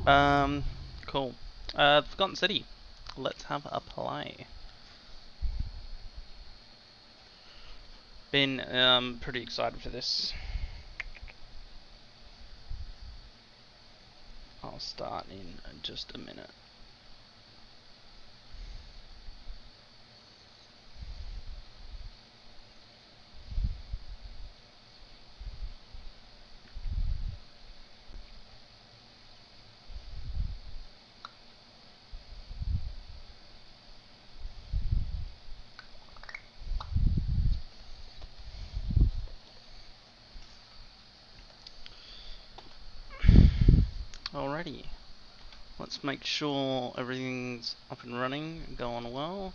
Um, cool. Forgotten City. Let's have a play. Been pretty excited for this. I'll start in just a minute. Alrighty. Let's make sure everything's up and running, going well.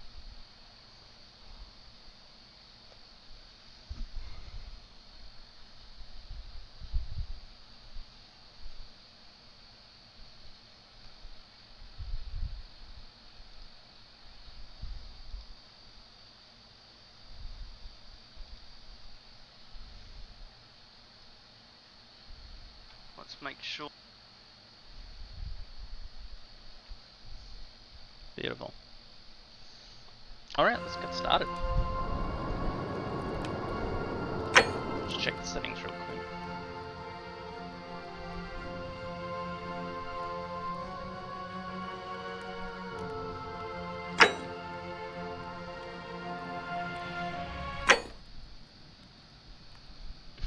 Let's make sure. Beautiful. Alright, let's get started. Just check the settings real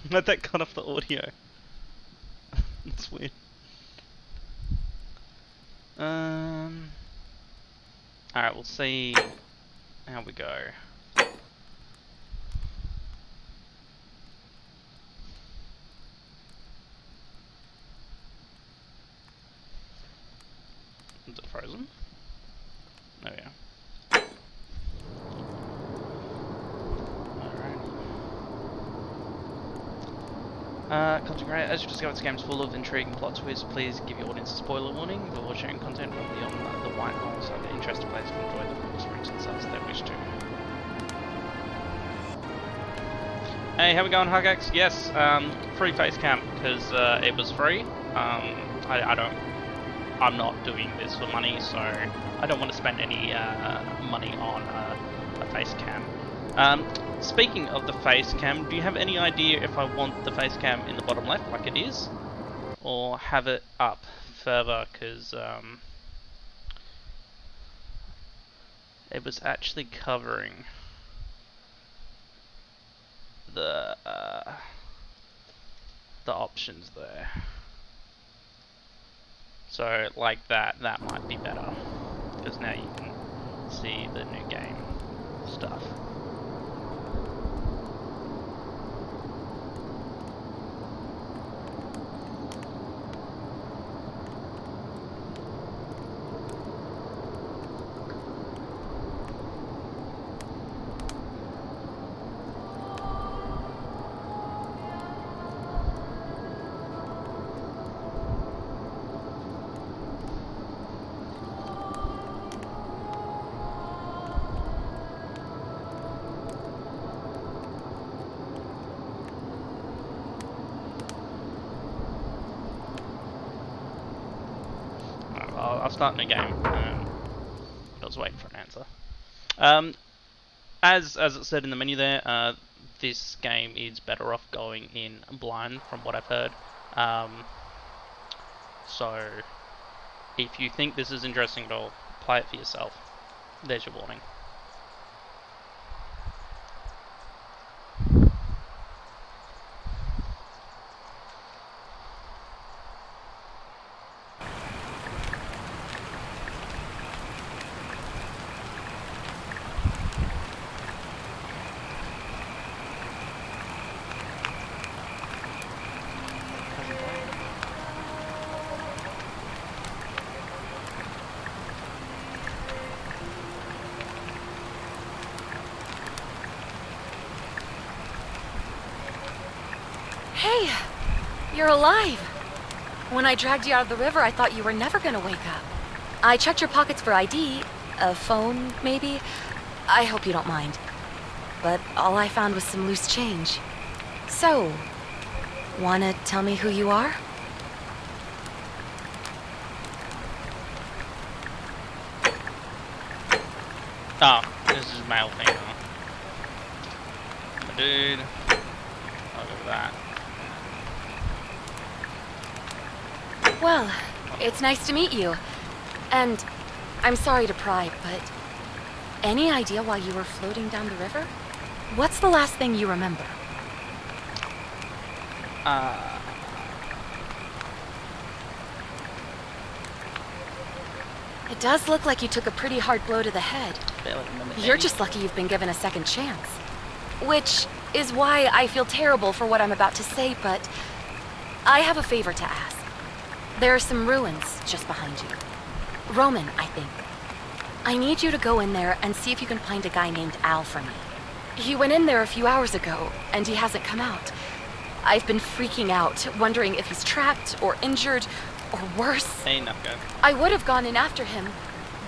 quick. That cut off the audio. That's weird. Alright, we'll see how we go. Is it frozen? There we go. Alright. Content creator, as you discover, this game is full of intriguing plot twists. Please give your audience a spoiler warning before sharing content from beyond the white hole, so that interested players can enjoy the full experience as they wish to. Hey, how we going, Hugax? Yes, free face cam because it was free. I'm not doing this for money, so I don't want to spend any money on a face cam. Speaking of the face cam, do you have any idea if I want the face cam in the bottom left like it is, or have it up further? Because it was actually covering the options there. So like that might be better, because now you can see the new game stuff. I'll start a new game. I was waiting for an answer. As it said in the menu there, this game is better off going in blind, from what I've heard. So, if you think this is interesting at all, play it for yourself. There's your warning. Hey, you're alive. When I dragged you out of the river, I thought you were never gonna wake up. I checked your pockets for ID, a phone, maybe. I hope you don't mind. But all I found was some loose change. So, wanna tell me who you are? Oh, this is male thing. My dude. I'll go with that. Well, it's nice to meet you. And I'm sorry to pry, but any idea why you were floating down the river? What's the last thing you remember? It does look like you took a pretty hard blow to the head. You're just lucky you've been given a second chance. Which is why I feel terrible for what I'm about to say, but I have a favor to ask. There are some ruins just behind you. Roman, I think. I need you to go in there and see if you can find a guy named Al for me. He went in there a few hours ago, and he hasn't come out. I've been freaking out, wondering if he's trapped or injured or worse. Ain't not good. I would have gone in after him,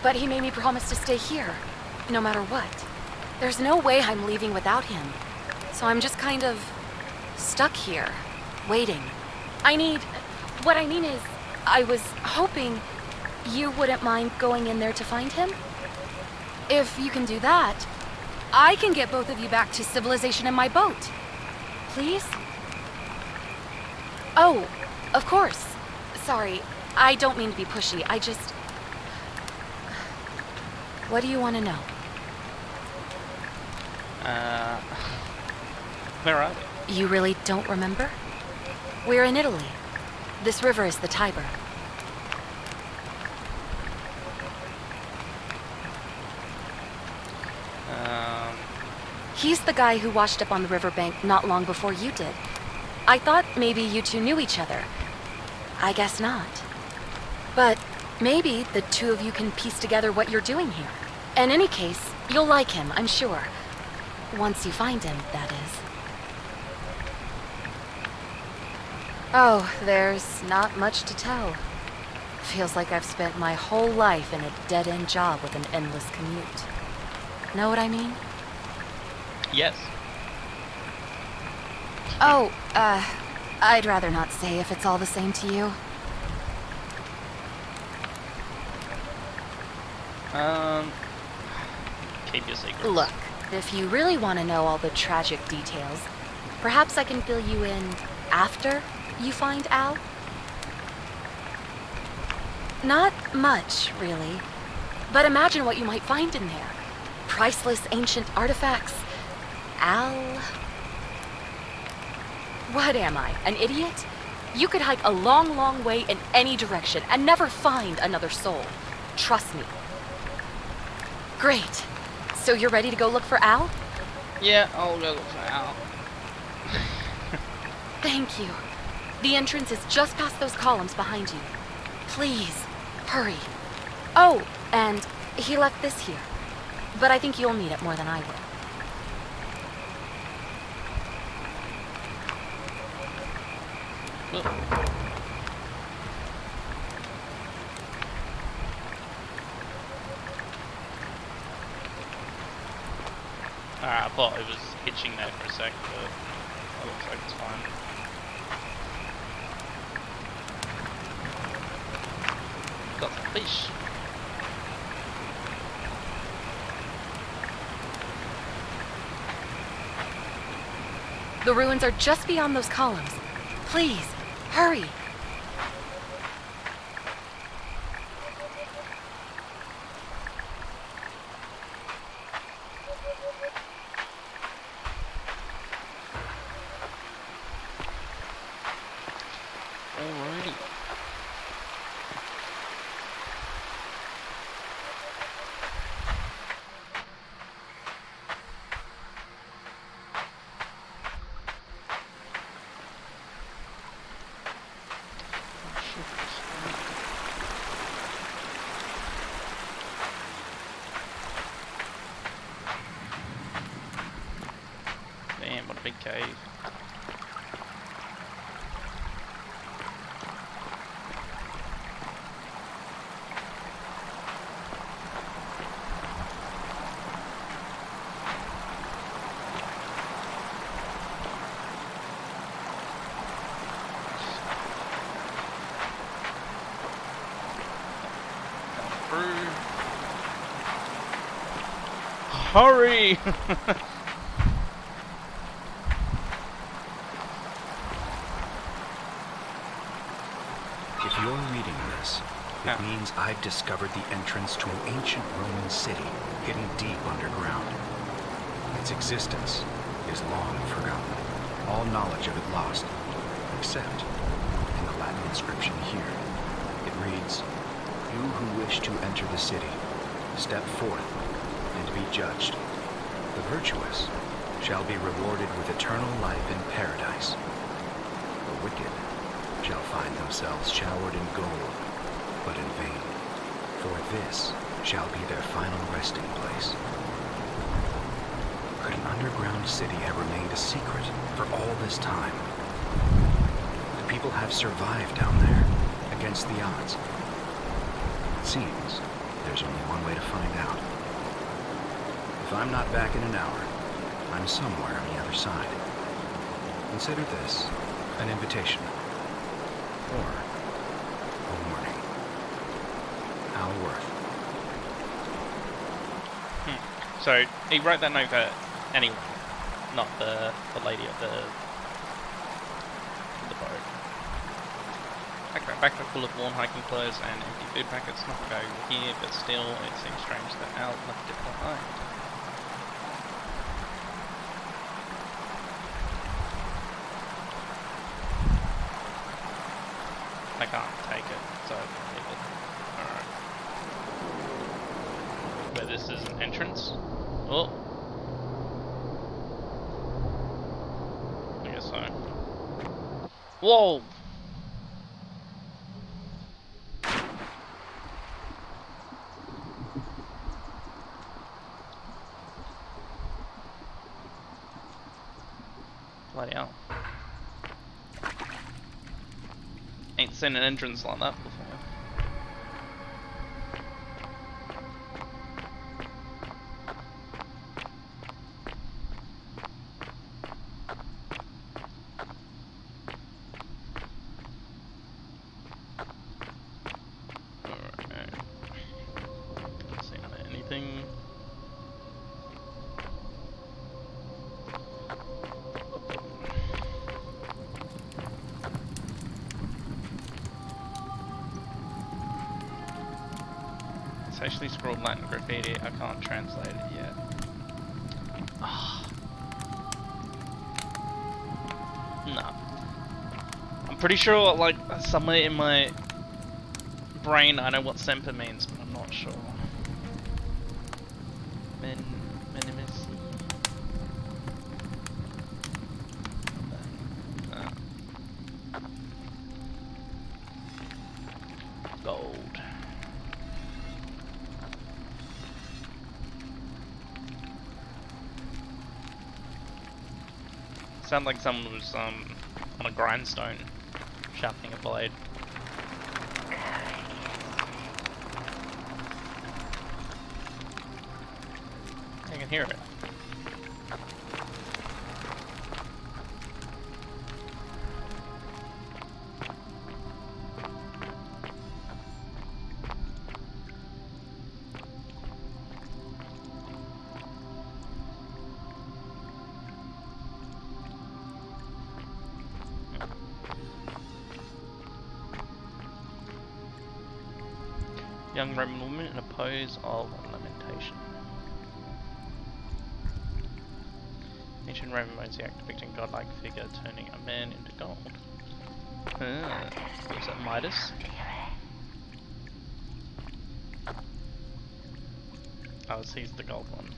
but he made me promise to stay here, no matter what. There's no way I'm leaving without him, so I'm just kind of stuck here, waiting. What I mean is, I was hoping you wouldn't mind going in there to find him. If you can do that, I can get both of you back to civilization in my boat. Please? Oh, of course. Sorry, I don't mean to be pushy. What do you want to know? Where are we? You really don't remember? We're in Italy. This river is the Tiber. He's the guy who washed up on the riverbank not long before you did. I thought maybe you two knew each other. I guess not. But maybe the two of you can piece together what you're doing here. In any case, you'll like him, I'm sure. Once you find him, that is. Oh, there's not much to tell. Feels like I've spent my whole life in a dead-end job with an endless commute. Know what I mean? Yes. Oh, I'd rather not say if it's all the same to you. Keep your secrets. Look, if you really want to know all the tragic details, perhaps I can fill you in after you find Al? Not much, really. But imagine what you might find in there. Priceless ancient artifacts. Al... What am I, an idiot? You could hike a long, long way in any direction and never find another soul. Trust me. Great. So you're ready to go look for Al? Yeah, I'll go look for Al. Thank you. The entrance is just past those columns behind you. Please, hurry. Oh, and he left this here. But I think you'll need it more than I will. I thought it was hitching there for a sec, but it looks like it's fine. Got the fish. The ruins are just beyond those columns. Please, hurry. Alrighty. Damn, what a big cave. hurry! If you're reading this, Yeah. it means I've discovered the entrance to an ancient Roman city hidden deep underground. Its existence is long forgotten, all knowledge of it lost, except in the Latin inscription here. It reads, "You who wish to enter the city, step forth and be judged. The virtuous shall be rewarded with eternal life in paradise. The wicked shall find themselves showered in gold, but in vain, for this shall be their final resting place." Could an underground city have remained a secret for all this time? The people have survived down there, against the odds. It seems there's only one way to find out. If I'm not back in an hour, I'm somewhere on the other side. Consider this an invitation. Or a warning. Al Worth. So he wrote that note for anyone, not the lady of the boat. Okay, backpack full of worn hiking clothes and empty food packets. Not to go here, but still, it seems strange that Al left it behind. I can't take it, so I can leave it. Alright. But this is an entrance. Oh. I guess so. Whoa! Bloody hell. Ain't seen an entrance like that before. Alright. Don't see anything. It's actually scrawled Latin graffiti. I can't translate it yet. No. I'm pretty sure, like, somewhere in my brain I know what Semper means, but I'm not sure. Minimus. Gold. Sound like someone was on a grindstone sharpening a blade. I can hear it. Young Roman woman in a pose of lamentation. Ancient Roman mosaic depicting godlike figure turning a man into gold. Was that Midas? Oh, he's the gold one.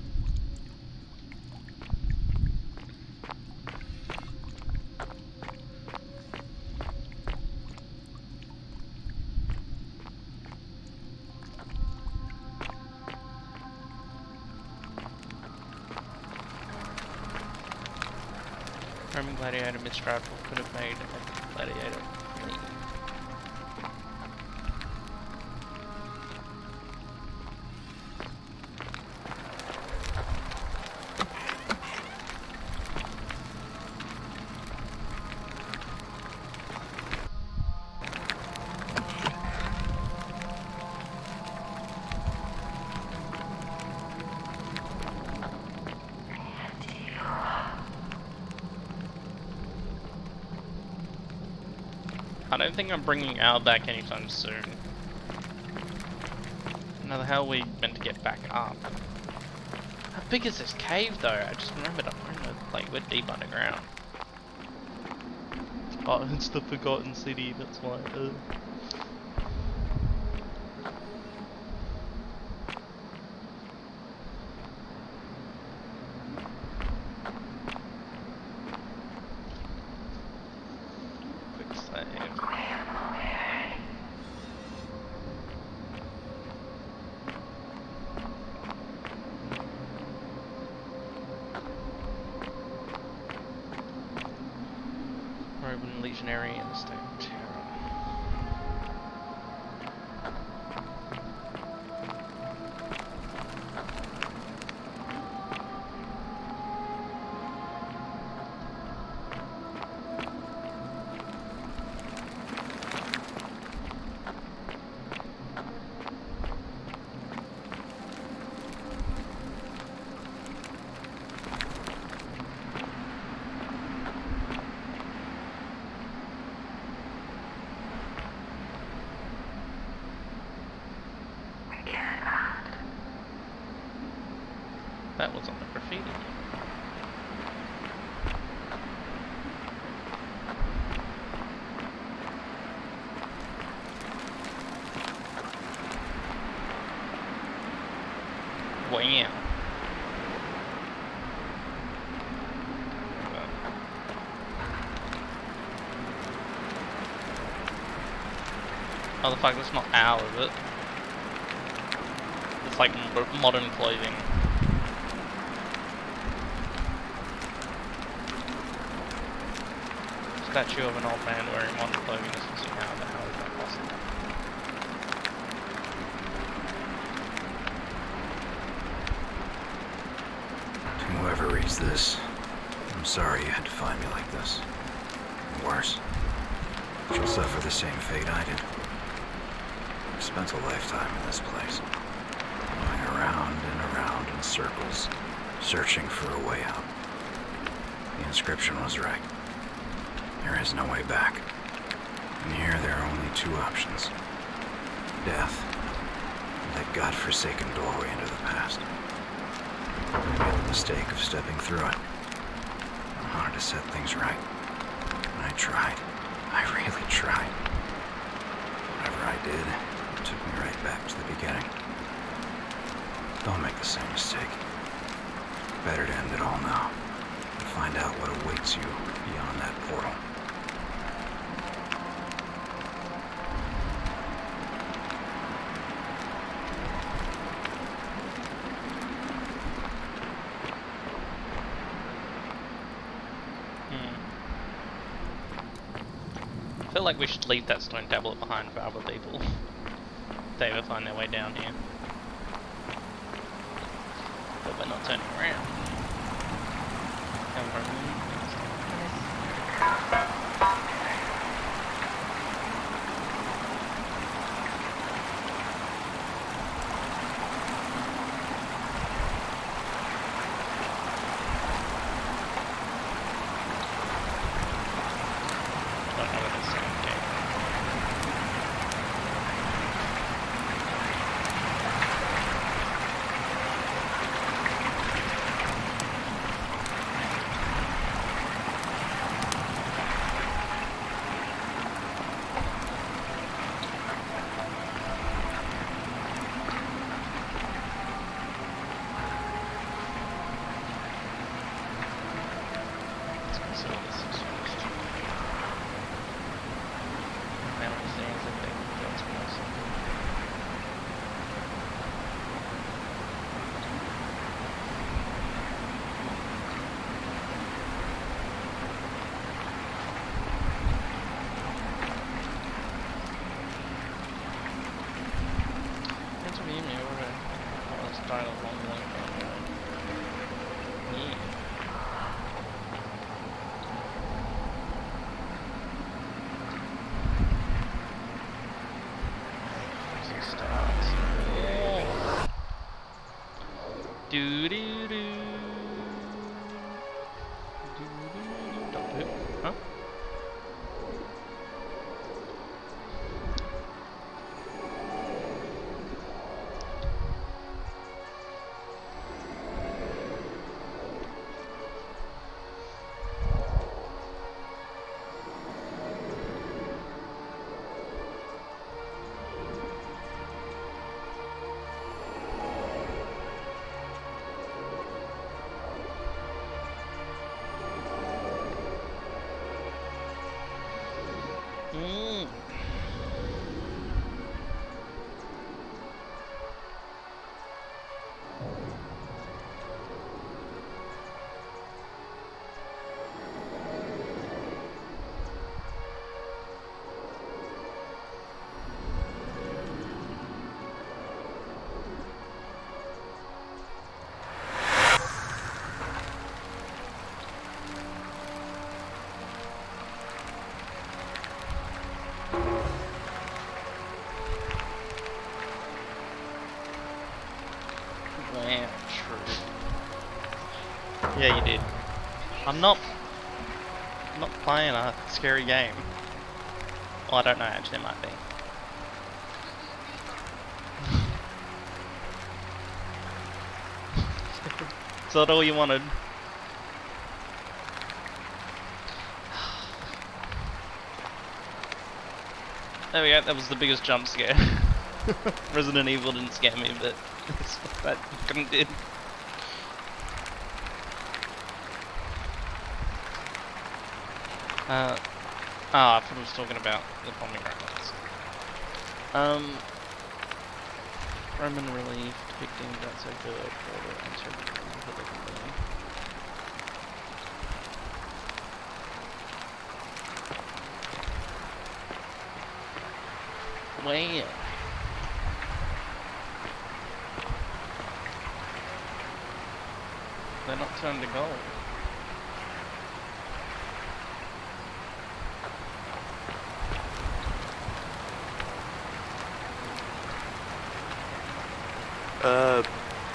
Roman gladiator Mistral could have made a gladiator lean. I don't think I'm bringing Al back anytime soon. Now the hell are we meant to get back up? How big is this cave though? I just remembered like we're deep underground. Oh, it's the Forgotten City, that's why. Quick save. Roman legionary in the state of terror. That was on the graffiti. Wow. Oh, the fuck, that's not Al, is it? It's like modern clothing. Statue of an old man wearing modern clothing is missing. How the hell is that possible? To whoever reads this, I'm sorry you had to find me like this. And worse, you'll suffer the same fate I did. I've spent a lifetime in this place, going around and around in circles, searching for a way out. The inscription was right. There is no way back. And here there are only two options. Death, and that godforsaken doorway into the past. I made the mistake of stepping through it. I wanted to set things right. And I tried. I really tried. Whatever I did, it took me right back to the beginning. Don't make the same mistake. Better to end it all now. And find out what awaits you beyond that portal. I feel like we should leave that stone tablet behind for other people. If they ever find their way down here. But we're not turning around. Do do do. Doctor Who? Huh? Mm. Yeah, true. Yeah, you did. I'm not playing a scary game. Well, I don't know, actually, it might be. Is that all you wanted? There we go, that was the biggest jump scare. Resident Evil didn't scare me, but that fucking did. I thought I was talking about the bombing robots. Roman relief, depicting that's so good, order, and so good. Well. They're not turned to gold.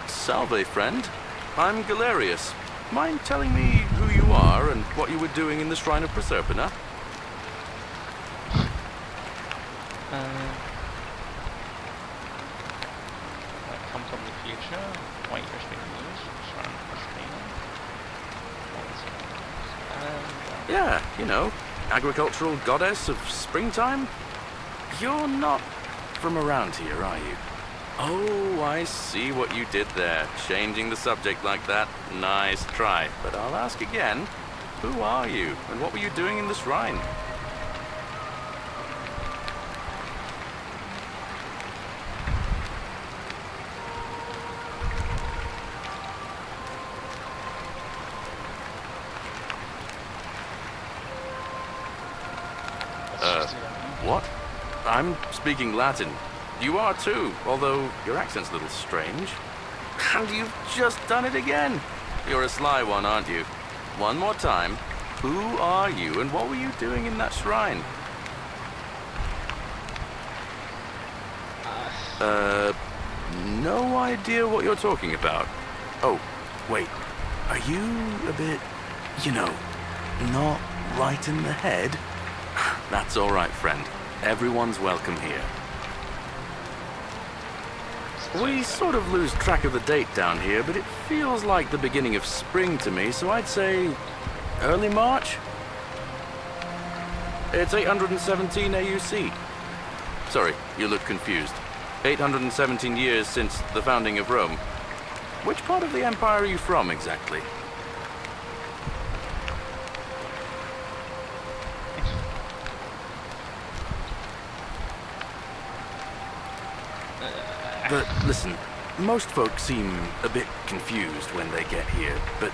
Salve, friend. I'm Galerius. Mind telling me who you are and what you were doing in the Shrine of Proserpina? That come from the future. Wait, you're speaking English? Shrine of Proserpina. Yeah, you know, agricultural goddess of springtime? You're not from around here, are you? Oh, I see what you did there. Changing the subject like that. Nice try. But I'll ask again. Who are you? And what were you doing in the shrine? What? I'm speaking Latin. You are too, although your accent's a little strange. And you've just done it again. You're a sly one, aren't you? One more time. Who are you and what were you doing in that shrine? No idea what you're talking about. Oh, wait. Are you a bit, you know, not right in the head? That's all right, friend. Everyone's welcome here. We sort of lose track of the date down here, but it feels like the beginning of spring to me, so I'd say early March? It's 817 AUC. Sorry, you look confused. 817 years since the founding of Rome. Which part of the Empire are you from, exactly? But listen, most folks seem a bit confused when they get here, but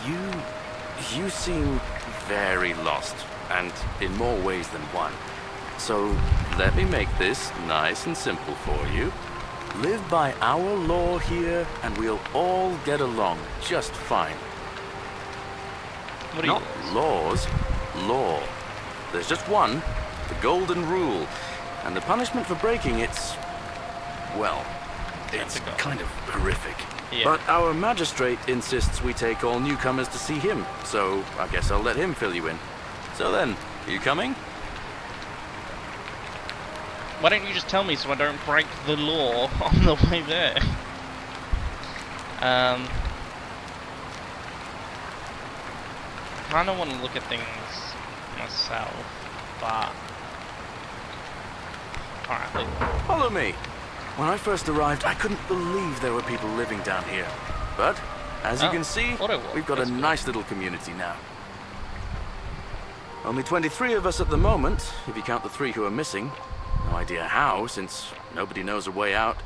you seem very lost, and in more ways than one. So let me make this nice and simple for you. Live by our law here, and we'll all get along just fine. What are Not laws, law. There's just one, the golden rule, and the punishment for breaking it's, well, it's kind of horrific. Yeah. But our magistrate insists we take all newcomers to see him, so I guess I'll let him fill you in. So then, you coming? Why don't you just tell me so I don't break the law on the way there? Kinda wanna look at things myself, but alright. Follow me. When I first arrived, I couldn't believe there were people living down here. But, as you can see, we've got a nice little community now. Only 23 of us at the moment, if you count the 3 who are missing. No idea how, since nobody knows a way out.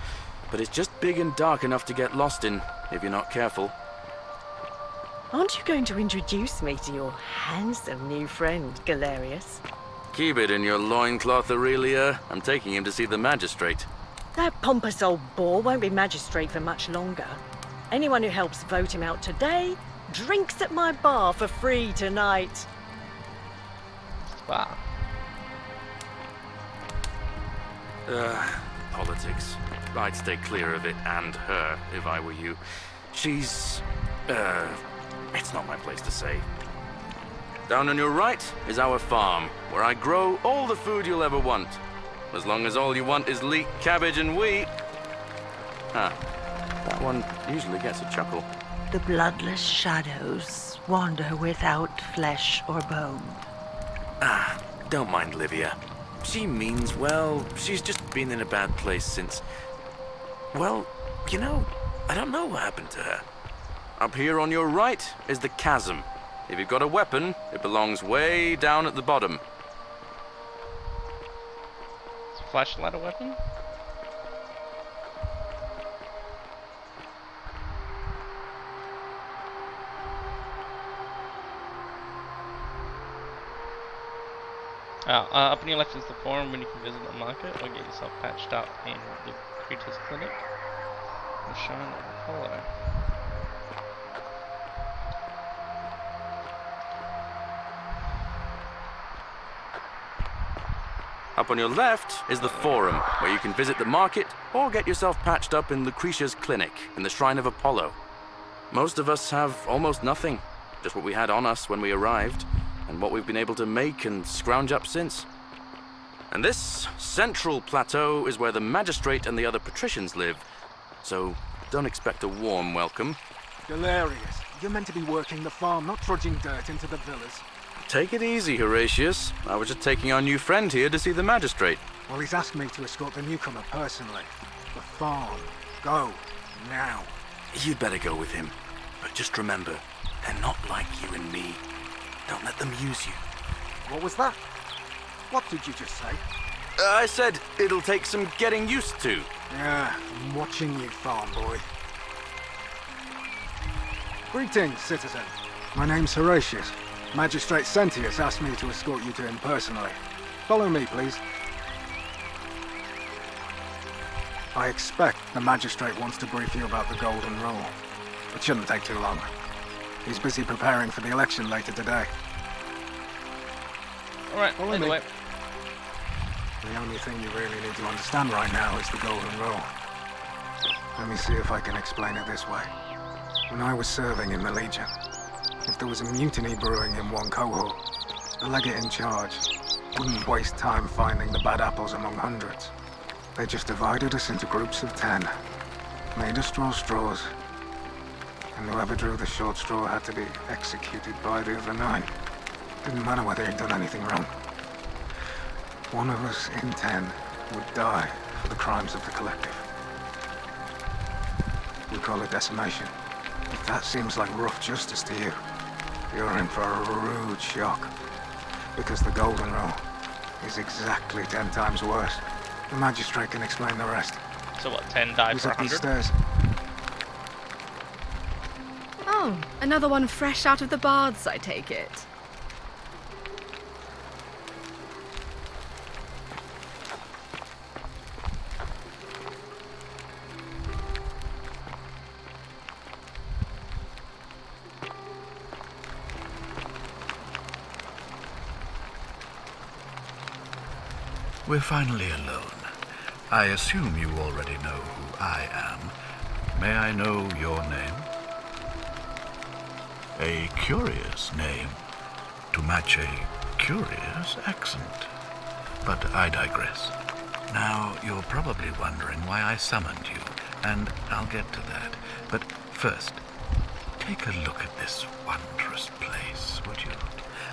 But it's just big and dark enough to get lost in, if you're not careful. Aren't you going to introduce me to your handsome new friend, Galerius? Keep it in your loincloth, Aurelia. I'm taking him to see the magistrate. That pompous old bore won't be magistrate for much longer. Anyone who helps vote him out today drinks at my bar for free tonight. Wow. Politics. I'd stay clear of it and her, if I were you. She's... it's not my place to say. Down on your right is our farm, where I grow all the food you'll ever want. As long as all you want is leek, cabbage, and wheat. Ah, that one usually gets a chuckle. The bloodless shadows wander without flesh or bone. Ah, don't mind Livia. She means well. She's just been in a bad place since... Well, you know, I don't know what happened to her. Up here on your right is the chasm. If you've got a weapon, it belongs way down at the bottom. Is a flashlight a weapon? Up on your left is the forum when you can visit the market or get yourself patched up in the Creatures Clinic. The Shrine of Apollo. Up on your left is the forum, where you can visit the market or get yourself patched up in Lucretia's clinic in the Shrine of Apollo. Most of us have almost nothing, just what we had on us when we arrived, and what we've been able to make and scrounge up since. And this central plateau is where the magistrate and the other patricians live, so don't expect a warm welcome. Galerius, you're meant to be working the farm, not trudging dirt into the villas. Take it easy, Horatius. I was just taking our new friend here to see the magistrate. Well, he's asked me to escort the newcomer personally. The farm. Go. Now. You'd better go with him. But just remember, they're not like you and me. Don't let them use you. What was that? What did you just say? I said it'll take some getting used to. Yeah, I'm watching you, farm boy. Greetings, citizen. My name's Horatius. Magistrate Sentius asked me to escort you to him personally. Follow me, please. I expect the magistrate wants to brief you about the Golden Rule. It shouldn't take too long. He's busy preparing for the election later today. Alright, Follow anyway. me. The only thing you really need to understand right now is the Golden Rule. Let me see if I can explain it this way. When I was serving in the Legion, if there was a mutiny brewing in one cohort, the legate in charge wouldn't waste time finding the bad apples among hundreds. They just divided us into groups of 10, made us draw straws, and whoever drew the short straw had to be executed by the other 9. Didn't matter whether he'd done anything wrong. One of us in 10 would die for the crimes of the collective. We call it decimation. If that seems like rough justice to you, you're in for a rude shock. Because the Golden Rule is exactly 10 times worse. The magistrate can explain the rest. So what, 10 died He's for up these 100? stairs. Oh, another one fresh out of the baths, I take it. We're finally alone. I assume you already know who I am. May I know your name? A curious name, to match a curious accent. But I digress. Now, you're probably wondering why I summoned you, and I'll get to that. But first, take a look at this wondrous place, would you?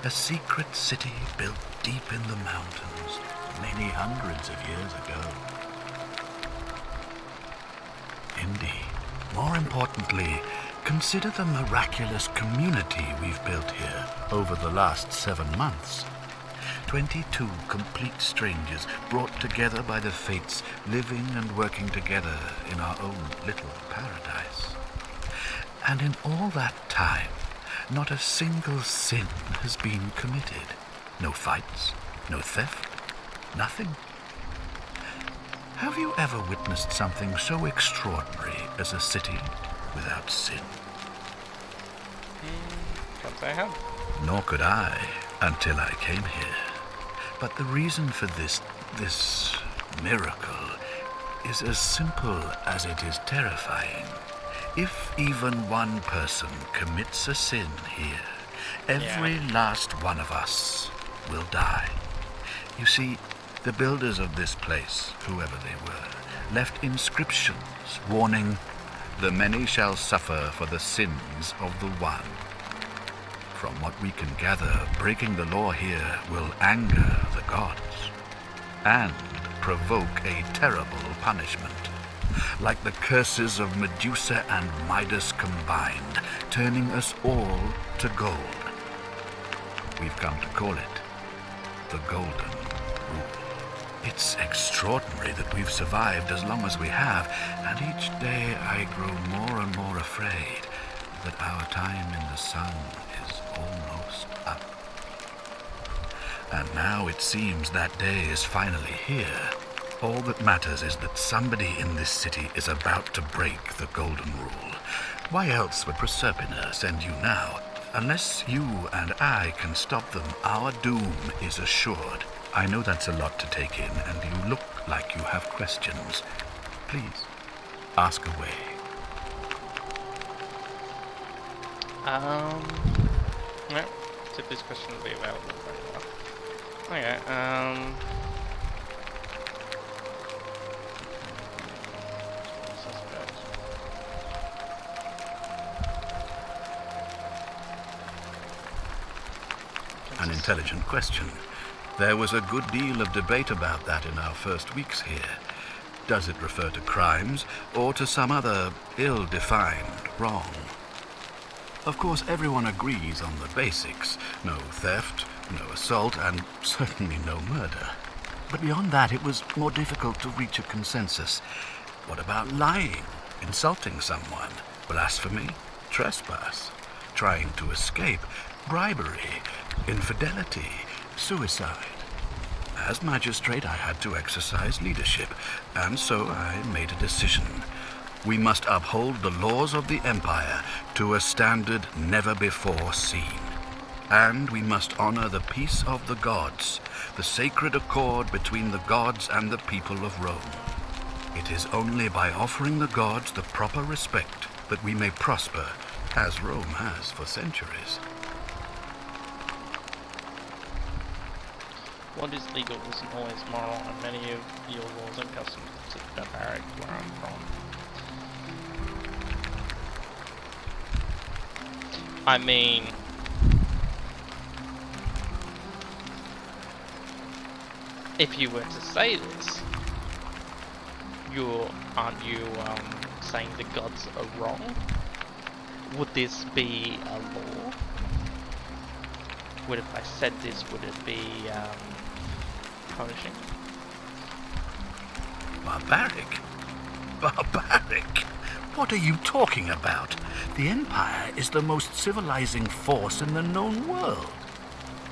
A secret city built deep in the mountains, many hundreds of years ago. Indeed. More importantly, consider the miraculous community we've built here over the last 7 months. 22 complete strangers brought together by the fates, living and working together in our own little paradise. And in all that time, not a single sin has been committed. No fights, no theft, nothing. Have you ever witnessed something so extraordinary as a city without sin? Can't say I have. Nor could I until I came here. But the reason for this miracle is as simple as it is terrifying. If even one person commits a sin here, every last one of us will die. You see, the builders of this place, whoever they were, left inscriptions warning, "The many shall suffer for the sins of the one." From what we can gather, breaking the law here will anger the gods and provoke a terrible punishment, like the curses of Medusa and Midas combined, turning us all to gold. We've come to call it the Golden Rule. It's extraordinary that we've survived as long as we have, and each day I grow more and more afraid that our time in the sun is almost up. And now it seems that day is finally here. All that matters is that somebody in this city is about to break the Golden Rule. Why else would Proserpina send you now? Unless you and I can stop them, our doom is assured. I know that's a lot to take in, and you look like you have questions. Please, ask away. No, so this question will be available very well. Okay, An intelligent question. There was a good deal of debate about that in our first weeks here. Does it refer to crimes or to some other ill-defined wrong? Of course, everyone agrees on the basics. No theft, no assault, and certainly no murder. But beyond that, it was more difficult to reach a consensus. What about lying, insulting someone, blasphemy, trespass, trying to escape, bribery, infidelity, suicide? As magistrate, I had to exercise leadership, and so I made a decision. We must uphold the laws of the Empire to a standard never before seen. And we must honor the peace of the gods, the sacred accord between the gods and the people of Rome. It is only by offering the gods the proper respect that we may prosper, as Rome has for centuries. what is legal isn't always moral, and many of your laws and customs are barbaric where I'm from. I mean, if you were to say this, aren't you saying the gods are wrong? Would this be a law? Would, if I said this, would it be punishing? Barbaric? Barbaric? What are you talking about? The Empire is the most civilizing force in the known world.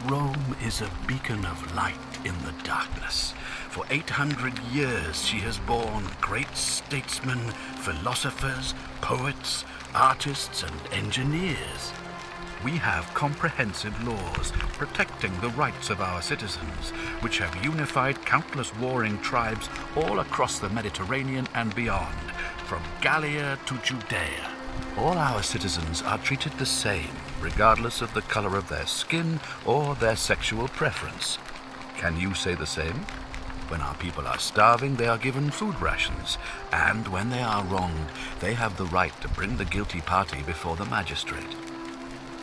Rome is a beacon of light in the darkness. For 800 years she has borne great statesmen, philosophers, poets, artists, and engineers. We have comprehensive laws protecting the rights of our citizens, which have unified countless warring tribes all across the Mediterranean and beyond, from Gallia to Judea. All our citizens are treated the same, regardless of the color of their skin or their sexual preference. Can you say the same? When our people are starving, they are given food rations, and when they are wronged, they have the right to bring the guilty party before the magistrate.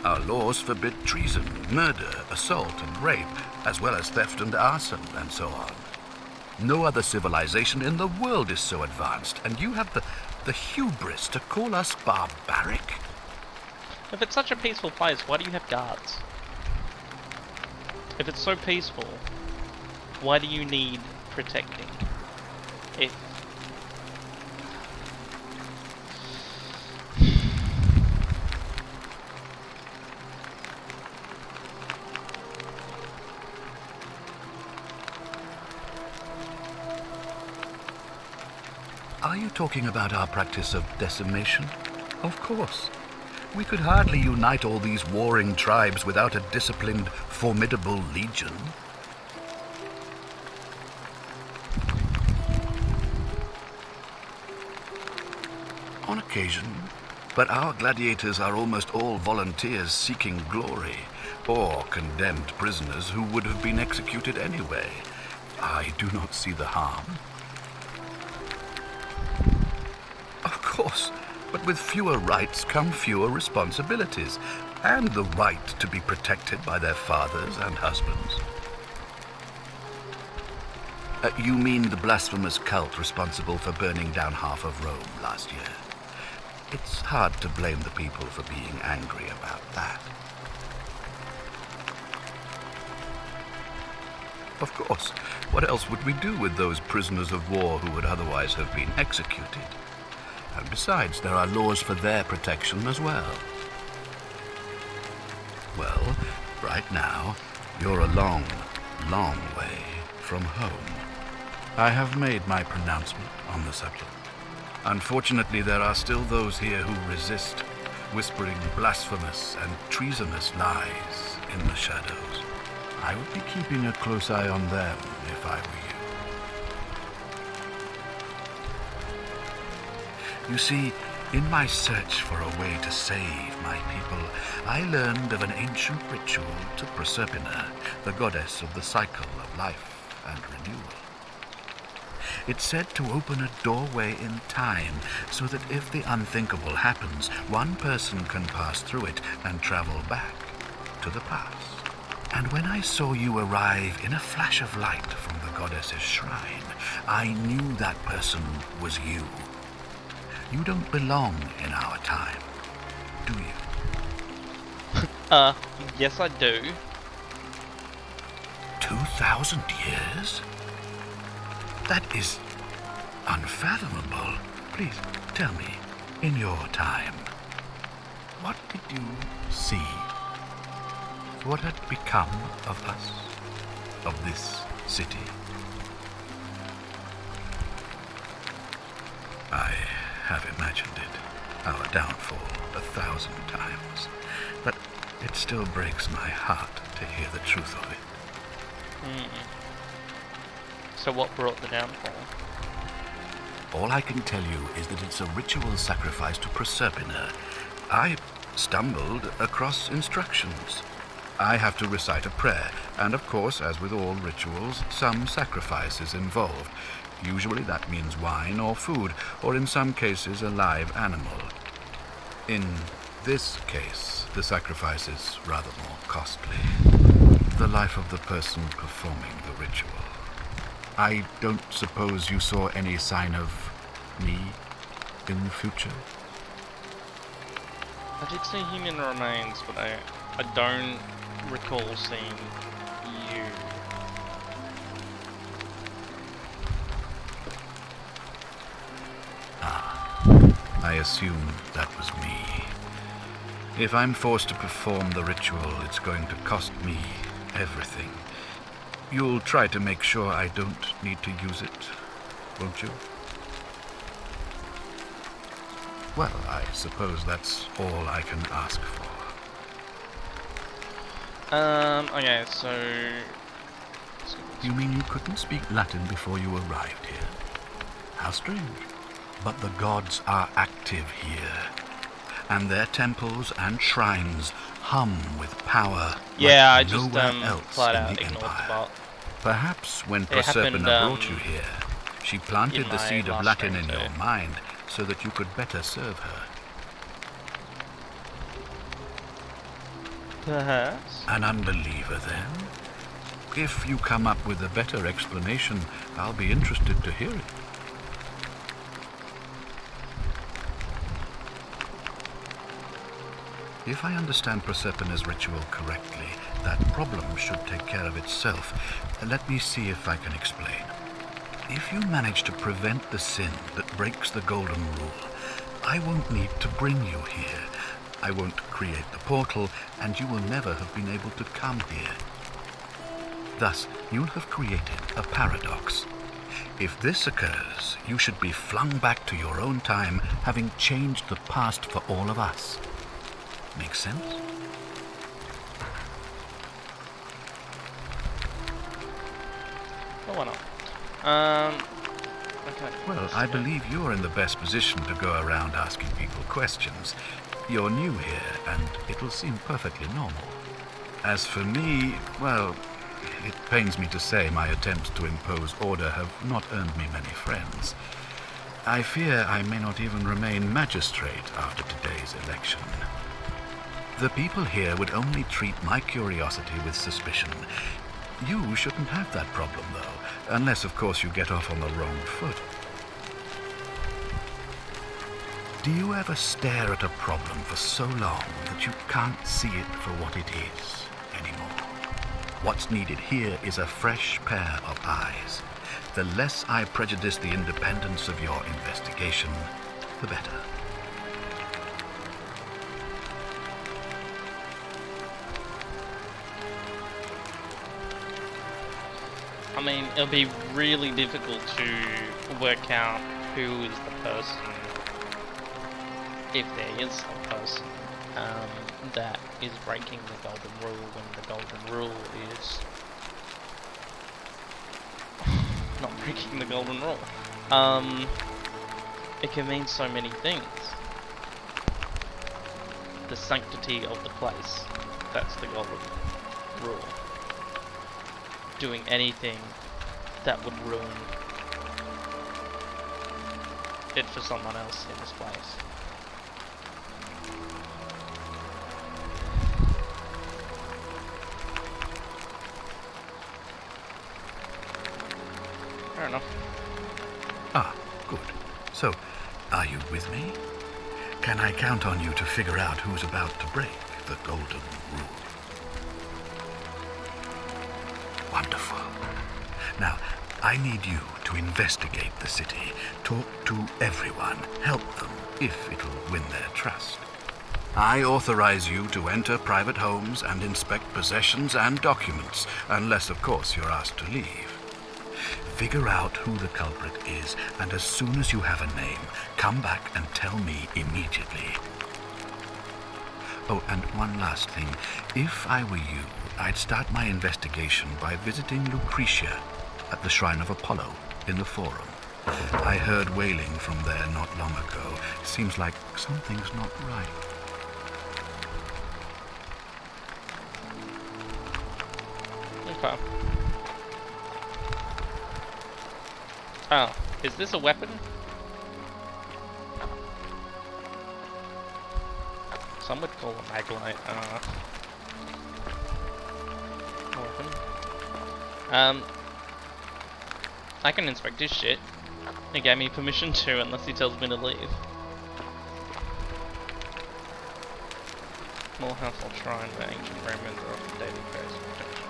Our laws forbid treason, murder, assault, and rape, as well as theft and arson, and so on. No other civilization in the world is so advanced, and you have the hubris to call us barbaric? If it's such a peaceful place, why do you have guards? If it's so peaceful, why do you need protecting? If Are you talking about our practice of decimation? Of course. We could hardly unite all these warring tribes without a disciplined, formidable legion. On occasion, but our gladiators are almost all volunteers seeking glory, or condemned prisoners who would have been executed anyway. I do not see the harm. Of course, but with fewer rights come fewer responsibilities, and the right to be protected by their fathers and husbands. You mean the blasphemous cult responsible for burning down half of Rome last year? It's hard to blame the people for being angry about that. Of course, what else would we do with those prisoners of war who would otherwise have been executed? And besides, there are laws for their protection as well. Well, right now, you're a long, long way from home. I have made my pronouncement on the subject. Unfortunately, there are still those here who resist, whispering blasphemous and treasonous lies in the shadows. I would be keeping a close eye on them if I were you. You see, in my search for a way to save my people, I learned of an ancient ritual to Proserpina, the goddess of the cycle of life and renewal. It's said to open a doorway in time, so that if the unthinkable happens, one person can pass through it and travel back to the past. And when I saw you arrive in a flash of light from the goddess's shrine, I knew that person was you. You don't belong in our time, do you? Yes I do. 2,000 years? That is unfathomable. Please, tell me, in your time, what did you see? What had become of us, of this city? I have imagined it, our downfall, 1,000 times, but it still breaks my heart to hear the truth of it. So what brought the downfall? All I can tell you is that it's a ritual sacrifice to Proserpina. I stumbled across instructions. I have to recite a prayer, and of course, as with all rituals, some sacrifice is involved. Usually that means wine or food, or in some cases a live animal. In this case, the sacrifice is rather more costly. The life of the person performing the ritual. I don't suppose you saw any sign of me in the future? I did see human remains, but I don't recall seeing you. I assume that was me. If I'm forced to perform the ritual, it's going to cost me everything. You'll try to make sure I don't need to use it, won't you? Well, I suppose that's all I can ask for. Okay, so... You mean you couldn't speak Latin before you arrived here? How strange. But the gods are active here, and their temples and shrines hum with power yeah, like I just nowhere else flat in out the ignored Empire. the bot. Perhaps when It Proserpina happened, brought you here, she planted in the my seed of last Latin stream in your too. mind so that you could better serve her. Perhaps. An unbeliever, then? If you come up with a better explanation, I'll be interested to hear it. If I understand Proserpina's ritual correctly, that problem should take care of itself. Let me see if I can explain. If you manage to prevent the sin that breaks the Golden Rule, I won't need to bring you here. I won't create the portal, and you will never have been able to come here. Thus, you'll have created a paradox. If this occurs, you should be flung back to your own time, having changed the past for all of us. Make sense? Oh, why not? Okay. Well, I believe you're in the best position to go around asking people questions. You're new here, and it'll seem perfectly normal. As for me, well, it pains me to say my attempts to impose order have not earned me many friends. I fear I may not even remain magistrate after today's election. The people here would only treat my curiosity with suspicion. You shouldn't have that problem, though, unless, of course, you get off on the wrong foot. Do you ever stare at a problem for so long that you can't see it for what it is anymore? What's needed here is a fresh pair of eyes. The less I prejudice the independence of your investigation, the better. I mean, it'll be really difficult to work out who is the person, if there is a person, that is breaking the Golden Rule when the Golden Rule is not breaking the Golden Rule. It can mean so many things. The sanctity of the place, that's the Golden Rule. Doing anything that would ruin it for someone else in this place. Fair enough. Ah, good. So, are you with me? Can I count on you to figure out who's about to break the Golden Rule? Wonderful. Now, I need you to investigate the city, talk to everyone, help them, if it'll win their trust. I authorize you to enter private homes and inspect possessions and documents, unless, of course, you're asked to leave. Figure out who the culprit is, and as soon as you have a name, come back and tell me immediately. Oh, and one last thing. If I were you, I'd start my investigation by visiting Lucretia at the Shrine of Apollo in the Forum. I heard wailing from there not long ago. Seems like something's not right. Okay. Oh, is this a weapon? Some would call a maglite weapon. I can inspect this shit. He gave me permission to, unless he tells me to leave. Small household shrine where ancient Romans are often daily prayers for protection.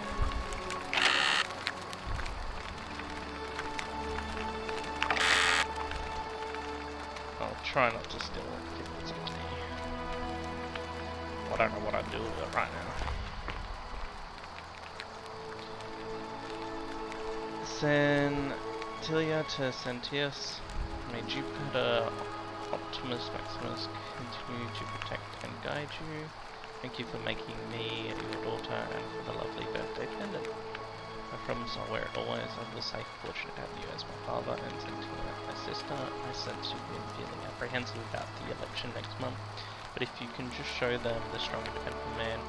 I'll try not to steal people's money. I don't know what I'd do with it right now. Centilla to Sentius. May Jupiter Optimus Maximus continue to protect and guide you. Thank you for making me your daughter and for the lovely birthday pendant. I promise I'll wear it always. I will say fortunate to have you as my father and Centilla my sister. I sense you've been feeling apprehensive about the election next month, but if you can just show them the strong independent man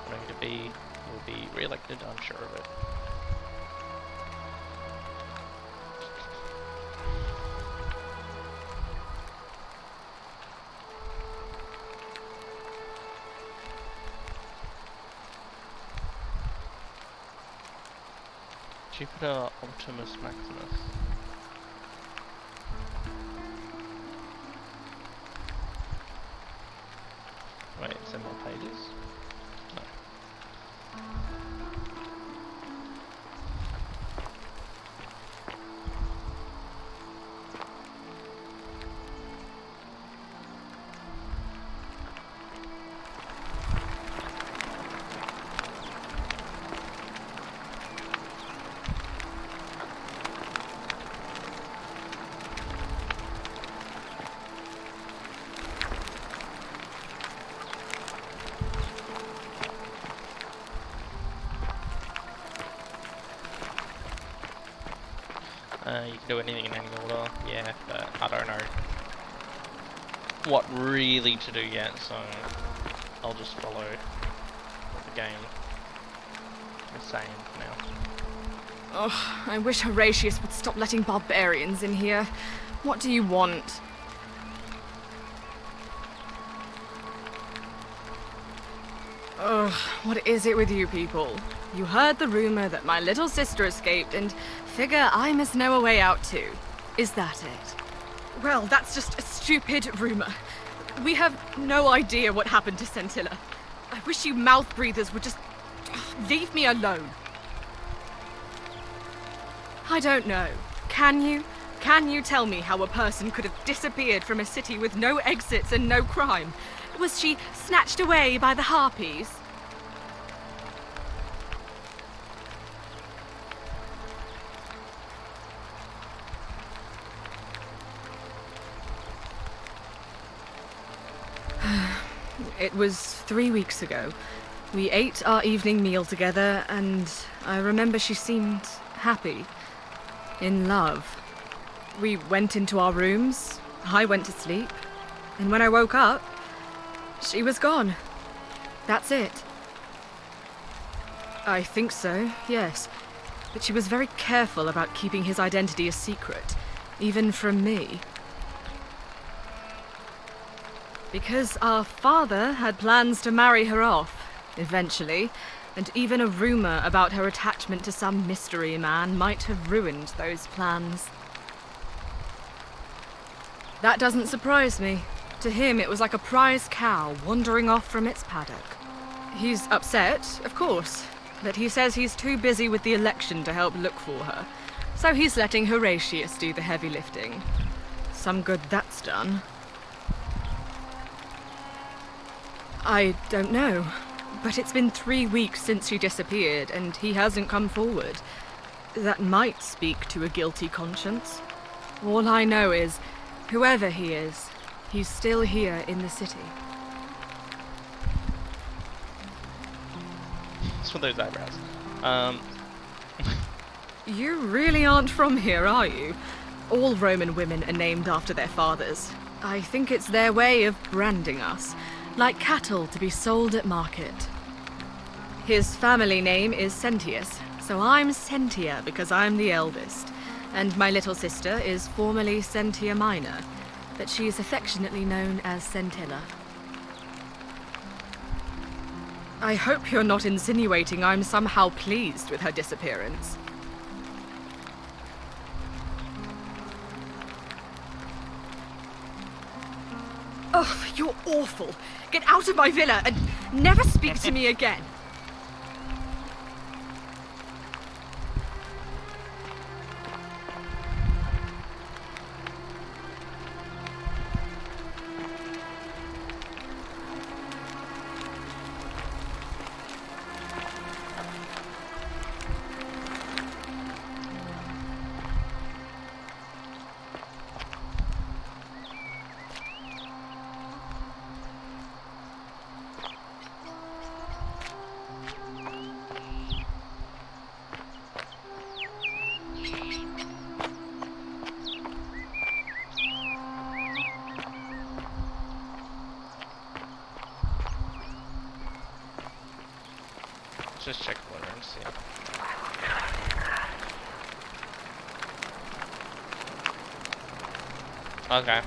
you're going to be, you'll be re-elected, I'm sure of it. Jupiter Optimus Maximus. Wait, is there more pages? No. You can do anything in any order, yeah, but I don't know what really to do yet, so I'll just follow what the game is saying for now. Oh, I wish Horatius would stop letting barbarians in here. What do you want? Ugh, what is it with you people? You heard the rumor that my little sister escaped and figure I must know a way out too. Is that it? Well, that's just a stupid rumor. We have no idea what happened to Scintilla. I wish you mouth breathers would just leave me alone. I don't know. Can you? Can you tell me how a person could have disappeared from a city with no exits and no crime? Was she snatched away by the Harpies? It was 3 weeks ago. We ate our evening meal together, and I remember she seemed happy. In love. We went into our rooms, I went to sleep, and when I woke up, she was gone. That's it. I think so, yes. But she was very careful about keeping his identity a secret, even from me. Because our father had plans to marry her off, eventually, and even a rumor about her attachment to some mystery man might have ruined those plans. That doesn't surprise me. To him, it was like a prize cow wandering off from its paddock. He's upset, of course, but he says he's too busy with the election to help look for her, so he's letting Horatius do the heavy lifting. Some good that's done. I don't know, but it's been 3 weeks since she disappeared, and he hasn't come forward. That might speak to a guilty conscience. All I know is, whoever he is, he's still here in the city. It's for those eyebrows. You really aren't from here, are you? All Roman women are named after their fathers. I think it's their way of branding us, like cattle to be sold at market. His family name is Sentius, so I'm Sentia because I'm the eldest, and my little sister is formerly Sentia Minor, but she is affectionately known as Scintilla. I hope you're not insinuating I'm somehow pleased with her disappearance. Oh, you're awful. Get out of my villa and never speak to me again. Just check the weather and see. Okay.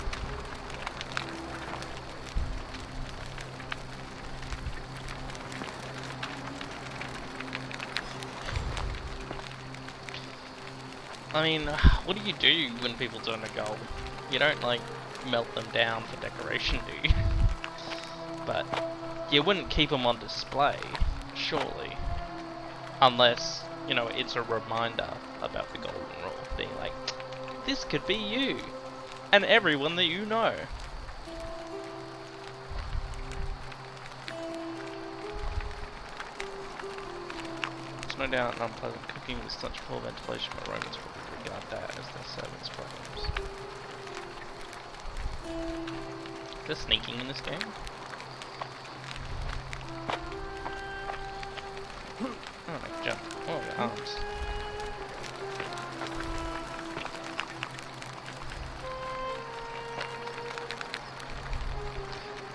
I mean, what do you do when people turn to gold? You don't, like, melt them down for decoration, do you? But you wouldn't keep them on display, surely. Unless, you know, it's a reminder about the golden rule, being like, this could be you, and everyone that you know. It's no doubt an unpleasant cooking with such poor ventilation, but Romans probably regard that as their servants' problems. Is there sneaking in this game? Oh, jump. Oh, the arms.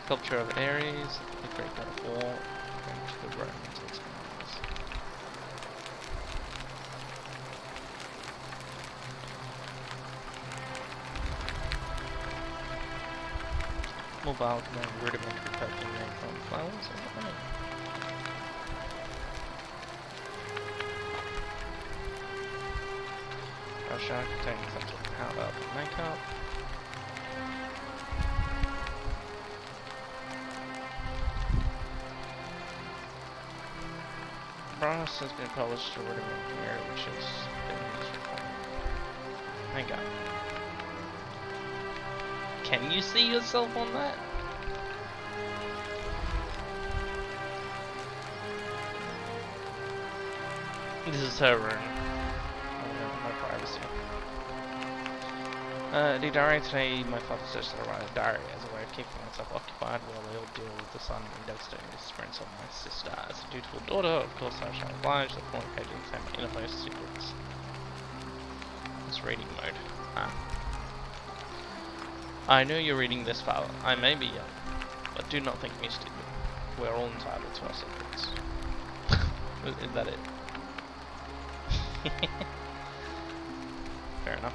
Sculpture of Ares, the great god of war, and to the Romans. Mobile command rudimentary purple name from flowers. Russia containing some sort of powder for makeup. Brass has been polished to rudiment here, which has been used for makeup. Can you see yourself on that? This is her room. No privacy. The diary today, my father says to write a diary as a way of keeping myself occupied while I will deal with the son and devastating disappearance of my sister. As a dutiful daughter, of course I shall oblige the following pages and my innermost secrets. It's reading mode. I know you're reading this file. I may be young, but do not think me stupid. We're all entitled to our secrets. Is that it? Fair enough.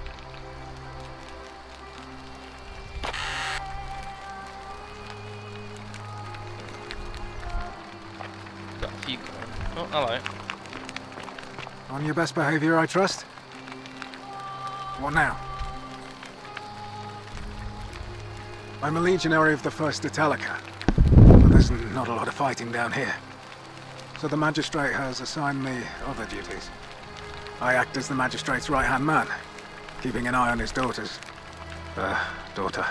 Got a few going. Oh, hello. On your best behavior, I trust? What now? I'm a legionary of the 1st Italica, but there's not a lot of fighting down here. So the magistrate has assigned me other duties. I act as the magistrate's right-hand man, keeping an eye on his daughters. Daughter,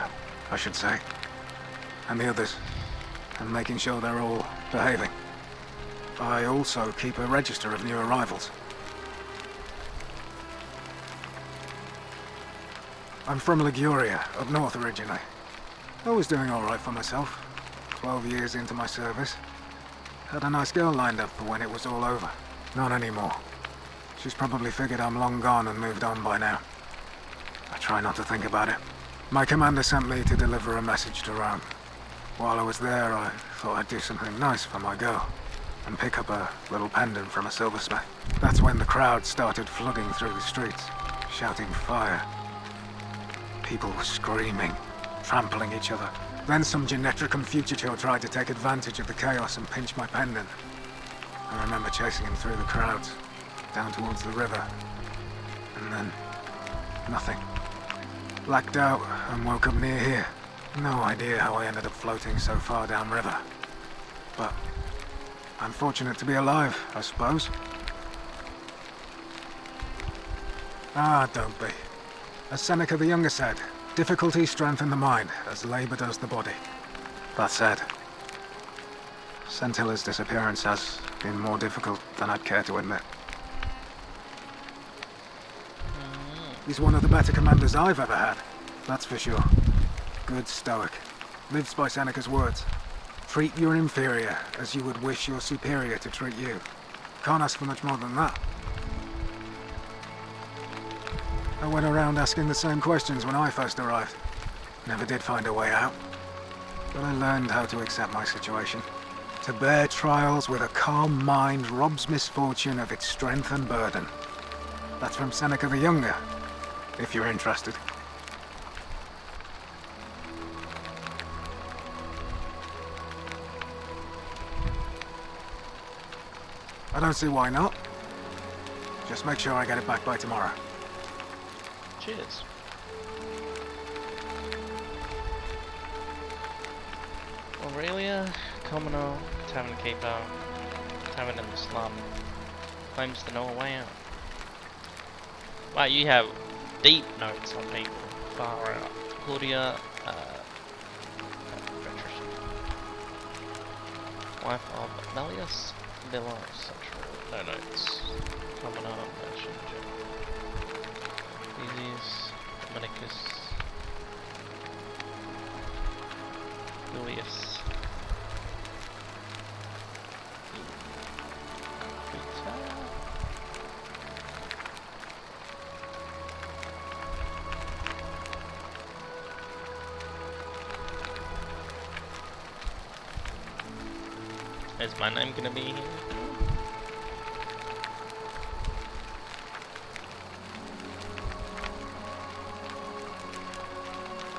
I should say. And the others, and making sure they're all behaving. I also keep a register of new arrivals. I'm from Liguria, up north originally. I was doing all right for myself. 12 years into my service. Had a nice girl lined up for when it was all over. Not anymore. She's probably figured I'm long gone and moved on by now. I try not to think about it. My commander sent me to deliver a message to Rome. While I was there, I thought I'd do something nice for my girl and pick up a little pendant from a silversmith. That's when the crowd started flooding through the streets, shouting fire. People were screaming, trampling each other. Then some Genetricum fugitive tried to take advantage of the chaos and pinch my pendant. I remember chasing him through the crowds, down towards the river. And then, nothing. Blacked out and woke up near here. No idea how I ended up floating so far downriver. But I'm fortunate to be alive, I suppose. Ah, don't be. As Seneca the Younger said, difficulty strengthens the mind, as labor does the body. That said, Scintilla's disappearance has been more difficult than I'd care to admit. He's one of the better commanders I've ever had, that's for sure. Good stoic. Lives by Seneca's words. Treat your inferior as you would wish your superior to treat you. Can't ask for much more than that. I went around asking the same questions when I first arrived. Never did find a way out. But I learned how to accept my situation. To bear trials with a calm mind robs misfortune of its strength and burden. That's from Seneca the Younger, if you're interested. I don't see why not. Just make sure I get it back by tomorrow. Cheers. Aurelia, Commoner, Tavern Keeper, Tavern in the Slum, claims to know a way out. Wow, you have deep notes on people. Far out. Claudia, wife of Melius Villas, no notes. Commoner, Merchant, Theseus, Dominicus, Julius, Is my name gonna be here?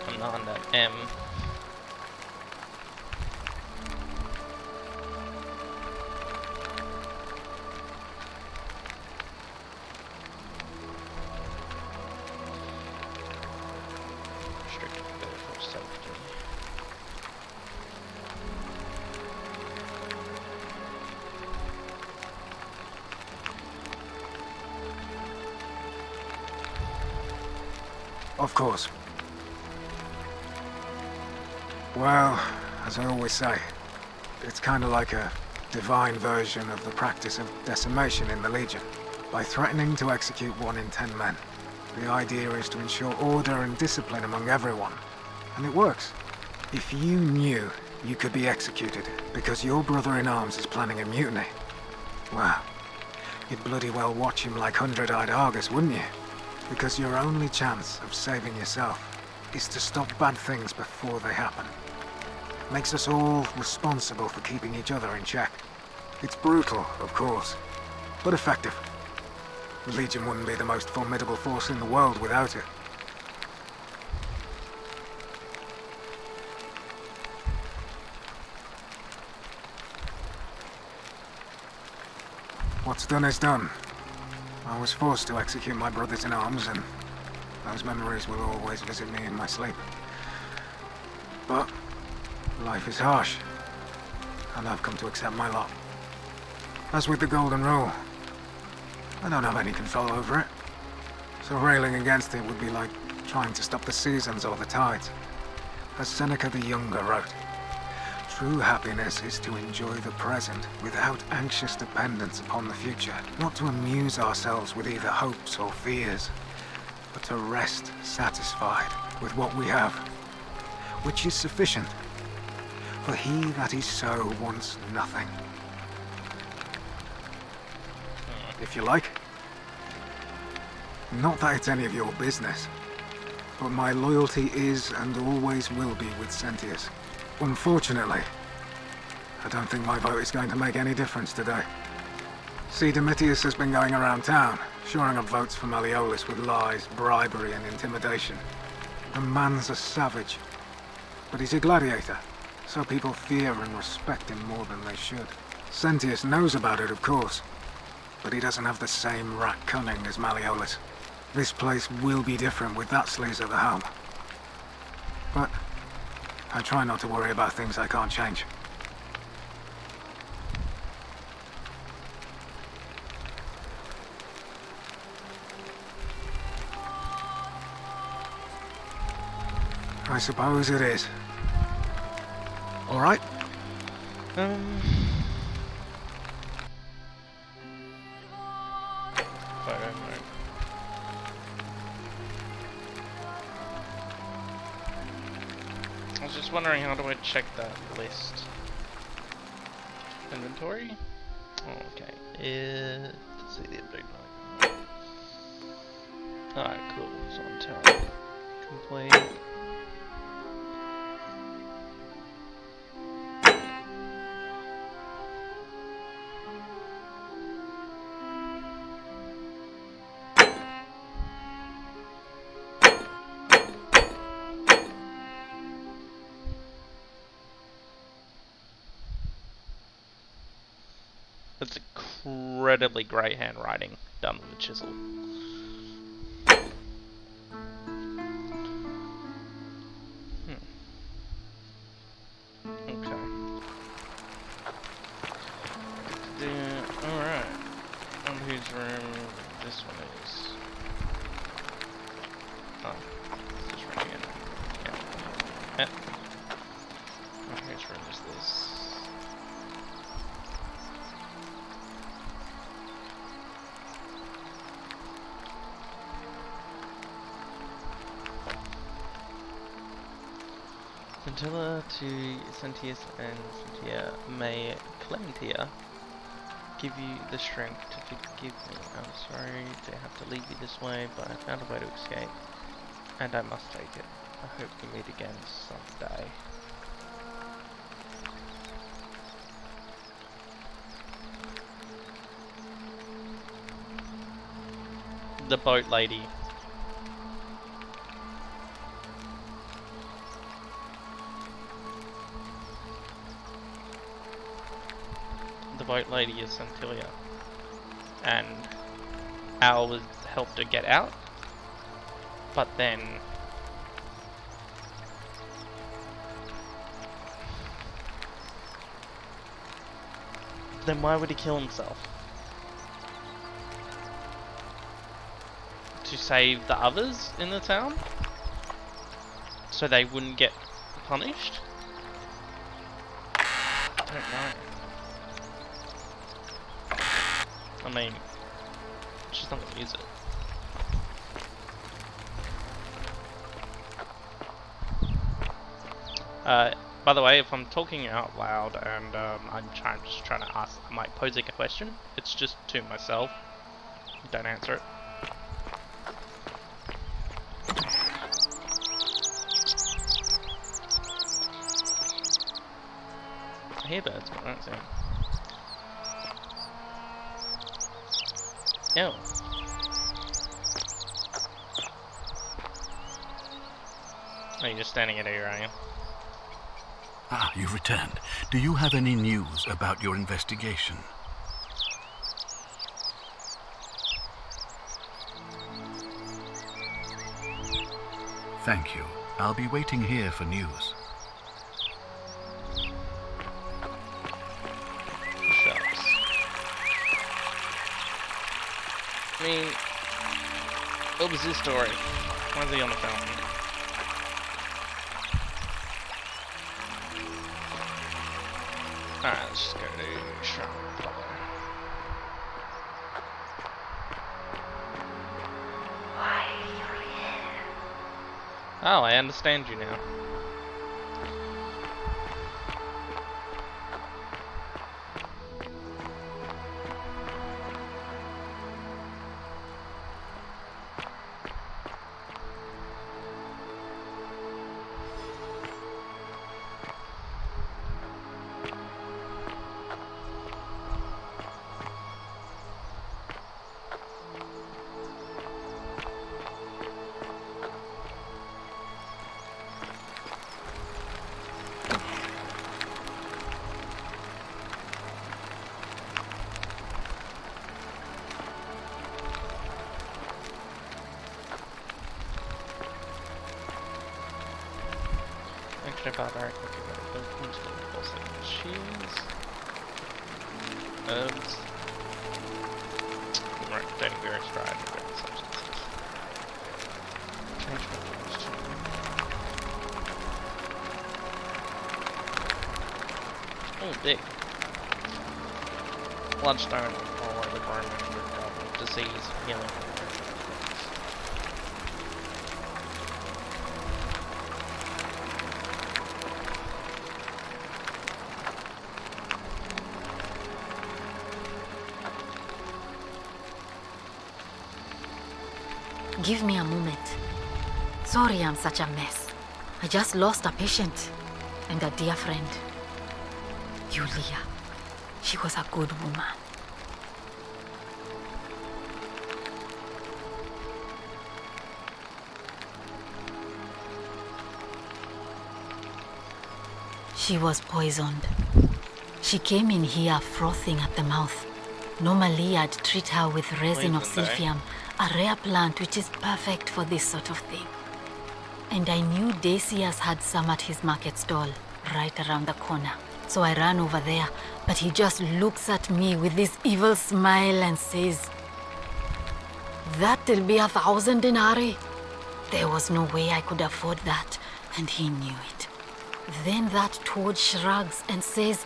Ananda M. Restricted go for safety. Of course. Well, as I always say, it's kind of like a divine version of the practice of decimation in the Legion. By threatening to execute 1 in 10 men, the idea is to ensure order and discipline among everyone. And it works. If you knew you could be executed because your brother-in-arms is planning a mutiny, well, you'd bloody well watch him like 100-eyed Argus, wouldn't you? Because your only chance of saving yourself is to stop bad things before they happen. Makes us all responsible for keeping each other in check. It's brutal, of course, but effective. The Legion wouldn't be the most formidable force in the world without it. What's done is done. I was forced to execute my brothers-in-arms, and those memories will always visit me in my sleep. But life is harsh, and I've come to accept my lot. As with the Golden Rule, I don't have any control over it, so railing against it would be like trying to stop the seasons or the tides. As Seneca the Younger wrote, true happiness is to enjoy the present without anxious dependence upon the future, not to amuse ourselves with either hopes or fears, but to rest satisfied with what we have, which is sufficient. For he that is so wants nothing. If you like. Not that it's any of your business, but my loyalty is and always will be with Sentius. Unfortunately, I don't think my vote is going to make any difference today. See, Domitius has been going around town, shoring up votes for Malleolus with lies, bribery, and intimidation. The man's a savage, but he's a gladiator, so people fear and respect him more than they should. Sentius knows about it, of course, but he doesn't have the same rat cunning as Malleolus. This place will be different with that sleaze at the helm. But I try not to worry about things I can't change. I suppose it is. All right? I don't know. I was just wondering, how do I check that list? Inventory? Oh, okay. Let's see the big one. Alright, cool. So I'm telling complete. That's incredibly great handwriting done with a chisel. Okay. Alright. On whose room this one is? Oh, this is right here. Yeah. On whose room is this? Scintilla to Sentius and Sentia, may Clementia give you the strength to forgive me. I'm sorry to have to leave you this way, but I found a way to escape, and I must take it. I hope we meet again someday. the boat lady. The boat lady is Santilia, and Al was helped her get out, but then why would he kill himself? To save the others in the town? So they wouldn't get punished? I don't know. I mean, she's not gonna use it. By the way, if I'm talking out loud and I'm just trying to ask, I'm like posing a question, it's just to myself. Don't answer it. I hear birds, but I don't see them. Ew. Oh, you're just standing at here, are you? Ah, you've returned. Do you have any news about your investigation? Thank you. I'll be waiting here for news. Shucks. I mean, what was his story? Why is he on the fountain? Alright, let's just go to Shrine Apollo. Why are you here? Oh, I understand you now. Barbaric cheese, herbs, right, dating various dried and various substances. Change my to oh, big. Bloodstone, all over the Roman, disease, healing. Give me a moment. Sorry I'm such a mess. I just lost a patient and a dear friend. Yulia. She was a good woman. She was poisoned. She came in here frothing at the mouth. Normally I'd treat her with resin of silphium, a rare plant which is perfect for this sort of thing. And I knew Decius had some at his market stall, right around the corner. So I ran over there, but he just looks at me with this evil smile and says, "That'll be 1,000 denarii." There was no way I could afford that, and he knew it. Then that toad shrugs and says,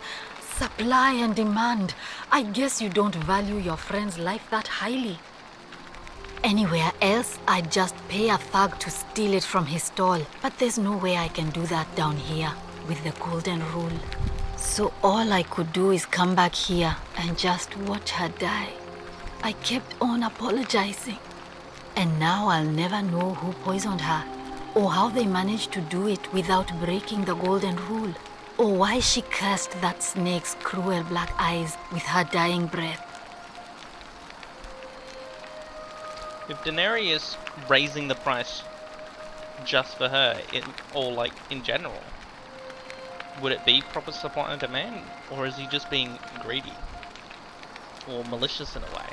"Supply and demand. I guess you don't value your friend's life that highly." Anywhere else, I'd just pay a thug to steal it from his stall. But there's no way I can do that down here with the golden rule. So all I could do is come back here and just watch her die. I kept on apologizing. And now I'll never know who poisoned her, or how they managed to do it without breaking the golden rule, or why she cursed that snake's cruel black eyes with her dying breath. If Daenerys is raising the price just for her, or like in general, would it be proper supply and demand, or is he just being greedy or malicious in a way?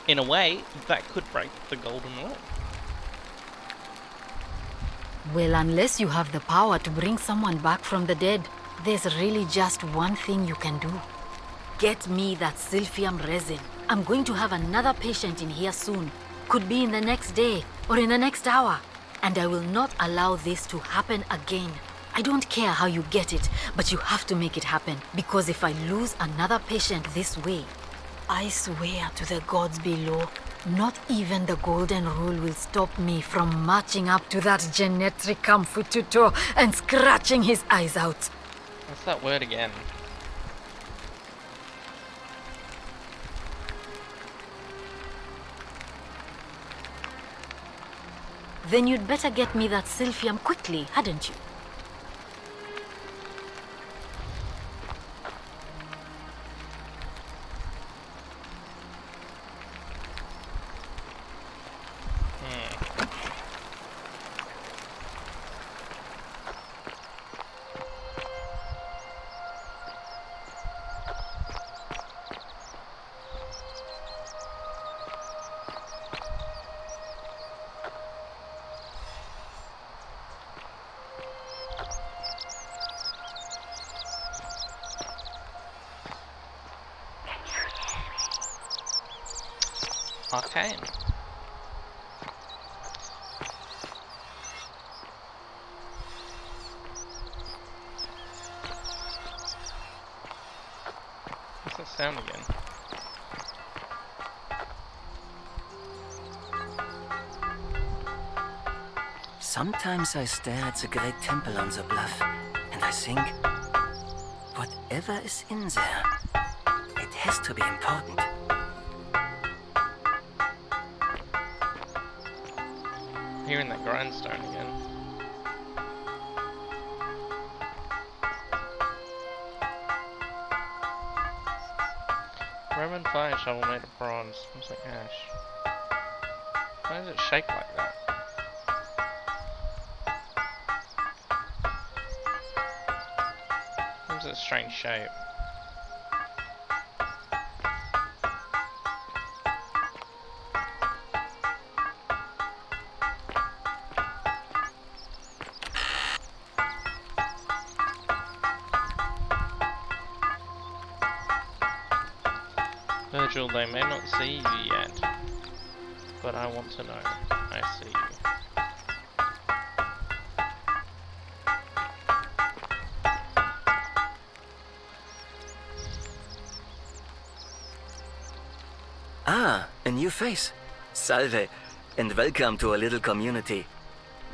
In a way, that could break the golden rule. Well, unless you have the power to bring someone back from the dead, there's really just one thing you can do. Get me that silphium resin. I'm going to have another patient in here soon. Could be in the next day or in the next hour. And I will not allow this to happen again. I don't care how you get it, but you have to make it happen. Because if I lose another patient this way, I swear to the gods below, not even the Golden Rule will stop me from marching up to that Genetricum Fututo and scratching his eyes out. What's that word again? Then you'd better get me that silphium quickly, hadn't you? Arcane. What's that sound again? Sometimes I stare at the great temple on the bluff, and I think, whatever is in there, it has to be important. Hearing that grindstone again. Roman fire shovel made of bronze. Looks like ash. Why does it shake like that? Seems a strange shape. Virgil, they may not see you yet, but I want to know I see you. Ah, a new face. Salve, and welcome to a little community.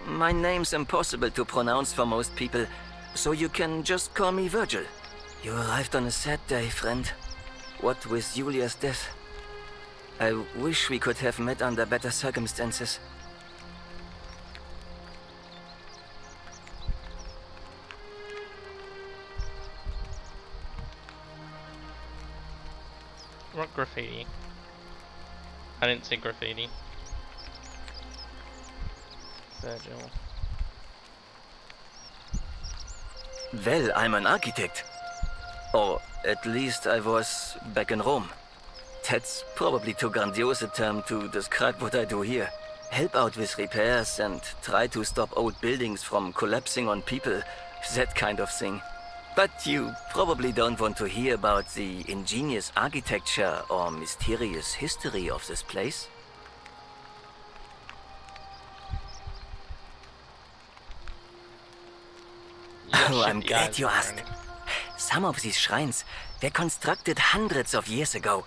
My name's impossible to pronounce for most people, so you can just call me Virgil. You arrived on a sad day, friend. What with Julia's death? I wish we could have met under better circumstances. What graffiti? I didn't see graffiti. Virgil. Well, I'm an architect. Or at least I was back in Rome. That's probably too grandiose a term to describe what I do here. Help out with repairs and try to stop old buildings from collapsing on people, that kind of thing. But you probably don't want to hear about the ingenious architecture or mysterious history of this place. Oh, I'm glad you asked. Some of these shrines were constructed hundreds of years ago,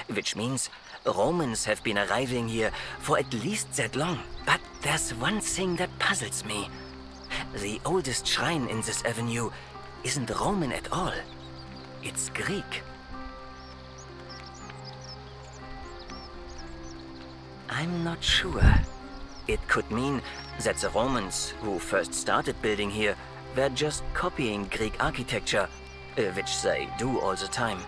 which means Romans have been arriving here for at least that long. But there's one thing that puzzles me. The oldest shrine in this avenue isn't Roman at all. It's Greek. I'm not sure. It could mean that the Romans who first started building here were just copying Greek architecture, which they do all the time.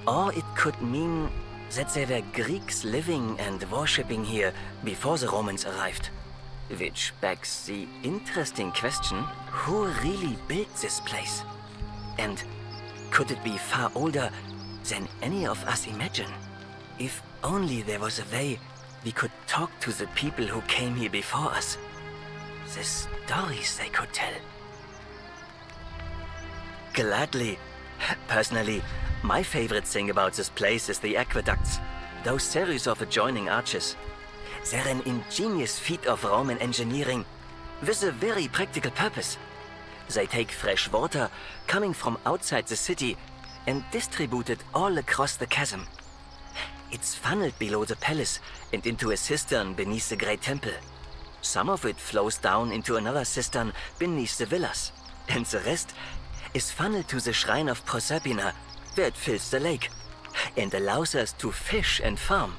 Or it could mean that there were Greeks living and worshipping here before the Romans arrived. Which begs the interesting question, who really built this place? And could it be far older than any of us imagine? If only there was a way we could talk to the people who came here before us. The stories they could tell. Gladly. Personally, my favorite thing about this place is the aqueducts. Those series of adjoining arches. They're an ingenious feat of Roman engineering with a very practical purpose. They take fresh water coming from outside the city and distribute it all across the chasm. It's funneled below the palace and into a cistern beneath the Great Temple. Some of it flows down into another cistern beneath the villas, and the rest is funneled to the shrine of Proserpina, where it fills the lake and allows us to fish and farm.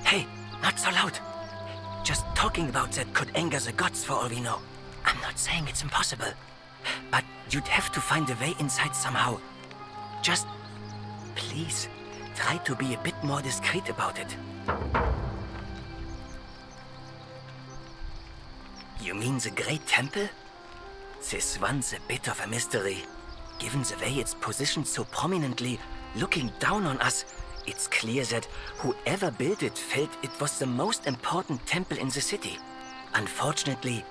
Hey, not so loud. Just talking about that could anger the gods for all we know. I'm not saying it's impossible, but you'd have to find a way inside somehow. Just, please, try to be a bit more discreet about it. You mean the Great Temple? This one's a bit of a mystery. Given the way it's positioned so prominently, looking down on us, it's clear that whoever built it felt it was the most important temple in the city. Unfortunately,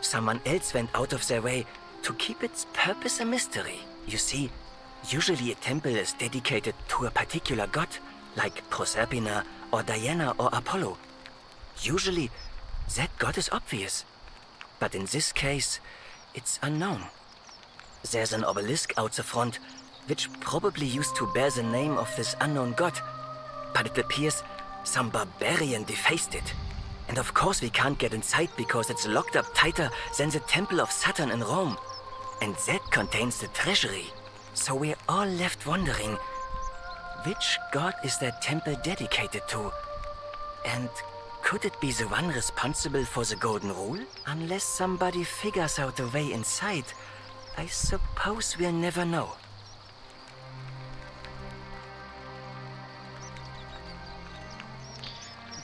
someone else went out of their way to keep its purpose a mystery. You see, usually a temple is dedicated to a particular god, like Proserpina or Diana or Apollo. Usually, that god is obvious. But in this case, it's unknown. There's an obelisk out the front, which probably used to bear the name of this unknown god. But it appears some barbarian defaced it. And of course we can't get inside because it's locked up tighter than the Temple of Saturn in Rome. And that contains the treasury. So we're all left wondering, which god is that temple dedicated to? And could it be the one responsible for the Golden Rule? Unless somebody figures out a way inside, I suppose we'll never know.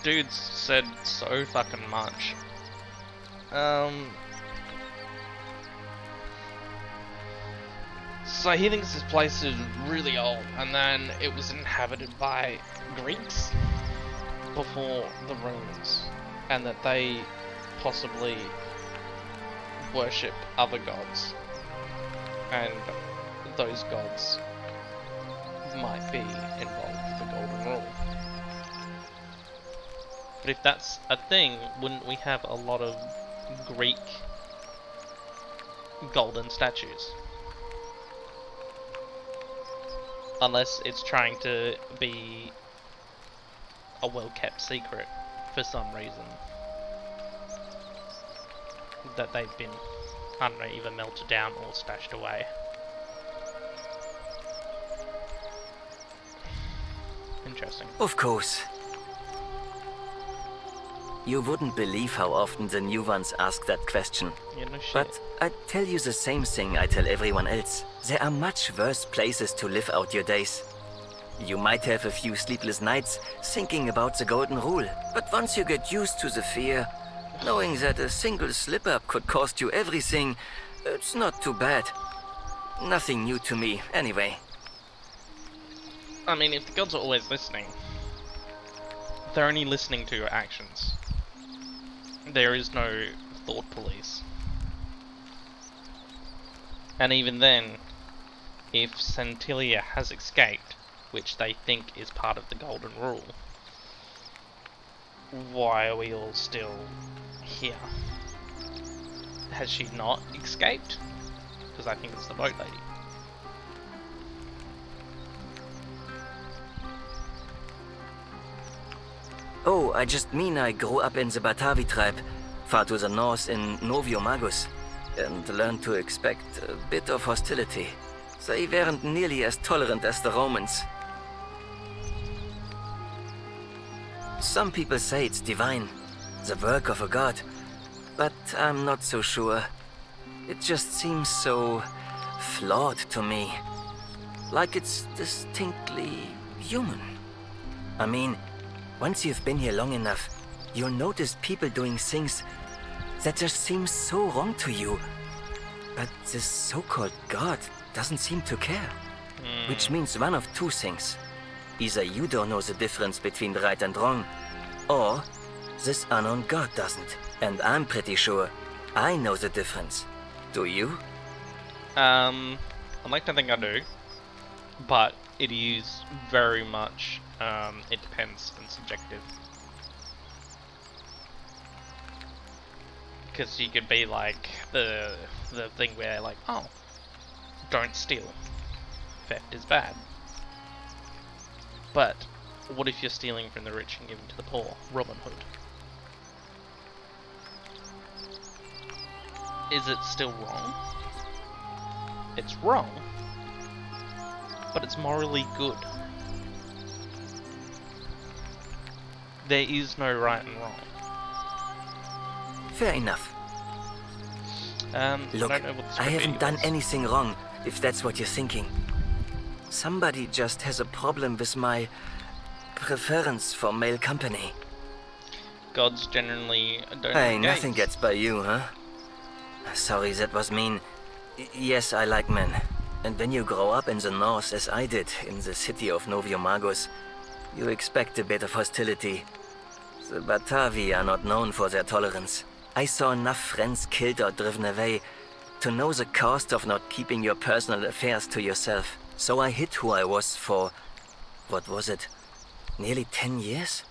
Dude said so fucking much. So he thinks this place is really old, and then it was inhabited by Greeks before the Romans, and that they possibly worship other gods, and those gods might be involved with the Golden Rule. But if that's a thing, wouldn't we have a lot of Greek golden statues? Unless it's trying to be a well-kept secret for some reason. That they've been, I don't know, either melted down or stashed away. Interesting. Of course. You wouldn't believe how often the new ones ask that question. Yeah, no shit. But I tell you the same thing I tell everyone else. There are much worse places to live out your days. You might have a few sleepless nights thinking about the Golden Rule, but once you get used to the fear, knowing that a single slip-up could cost you everything, it's not too bad. Nothing new to me, anyway. I mean, if the gods are always listening, they're only listening to your actions. There is no thought police. And even then, if Centillia has escaped, which they think is part of the Golden Rule, why are we all still here? Has she not escaped? Because I think it's the boat lady. Oh, I just mean I grew up in the Batavi tribe, far to the north in Noviomagus, and learned to expect a bit of hostility. They weren't nearly as tolerant as the Romans. Some people say it's divine, the work of a god, but I'm not so sure. It just seems so flawed to me. Like it's distinctly human. I mean, once you've been here long enough, you'll notice people doing things that just seem so wrong to you. But this so-called God doesn't seem to care. Which means one of two things. Either you don't know the difference between right and wrong, or this unknown God doesn't. And I'm pretty sure I know the difference. Do you? I'd like to think I do, but it is very much, it depends and subjective. Because you could be like the thing where like, oh, don't steal. Theft is bad. But what if you're stealing from the rich and giving to the poor? Robin Hood. Is it still wrong? It's wrong, but it's morally good. There is no right and wrong. Fair enough. Look, I haven't done anything wrong, if that's what you're thinking. Somebody just has a problem with my preference for male company. Gods generally don't Hey, engage. nothing gets by you, huh? Sorry, that was mean. Yes, I like men. And when you grow up in the north, as I did, in the city of Noviomagos, you expect a bit of hostility. The Batavi are not known for their tolerance. I saw enough friends killed or driven away to know the cost of not keeping your personal affairs to yourself. So I hid who I was for, what was it, nearly 10 years?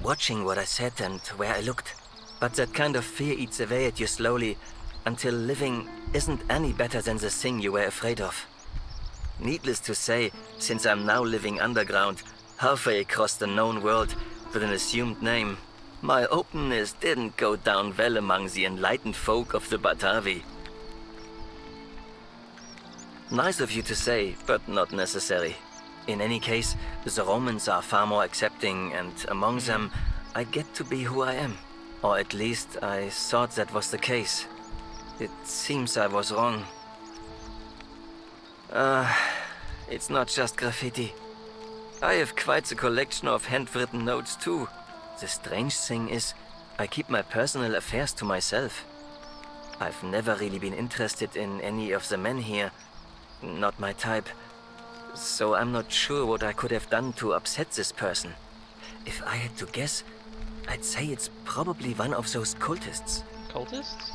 Watching what I said and where I looked. But that kind of fear eats away at you slowly, until living isn't any better than the thing you were afraid of. Needless to say, since I'm now living underground, halfway across the known world with an assumed name, my openness didn't go down well among the enlightened folk of the Batavi. Nice of you to say, but not necessary. In any case, the Romans are far more accepting, and among them, I get to be who I am. Or at least, I thought that was the case. It seems I was wrong. It's not just graffiti. I have quite the collection of handwritten notes too. The strange thing is, I keep my personal affairs to myself. I've never really been interested in any of the men here. Not my type. So I'm not sure what I could have done to upset this person. If I had to guess, I'd say it's probably one of those cultists. Cultists?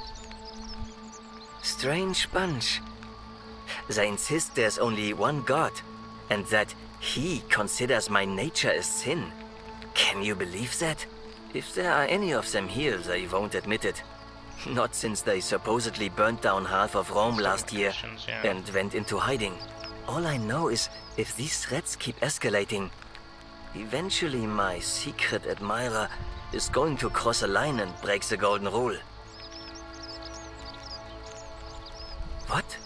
Strange bunch. They insist there's only one God, and that he considers my nature a sin. Can you believe that? If there are any of them here, they won't admit it. Not since they supposedly burnt down half of Rome last year and went into hiding. All I know is, if these threats keep escalating, eventually my secret admirer is going to cross a line and break the golden rule. What?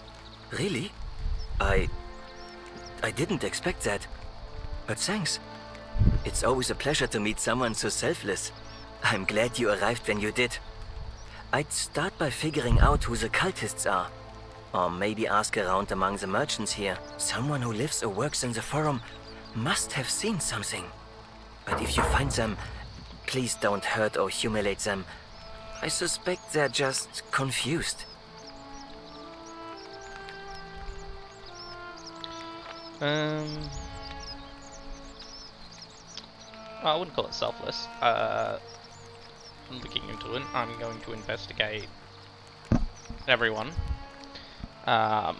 Really? I didn't expect that. But thanks. It's always a pleasure to meet someone so selfless. I'm glad you arrived when you did. I'd start by figuring out who the cultists are. Or maybe ask around among the merchants here. Someone who lives or works in the forum must have seen something. But if you find them, please don't hurt or humiliate them. I suspect they're just confused. I wouldn't call it selfless. Looking into it, I'm going to investigate everyone.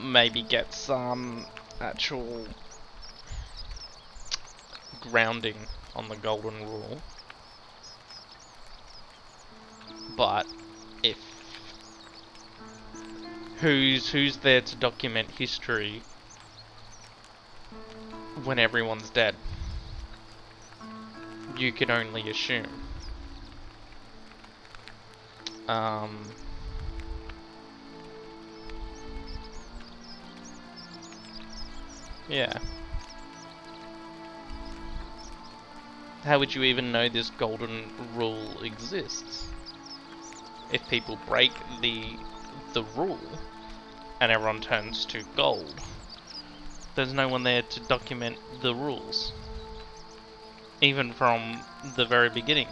Maybe get some actual grounding on the golden rule. But if who's there to document history when everyone's dead? You can only assume. Yeah. How would you even know this golden rule exists? If people break the the rule, and everyone turns to gold. There's no one there to document the rules, even from the very beginning.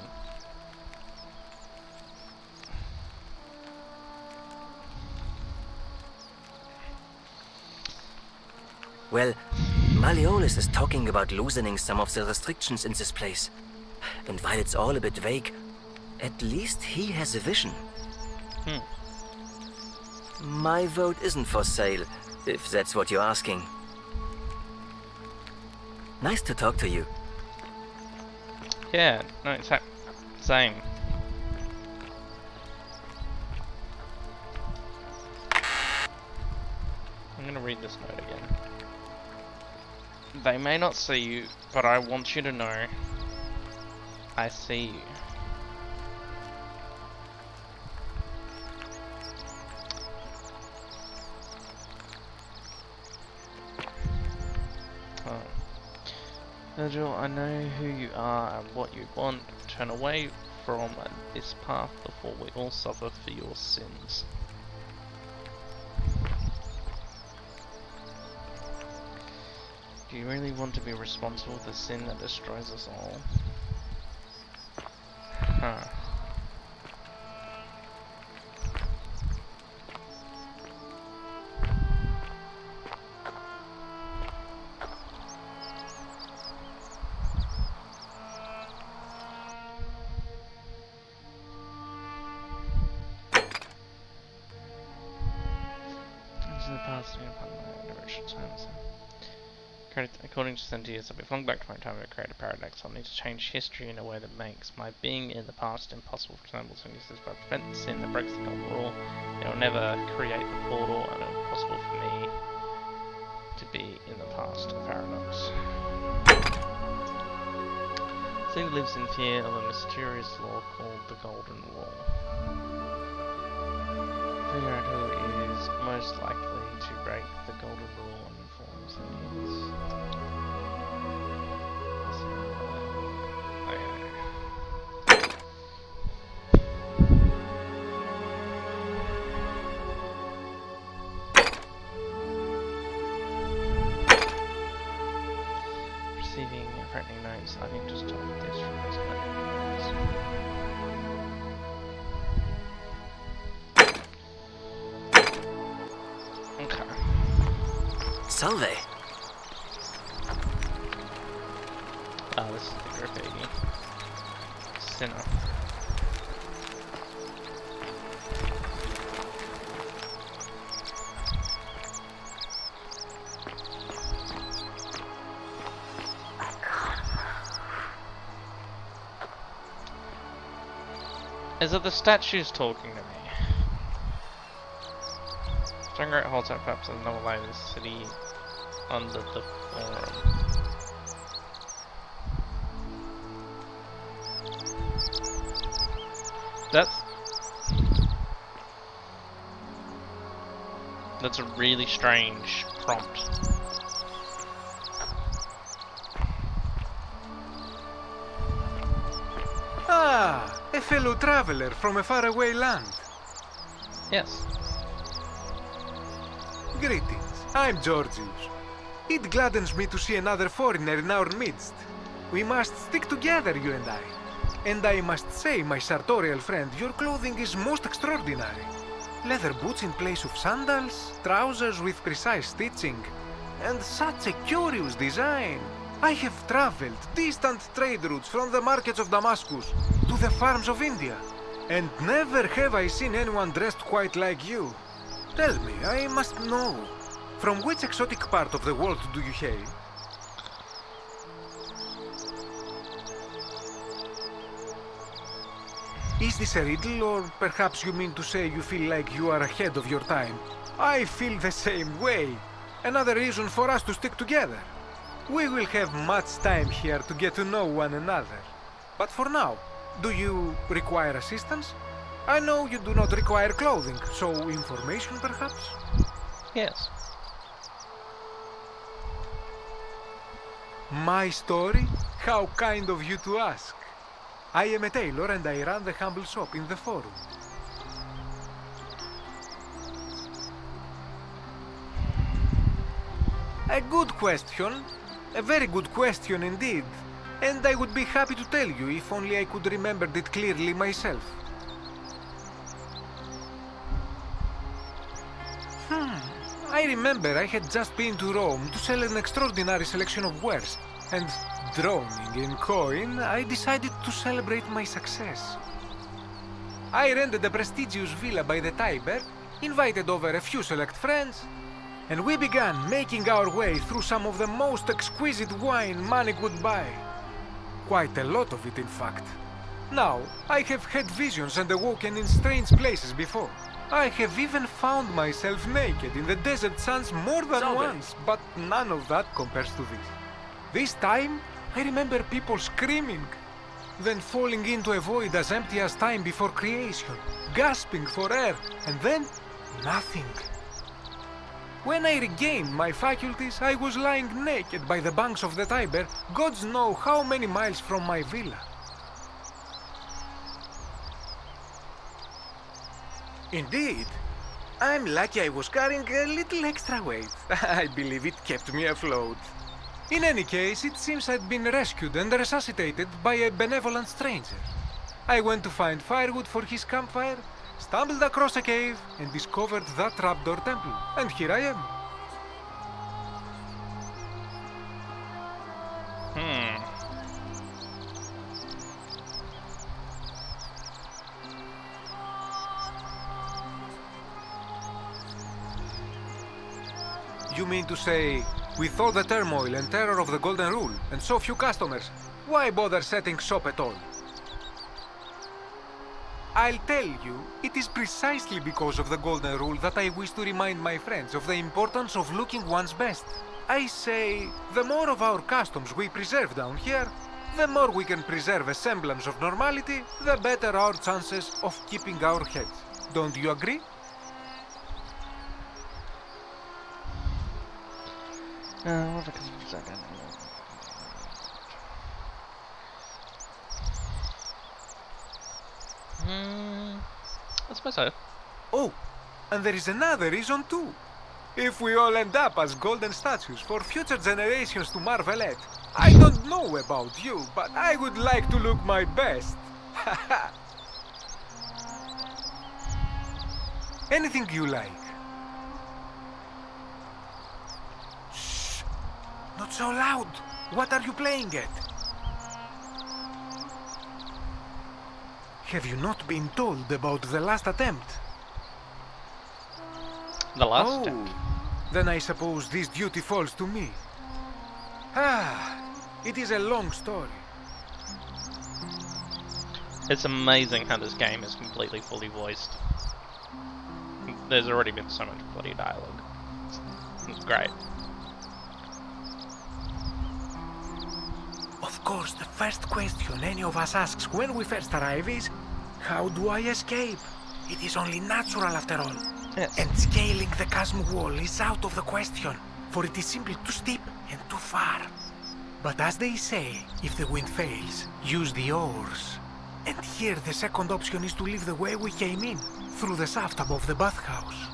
Well, Malleolus is talking about loosening some of the restrictions in this place. And while it's all a bit vague, at least he has a vision. My vote isn't for sale, if that's what you're asking. Nice to talk to you. Yeah, no, it's same. I'm gonna read this note again. They may not see you, but I want you to know I see you. Virgil, I know who you are and what you want. Turn away from this path before we all suffer for your sins. Do you really want to be responsible for the sin that destroys us all? Huh. According to Centius, I'll be flung back to my time to create a paradox. I'll need to change history in a way that makes my being in the past impossible. For example, Centius but prevent the sin that breaks the golden rule. It will never create the portal, and it will be possible for me to be in the past. A paradox. City lives in fear of a mysterious law called the Golden Rule. Figure out who is most likely to break the Golden Rule and inform Centius. Receiving threatening notes. I think just talk this from this notes. Okay. Salve. Ah, this is the graffiti. Sinner. Is it the statues talking to me? Strangreat holds out perhaps as another layer of the city under the forum. That's a really strange prompt. Ah, a fellow traveler from a faraway land. Yes. Greetings, I'm Georgius. It gladdens me to see another foreigner in our midst. We must stick together, you and I. And I must say, my sartorial friend, your clothing is most extraordinary. Leather boots in place of sandals, trousers with precise stitching, and such a curious design. I have traveled distant trade routes from the markets of Damascus to the farms of India, and never have I seen anyone dressed quite like you. Tell me, I must know, from which exotic part of the world do you hail? Is this a riddle, or perhaps you mean to say you feel like you are ahead of your time? I feel the same way. Another reason for us to stick together. We will have much time here to get to know one another. But for now, do you require assistance? I know you do not require clothing, so information perhaps? Yes. My story? How kind of you to ask. I am a tailor and I run the humble shop in the forum. A good question. A very good question indeed. And I would be happy to tell you if only I could remember it clearly myself. I remember I had just been to Rome to sell an extraordinary selection of wares, and drowning in coin, I decided to celebrate my success. I rented a prestigious villa by the Tiber, invited over a few select friends, and we began making our way through some of the most exquisite wine money could buy. Quite a lot of it, in fact. Now, I have had visions and awoken in strange places before. I have even found myself naked in the desert sands more than once, but none of that compares to this. This time, I remember people screaming, then falling into a void as empty as time before creation, gasping for air, and then nothing. When I regained my faculties, I was lying naked by the banks of the Tiber, gods know how many miles from my villa. Indeed. I'm lucky I was carrying a little extra weight. I believe it kept me afloat. In any case, it seems I'd been rescued and resuscitated by a benevolent stranger. I went to find firewood for his campfire, stumbled across a cave, and discovered that trapdoor temple. And here I am. You mean to say, with all the turmoil and terror of the Golden Rule, and so few customers, why bother setting shop at all? I'll tell you, it is precisely because of the Golden Rule that I wish to remind my friends of the importance of looking one's best. I say, the more of our customs we preserve down here, the more we can preserve a semblance of normality, the better our chances of keeping our heads. Don't you agree? I suppose so. Oh, and there is another reason too. If we all end up as golden statues for future generations to marvel at, I don't know about you, but I would like to look my best. Anything you like. Shh! Not so loud. What are you playing at? Have you not been told about the last attempt? The last attempt? Then I suppose this duty falls to me. It is a long story. It's amazing how this game is completely fully voiced. There's already been so much bloody dialogue. It's great. Of course, the first question any of us asks when we first arrive is, how do I escape? It is only natural after all. Yes. And scaling the chasm wall is out of the question, for it is simply too steep and too far. But as they say, if the wind fails, use the oars. And here the second option is to leave the way we came in, through the shaft above the bathhouse.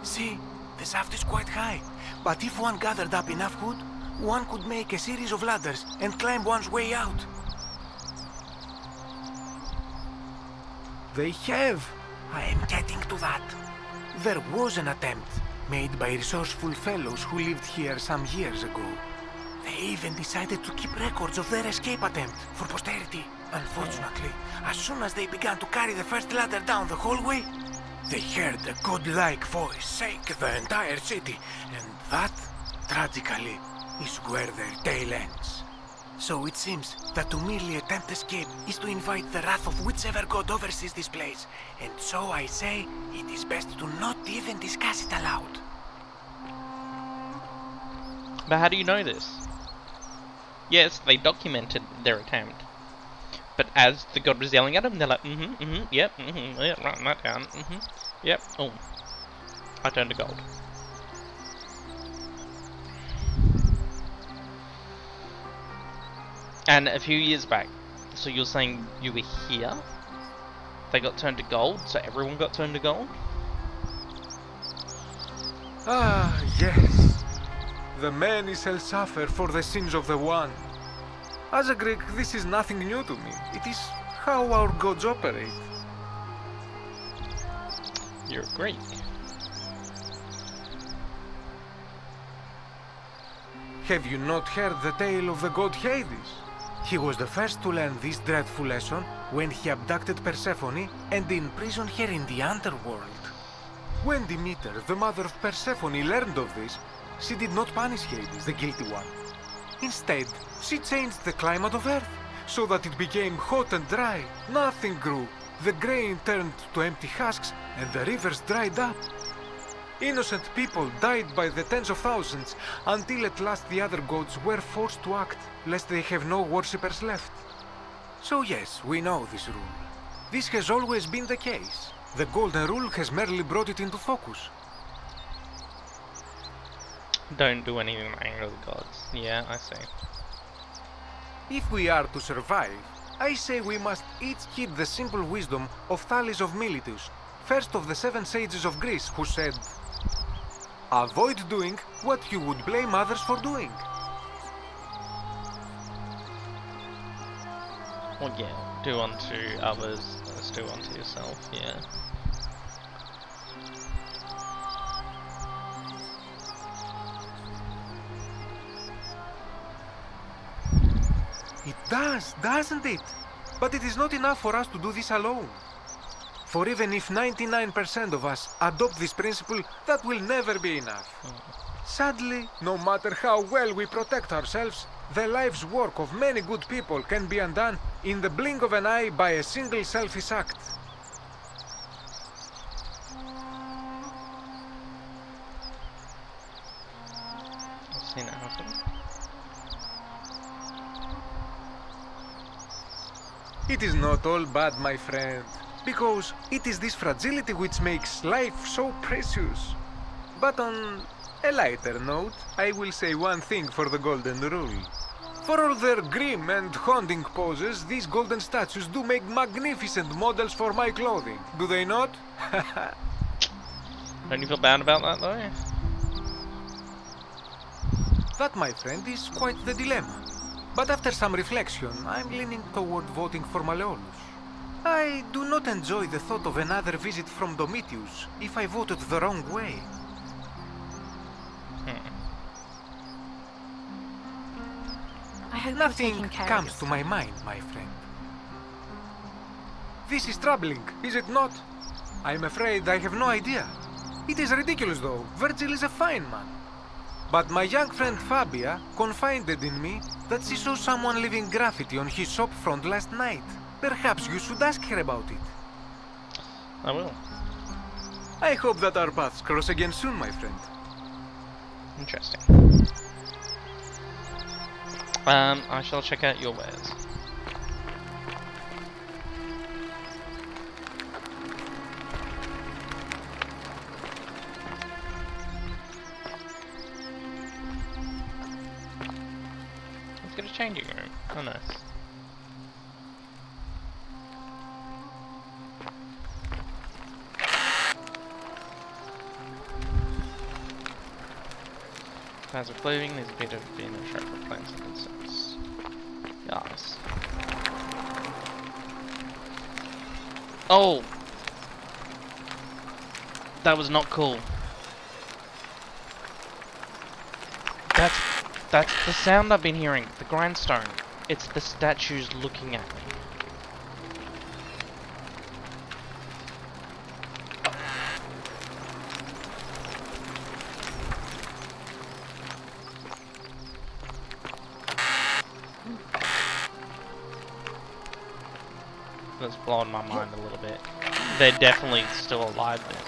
See, the shaft is quite high, but if one gathered up enough wood, one could make a series of ladders and climb one's way out. They have. I am getting to that. There was an attempt made by resourceful fellows who lived here some years ago. They even decided to keep records of their escape attempt for posterity. Unfortunately, as soon as they began to carry the first ladder down the hallway, they heard a godlike voice shake the entire city, and that, tragically, is where their tale ends. So it seems that to merely attempt escape is to invite the wrath of whichever god oversees this place, and so I say it is best to not even discuss it aloud. But how do you know this? Yes, they documented their attempt. But as the god was yelling at them, they're like, yep, writing that down, yep, oh, I turned to gold. And a few years back, so you're saying you were here? They got turned to gold, so everyone got turned to gold? Yes. The many shall suffer for the sins of the one. As a Greek, this is nothing new to me. It is how our gods operate. You're Greek. Have you not heard the tale of the god Hades? He was the first to learn this dreadful lesson when he abducted Persephone and imprisoned her in the underworld. When Demeter, the mother of Persephone, learned of this, she did not punish Hades, the guilty one. Instead, she changed the climate of Earth so that it became hot and dry. Nothing grew. The grain turned to empty husks and the rivers dried up. Innocent people died by the tens of thousands until at last the other gods were forced to act, lest they have no worshippers left. So yes, we know this rule. This has always been the case. The Golden Rule has merely brought it into focus. Don't do anything to anger the gods. Yeah, I see. If we are to survive, I say we must each heed the simple wisdom of Thales of Miletus, first of the 7 sages of Greece, who said, "Avoid doing what you would blame others for doing." Well, yeah, do unto others as do unto yourself, yeah. It does, doesn't it? But it is not enough for us to do this alone. For even if 99% of us adopt this principle, that will never be enough. Sadly, no matter how well we protect ourselves, the life's work of many good people can be undone in the blink of an eye by a single selfish act. I've seen it happen. It is not all bad, my friend, because it is this fragility which makes life so precious. But on a lighter note, I will say one thing for the Golden Rule. For all their grim and haunting poses, these golden statues do make magnificent models for my clothing, do they not? Don't you feel bad about that, though? That, my friend, is quite the dilemma. But after some reflection, I'm leaning toward voting for Malleolus. I do not enjoy the thought of another visit from Domitius if I voted the wrong way. I hope Nothing comes to my mind, my friend. This is troubling, is it not? I'm afraid I have no idea. It is ridiculous, though. Virgil is a fine man. But my young friend Fabia confided in me that she saw someone leaving graffiti on his shop front last night. Perhaps you should ask her about it. I will. I hope that our paths cross again soon, my friend. Interesting. I shall check out your wares. Let's get a changing room. Oh, nice. Plans of clothing, there's a bit of being a shop for plants and concerns. Yes. Oh! That was not cool. That's the sound I've been hearing. The grindstone. It's the statues looking at me. That's blowing my mind a little bit. They're definitely still alive then.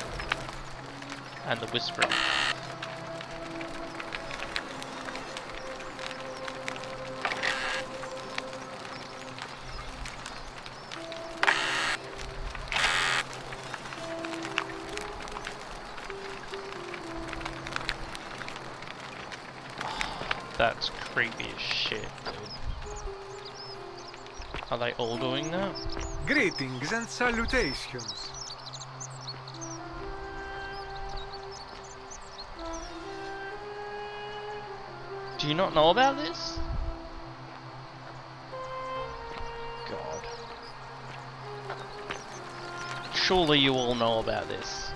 And the whispering. That's creepy as shit, dude. Are they all doing that? Greetings and salutations. Do you not know about this? God. Surely you all know about this.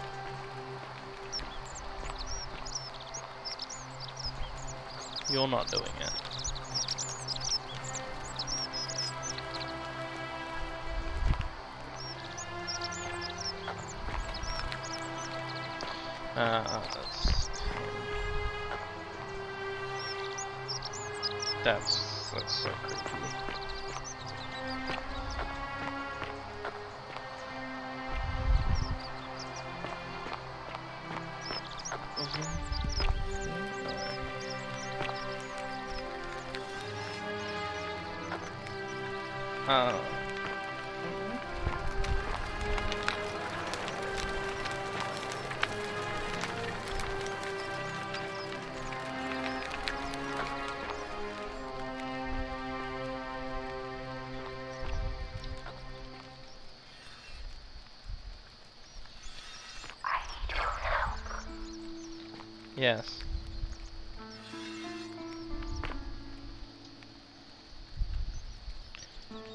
You're not doing it. That's so creepy. Yes.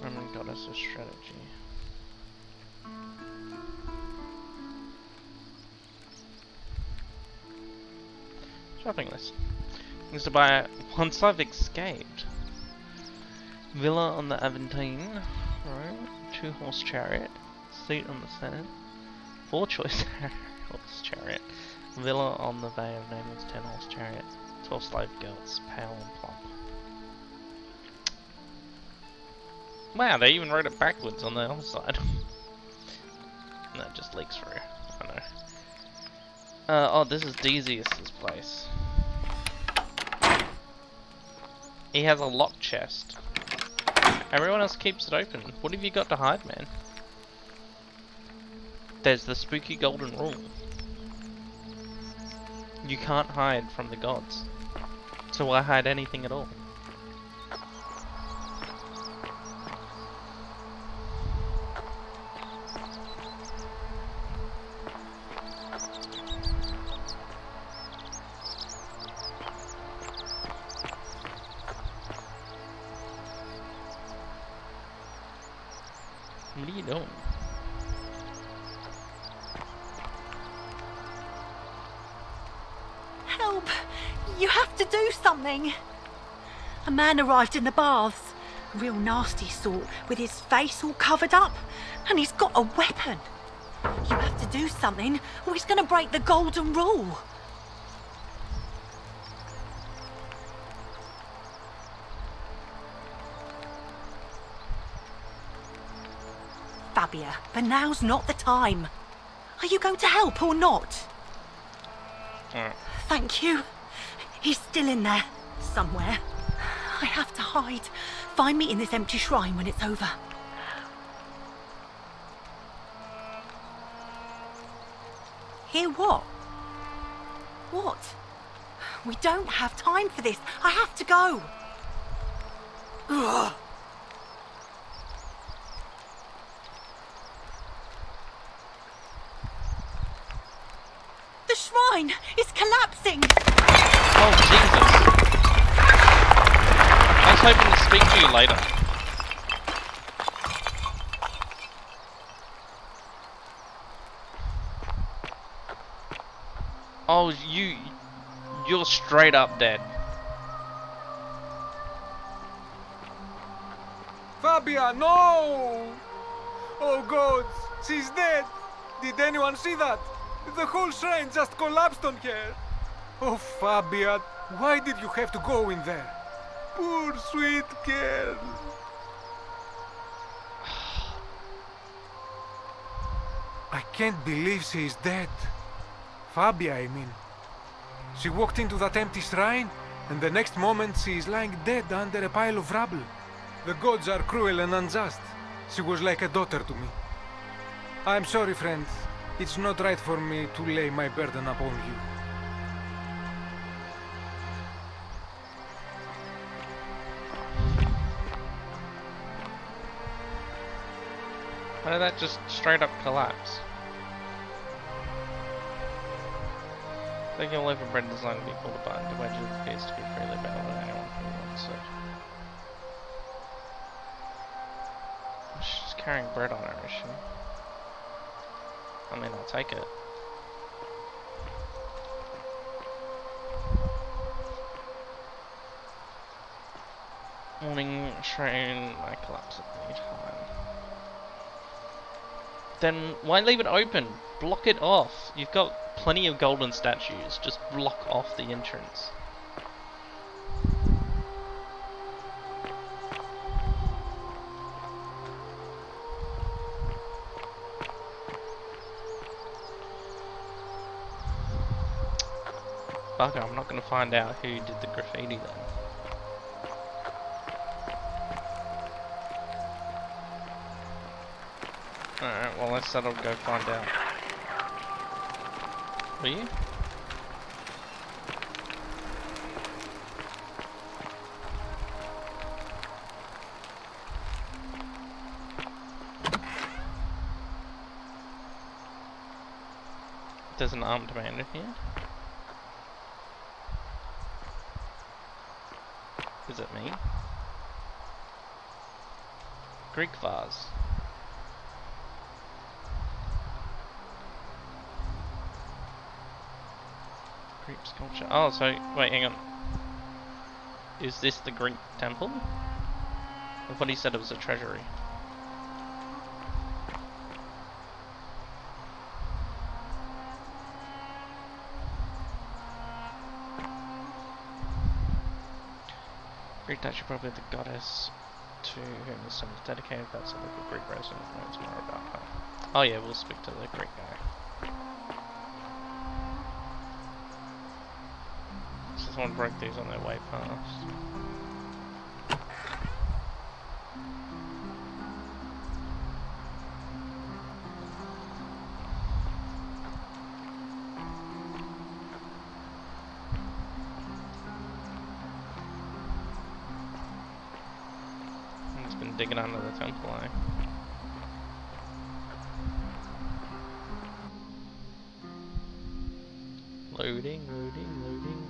Roman goddess of strategy. Shopping list. Things to buy once I've escaped. Villa on the Aventine Road, 2-horse chariot, seat on the Senate, 4-choice horse chariot. Villa on the Bay of Nameless, 10-horse chariot, 12 slave girls, pale and plump. Wow, they even wrote it backwards on the other side. No, it just leaks through. I know. Oh, this is Decius's place. He has a lock chest. Everyone else keeps it open. What have you got to hide, man? There's the spooky golden rule. You can't hide from the gods. So why hide anything at all? What are you doing? Help! You have to do something! A man arrived in the baths. A real nasty sort, with his face all covered up. And he's got a weapon. You have to do something, or he's gonna break the golden rule. Fabia, but now's not the time. Are you going to help or not? Thank you. He's still in there, somewhere. I have to hide. Find me in this empty shrine when it's over. Hear what? What? We don't have time for this. I have to go. Ugh. The shrine is collapsing. Oh, Jesus. I was hoping to speak to you later. Oh, you're straight up dead. Fabia, no! Oh God, she's dead! Did anyone see that? The whole shrine just collapsed on her. Oh, Fabia, why did you have to go in there? Poor sweet girl. I can't believe she is dead. Fabia, I mean. She walked into that empty shrine, and the next moment she is lying dead under a pile of rubble. The gods are cruel and unjust. She was like a daughter to me. I'm sorry, friend. It's not right for me to lay my burden upon you. Why did that just straight up collapse? The yellow for bread designed to be pulled apart into wedges appears to be freely available to anyone who wants it. She's carrying bread on her, is she? I mean, I'll take it. Morning train, I collapse at any time. Then why leave it open? Block it off. You've got plenty of golden statues. Just block off the entrance. Bugger, I'm not going to find out who did the graffiti then. Alright, well I said I'll go find out. Will you? There's an armed man in here. Is it me? Greek vase. Greek sculpture. Oh, so wait, hang on. Is this the Greek temple? I thought he said it was a treasury. Greek statue, probably the goddess to whom the stone is dedicated. That's a local Greek resident knows more about her. Oh yeah, we'll speak to the Greek guy. Someone broke these on their way past. It's been digging under the temple, eh? Loading, loading, loading.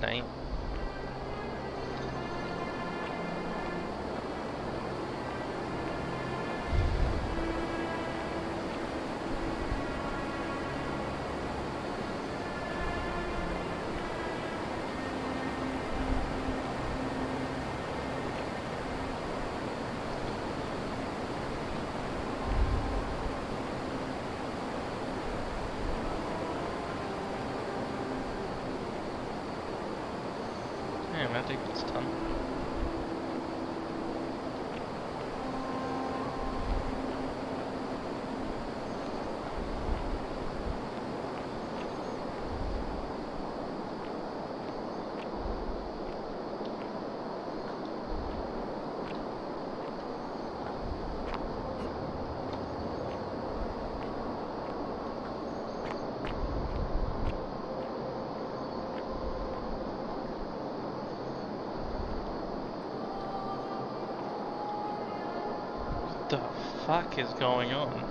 Dang. Damn, how deep is tunnel? What the fuck is going on?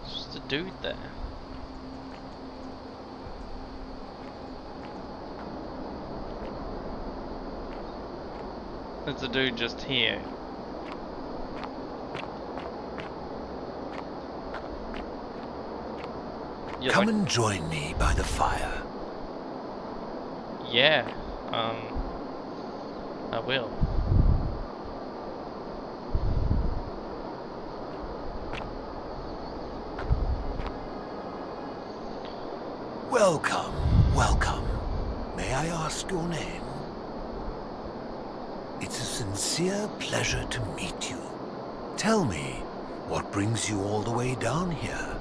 It's just a dude there. There's a dude just here. You're Come like, and join me by the fire. yeah, I will. Welcome, welcome. May I ask your name? It's a sincere pleasure to meet you. Tell me, what brings you all the way down here?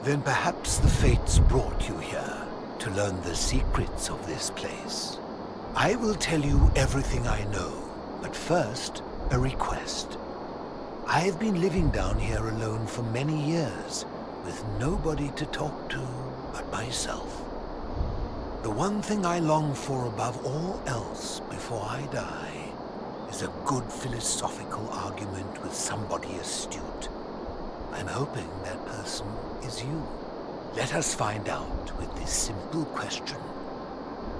Then perhaps the fates brought you here to learn the secrets of this place. I will tell you everything I know, but first, a request. I've been living down here alone for many years, with nobody to talk to but myself. The one thing I long for above all else before I die is a good philosophical argument with somebody astute. I'm hoping that person is you. Let us find out with this simple question.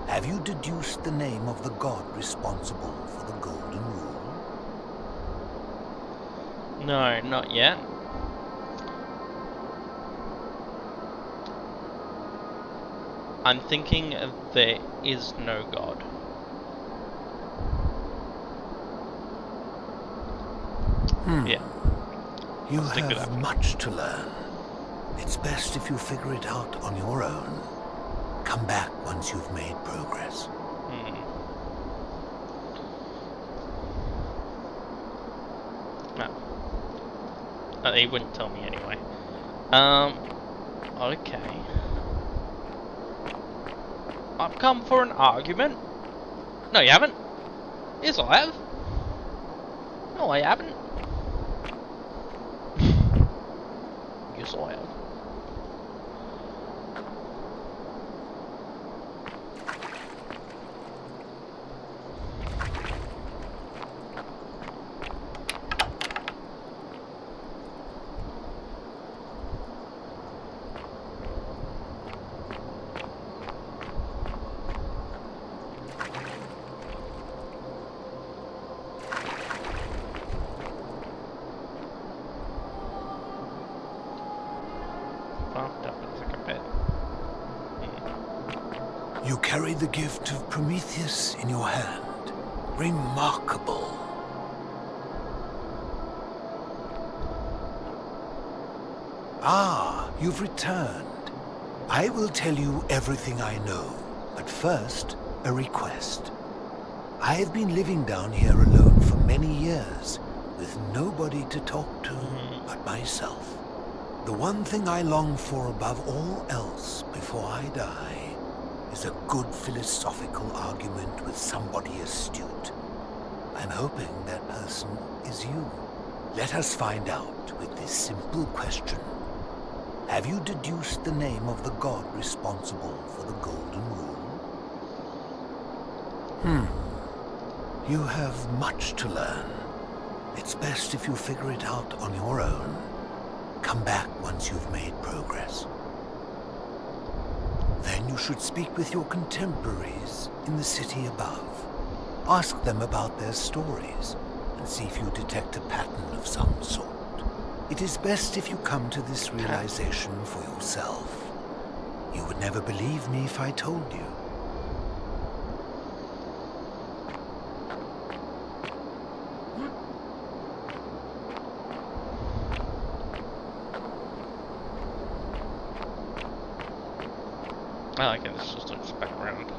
Have you deduced the name of the god responsible for the Golden Rule? No, not yet. I'm thinking there is no god. Yeah. You have much to learn. It's best if you figure it out on your own. Come back once you've made progress. No. He wouldn't tell me anyway. Okay. I've come for an argument. No, you haven't. Yes, I have. No, I haven't. Yes, I have. You carry the gift of Prometheus in your hand. Remarkable. Ah, you've returned. I will tell you everything I know, but first, a request. I've been living down here alone for many years, with nobody to talk to but myself. The one thing I long for above all else before I die is a good philosophical argument with somebody astute. I'm hoping that person is you. Let us find out with this simple question. Have you deduced the name of the god responsible for the Golden Rule? You have much to learn. It's best if you figure it out on your own. Come back once you've made progress. Then you should speak with your contemporaries in the city above. Ask them about their stories and see if you detect a pattern of some sort. It is best if you come to this realization for yourself. You would never believe me if I told you. Oh, okay, this just looks back around.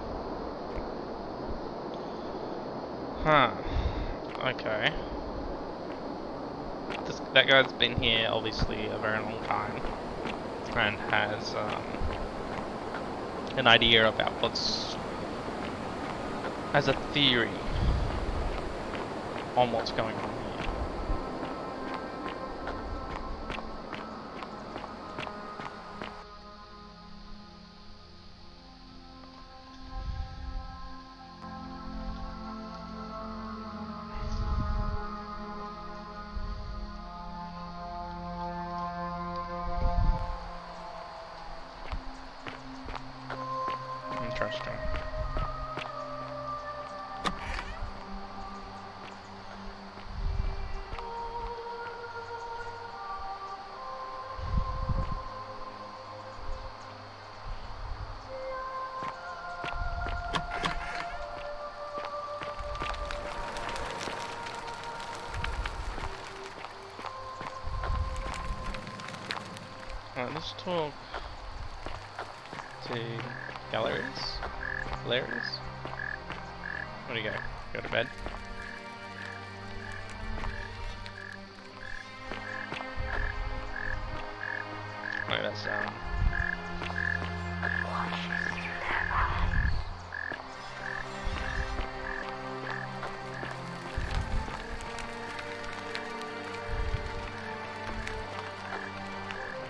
Huh. Okay. That guy's been here, obviously, a very long time. And has, an idea about has a theory on what's going on here. Interesting. Alright, let's talk to galleries. Galerius? Where do you go? Go to bed? Oh, that's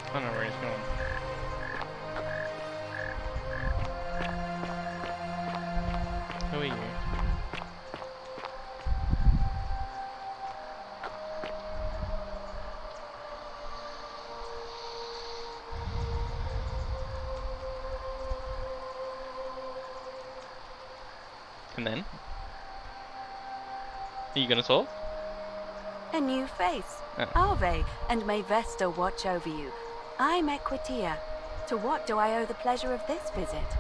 I don't know where he's going. Who are you? And then? Are you gonna talk? A new face. Oh. Ave, and may Vesta watch over you. I'm Equitia. To what do I owe the pleasure of this visit?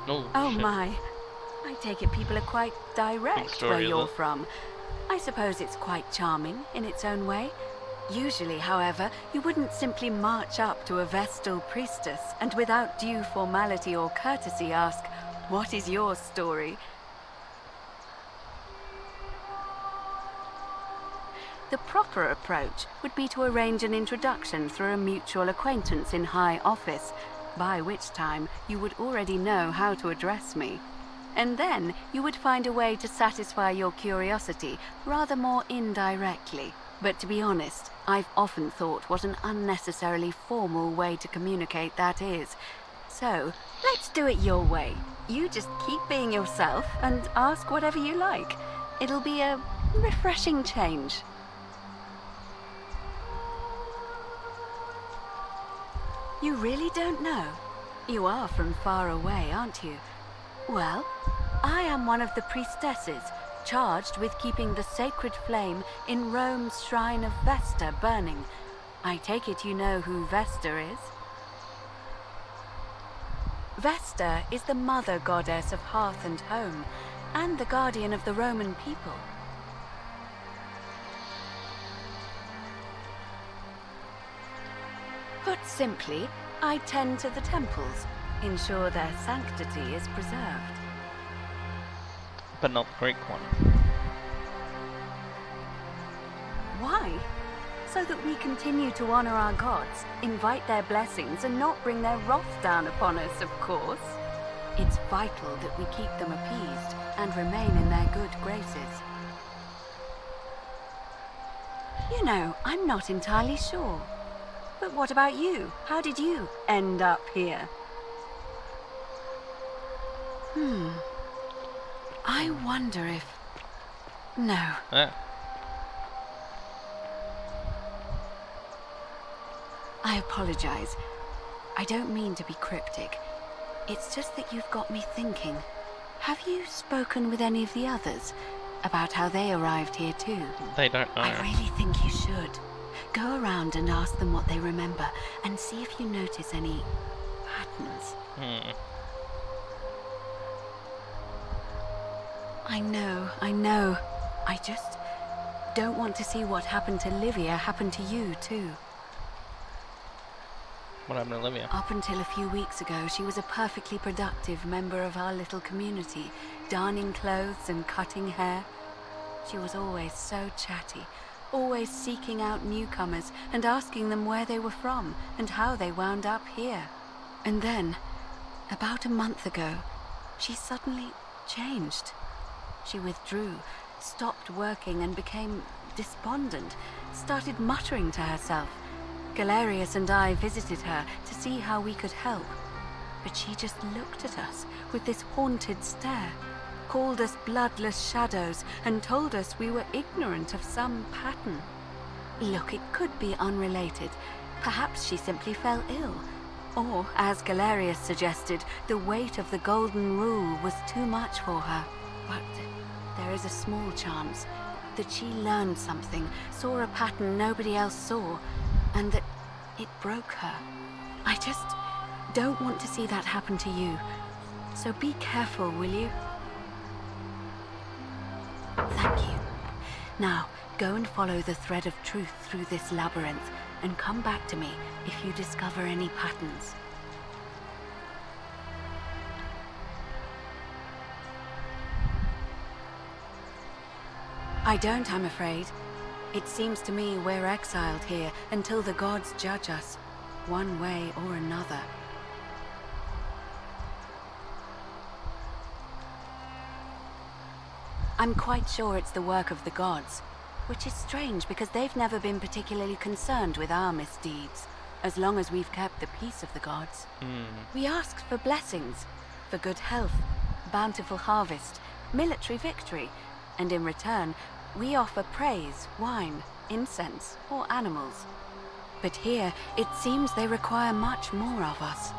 Oh, shit. My. I take it people are quite direct story, where is you're it? from. I suppose it's quite charming in its own way. Usually, however, you wouldn't simply march up to a Vestal priestess and without due formality or courtesy ask, "What is your story?" The proper approach would be to arrange an introduction through a mutual acquaintance in high office, by which time you would already know how to address me. And then you would find a way to satisfy your curiosity rather more indirectly. But to be honest, I've often thought what an unnecessarily formal way to communicate that is. So, let's do it your way. You just keep being yourself and ask whatever you like. It'll be a refreshing change. You really don't know? You are from far away, aren't you? Well, I am one of the priestesses charged with keeping the sacred flame in Rome's shrine of Vesta burning. I take it you know who Vesta is? Vesta is the mother goddess of hearth and home, and the guardian of the Roman people. Put simply, I tend to the temples, ensure their sanctity is preserved. But not the Greek one. Why? So that we continue to honor our gods, invite their blessings, and not bring their wrath down upon us, of course. It's vital that we keep them appeased and remain in their good graces. You know, I'm not entirely sure. But what about you? How did you end up here? I wonder if... No. I apologize. I don't mean to be cryptic. It's just that you've got me thinking. Have you spoken with any of the others about how they arrived here too? They don't know. I really think you should. Go around and ask them what they remember and see if you notice any patterns. I know. I just don't want to see what happened to Livia happen to you too. What happened to Olivia? Up until a few weeks ago, she was a perfectly productive member of our little community, darning clothes and cutting hair. She was always so chatty, always seeking out newcomers and asking them where they were from and how they wound up here. And then, about a month ago, she suddenly changed. She withdrew, stopped working and became despondent, started muttering to herself. Galerius and I visited her to see how we could help, but she just looked at us with this haunted stare, called us bloodless shadows, and told us we were ignorant of some pattern. Look, it could be unrelated. Perhaps she simply fell ill. Or, as Galerius suggested, the weight of the Golden Rule was too much for her. But there is a small chance that she learned something, saw a pattern nobody else saw, and that it broke her. I just don't want to see that happen to you. So be careful, will you? Thank you. Now, go and follow the thread of truth through this labyrinth, and come back to me if you discover any patterns. I don't, I'm afraid. It seems to me we're exiled here until the gods judge us, one way or another. I'm quite sure it's the work of the gods, which is strange because they've never been particularly concerned with our misdeeds, as long as we've kept the peace of the gods. We asked for blessings, for good health, bountiful harvest, military victory, and in return, we offer praise, wine, incense, or animals. But here, it seems they require much more of us.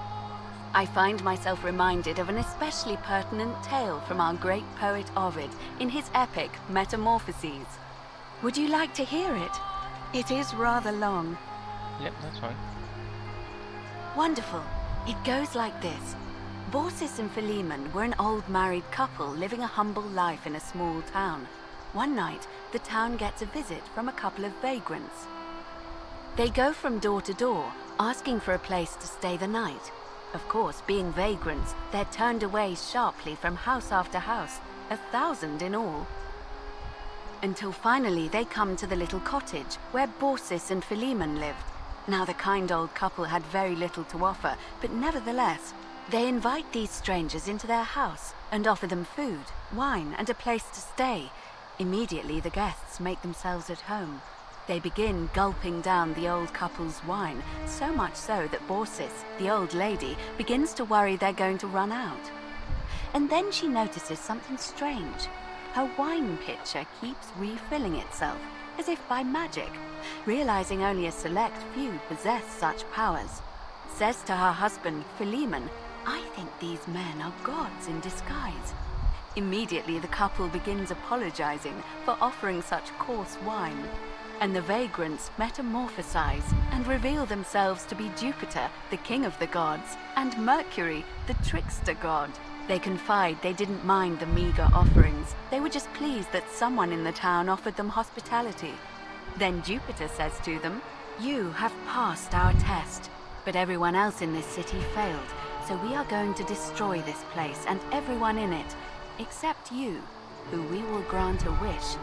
I find myself reminded of an especially pertinent tale from our great poet Ovid in his epic Metamorphoses. Would you like to hear it? It is rather long. Yep, that's fine. Wonderful. It goes like this. Baucis and Philemon were an old married couple living a humble life in a small town. One night, the town gets a visit from a couple of vagrants. They go from door to door, asking for a place to stay the night. Of course, being vagrants, they're turned away sharply from house after house, 1,000 in all. Until finally they come to the little cottage where Baucis and Philemon lived. Now the kind old couple had very little to offer, but nevertheless, they invite these strangers into their house and offer them food, wine, and a place to stay. Immediately the guests make themselves at home. They begin gulping down the old couple's wine, so much so that Baucis, the old lady, begins to worry they're going to run out. And then she notices something strange. Her wine pitcher keeps refilling itself, as if by magic, realizing only a select few possess such powers. Says to her husband, Philemon, "I think these men are gods in disguise." Immediately the couple begins apologizing for offering such coarse wine, and the vagrants metamorphosize and reveal themselves to be Jupiter, the king of the gods, and Mercury, the trickster god. They confide they didn't mind the meager offerings. They were just pleased that someone in the town offered them hospitality. Then Jupiter says to them, "You have passed our test, but everyone else in this city failed, so we are going to destroy this place and everyone in it, except you, who we will grant a wish."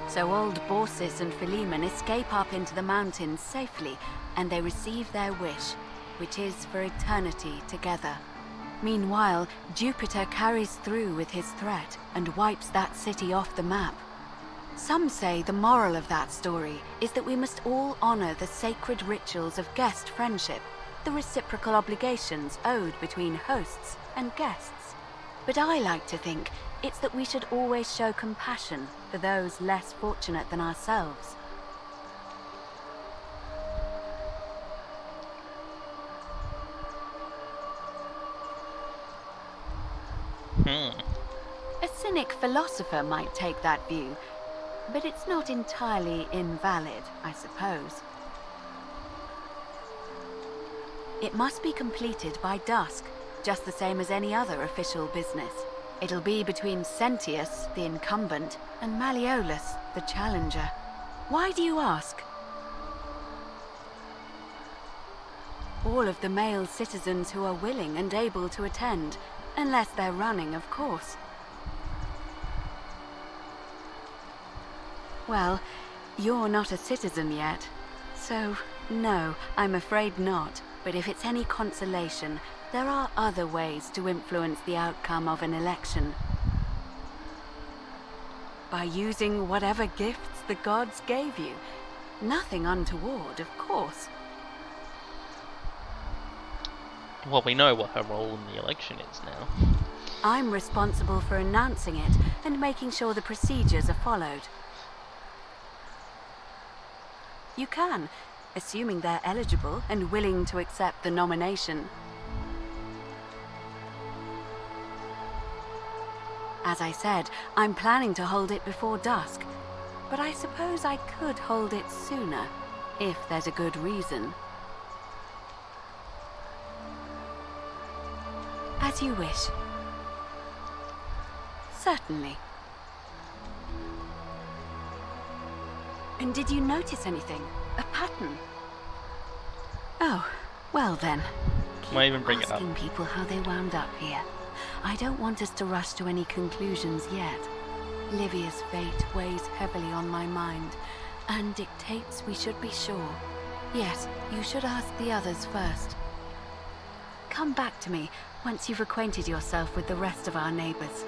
So old Baucis and Philemon escape up into the mountains safely, and they receive their wish, which is for eternity together. Meanwhile, Jupiter carries through with his threat and wipes that city off the map. Some say the moral of that story is that we must all honor the sacred rituals of guest friendship, the reciprocal obligations owed between hosts and guests. But I like to think it's that we should always show compassion for those less fortunate than ourselves. A cynic philosopher might take that view, but it's not entirely invalid, I suppose. It must be completed by dusk, just the same as any other official business. It'll be between Sentius, the incumbent, and Malleolus, the challenger. Why do you ask? All of the male citizens who are willing and able to attend, unless they're running, of course. Well, you're not a citizen yet, so no, I'm afraid not. But if it's any consolation, there are other ways to influence the outcome of an election. By using whatever gifts the gods gave you. Nothing untoward, of course. Well, we know what her role in the election is now. I'm responsible for announcing it and making sure the procedures are followed. You can, assuming they're eligible and willing to accept the nomination. As I said, I'm planning to hold it before dusk, but I suppose I could hold it sooner, if there's a good reason. As you wish. Certainly. And did you notice anything? A pattern? Oh, well then. Might even bring it up. Asking people how they wound up here. I don't want us to rush to any conclusions yet. Livia's fate weighs heavily on my mind and dictates we should be sure. Yes, you should ask the others first. Come back to me once you've acquainted yourself with the rest of our neighbors.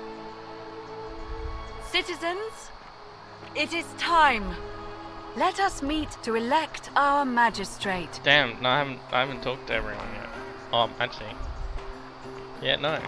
Citizens, it is time. Let us meet To elect our magistrate. Damn, no, I haven't talked to everyone yet. Oh, actually. Yeah, no.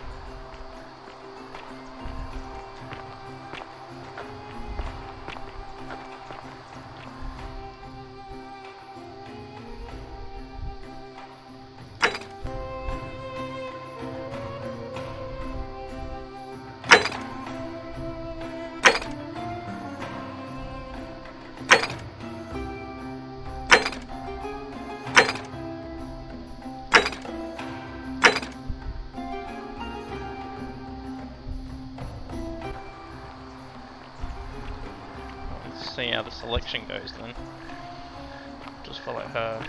See how the selection goes then. Just follow her.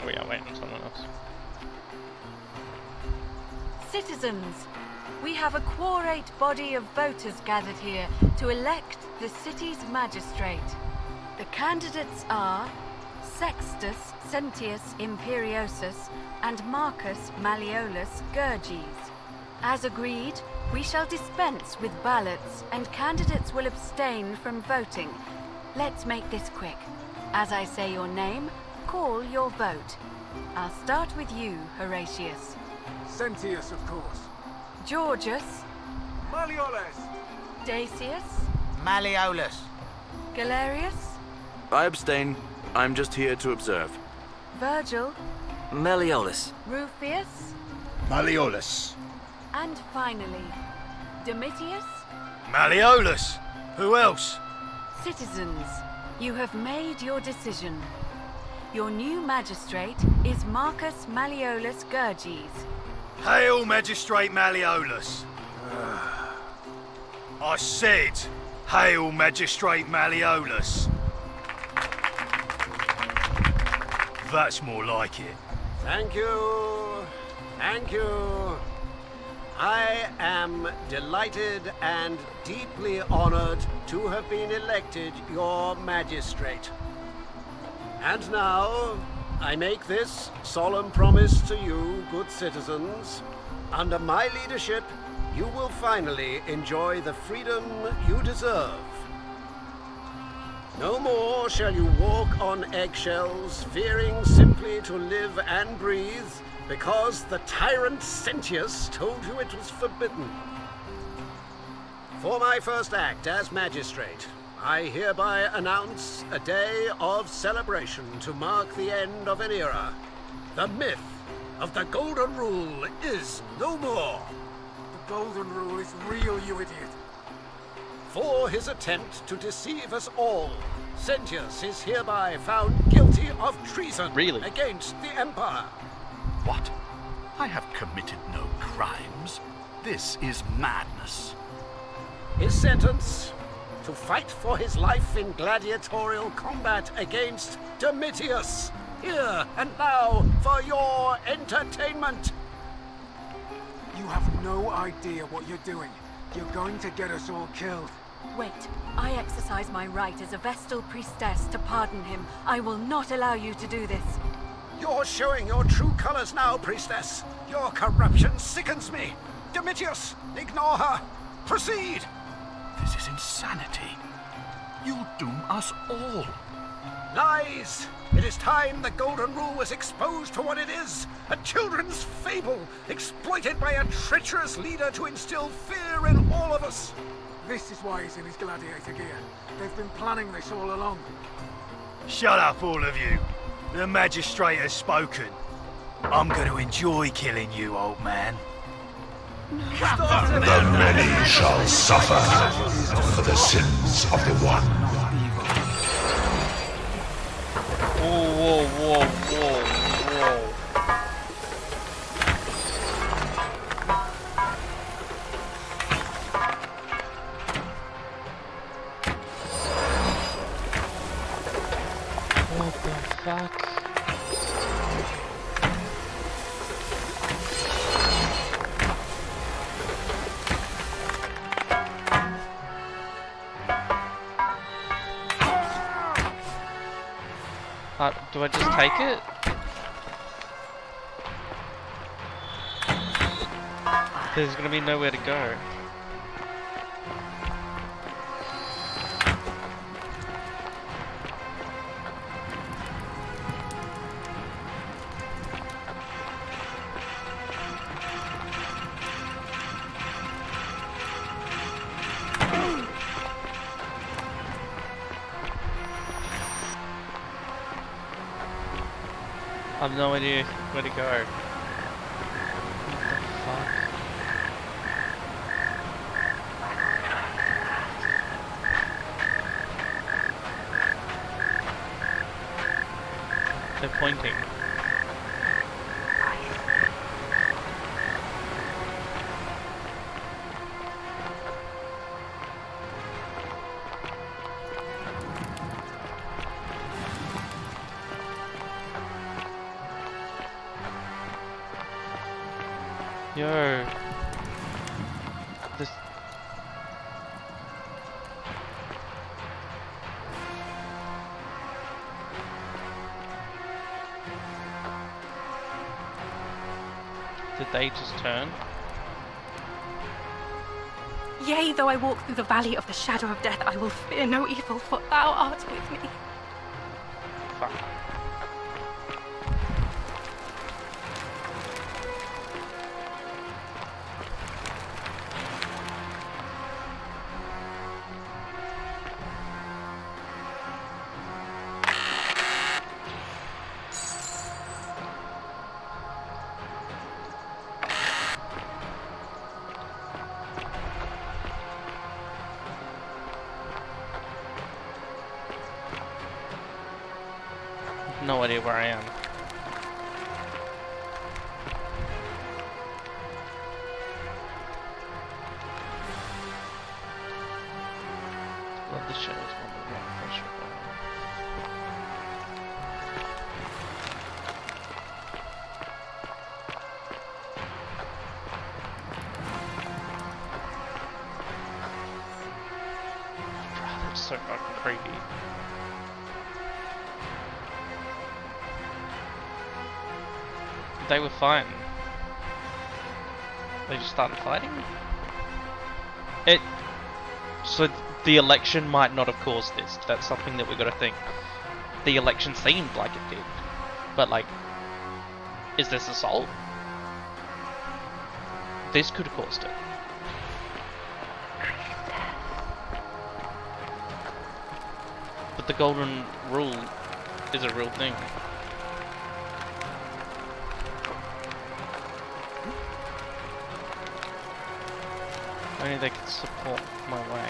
We are waiting on someone else. Citizens, we have a quorate body of voters gathered here to elect the city's magistrate. The candidates are Sextus Sentius Imperiosus and Marcus Malleolus Gurges. As agreed, we shall dispense with ballots and candidates will abstain from voting. Let's make this quick. As I say your name, call your vote. I'll start with you, Horatius. Sentius, of course. Georgius. Malleolus. Dacius. Malleolus. Galerius. I abstain. I'm just here to observe. Virgil. Malleolus. Rufius. Malleolus. And finally, Domitius. Malleolus. Who else? Citizens, you have made your decision. Your new magistrate is Marcus Malleolus Gurges. Hail, Magistrate Malleolus. I said, hail, Magistrate Malleolus. That's more like it. Thank you. Thank you. I am delighted and deeply honored to have been elected your magistrate. And now, I make this solemn promise to you, good citizens. Under my leadership, you will finally enjoy the freedom you deserve. No more shall you walk on eggshells, fearing simply to live and breathe, because the tyrant Sentius told you it was forbidden. For my first act as magistrate, I hereby announce a day of celebration to mark the end of an era. The myth of the Golden Rule is no more. The Golden Rule is real, you idiot. For his attempt to deceive us all, Sentius is hereby found guilty of treason against the Empire. What? I have committed no crimes. This is madness. His sentence: to fight for his life in gladiatorial combat against Domitius, Here and now for your entertainment. You have no idea what you're doing. You're going to get us all killed. Wait, I exercise my right as a Vestal priestess to pardon him. I will not allow you to do this. You're showing your true colors now, priestess. Your corruption sickens me. Domitius, ignore her. Proceed. This is insanity. You'll doom us all. Lies! It is time the Golden Rule was exposed for what it is. A children's fable, exploited by a treacherous leader to instill fear in all of us. This is why he's in his gladiator gear. They've been planning this all along. Shut up, all of you. The magistrate has spoken. I'm going to enjoy killing you, old man. The many shall suffer for the sins of the one. Whoa, whoa, whoa, whoa. What the fuck? Do I just take it? There's gonna be nowhere to go. I have no idea where to go. What the fuck? They're pointing. Yo. This... Did they just turn? Yea, though I walk through the valley of the shadow of death, I will fear no evil, for thou art with me. Fuck. No idea where I am. Love the shadows on the ground pressure. God, that's so fucking creepy. They were fine. They just started fighting? So the election might not have caused this. That's something that we gotta think. The election seemed like it did. But like, is this assault? This could have caused it. But the golden rule is a real thing. Only they can support my way.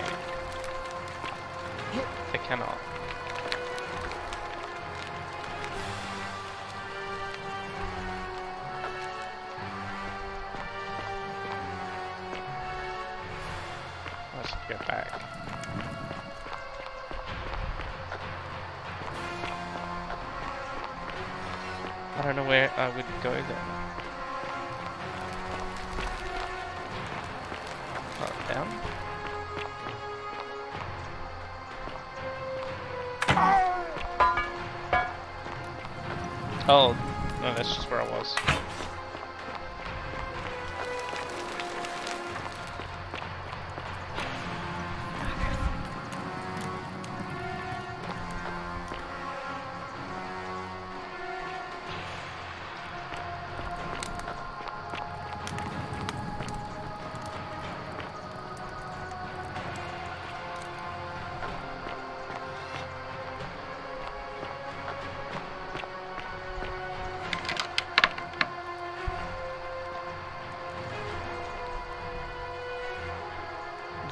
They cannot. Let's get back. I don't know where I would go then. Down. Oh, no, that's just where I was.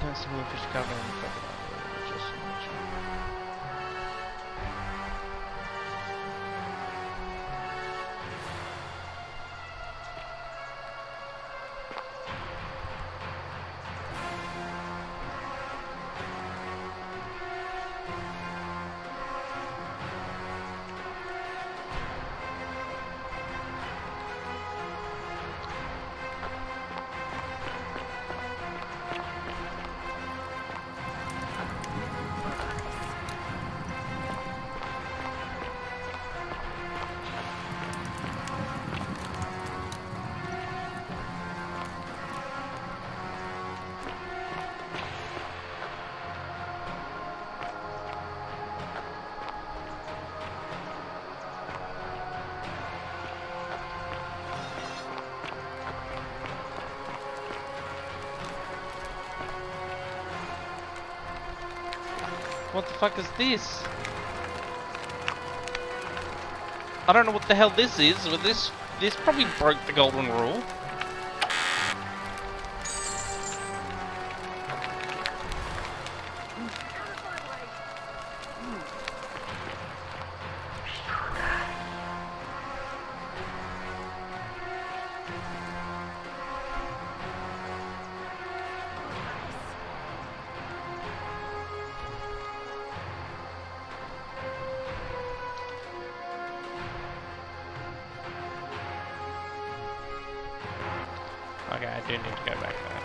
That's the fish covering the crocodile. Just what the fuck is this? I don't know what the hell this is, but this probably broke the golden rule. Okay, I do need to go back there.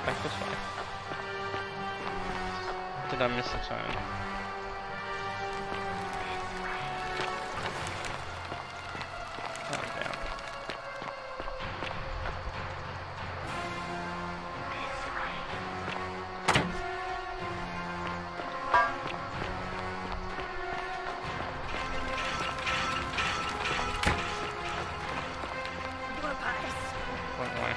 Back this way. Did I miss a turn? Oh, down. Wrong way.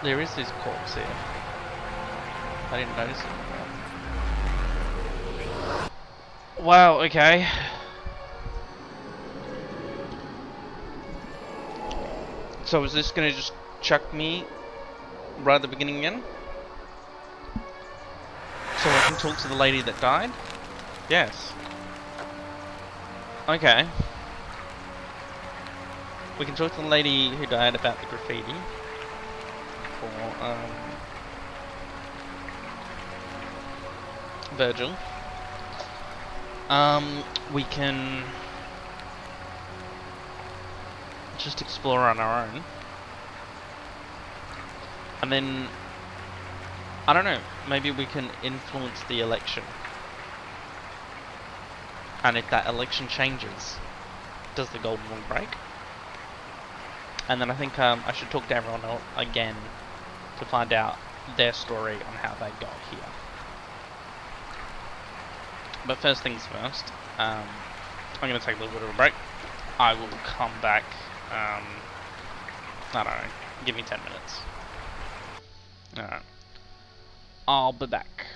There is this corpse here. I didn't notice it. Wow, okay. So is this gonna just chuck me right at the beginning again? So I can talk to the lady that died? Yes. Okay. We can talk to the lady who died about the graffiti. For, Virgil. We can just explore on our own. And then, I don't know, maybe we can influence the election. And if that election changes, does the golden rule break? And then I think I should talk to everyone else again to find out their story on how they got here. But first things first, I'm going to take a little bit of a break. I will come back, I don't know, give me 10 minutes. Alright. I'll be back.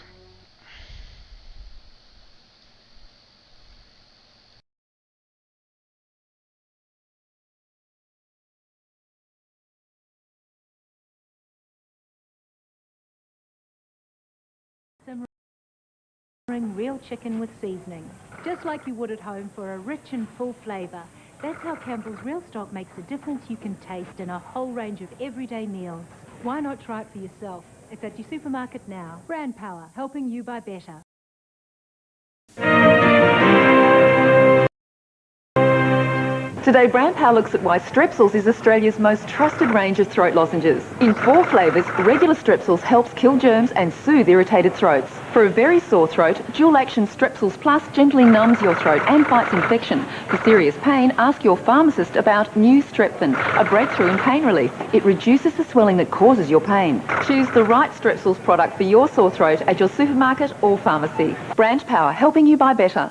Real chicken with seasoning, just like you would at home for a rich and full flavour. That's how Campbell's Real Stock makes a difference you can taste in a whole range of everyday meals. Why not try it for yourself? It's at your supermarket now. Brand Power, helping you buy better. Today, Brand Power looks at why Strepsils is Australia's most trusted range of throat lozenges. In 4 flavours, regular Strepsils helps kill germs and soothe irritated throats. For a very sore throat, Dual Action Strepsils Plus gently numbs your throat and fights infection. For serious pain, ask your pharmacist about New Strepfin, a breakthrough in pain relief. It reduces the swelling that causes your pain. Choose the right Strepsils product for your sore throat at your supermarket or pharmacy. Brand Power, helping you buy better.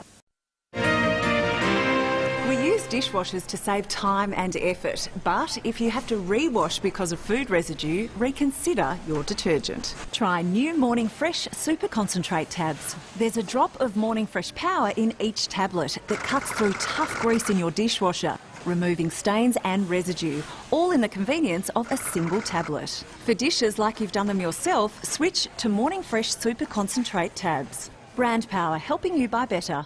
Dishwashers to save time and effort, but if you have to rewash because of food residue, reconsider your detergent. Try new Morning Fresh Super Concentrate tabs. There's a drop of Morning Fresh power in each tablet that cuts through tough grease in your dishwasher, removing stains and residue, all in the convenience of a single tablet. For dishes like you've done them yourself, switch to Morning Fresh Super Concentrate tabs. Brand Power, helping you buy better.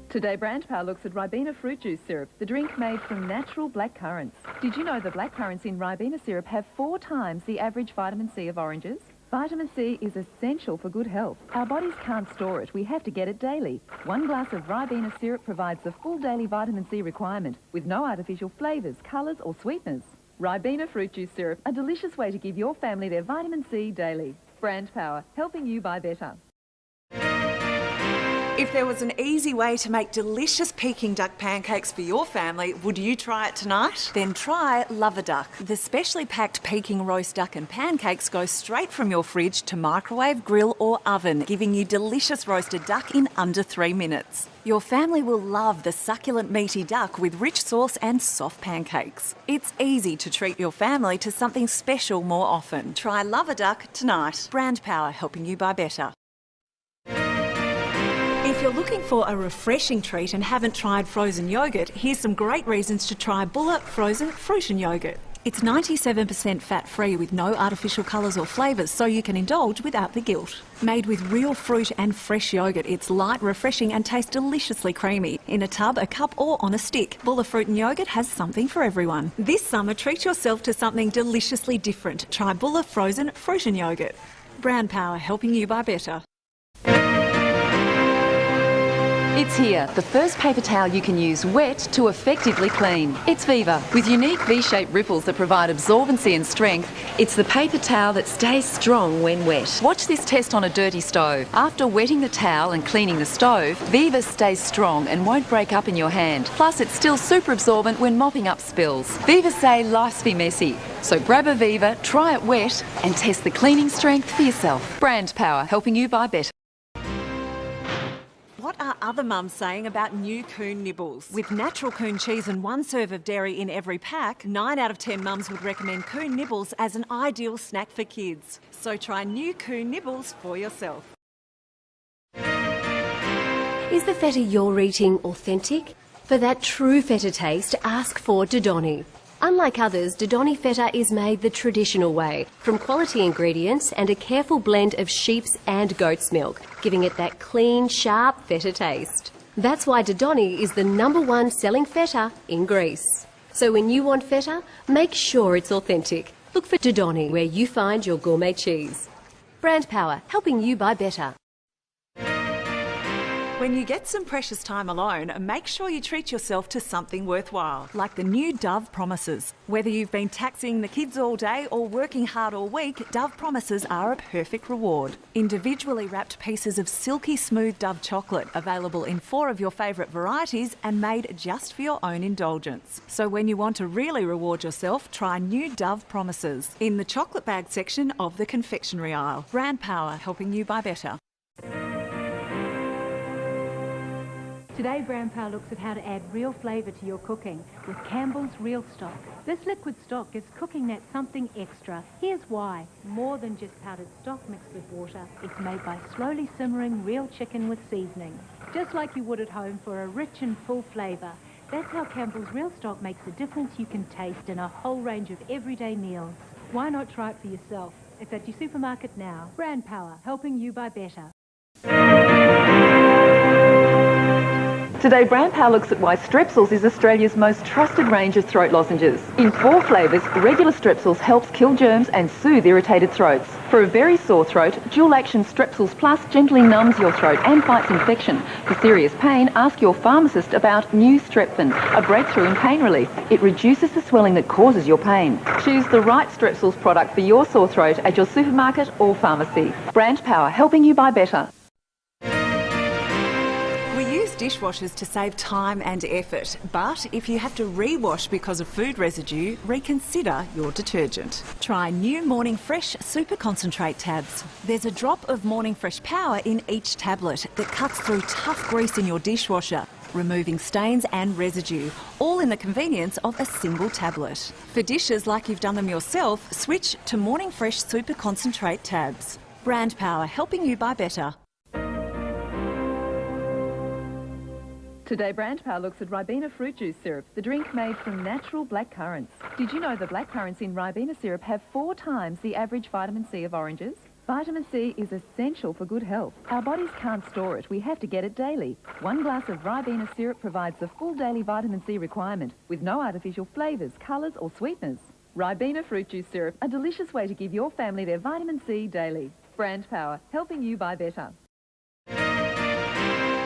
Today, Brand Power looks at Ribena fruit juice syrup, the drink made from natural black currants. Did you know the black currants in Ribena syrup have 4 times the average vitamin C of oranges? Vitamin C is essential for good health. Our bodies can't store it, we have to get it daily. 1 glass of Ribena syrup provides the full daily vitamin C requirement, with no artificial flavours, colours or sweeteners. Ribena fruit juice syrup, a delicious way to give your family their vitamin C daily. Brand Power, helping you buy better. If there was an easy way to make delicious Peking duck pancakes for your family, would you try it tonight? Then try Love-A-Duck. The specially packed Peking roast duck and pancakes go straight from your fridge to microwave, grill or oven, giving you delicious roasted duck in under 3 minutes. Your family will love the succulent meaty duck with rich sauce and soft pancakes. It's easy to treat your family to something special more often. Try Love-A-Duck tonight. Brand Power, helping you buy better. If you're looking for a refreshing treat and haven't tried frozen yoghurt, here's some great reasons to try Bulla Frozen Fruit and Yoghurt. It's 97% fat-free with no artificial colours or flavours, so you can indulge without the guilt. Made with real fruit and fresh yoghurt, it's light, refreshing and tastes deliciously creamy. In a tub, a cup or on a stick, Bulla Fruit and Yoghurt has something for everyone. This summer, treat yourself to something deliciously different. Try Bulla Frozen Fruit and Yoghurt. Brand Power, helping you buy better. It's here, the first paper towel you can use wet to effectively clean. It's Viva. With unique V-shaped ripples that provide absorbency and strength, it's the paper towel that stays strong when wet. Watch this test on a dirty stove. After wetting the towel and cleaning the stove, Viva stays strong and won't break up in your hand. Plus, it's still super absorbent when mopping up spills. Viva say life's be messy. So grab a Viva, try it wet, and test the cleaning strength for yourself. Brand Power, helping you buy better. What are other mums saying about new Coon nibbles? With natural Coon cheese and 1 serve of dairy in every pack, 9 out of 10 mums would recommend Coon nibbles as an ideal snack for kids. So try new Coon nibbles for yourself. Is the feta you're eating authentic? For that true feta taste, ask for Dodoni. Unlike others, Dodoni feta is made the traditional way, from quality ingredients and a careful blend of sheep's and goat's milk, giving it that clean, sharp feta taste. That's why Dodoni is the #1 selling feta in Greece. So when you want feta, make sure it's authentic. Look for Dodoni where you find your gourmet cheese. Brand Power, helping you buy better. When you get some precious time alone, make sure you treat yourself to something worthwhile, like the new Dove Promises. Whether you've been taxiing the kids all day or working hard all week, Dove Promises are a perfect reward. Individually wrapped pieces of silky smooth Dove chocolate, available in 4 of your favourite varieties and made just for your own indulgence. So when you want to really reward yourself, try new Dove Promises in the chocolate bag section of the confectionery aisle. Brand Power, helping you buy better. Today, Brand Power looks at how to add real flavour to your cooking with Campbell's Real Stock. This liquid stock gives cooking that something extra. Here's why. More than just powdered stock mixed with water, it's made by slowly simmering real chicken with seasoning. Just like you would at home for a rich and full flavour. That's how Campbell's Real Stock makes a difference you can taste in a whole range of everyday meals. Why not try it for yourself? It's at your supermarket now. Brand Power, helping you buy better. Today, Brand Power looks at why Strepsils is Australia's most trusted range of throat lozenges. In 4 flavours, regular Strepsils helps kill germs and soothe irritated throats. For a very sore throat, Dual Action Strepsils Plus gently numbs your throat and fights infection. For serious pain, ask your pharmacist about New Strepthin, a breakthrough in pain relief. It reduces the swelling that causes your pain. Choose the right Strepsils product for your sore throat at your supermarket or pharmacy. Brand Power, helping you buy better. Dishwashers to save time and effort, but if you have to rewash because of food residue, reconsider your detergent. Try new Morning Fresh Super Concentrate tabs. There's a drop of Morning Fresh power in each tablet that cuts through tough grease in your dishwasher, removing stains and residue, all in the convenience of a single tablet. For dishes like you've done them yourself, switch to Morning Fresh Super Concentrate tabs. Brand Power, helping you buy better. Today, Brand Power looks at Ribena fruit juice syrup, the drink made from natural black currants. Did you know the black currants in Ribena syrup have 4 times the average vitamin C of oranges? Vitamin C is essential for good health. Our bodies can't store it, we have to get it daily. 1 glass of Ribena syrup provides the full daily vitamin C requirement, with no artificial flavours, colours or sweeteners. Ribena fruit juice syrup, a delicious way to give your family their vitamin C daily. Brand Power, helping you buy better.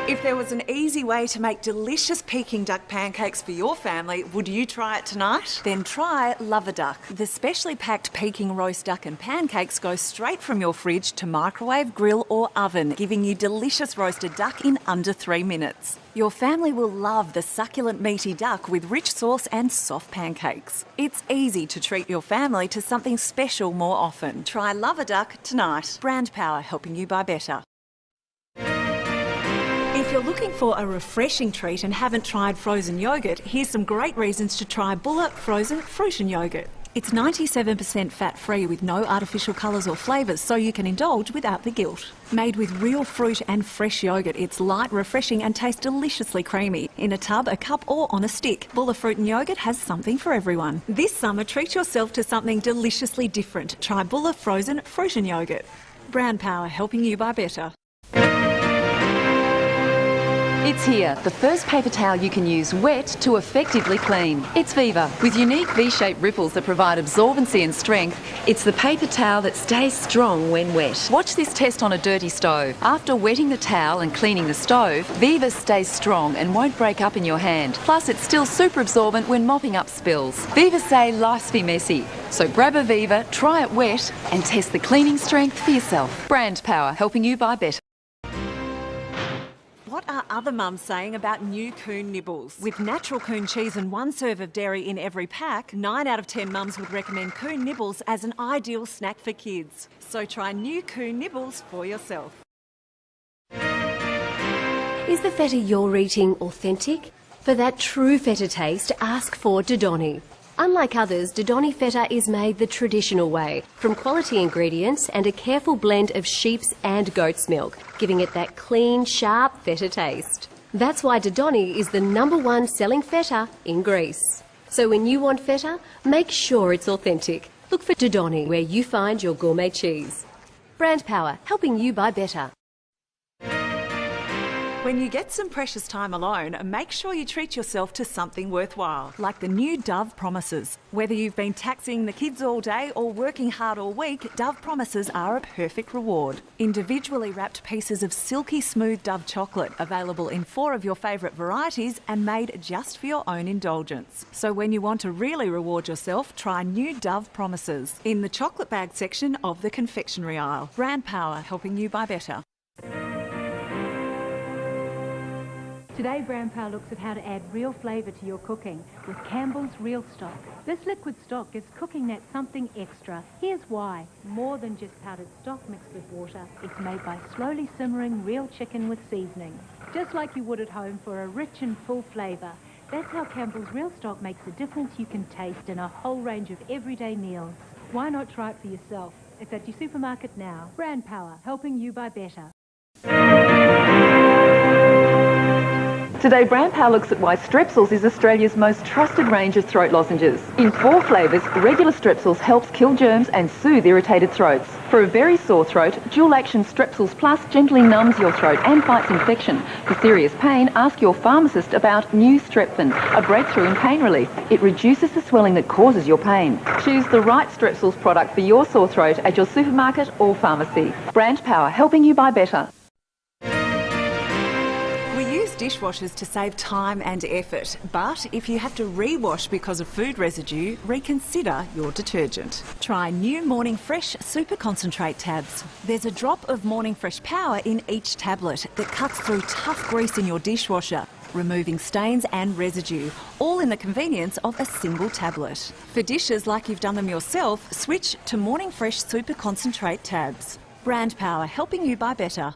If there was an easy way to make delicious Peking duck pancakes for your family, would you try it tonight? Then try Love a Duck. The specially packed Peking roast duck and pancakes go straight from your fridge to microwave, grill or oven, giving you delicious roasted duck in under 3 minutes. Your family will love the succulent meaty duck with rich sauce and soft pancakes. It's easy to treat your family to something special more often. Try Love a Duck tonight. Brand Power, helping you buy better. If you're looking for a refreshing treat and haven't tried frozen yoghurt, here's some great reasons to try Bulla frozen fruition yoghurt. It's 97% fat-free with no artificial colours or flavours, so you can indulge without the guilt. Made with real fruit and fresh yoghurt, it's light, refreshing and tastes deliciously creamy. In a tub, a cup or on a stick, Bulla fruit and yoghurt has something for everyone. This summer, treat yourself to something deliciously different. Try Bulla frozen fruition yoghurt. Brand Power, helping you buy better. It's here, the first paper towel you can use wet to effectively clean. It's Viva. With unique V-shaped ripples that provide absorbency and strength, it's the paper towel that stays strong when wet. Watch this test on a dirty stove. After wetting the towel and cleaning the stove, Viva stays strong and won't break up in your hand. Plus, it's still super absorbent when mopping up spills. Viva say life's be messy. So grab a Viva, try it wet, and test the cleaning strength for yourself. Brand Power, helping you buy better. What are other mums saying about new Coon nibbles? With natural Coon cheese and 1 serve of dairy in every pack, 9 out of 10 mums would recommend Coon nibbles as an ideal snack for kids. So try new Coon nibbles for yourself. Is the feta you're eating authentic? For that true feta taste, ask for Dodoni. Unlike others, Dodoni feta is made the traditional way, from quality ingredients and a careful blend of sheep's and goat's milk, giving it that clean, sharp feta taste. That's why Dodoni is the #1 selling feta in Greece. So when you want feta, make sure it's authentic. Look for Dodoni where you find your gourmet cheese. Brand Power, helping you buy better. When you get some precious time alone, make sure you treat yourself to something worthwhile, like the new Dove Promises. Whether you've been taxiing the kids all day or working hard all week, Dove Promises are a perfect reward. Individually wrapped pieces of silky smooth Dove chocolate, available in 4 of your favourite varieties and made just for your own indulgence. So when you want to really reward yourself, try new Dove Promises in the chocolate bag section of the confectionery aisle. Brand Power, helping you buy better. Today, Brand Power looks at how to add real flavour to your cooking with Campbell's Real Stock. This liquid stock gives cooking that something extra. Here's why. More than just powdered stock mixed with water, it's made by slowly simmering real chicken with seasoning. Just like you would at home for a rich and full flavour. That's how Campbell's Real Stock makes a difference you can taste in a whole range of everyday meals. Why not try it for yourself? It's at your supermarket now. Brand Power, helping you buy better. Today, Brand Power looks at why Strepsils is Australia's most trusted range of throat lozenges. In 4 flavours, regular Strepsils helps kill germs and soothe irritated throats. For a very sore throat, Dual Action Strepsils Plus gently numbs your throat and fights infection. For serious pain, ask your pharmacist about New Strepthin, a breakthrough in pain relief. It reduces the swelling that causes your pain. Choose the right Strepsils product for your sore throat at your supermarket or pharmacy. Brand Power, helping you buy better. Dishwashers to save time and effort, but if you have to rewash because of food residue, reconsider your detergent. Try new Morning Fresh Super Concentrate tabs. There's a drop of Morning Fresh power in each tablet that cuts through tough grease in your dishwasher, removing stains and residue, all in the convenience of a single tablet. For dishes like you've done them yourself, switch to Morning Fresh Super Concentrate tabs. Brand Power, helping you buy better.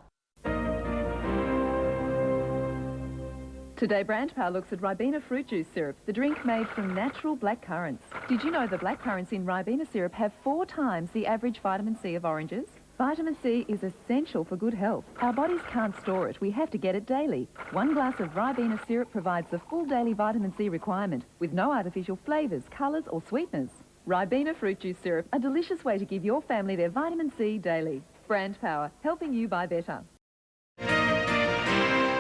Today, Brand Power looks at Ribena fruit juice syrup, the drink made from natural black currants. Did you know the black currants in Ribena syrup have 4 times the average vitamin C of oranges? Vitamin C is essential for good health. Our bodies can't store it, we have to get it daily. 1 glass of Ribena syrup provides the full daily vitamin C requirement, with no artificial flavours, colours or sweeteners. Ribena fruit juice syrup, a delicious way to give your family their vitamin C daily. Brand Power, helping you buy better.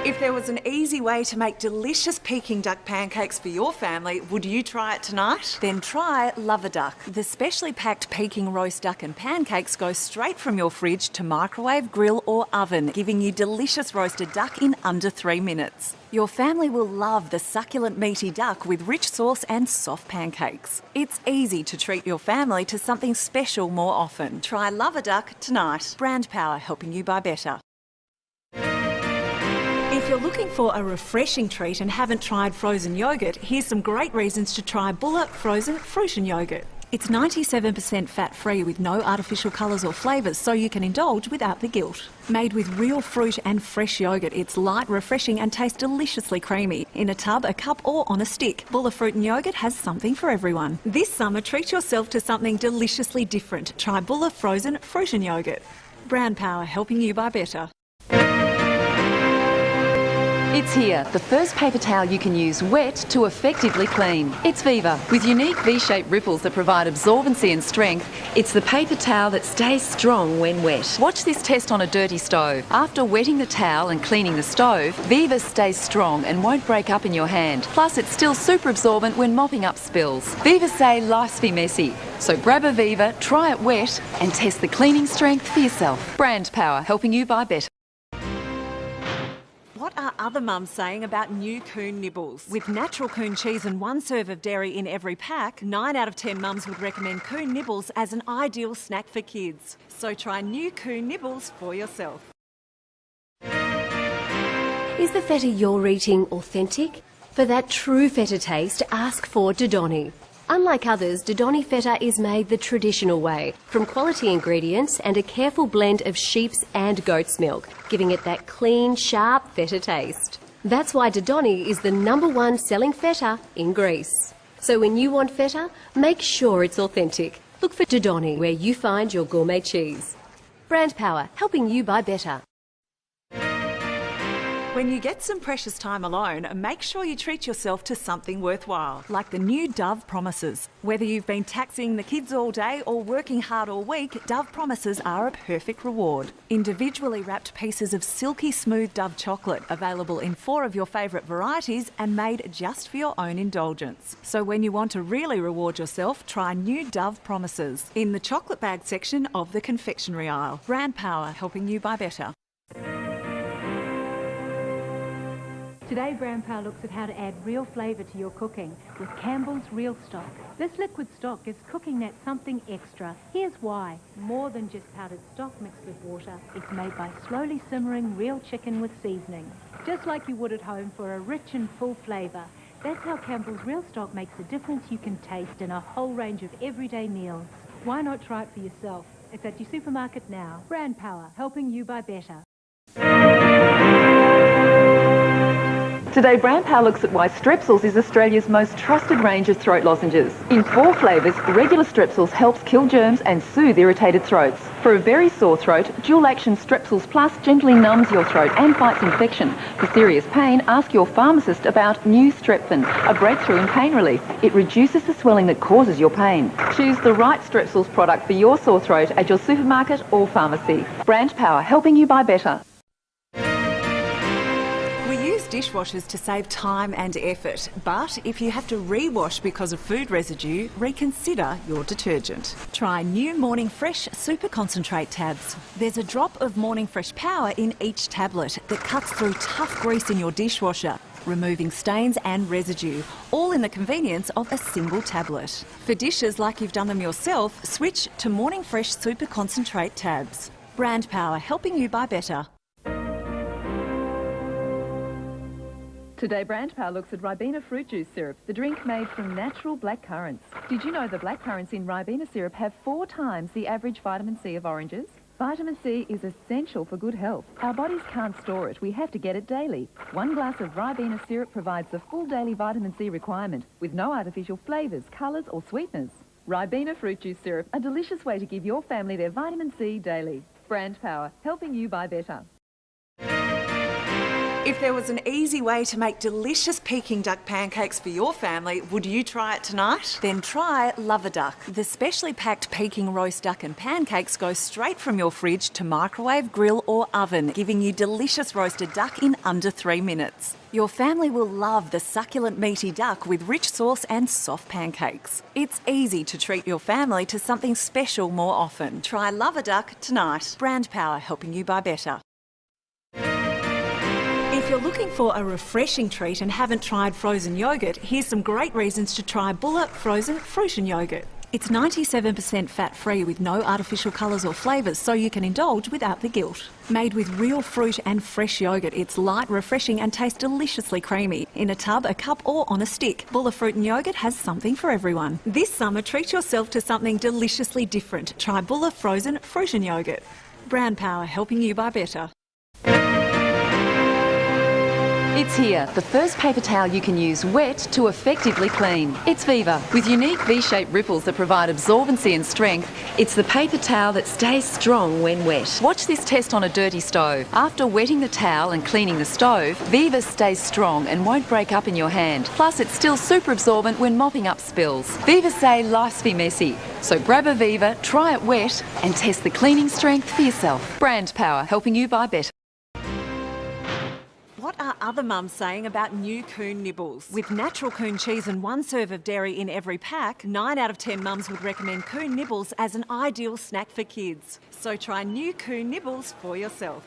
If there was an easy way to make delicious Peking duck pancakes for your family, would you try it tonight? Then try Love a Duck. The specially packed Peking roast duck and pancakes go straight from your fridge to microwave, grill or oven, giving you delicious roasted duck in under 3 minutes. Your family will love the succulent meaty duck with rich sauce and soft pancakes. It's easy to treat your family to something special more often. Try Love a Duck tonight. Brand Power, helping you buy better. If you're looking for a refreshing treat and haven't tried frozen yoghurt, here's some great reasons to try Bulla frozen fruition yoghurt. It's 97% fat-free with no artificial colours or flavours, so you can indulge without the guilt. Made with real fruit and fresh yoghurt, it's light, refreshing and tastes deliciously creamy. In a tub, a cup or on a stick, Bulla fruit and yoghurt has something for everyone. This summer, treat yourself to something deliciously different. Try Bulla frozen fruition yoghurt. Brand Power, helping you buy better. It's here, the first paper towel you can use wet to effectively clean. It's Viva. With unique V-shaped ripples that provide absorbency and strength, it's the paper towel that stays strong when wet. Watch this test on a dirty stove. After wetting the towel and cleaning the stove, Viva stays strong and won't break up in your hand. Plus, it's still super absorbent when mopping up spills. Viva say life's be messy. So grab a Viva, try it wet, and test the cleaning strength for yourself. Brand Power, helping you buy better. What are other mums saying about new Coon nibbles? With natural Coon cheese and 1 serve of dairy in every pack, 9 out of 10 mums would recommend Coon nibbles as an ideal snack for kids. So try new Coon nibbles for yourself. Is the feta you're eating authentic? For that true feta taste, ask for Dodoni. Unlike others, Dodoni feta is made the traditional way, from quality ingredients and a careful blend of sheep's and goat's milk, giving it that clean, sharp feta taste. That's why Dodoni is the #1 selling feta in Greece. So when you want feta, make sure it's authentic. Look for Dodoni where you find your gourmet cheese. Brand Power, helping you buy better. When you get some precious time alone, make sure you treat yourself to something worthwhile, like the new Dove Promises. Whether you've been taxiing the kids all day or working hard all week, Dove Promises are a perfect reward. Individually wrapped pieces of silky smooth Dove chocolate, available in 4 of your favourite varieties and made just for your own indulgence. So when you want to really reward yourself, try new Dove Promises in the chocolate bag section of the confectionery aisle. Brand Power, helping you buy better. Today, Brand Power looks at how to add real flavour to your cooking with Campbell's Real Stock. This liquid stock gives cooking that something extra. Here's why. More than just powdered stock mixed with water, it's made by slowly simmering real chicken with seasoning. Just like you would at home for a rich and full flavour. That's how Campbell's Real Stock makes a difference you can taste in a whole range of everyday meals. Why not try it for yourself? It's at your supermarket now. Brand Power, helping you buy better. Today, Brand Power looks at why Strepsils is Australia's most trusted range of throat lozenges. In 4 flavours, regular Strepsils helps kill germs and soothe irritated throats. For a very sore throat, Dual Action Strepsils Plus gently numbs your throat and fights infection. For serious pain, ask your pharmacist about New Strepfin, a breakthrough in pain relief. It reduces the swelling that causes your pain. Choose the right Strepsils product for your sore throat at your supermarket or pharmacy. Brand Power, helping you buy better. Dishwashers to save time and effort, but if you have to rewash because of food residue, reconsider your detergent. Try new Morning Fresh Super Concentrate tabs. There's a drop of Morning Fresh power in each tablet that cuts through tough grease in your dishwasher, removing stains and residue, all in the convenience of a single tablet. For dishes like you've done them yourself, switch to Morning Fresh Super Concentrate tabs. Brand Power, helping you buy better. Today, Brand Power looks at Ribena fruit juice syrup, the drink made from natural black currants. Did you know the black currants in Ribena syrup have 4 times the average vitamin C of oranges? Vitamin C is essential for good health. Our bodies can't store it, we have to get it daily. 1 glass of Ribena syrup provides the full daily vitamin C requirement, with no artificial flavours, colours or sweeteners. Ribena fruit juice syrup, a delicious way to give your family their vitamin C daily. Brand Power, helping you buy better. If there was an easy way to make delicious Peking duck pancakes for your family, would you try it tonight? Then try Love a Duck. The specially packed Peking roast duck and pancakes go straight from your fridge to microwave, grill or oven, giving you delicious roasted duck in under 3 minutes. Your family will love the succulent meaty duck with rich sauce and soft pancakes. It's easy to treat your family to something special more often. Try Love a Duck tonight. Brand Power, helping you buy better. If you're looking for a refreshing treat and haven't tried frozen yoghurt, here's some great reasons to try Bulla frozen fruit yoghurt. It's 97% fat-free with no artificial colours or flavours, so you can indulge without the guilt. Made with real fruit and fresh yoghurt, it's light, refreshing and tastes deliciously creamy. In a tub, a cup or on a stick, Bulla fruit and yoghurt has something for everyone. This summer, treat yourself to something deliciously different. Try Bulla frozen fruit and yoghurt. Brand Power, helping you buy better. It's here, the first paper towel you can use wet to effectively clean. It's Viva. With unique V-shaped ripples that provide absorbency and strength, it's the paper towel that stays strong when wet. Watch this test on a dirty stove. After wetting the towel and cleaning the stove, Viva stays strong and won't break up in your hand. Plus, it's still super absorbent when mopping up spills. Viva say life's be messy. So grab a Viva, try it wet, and test the cleaning strength for yourself. Brand Power, helping you buy better. What are other mums saying about new Coon nibbles? With natural Coon cheese and 1 serve of dairy in every pack, 9 out of 10 mums would recommend Coon nibbles as an ideal snack for kids. So try new Coon nibbles for yourself.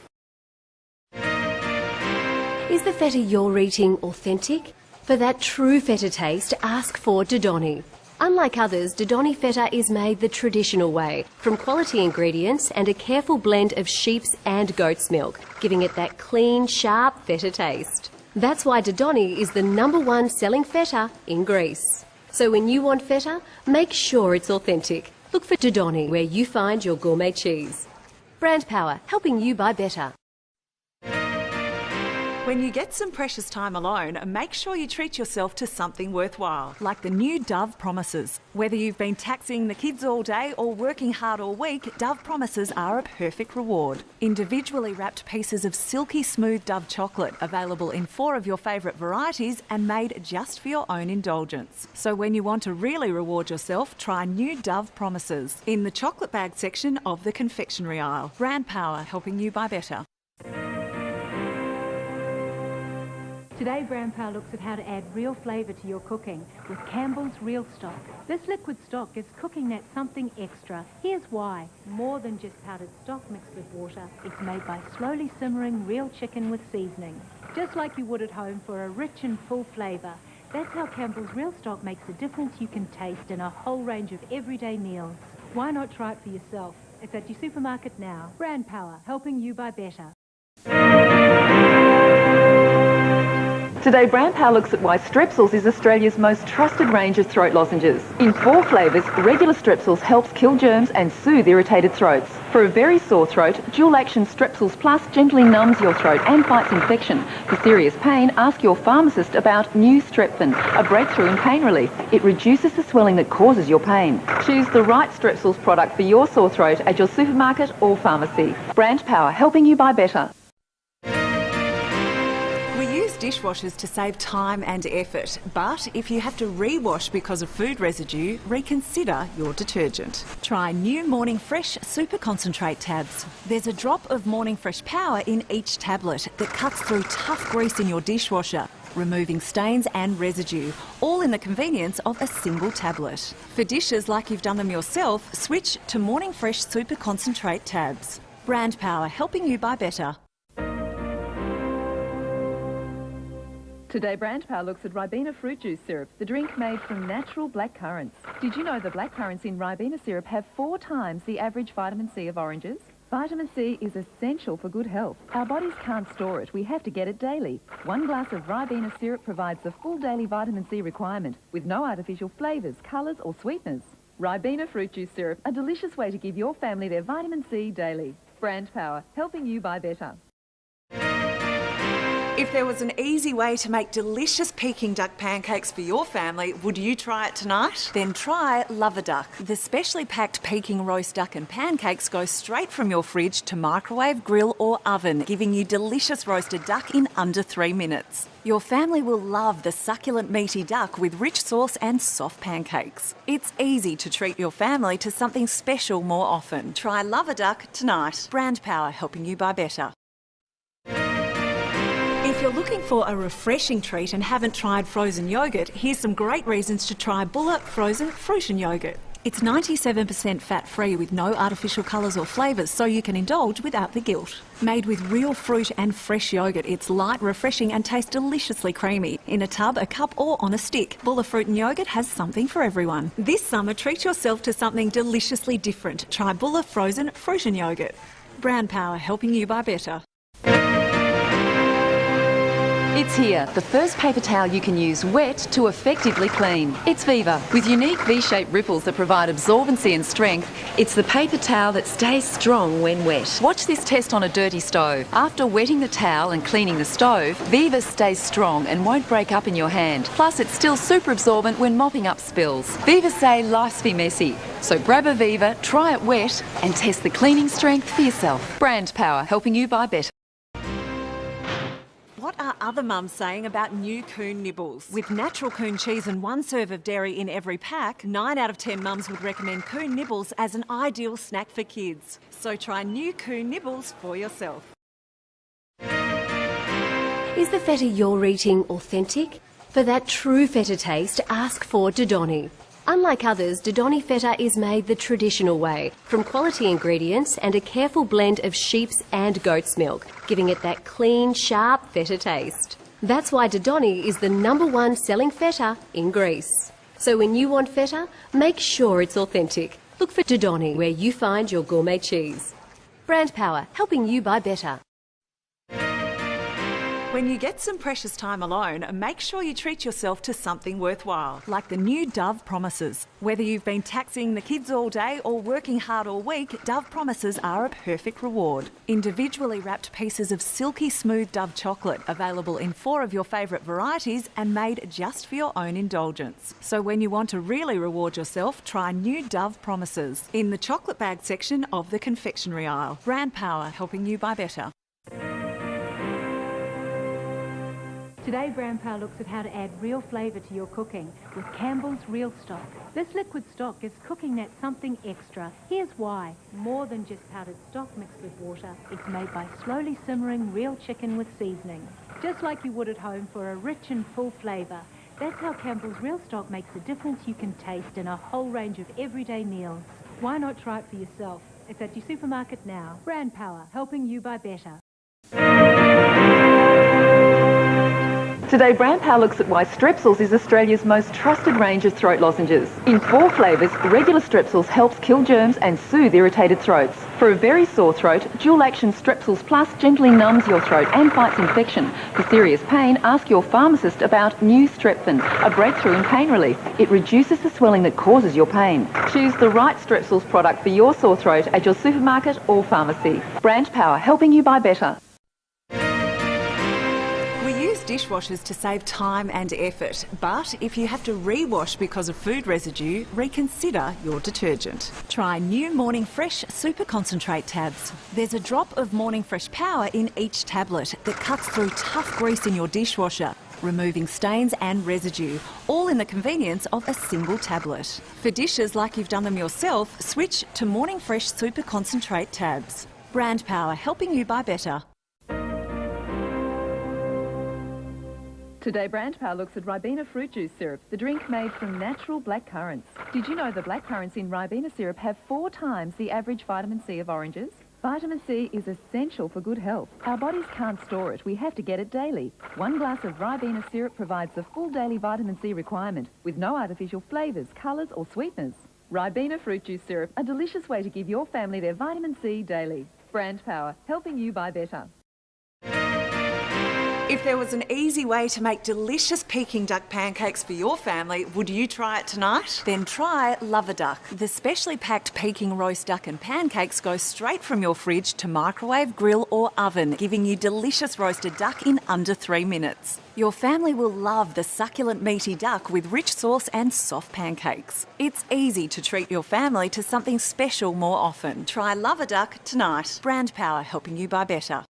Is the feta you're eating authentic? For that true feta taste, ask for Dodoni. Unlike others, Dodoni feta is made the traditional way, from quality ingredients and a careful blend of sheep's and goat's milk, giving it that clean, sharp feta taste. That's why Dodoni is the #1 selling feta in Greece. So when you want feta, make sure it's authentic. Look for Dodoni where you find your gourmet cheese. Brand Power, helping you buy better. When you get some precious time alone, make sure you treat yourself to something worthwhile, like the new Dove Promises. Whether you've been taxiing the kids all day or working hard all week, Dove Promises are a perfect reward. Individually wrapped pieces of silky smooth Dove chocolate, available in 4 of your favourite varieties and made just for your own indulgence. So when you want to really reward yourself, try new Dove Promises in the chocolate bag section of the confectionery aisle. Brand Power, helping you buy better. Today, Brand Power looks at how to add real flavour to your cooking with Campbell's Real Stock. This liquid stock gives cooking that something extra. Here's why. More than just powdered stock mixed with water, it's made by slowly simmering real chicken with seasoning. Just like you would at home for a rich and full flavour. That's how Campbell's Real Stock makes a difference you can taste in a whole range of everyday meals. Why not try it for yourself? It's at your supermarket now. Brand Power, helping you buy better. Today, Brand Power looks at why Strepsils is Australia's most trusted range of throat lozenges. In 4 flavours, regular Strepsils helps kill germs and soothe irritated throats. For a very sore throat, Dual Action Strepsils Plus gently numbs your throat and fights infection. For serious pain, ask your pharmacist about New Strepfin, a breakthrough in pain relief. It reduces the swelling that causes your pain. Choose the right Strepsils product for your sore throat at your supermarket or pharmacy. Brand Power, helping you buy better. Dishwashers to save time and effort, but if you have to rewash because of food residue, reconsider your detergent. Try new Morning Fresh Super Concentrate tabs. There's a drop of Morning Fresh power in each tablet that cuts through tough grease in your dishwasher, removing stains and residue, all in the convenience of a single tablet. For dishes like you've done them yourself, switch to Morning Fresh Super Concentrate tabs. Brand Power, helping you buy better. Today, Brand Power looks at Ribena fruit juice syrup, the drink made from natural black currants. Did you know the black currants in Ribena syrup have 4 times the average vitamin C of oranges? Vitamin C is essential for good health. Our bodies can't store it, we have to get it daily. 1 glass of Ribena syrup provides the full daily vitamin C requirement, with no artificial flavours, colours or sweeteners. Ribena fruit juice syrup, a delicious way to give your family their vitamin C daily. Brand Power, helping you buy better. If there was an easy way to make delicious Peking duck pancakes for your family, would you try it tonight? Then try Love a Duck. The specially packed Peking roast duck and pancakes go straight from your fridge to microwave, grill or oven, giving you delicious roasted duck in under 3 minutes. Your family will love the succulent meaty duck with rich sauce and soft pancakes. It's easy to treat your family to something special more often. Try Love a Duck tonight. Brand Power, helping you buy better. If you're looking for a refreshing treat and haven't tried frozen yoghurt, here's some great reasons to try Bulla frozen Fruition Yoghurt. It's 97% fat-free with no artificial colours or flavours, so you can indulge without the guilt. Made with real fruit and fresh yoghurt, it's light, refreshing and tastes deliciously creamy. In a tub, a cup or on a stick, Bulla Fruit and Yoghurt has something for everyone. This summer, treat yourself to something deliciously different. Try Bulla frozen Fruition Yoghurt. Brand Power, helping you buy better. It's here, the first paper towel you can use wet to effectively clean. It's Viva. With unique V-shaped ripples that provide absorbency and strength, it's the paper towel that stays strong when wet. Watch this test on a dirty stove. After wetting the towel and cleaning the stove, Viva stays strong and won't break up in your hand. Plus, it's still super absorbent when mopping up spills. Viva say life's be messy. So grab a Viva, try it wet, and test the cleaning strength for yourself. Brand Power, helping you buy better. What are other mums saying about new Coon nibbles? With natural Coon cheese and 1 serve of dairy in every pack, 9 out of 10 mums would recommend Coon nibbles as an ideal snack for kids. So try new Coon nibbles for yourself. Is the feta you're eating authentic? For that true feta taste, ask for Dodoni. Unlike others, Dodoni feta is made the traditional way, from quality ingredients and a careful blend of sheep's and goat's milk, giving it that clean, sharp feta taste. That's why Dodoni is the #1 selling feta in Greece. So when you want feta, make sure it's authentic. Look for Dodoni where you find your gourmet cheese. Brand Power, helping you buy better. When you get some precious time alone, make sure you treat yourself to something worthwhile, like the new Dove Promises. Whether you've been taxiing the kids all day or working hard all week, Dove Promises are a perfect reward. Individually wrapped pieces of silky smooth Dove chocolate, available in 4 of your favourite varieties and made just for your own indulgence. So when you want to really reward yourself, try new Dove Promises in the chocolate bag section of the confectionery aisle. Brand Power, helping you buy better. Today, Brand Power looks at how to add real flavour to your cooking with Campbell's Real Stock. This liquid stock gives cooking that something extra. Here's why. More than just powdered stock mixed with water, it's made by slowly simmering real chicken with seasoning. Just like you would at home for a rich and full flavour. That's how Campbell's Real Stock makes a difference you can taste in a whole range of everyday meals. Why not try it for yourself? It's at your supermarket now. Brand Power, helping you buy better. Today, Brand Power looks at why Strepsils is Australia's most trusted range of throat lozenges. In 4 flavours, regular Strepsils helps kill germs and soothe irritated throats. For a very sore throat, Dual Action Strepsils Plus gently numbs your throat and fights infection. For serious pain, ask your pharmacist about New Strepfin, a breakthrough in pain relief. It reduces the swelling that causes your pain. Choose the right Strepsils product for your sore throat at your supermarket or pharmacy. Brand Power, helping you buy better. Dishwashers to save time and effort, but if you have to rewash because of food residue, reconsider your detergent. Try new Morning Fresh Super Concentrate tabs. There's a drop of Morning Fresh power in each tablet that cuts through tough grease in your dishwasher, removing stains and residue, all in the convenience of a single tablet. For dishes like you've done them yourself, switch to Morning Fresh Super Concentrate tabs. Brand Power, helping you buy better. Today, Brand Power looks at Ribena fruit juice syrup, the drink made from natural black currants. Did you know the black currants in Ribena syrup have 4 times the average vitamin C of oranges? Vitamin C is essential for good health. Our bodies can't store it, we have to get it daily. 1 glass of Ribena syrup provides the full daily vitamin C requirement, with no artificial flavours, colours or sweeteners. Ribena fruit juice syrup, a delicious way to give your family their vitamin C daily. Brand Power, helping you buy better. If there was an easy way to make delicious Peking duck pancakes for your family, would you try it tonight? Then try Love Duck. The specially packed Peking roast duck and pancakes go straight from your fridge to microwave, grill or oven, giving you delicious roasted duck in under 3 minutes. Your family will love the succulent meaty duck with rich sauce and soft pancakes. It's easy to treat your family to something special more often. Try Love a Duck tonight. Brand Power, helping you buy better.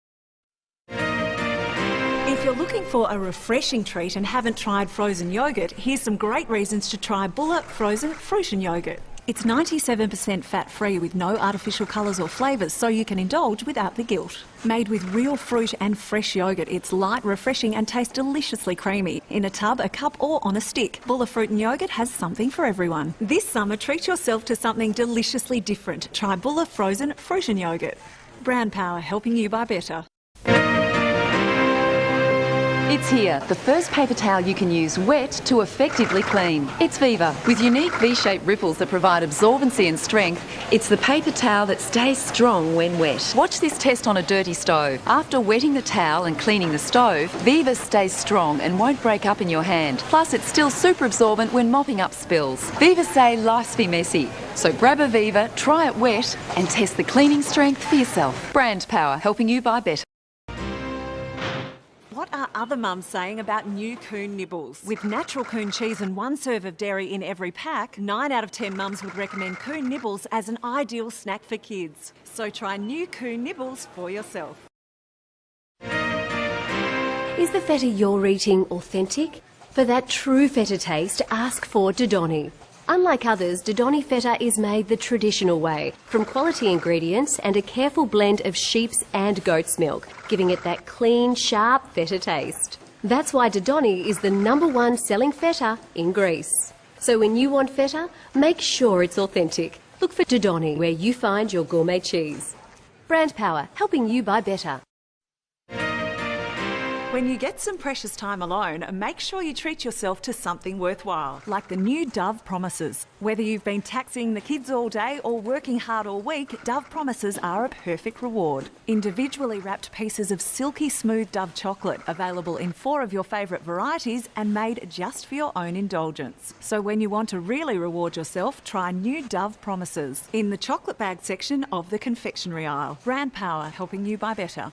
If you're looking for a refreshing treat and haven't tried frozen yoghurt, here's some great reasons to try Bulla Frozen Fruitian Yoghurt. It's 97% fat-free with no artificial colours or flavours, so you can indulge without the guilt. Made with real fruit and fresh yoghurt, it's light, refreshing and tastes deliciously creamy. In a tub, a cup or on a stick, Bulla Fruitian Yoghurt has something for everyone. This summer, treat yourself to something deliciously different. Try Bulla Frozen Fruitian Yoghurt. Brand Power, helping you buy better. It's here, the first paper towel you can use wet to effectively clean. It's Viva. With unique V-shaped ripples that provide absorbency and strength, it's the paper towel that stays strong when wet. Watch this test on a dirty stove. After wetting the towel and cleaning the stove, Viva stays strong and won't break up in your hand. Plus, it's still super absorbent when mopping up spills. Viva say life's be messy. So grab a Viva, try it wet, and test the cleaning strength for yourself. Brand Power, helping you buy better. What are other mums saying about new Coon nibbles? With natural Coon cheese and 1 serve of dairy in every pack, 9 out of 10 mums would recommend Coon nibbles as an ideal snack for kids. So try new Coon nibbles for yourself. Is the feta you're eating authentic? For that true feta taste, ask for Dodoni. Unlike others, Dodoni feta is made the traditional way, from quality ingredients and a careful blend of sheep's and goat's milk, giving it that clean, sharp feta taste. That's why Dodoni is the #1 selling feta in Greece. So when you want feta, make sure it's authentic. Look for Dodoni where you find your gourmet cheese. Brand Power, helping you buy better. When you get some precious time alone, make sure you treat yourself to something worthwhile, like the new Dove Promises. Whether you've been taxiing the kids all day or working hard all week, Dove Promises are a perfect reward. Individually wrapped pieces of silky smooth Dove chocolate, available in 4 of your favourite varieties and made just for your own indulgence. So when you want to really reward yourself, try new Dove Promises in the chocolate bag section of the confectionery aisle. Brand Power, helping you buy better.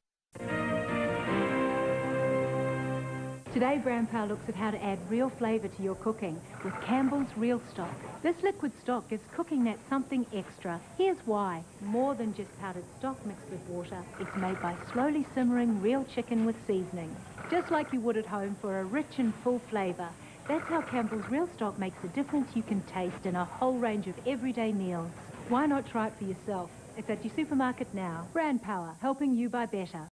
Today, Brand Power looks at how to add real flavour to your cooking with Campbell's Real Stock. This liquid stock gives cooking that something extra. Here's why. More than just powdered stock mixed with water, it's made by slowly simmering real chicken with seasoning. Just like you would at home for a rich and full flavour. That's how Campbell's Real Stock makes a difference you can taste in a whole range of everyday meals. Why not try it for yourself? It's at your supermarket now. Brand Power, helping you buy better.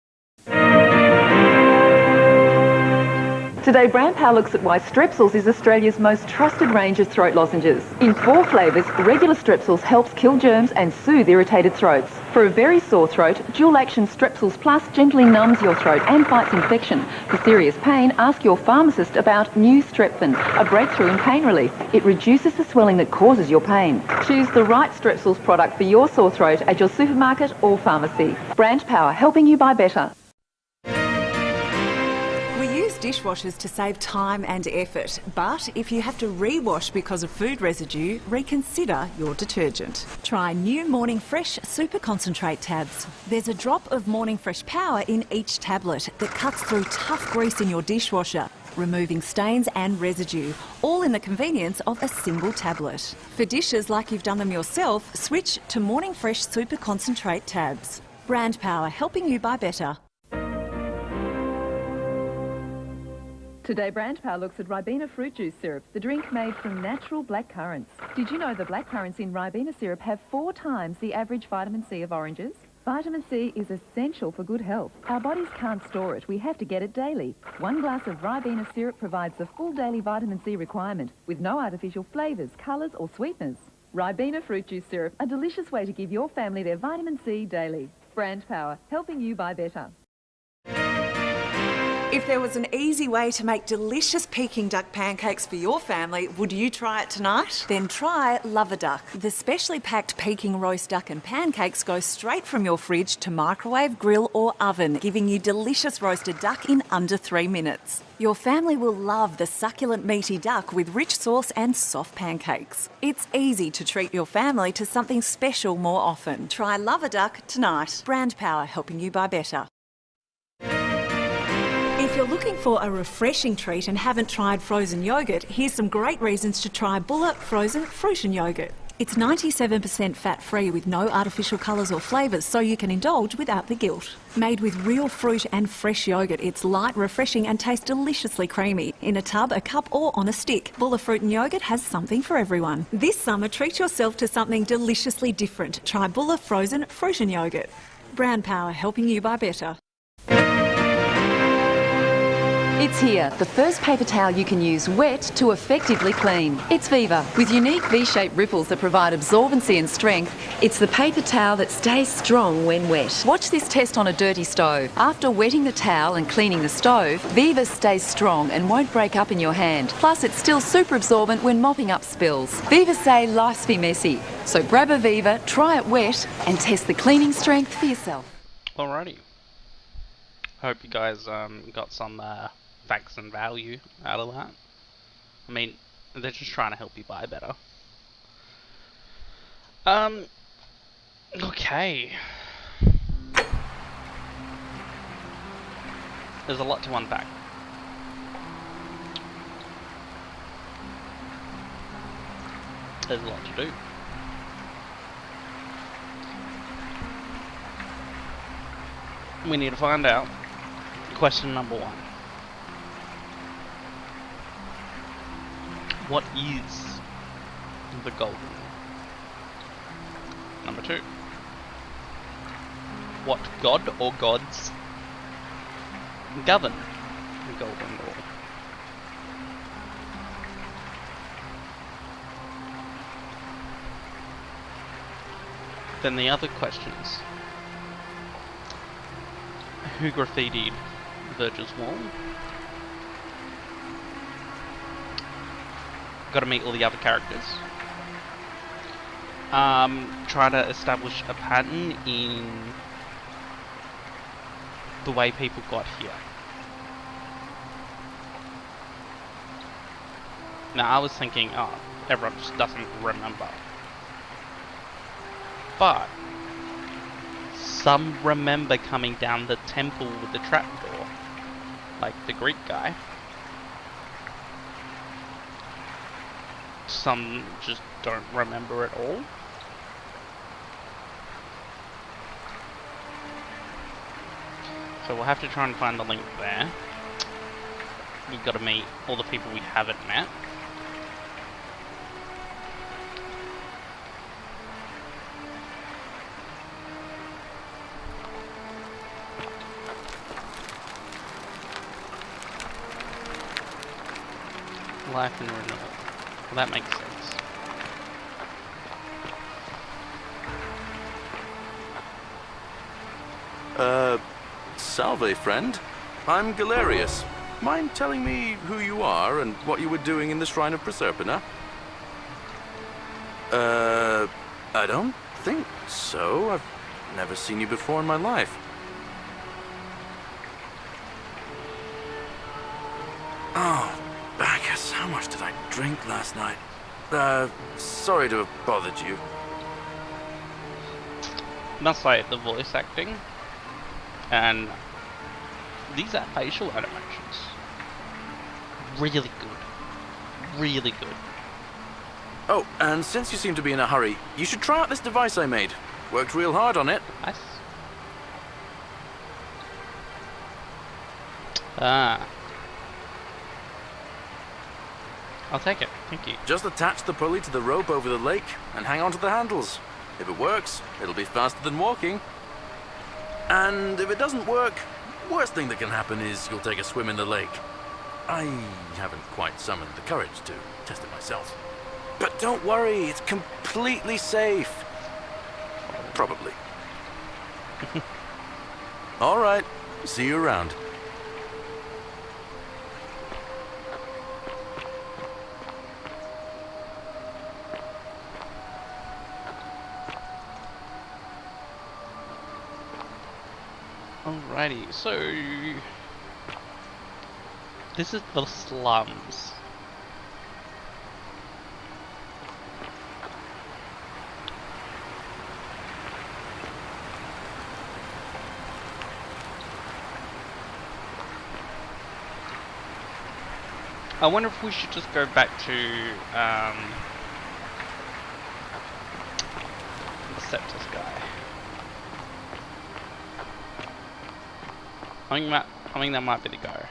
Today, Brand Power looks at why Strepsils is Australia's most trusted range of throat lozenges. In 4 flavours, regular Strepsils helps kill germs and soothe irritated throats. For a very sore throat, Dual Action Strepsils Plus gently numbs your throat and fights infection. For serious pain, ask your pharmacist about New Strepthin, a breakthrough in pain relief. It reduces the swelling that causes your pain. Choose the right Strepsils product for your sore throat at your supermarket or pharmacy. Brand Power, helping you buy better. Dishwashers to save time and effort, but if you have to rewash because of food residue, reconsider your detergent. Try new Morning Fresh Super Concentrate tabs. There's a drop of Morning Fresh power in each tablet that cuts through tough grease in your dishwasher, removing stains and residue, all in the convenience of a single tablet. For dishes like you've done them yourself, switch to Morning Fresh Super Concentrate tabs. Brand Power, helping you buy better. Today, Brand Power looks at Ribena fruit juice syrup, the drink made from natural black currants. Did you know the black currants in Ribena syrup have 4 times the average vitamin C of oranges? Vitamin C is essential for good health. Our bodies can't store it, we have to get it daily. 1 glass of Ribena syrup provides the full daily vitamin C requirement, with no artificial flavours, colours or sweeteners. Ribena fruit juice syrup, a delicious way to give your family their vitamin C daily. Brand Power, helping you buy better. If there was an easy way to make delicious Peking duck pancakes for your family, would you try it tonight? Then try Love a Duck. The specially packed Peking roast duck and pancakes go straight from your fridge to microwave, grill or oven, giving you delicious roasted duck in under 3 minutes. Your family will love the succulent meaty duck with rich sauce and soft pancakes. It's easy to treat your family to something special more often. Try Love a Duck tonight. Brand Power, helping you buy better. If you're looking for a refreshing treat and haven't tried frozen yoghurt, here's some great reasons to try Bulla frozen fruition yoghurt. It's 97% fat-free with no artificial colours or flavours, so you can indulge without the guilt. Made with real fruit and fresh yoghurt, it's light, refreshing and tastes deliciously creamy. In a tub, a cup or on a stick, Bulla fruit and yoghurt has something for everyone. This summer, treat yourself to something deliciously different. Try Bulla frozen fruition yoghurt. Brand Power, helping you buy better. It's here, the first paper towel you can use wet to effectively clean. It's Viva. With unique V-shaped ripples that provide absorbency and strength, it's the paper towel that stays strong when wet. Watch this test on a dirty stove. After wetting the towel and cleaning the stove, Viva stays strong and won't break up in your hand. Plus, it's still super absorbent when mopping up spills. Viva say life's be messy. So grab a Viva, try it wet, and test the cleaning strength for yourself. Alrighty. Hope you guys got some facts and value out of that. I mean, they're just trying to help you buy better. Okay. There's a lot to unpack. There's a lot to do. We need to find out question number 1. What is the golden rule? Number 2. What god or gods govern the golden rule? Then the other questions. Who graffitied Verger's Wall. Got to meet all the other characters. Try to establish a pattern in the way people got here. Now I was thinking, oh, everyone just doesn't remember. But some remember coming down the temple with the trapdoor, like the Greek guy. Some just don't remember at all. So we'll have to try and find the link there. We've got to meet all the people we haven't met. Life and renewal. Well, that makes sense. Salve, friend. I'm Galerius. Mind telling me who you are and what you were doing in the Shrine of Proserpina? I don't think so. I've never seen you before in my life. Oh, Bacchus, how much did I drink last night? Sorry to have bothered you. Must say, the voice acting and these are facial animations. Really good. Really good. Oh, and since you seem to be in a hurry, you should try out this device I made. Worked real hard on it. Nice. Ah. I'll take it, thank you. Just attach the pulley to the rope over the lake and hang on to the handles. If it works, it'll be faster than walking. And if it doesn't work, worst thing that can happen is you'll take a swim in the lake. I haven't quite summoned the courage to test it myself. But don't worry, it's completely safe. Probably. All right, see you around. Alrighty, so this is the slums. I wonder if we should just go back to the Septus guy. I think that might be the go.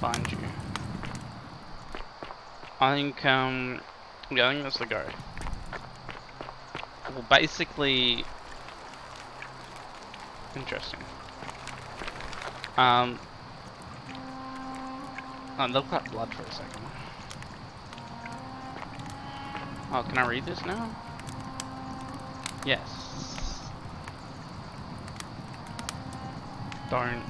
Find you. I think yeah, I think that's the go. Well, basically, interesting. Oh, look at blood for a second. Oh, can I read this now? Yes. Don't.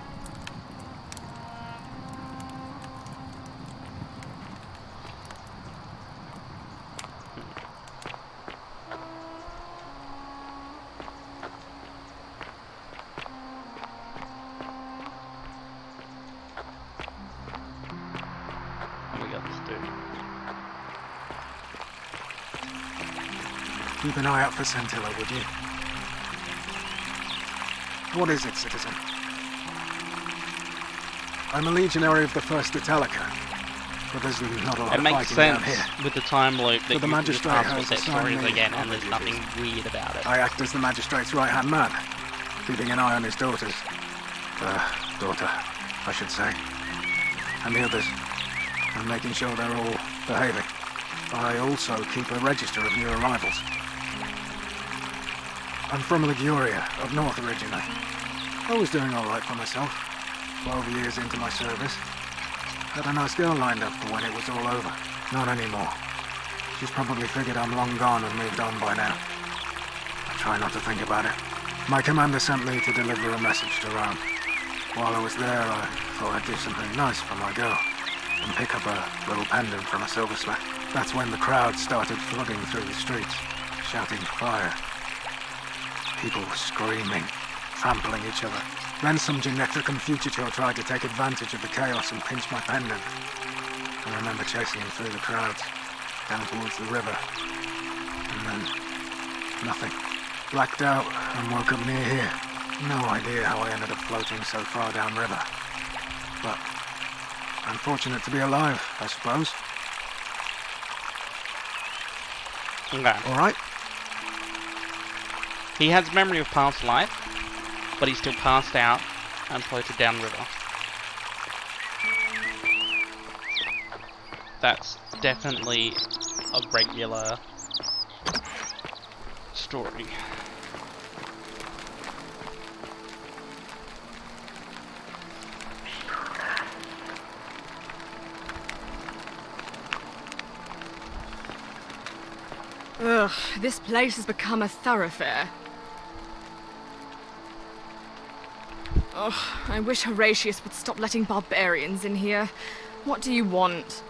Keep an eye out for Scintilla, would you? What is it, citizen? I'm a legionary of the First Italica, but there's not a lot of fighting down here. It makes sense with the time loop that the you just magistrate passport has set assigned stories me again, and other there's nothing duties. weird about it. I act as the magistrate's right-hand man, keeping an eye on his daughters. Daughter, I should say. And the others. And making sure they're all behaving. I also keep a register of new arrivals. I'm from Liguria, up north originally. I was doing all right for myself. 12 years into my service. Had a nice girl lined up for when it was all over. Not anymore. She's probably figured I'm long gone and moved on by now. I try not to think about it. My commander sent me to deliver a message to Rome. While I was there, I thought I'd do something nice for my girl and pick up a little pendant from a silversmith. That's when the crowd started flooding through the streets, shouting fire. People were screaming, trampling each other. Then some Genecticum fugitor tried to take advantage of the chaos and pinch my pendant. I remember chasing him through the crowds, down towards the river. And then, nothing. Blacked out and woke up near here. No idea how I ended up floating so far downriver. But I'm fortunate to be alive, I suppose. Okay. Alright? He has memory of past life, but he's still passed out and floated downriver. That's definitely a regular story. Ugh, this place has become a thoroughfare. Ugh, I wish Horatius would stop letting barbarians in here. What do you want?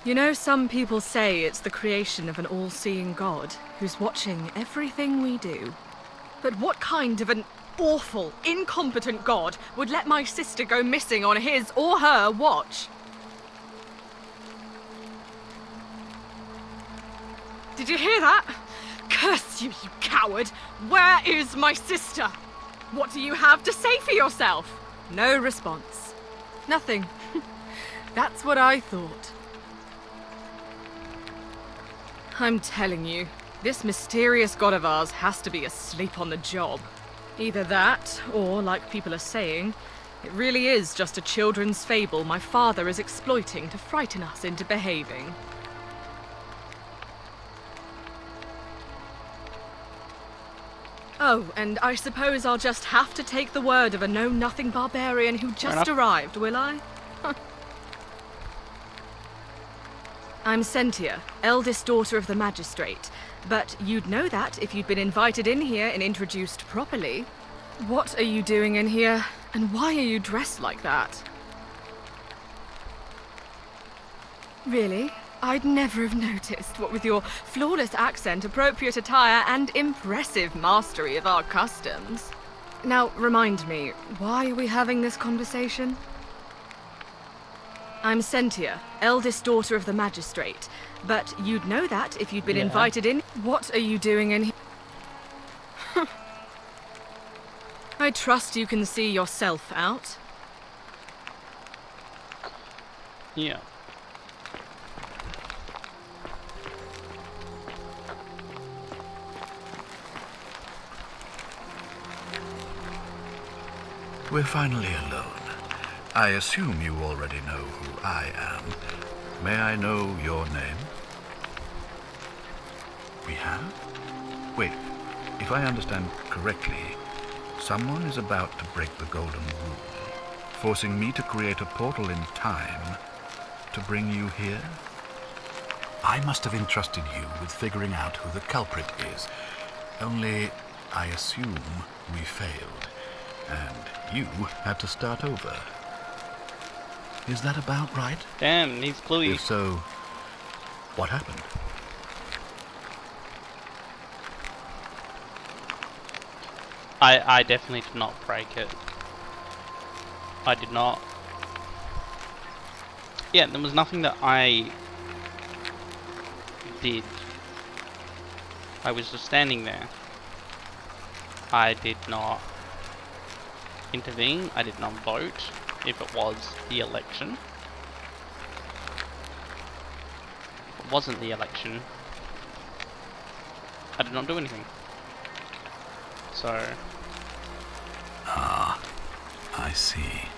You know, some people say it's the creation of an all-seeing God who's watching everything we do. But what kind of an awful, incompetent God would let my sister go missing on his or her watch? Did you hear that? Curse you, you coward! Where is my sister? What do you have to say for yourself? No response. Nothing. That's what I thought. I'm telling you, this mysterious god of ours has to be asleep on the job. Either that, or, like people are saying, it really is just a children's fable my father is exploiting to frighten us into behaving. Oh, and I suppose I'll just have to take the word of a know-nothing barbarian who just arrived, will I? I'm Sentia, eldest daughter of the magistrate, but you'd know that if you'd been invited in here and introduced properly. What are you doing in here, and why are you dressed like that? Really? I'd never have noticed, what with your flawless accent, appropriate attire, and impressive mastery of our customs. Now, remind me, why are we having this conversation? I'm Sentia, eldest daughter of the magistrate, but you'd know that if you'd been invited in. What are you doing in here? I trust you can see yourself out. Yeah. We're finally alone. I assume you already know who I am. May I know your name? We have? Wait, if I understand correctly, someone is about to break the Golden Rule, forcing me to create a portal in time to bring you here? I must have entrusted you with figuring out who the culprit is. Only, I assume we failed, and you had to start over. Is that about right? Damn, he's cluey. If so, what happened? I definitely did not break it. I did not. Yeah, there was nothing that I did. I was just standing there. I did not intervene. I did not vote if it was the election. If it wasn't the election, I did not do anything. So... Ah, I see.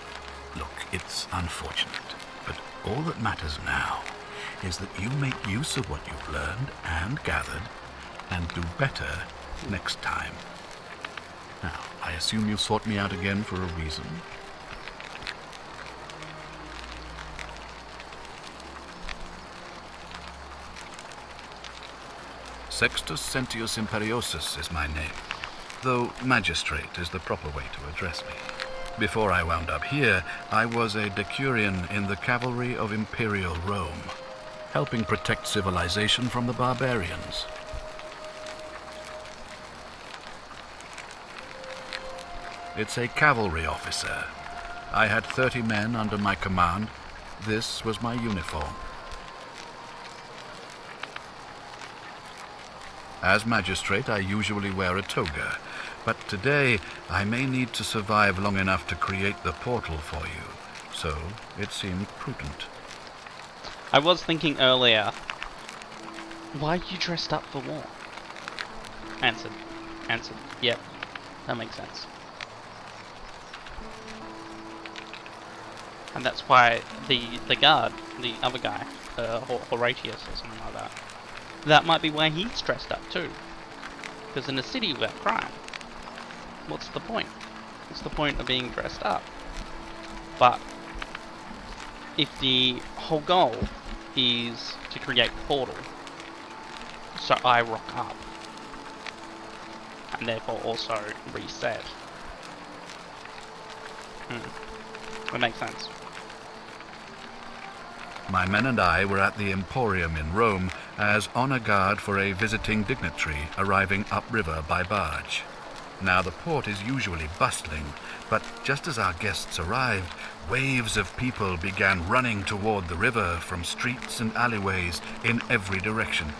Look, it's unfortunate, but all that matters now is that you make use of what you've learned and gathered and do better next time. Now, I assume you've sought me out again for a reason. Sextus Sentius Imperiosus is my name, though magistrate is the proper way to address me. Before I wound up here, I was a decurion in the cavalry of Imperial Rome, helping protect civilization from the barbarians. It's a cavalry officer. I had 30 men under my command. This was my uniform. As magistrate, I usually wear a toga, but today I may need to survive long enough to create the portal for you, so it seemed prudent. I was thinking earlier, why are you dressed up for war? Answered. Yep, that makes sense. And that's why the guard, the other guy, Horatius or something like that, that might be why he's dressed up too. Because in a city without crime, what's the point? What's the point of being dressed up? But if the whole goal is to create the portal, so I rock up, and therefore also reset. That makes sense. My men and I were at the Emporium in Rome as honor guard for a visiting dignitary arriving upriver by barge. Now the port is usually bustling, but just as our guests arrived, waves of people began running toward the river from streets and alleyways in every direction.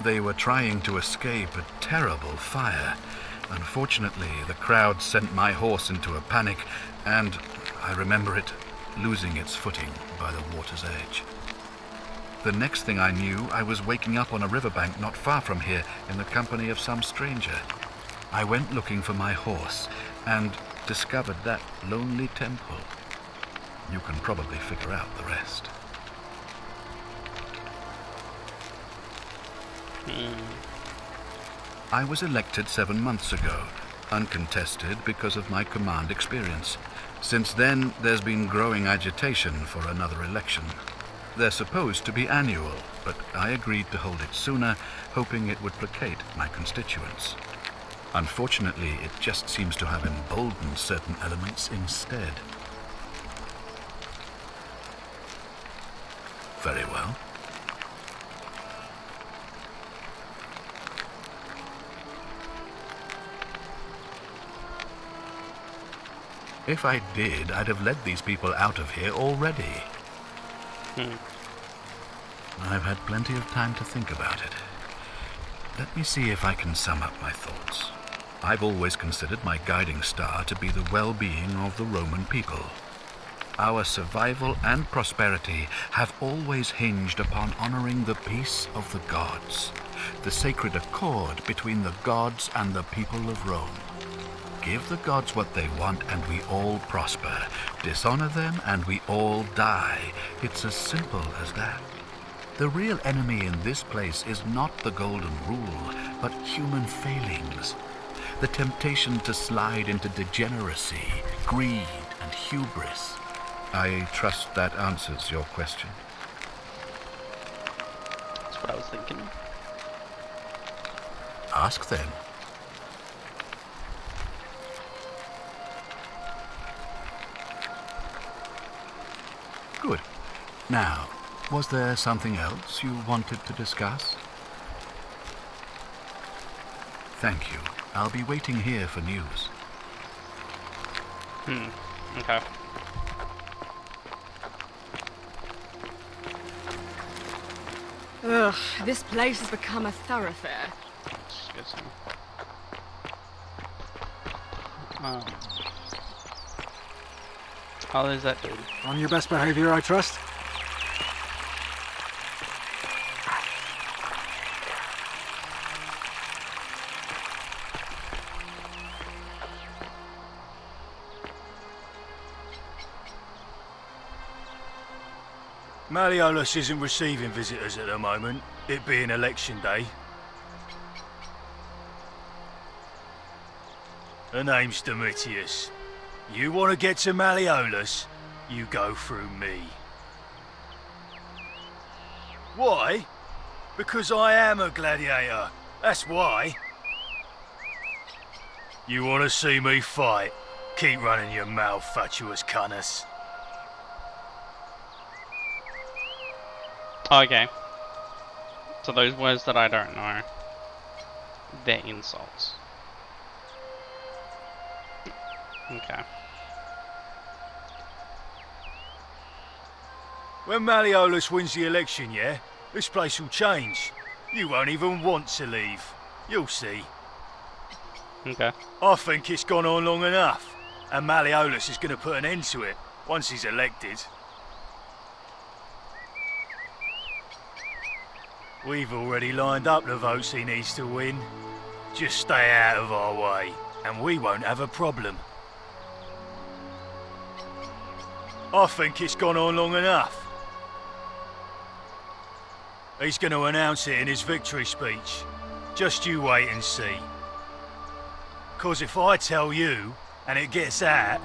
They were trying to escape a terrible fire. Unfortunately, the crowd sent my horse into a panic, and I remember it losing its footing by the water's edge. The next thing I knew, I was waking up on a riverbank not far from here in the company of some stranger. I went looking for my horse and discovered that lonely temple. You can probably figure out the rest. I was elected 7 months ago, uncontested because of my command experience. Since then, there's been growing agitation for another election. They're supposed to be annual, but I agreed to hold it sooner, hoping it would placate my constituents. Unfortunately, it just seems to have emboldened certain elements instead. Very well. If I did, I'd have led these people out of here already. I've had plenty of time to think about it. Let me see if I can sum up my thoughts. I've always considered my guiding star to be the well-being of the Roman people. Our survival and prosperity have always hinged upon honoring the peace of the gods, the sacred accord between the gods and the people of Rome. Give the gods what they want and we all prosper. Dishonor them and we all die. It's as simple as that. The real enemy in this place is not the golden rule, but human failings. The temptation to slide into degeneracy, greed, and hubris. I trust that answers your question. That's what I was thinking. Ask then. Good. Now, was there something else you wanted to discuss? Thank you. I'll be waiting here for news. Okay. Ugh, this place has become a thoroughfare. Let's get some. Oh, there's that dude. On your best behavior, I trust? Malleolus isn't receiving visitors at the moment, it being election day. Her name's Domitius. You want to get to Malleolus, you go through me. Why? Because I am a gladiator. That's why. You want to see me fight? Keep running your mouth, fatuous cunners. Okay. So those words that I don't know, they're insults. Okay. When Malleolus wins the election, yeah? This place will change. You won't even want to leave. You'll see. Okay. I think it's gone on long enough, and Malleolus is going to put an end to it once he's elected. We've already lined up the votes he needs to win. Just stay out of our way, and we won't have a problem. I think it's gone on long enough. He's going to announce it in his victory speech. Just you wait and see. 'Cause if I tell you, and it gets out,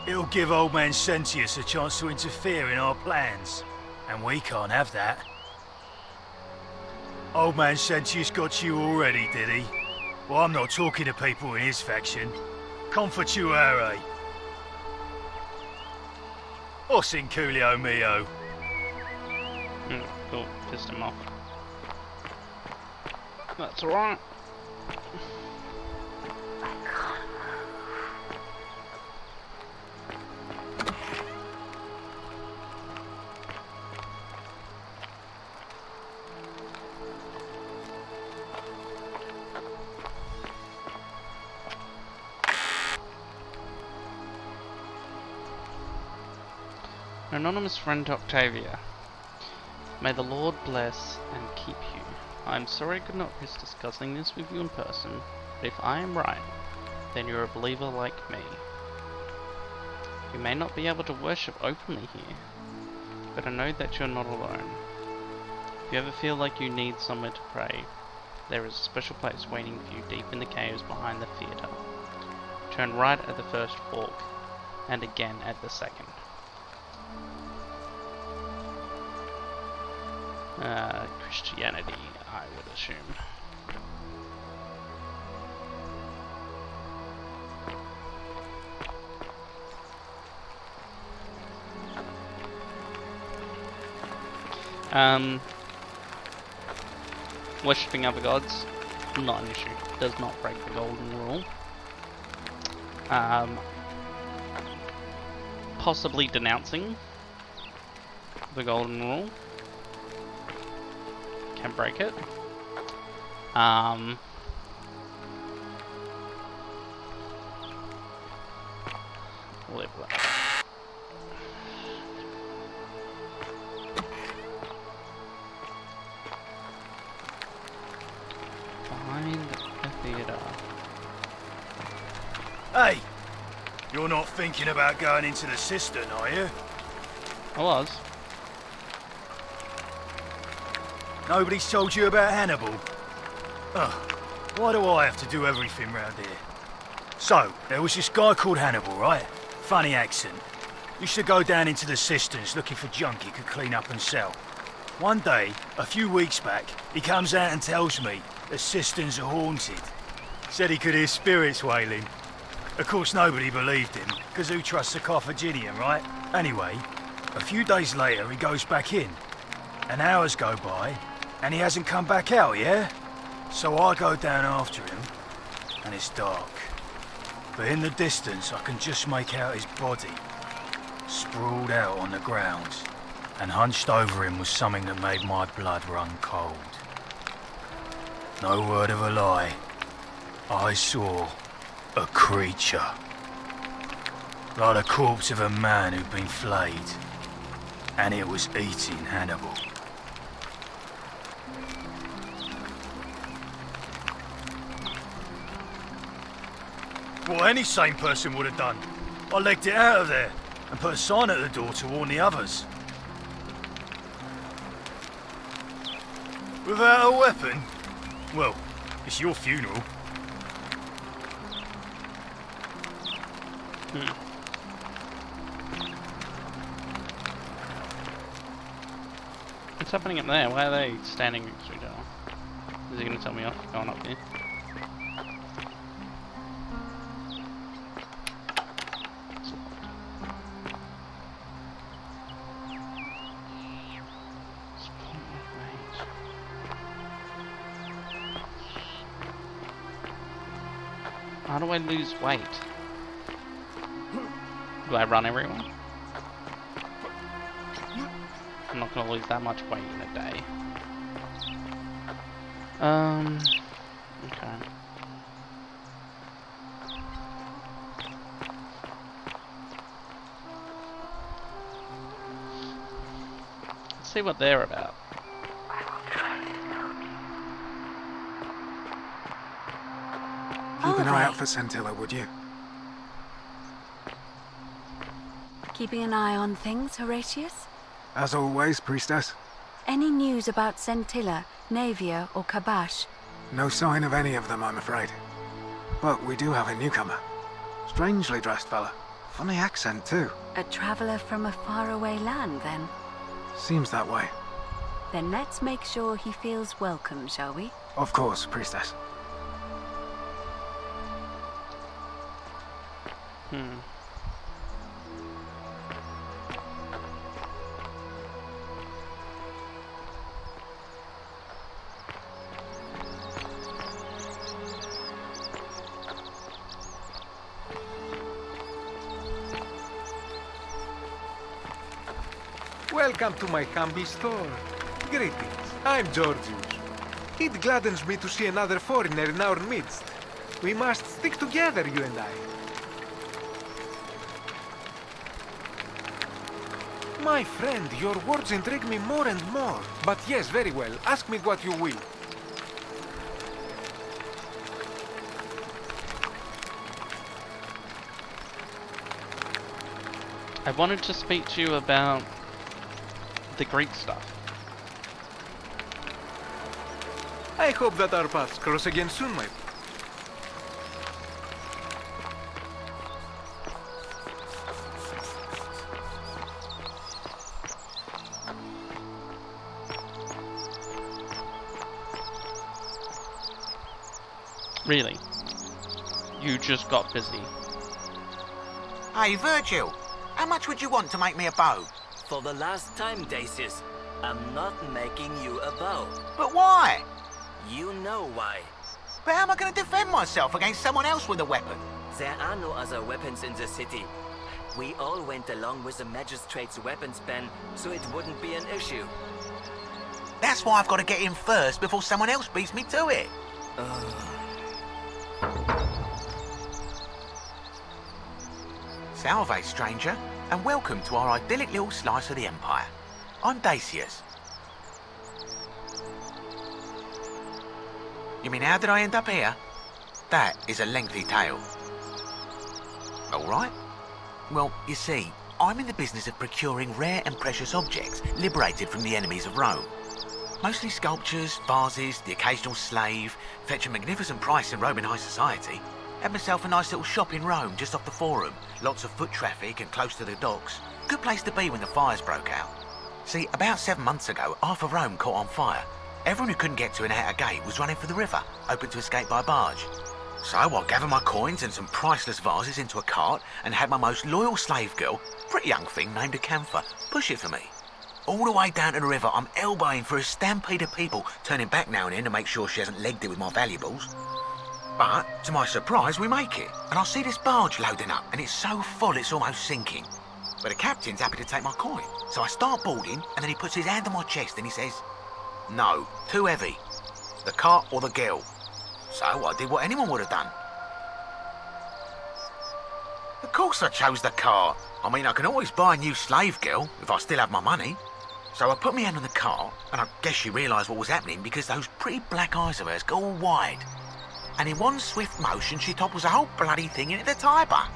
it'll give Old Man Sentius a chance to interfere in our plans. And we can't have that. Old Man Sentius got you already, did he? Well, I'm not talking to people in his faction. Confatuare. Or Cinculio mio. Cool, pissed him off. That's alright. Anonymous friend Octavia. May the Lord bless and keep you. I am sorry I could not risk discussing this with you in person, but if I am right, then you're a believer like me. You may not be able to worship openly here, but I know that you're not alone. If you ever feel like you need somewhere to pray, there is a special place waiting for you deep in the caves behind the theatre. Turn right at the first fork, and again at the second. Christianity, I would assume. Worshipping other gods, not an issue. Does not break the golden rule. Possibly denouncing the golden rule can break it. Live that. Find the theater. Hey! You're not thinking about going into the cistern, are you? I was. Nobody's told you about Hannibal? Ugh, why do I have to do everything round here? So, there was this guy called Hannibal, right? Funny accent. Used to go down into the cisterns looking for junk he could clean up and sell. One day, a few weeks back, he comes out and tells me the cisterns are haunted. Said he could hear spirits wailing. Of course, nobody believed him, because who trusts a Carthaginian, right? Anyway, a few days later, he goes back in. And hours go by, and he hasn't come back out, yeah? So I go down after him, and it's dark. But in the distance, I can just make out his body, sprawled out on the ground. And hunched over him was something that made my blood run cold. No word of a lie. I saw a creature. Like the corpse of a man who'd been flayed. And it was eating Hannibal. What any sane person would have done. I legged it out of there and put a sign at the door to warn the others. Without a weapon? Well, it's your funeral. What's happening up there? Why are they standing next to each other? Is he going to tell me off going up here? How do I lose weight? Do I run everyone? I'm not gonna lose that much weight in a day. Okay. Let's see what they're about. Keep an eye out for Scintilla, would you? Keeping an eye on things, Horatius? As always, Priestess. Any news about Scintilla, Navia, or Kabash? No sign of any of them, I'm afraid. But we do have a newcomer. Strangely dressed fella. Funny accent, too. A traveller from a faraway land, then? Seems that way. Then let's make sure he feels welcome, shall we? Of course, Priestess. Welcome to my humble store. Greetings, I'm Georgius. It gladdens me to see another foreigner in our midst. We must stick together, you and I. My friend, your words intrigue me more and more. But yes, very well. Ask me what you will. I wanted to speak to you about the Greek stuff. I hope that our paths cross again soon, my... Really? You just got busy. Hey, Virgil, how much would you want to make me a bow? For the last time, Dacius, I'm not making you a bow. But why? You know why. But how am I going to defend myself against someone else with a weapon? There are no other weapons in the city. We all went along with the magistrate's weapons ban, so it wouldn't be an issue. That's why I've got to get in first before someone else beats me to it. Salve, stranger, and welcome to our idyllic little slice of the Empire. I'm Dacius. You mean, how did I end up here? That is a lengthy tale. All right. Well, you see, I'm in the business of procuring rare and precious objects liberated from the enemies of Rome. Mostly sculptures, vases, the occasional slave, fetch a magnificent price in Roman high society. Had myself a nice little shop in Rome, just off the Forum. Lots of foot traffic and close to the docks. Good place to be when the fires broke out. See, about 7 months ago, half of Rome caught on fire. Everyone who couldn't get to an outer gate was running for the river, open to escape by barge. So I gathered my coins and some priceless vases into a cart and had my most loyal slave girl, pretty young thing named Acantha, push it for me. All the way down to the river, I'm elbowing through a stampede of people, turning back now and then to make sure she hasn't legged it with my valuables. But, to my surprise, we make it, and I see this barge loading up, and it's so full it's almost sinking. But the captain's happy to take my coin, so I start boarding, and then he puts his hand on my chest and he says, "No, too heavy. The cart or the girl." So I did what anyone would have done. Of course I chose the cart. I mean, I can always buy a new slave girl if I still have my money. So I put my hand on the cart, and I guess she realised what was happening because those pretty black eyes of hers go all wide. And in one swift motion, she topples the whole bloody thing into the Tiber.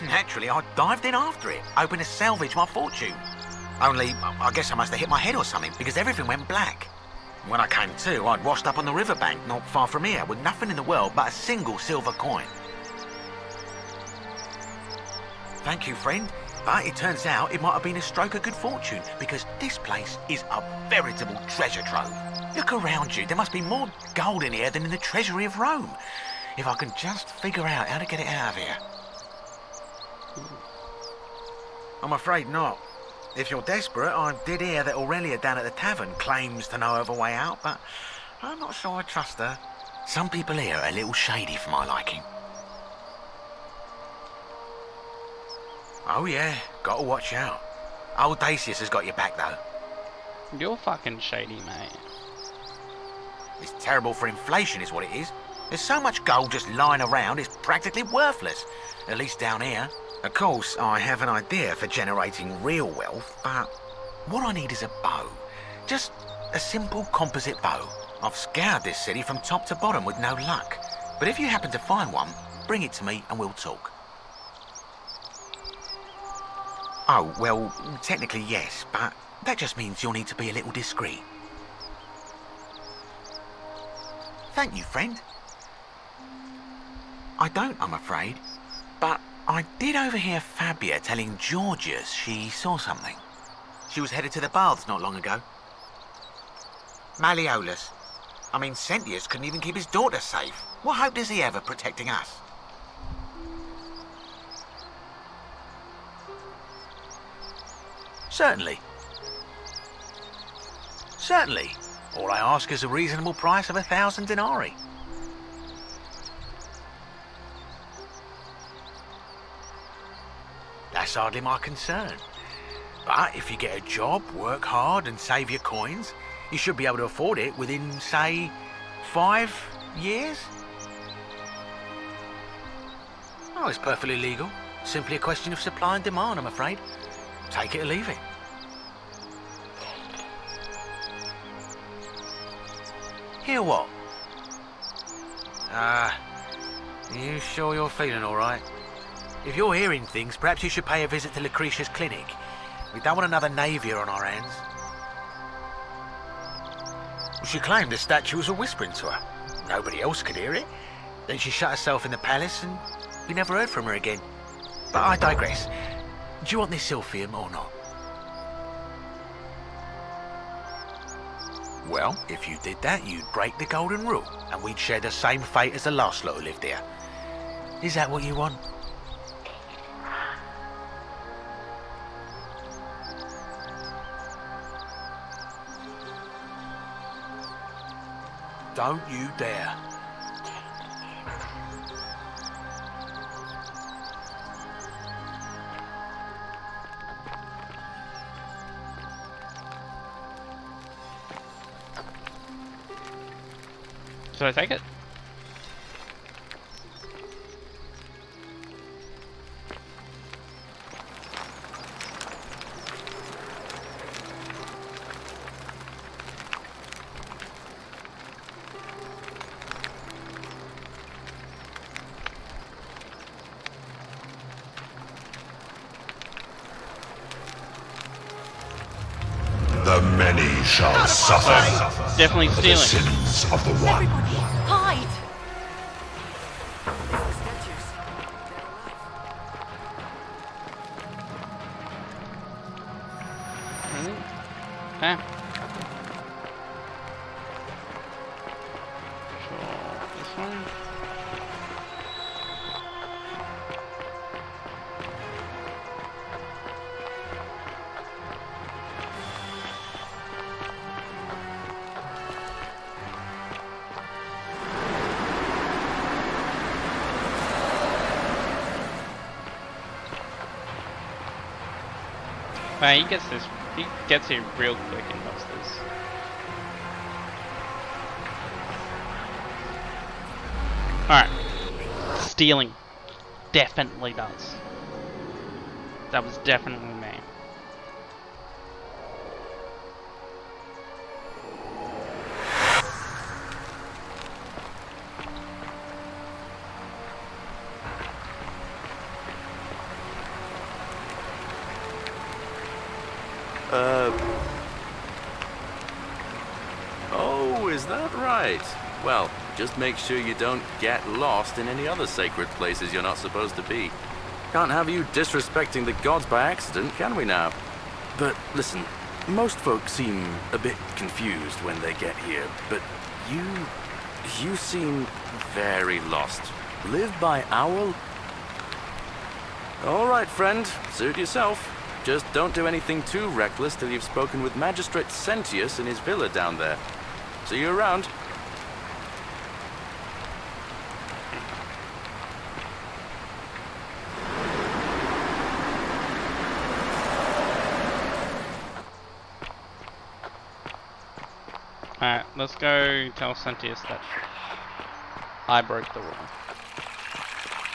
Naturally, I dived in after it, hoping to salvage my fortune. Only, I guess I must have hit my head or something, because everything went black. When I came to, I'd washed up on the riverbank not far from here, with nothing in the world but a single silver coin. Thank you, friend. But it turns out it might have been a stroke of good fortune, because this place is a veritable treasure trove. Look around you, there must be more gold in here than in the treasury of Rome. If I can just figure out how to get it out of here. I'm afraid not. If you're desperate, I did hear that Aurelia down at the tavern claims to know of a way out, but I'm not sure I trust her. Some people here are a little shady for my liking. Oh yeah, gotta watch out. Old Dacius has got your back though. You're fucking shady, mate. It's terrible for inflation is what it is. There's so much gold just lying around, it's practically worthless. At least down here. Of course, I have an idea for generating real wealth, but what I need is a bow. Just a simple composite bow. I've scoured this city from top to bottom with no luck. But if you happen to find one, bring it to me and we'll talk. Oh, well, technically yes, but that just means you'll need to be a little discreet. Thank you, friend. I don't, I'm afraid, but I did overhear Fabia telling Georgius she saw something. She was headed to the baths not long ago. Malleolus. I mean, Sentius couldn't even keep his daughter safe. What hope does he have of protecting us? Certainly. Certainly. All I ask is a reasonable price of 1,000 denarii. That's hardly my concern. But if you get a job, work hard and save your coins, you should be able to afford it within, say, 5 years? Oh, it's perfectly legal. Simply a question of supply and demand, I'm afraid. Take it or leave it. Hear what? You sure you're feeling all right? If you're hearing things, perhaps you should pay a visit to Lucretia's clinic. We don't want another Navier on our hands. She claimed the statue was whispering to her. Nobody else could hear it. Then she shut herself in the palace and we never heard from her again. But I digress. Do you want this Silphium or not? Well, if you did that, you'd break the golden rule, and we'd share the same fate as the last lot who lived here. Is that what you want? Don't you dare. Should I take it? The many shall suffer Definitely for the stealing. sins of the one. Hide! Ah. Sure, this one. Man, he gets here real quick and does this. Alright. Stealing. Definitely does. That was definitely me. Oh, is that right? Well, just make sure you don't get lost in any other sacred places you're not supposed to be. Can't have you disrespecting the gods by accident, can we now? But listen, most folks seem a bit confused when they get here, but you seem very lost. Live by owl? All right, friend, suit yourself. Just don't do anything too reckless till you've spoken with Magistrate Sentius in his villa down there. See you around. Alright, let's go tell Sentius that I broke the rule.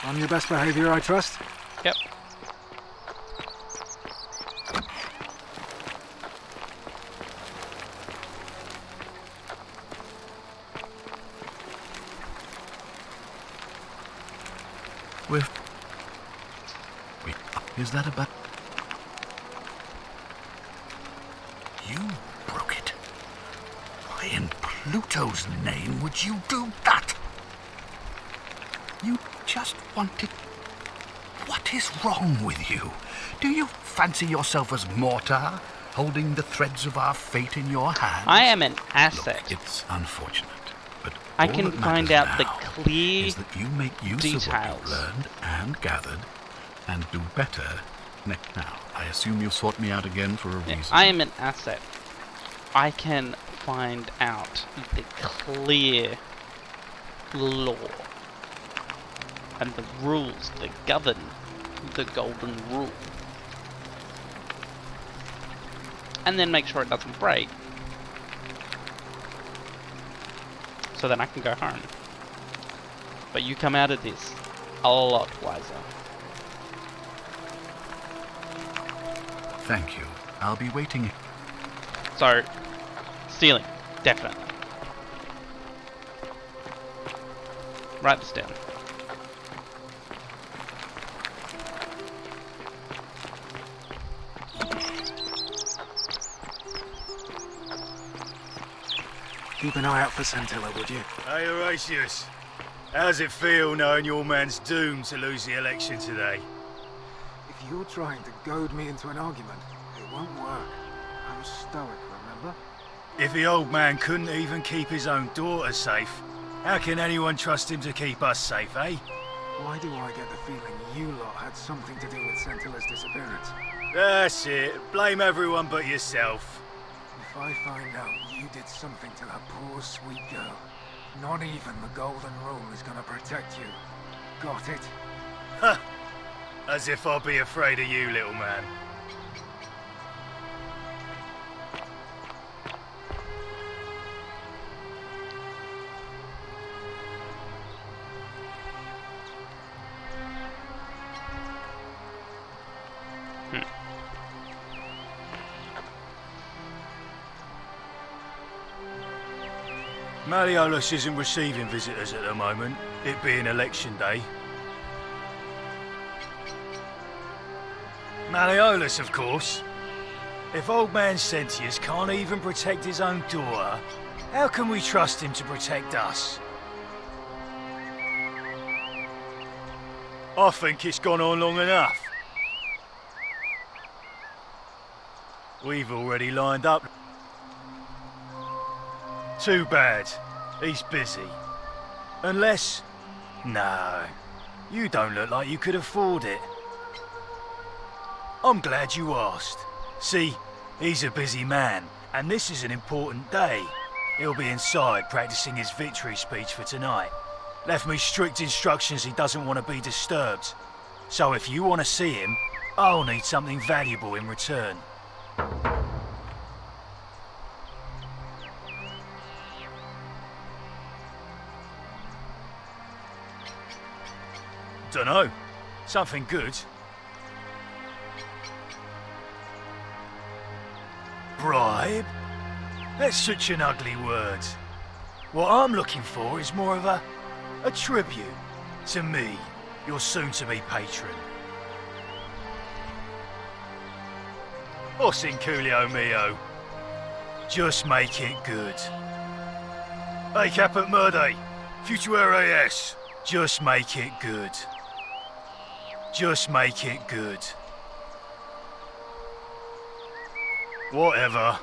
On your best behavior, I trust? Yep. Wait, is that about... You broke it. Why in Pluto's name would you do that? You just wanted... What is wrong with you? Do you fancy yourself as Mortar, holding the threads of our fate in your hands? I am an asset. Look, it's unfortunate, but I all can that find matters out the now clear is that you make use of what you've learned and gathered, and do better next. Now, I assume you sought me out again for a reason. I am an asset. I can find out the clear law and the rules that govern the golden rule, and then make sure it doesn't break, so then I can go home. But you come out of this a lot wiser. Thank you. I'll be waiting. So, stealing, definitely. Write this down. Keep an eye out for Scintilla, would you? Hey, Horatius. How's it feel knowing your man's doomed to lose the election today? If you're trying to goad me into an argument, it won't work. I'm stoic, remember? If the old man couldn't even keep his own daughter safe, how can anyone trust him to keep us safe, eh? Why do I get the feeling you lot had something to do with Scintilla's disappearance? That's it. Blame everyone but yourself. If I find out you did something to that poor sweet girl, not even the Golden Rule is gonna protect you. Got it? Ha! As if I'll be afraid of you, little man. Malleolus isn't receiving visitors at the moment, it being election day. Malleolus, of course. If old man Sentius can't even protect his own daughter, how can we trust him to protect us? I think it's gone on long enough. We've already lined up. Too bad. He's busy. Unless... No. You don't look like you could afford it. I'm glad you asked. See, he's a busy man, and this is an important day. He'll be inside practicing his victory speech for tonight. Left me strict instructions he doesn't want to be disturbed. So if you want to see him, I'll need something valuable in return. Dunno. Something good. Bribe? That's such an ugly word. What I'm looking for is more of a tribute to me, your soon-to-be patron. Os inculio mio. Just make it good. Hey, Caput Murde, Futuere es. Just make it good. Just make it good. Whatever.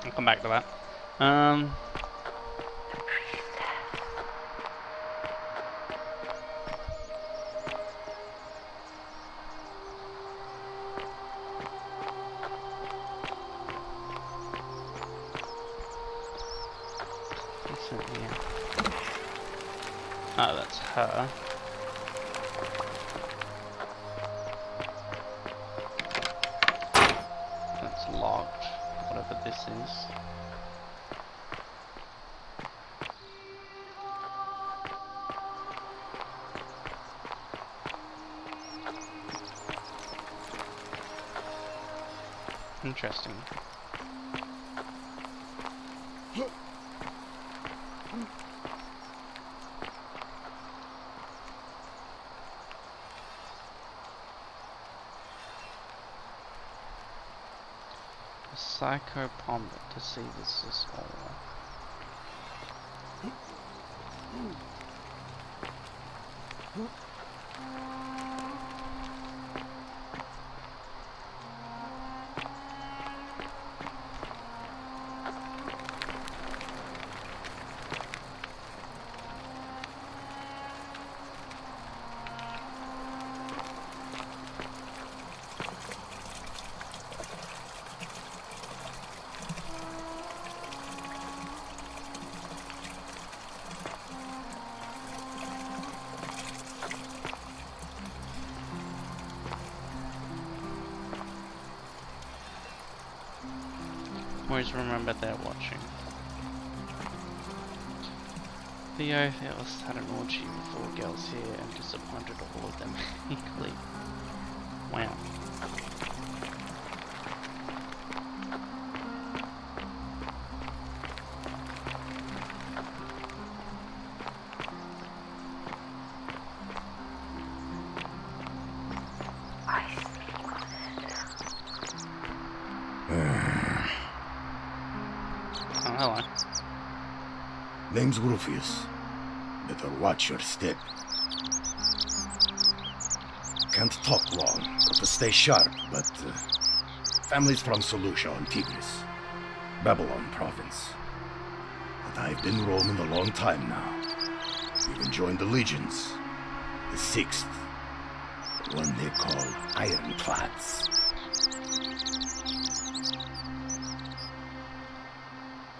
I'll come back to that. What's in here? Oh, that's her. That's locked, whatever this is. Interesting. A psychopomp to see this is all. Always remember they're watching. The Oathels had an orgy with 4 girls here and disappointed all of them equally. Wow. Hello. Name's Rufius. Better watch your step. Can't talk long, got to stay sharp, but family's from Seleucia on Tigris, Babylon province. But I've been roaming a long time now. Even joined the legions, the 6th, the one they call Ironclads.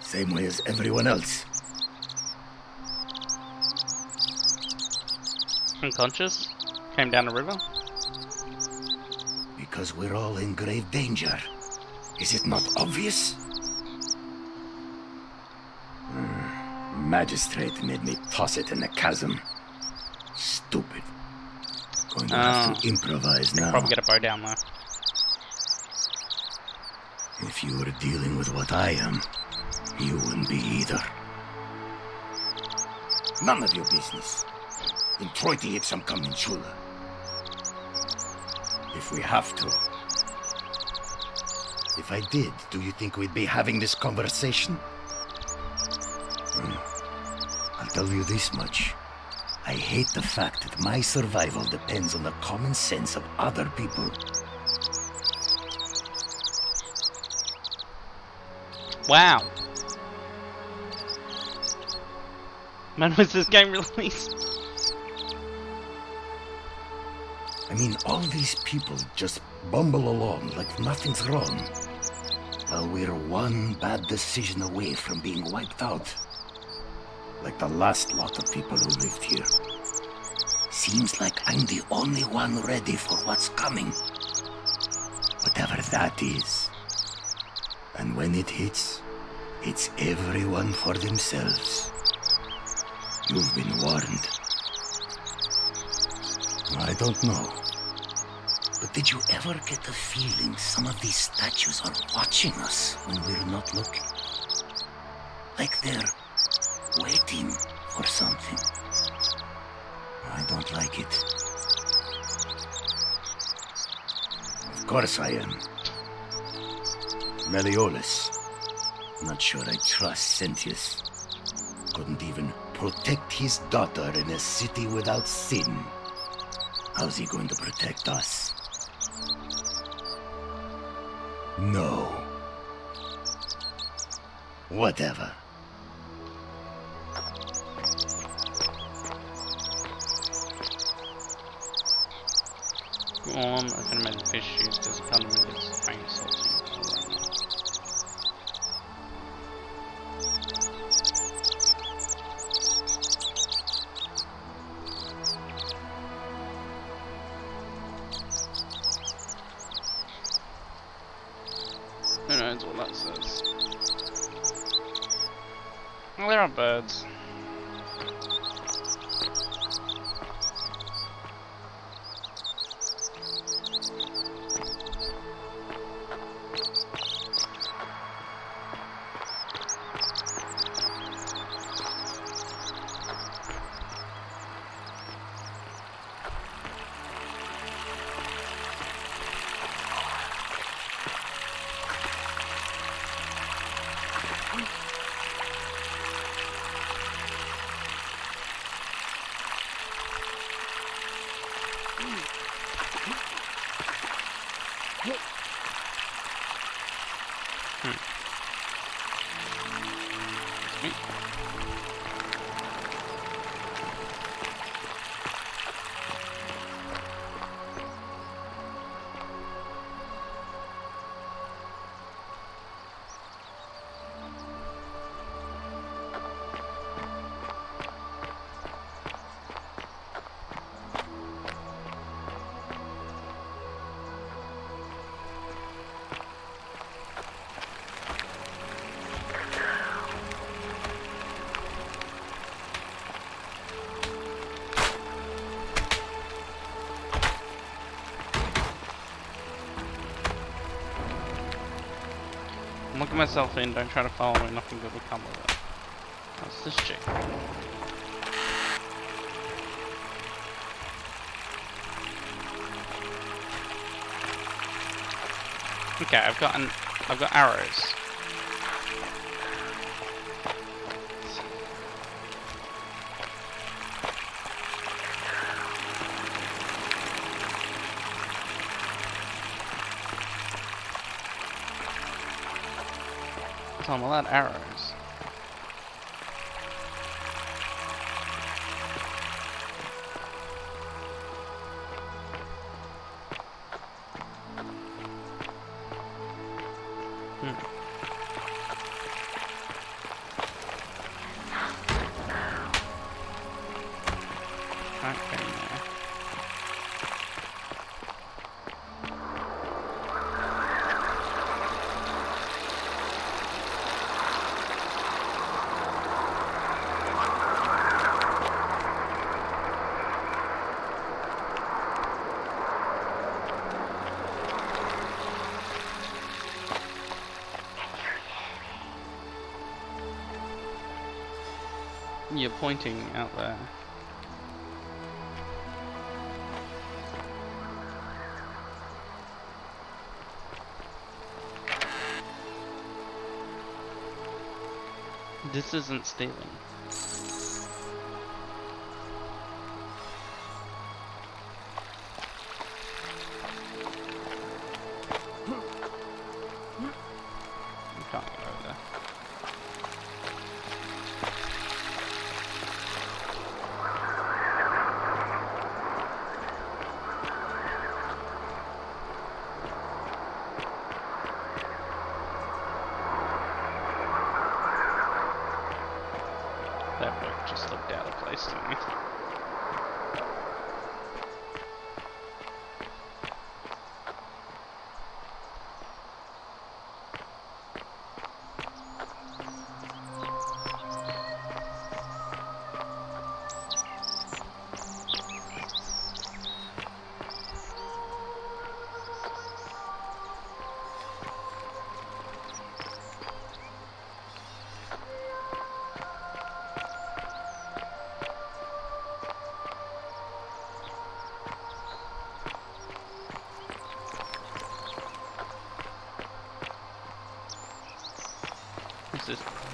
Same way as everyone else. Unconscious? Came down a river? Because we're all in grave danger. Is it not obvious? Magistrate made me toss it in the chasm. Stupid. Going to have to improvise now. Probably get a bow down there. If you were dealing with what I am, you wouldn't be either. None of your business. In Troiti it's some Kaminchula. If we have to. If I did, do you think we'd be having this conversation? I'll tell you this much. I hate the fact that my survival depends on the common sense of other people. Wow. When was this game released? I mean, all these people just bumble along like nothing's wrong, while we're one bad decision away from being wiped out. Like the last lot of people who lived here. Seems like I'm the only one ready for what's coming. Whatever that is. And when it hits, it's everyone for themselves. You've been warned. I don't know. But did you ever get the feeling some of these statues are watching us when we're not looking? Like they're waiting for something. I don't like it. Of course I am. Meliodas. Not sure I trust Sentius. Couldn't even protect his daughter in a city without sin. How's he going to protect us? No. Whatever. Go on, I can imagine fish used as a condiment is trying to salty. Who knows what that says? Well, there are birds. I'm looking myself in, don't try to follow me, nothing good will come of it. That's this chick. Okay, I've got arrows. I'm allowed arrows. You're pointing out there. This isn't stealing. You can't go over there.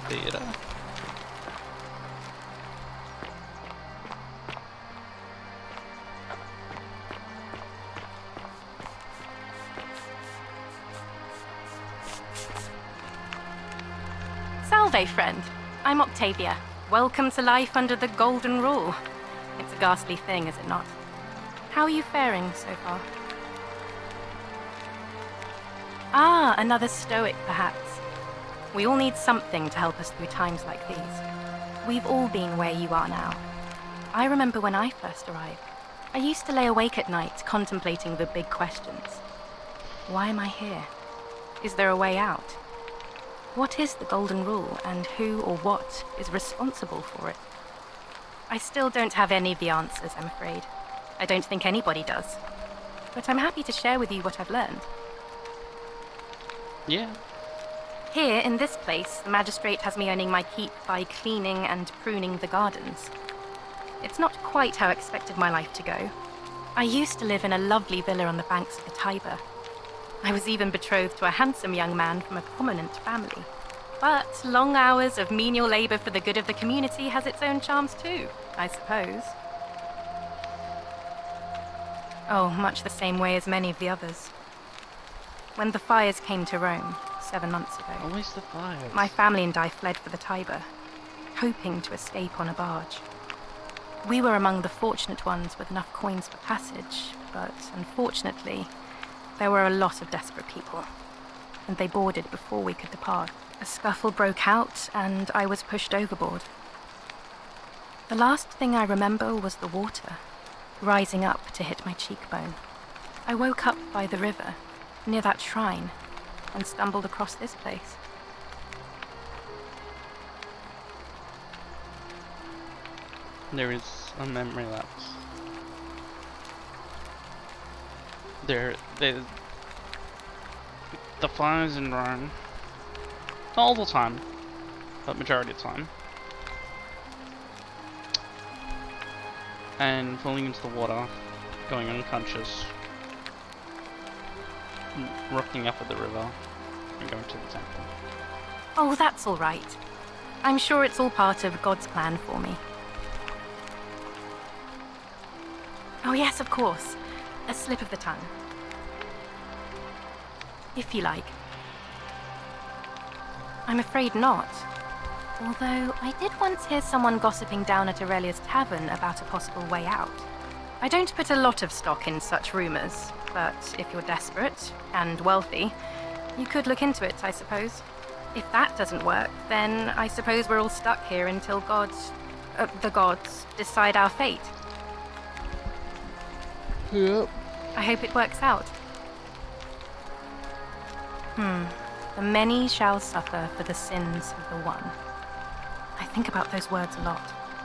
theater. Salve, friend. I'm Octavia. Welcome to life under the Golden Rule. It's a ghastly thing, is it not? How are you faring so far? Ah, another stoic, perhaps. We all need something to help us through times like these. We've all been where you are now. I remember when I first arrived. I used to lay awake at night contemplating the big questions. Why am I here? Is there a way out? What is the Golden Rule, and who or what is responsible for it? I still don't have any of the answers, I'm afraid. I don't think anybody does. But I'm happy to share with you what I've learned. Yeah. Here, in this place, the magistrate has me earning my keep by cleaning and pruning the gardens. It's not quite how I expected my life to go. I used to live in a lovely villa on the banks of the Tiber. I was even betrothed to a handsome young man from a prominent family. But long hours of menial labor for the good of the community has its own charms too, I suppose. Oh, much the same way as many of the others. When the fires came to Rome, 7 months ago, Always the fires. my family and I fled for the Tiber, hoping to escape on a barge. We were among the fortunate ones with enough coins for passage, but unfortunately, there were a lot of desperate people, and they boarded before we could depart. A scuffle broke out, and I was pushed overboard. The last thing I remember was the water, rising up to hit my cheekbone. I woke up by the river, near that shrine, and stumbled across this place. There is a memory lapse. There's the fires in Rome. Not all the time, but majority of the time. And falling into the water, going unconscious, rocking up at the river, and going to the temple. Oh, that's all right. I'm sure it's all part of God's plan for me. Oh yes, of course. A slip of the tongue. If you like. I'm afraid not. Although, I did once hear someone gossiping down at Aurelia's tavern about a possible way out. I don't put a lot of stock in such rumors, but if you're desperate and wealthy, you could look into it, I suppose. If that doesn't work, then I suppose we're all stuck here until the gods decide our fate. Yep. I hope it works out. The many shall suffer for the sins of the one. I think about those words a lot.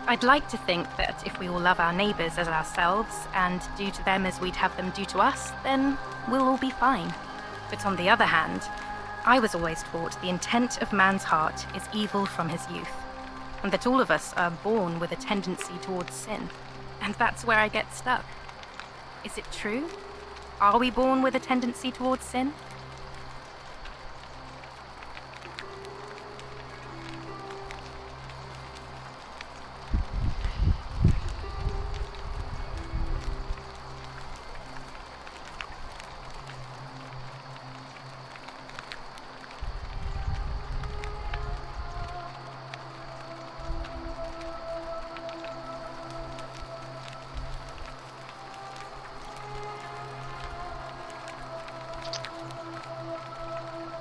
I'd like to think that if we all love our neighbours as ourselves and do to them as we'd have them do to us, then we'll all be fine. But on the other hand, I was always taught the intent of man's heart is evil from his youth, and that all of us are born with a tendency towards sin. And that's where I get stuck. Is it true? Are we born with a tendency towards sin?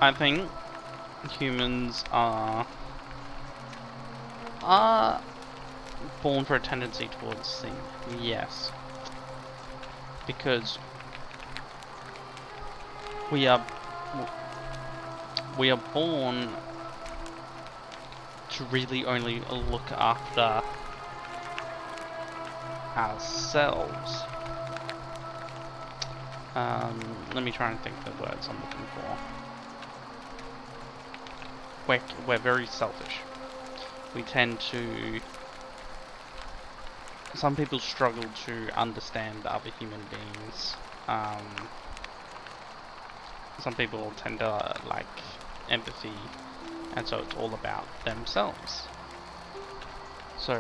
I think humans are born for a tendency towards sin. Yes, because we are born to really only look after ourselves. Let me try and think of the words I'm looking for. We're very selfish. We tend to... Some people struggle to understand other human beings. Some people tend to like empathy and so it's all about themselves. So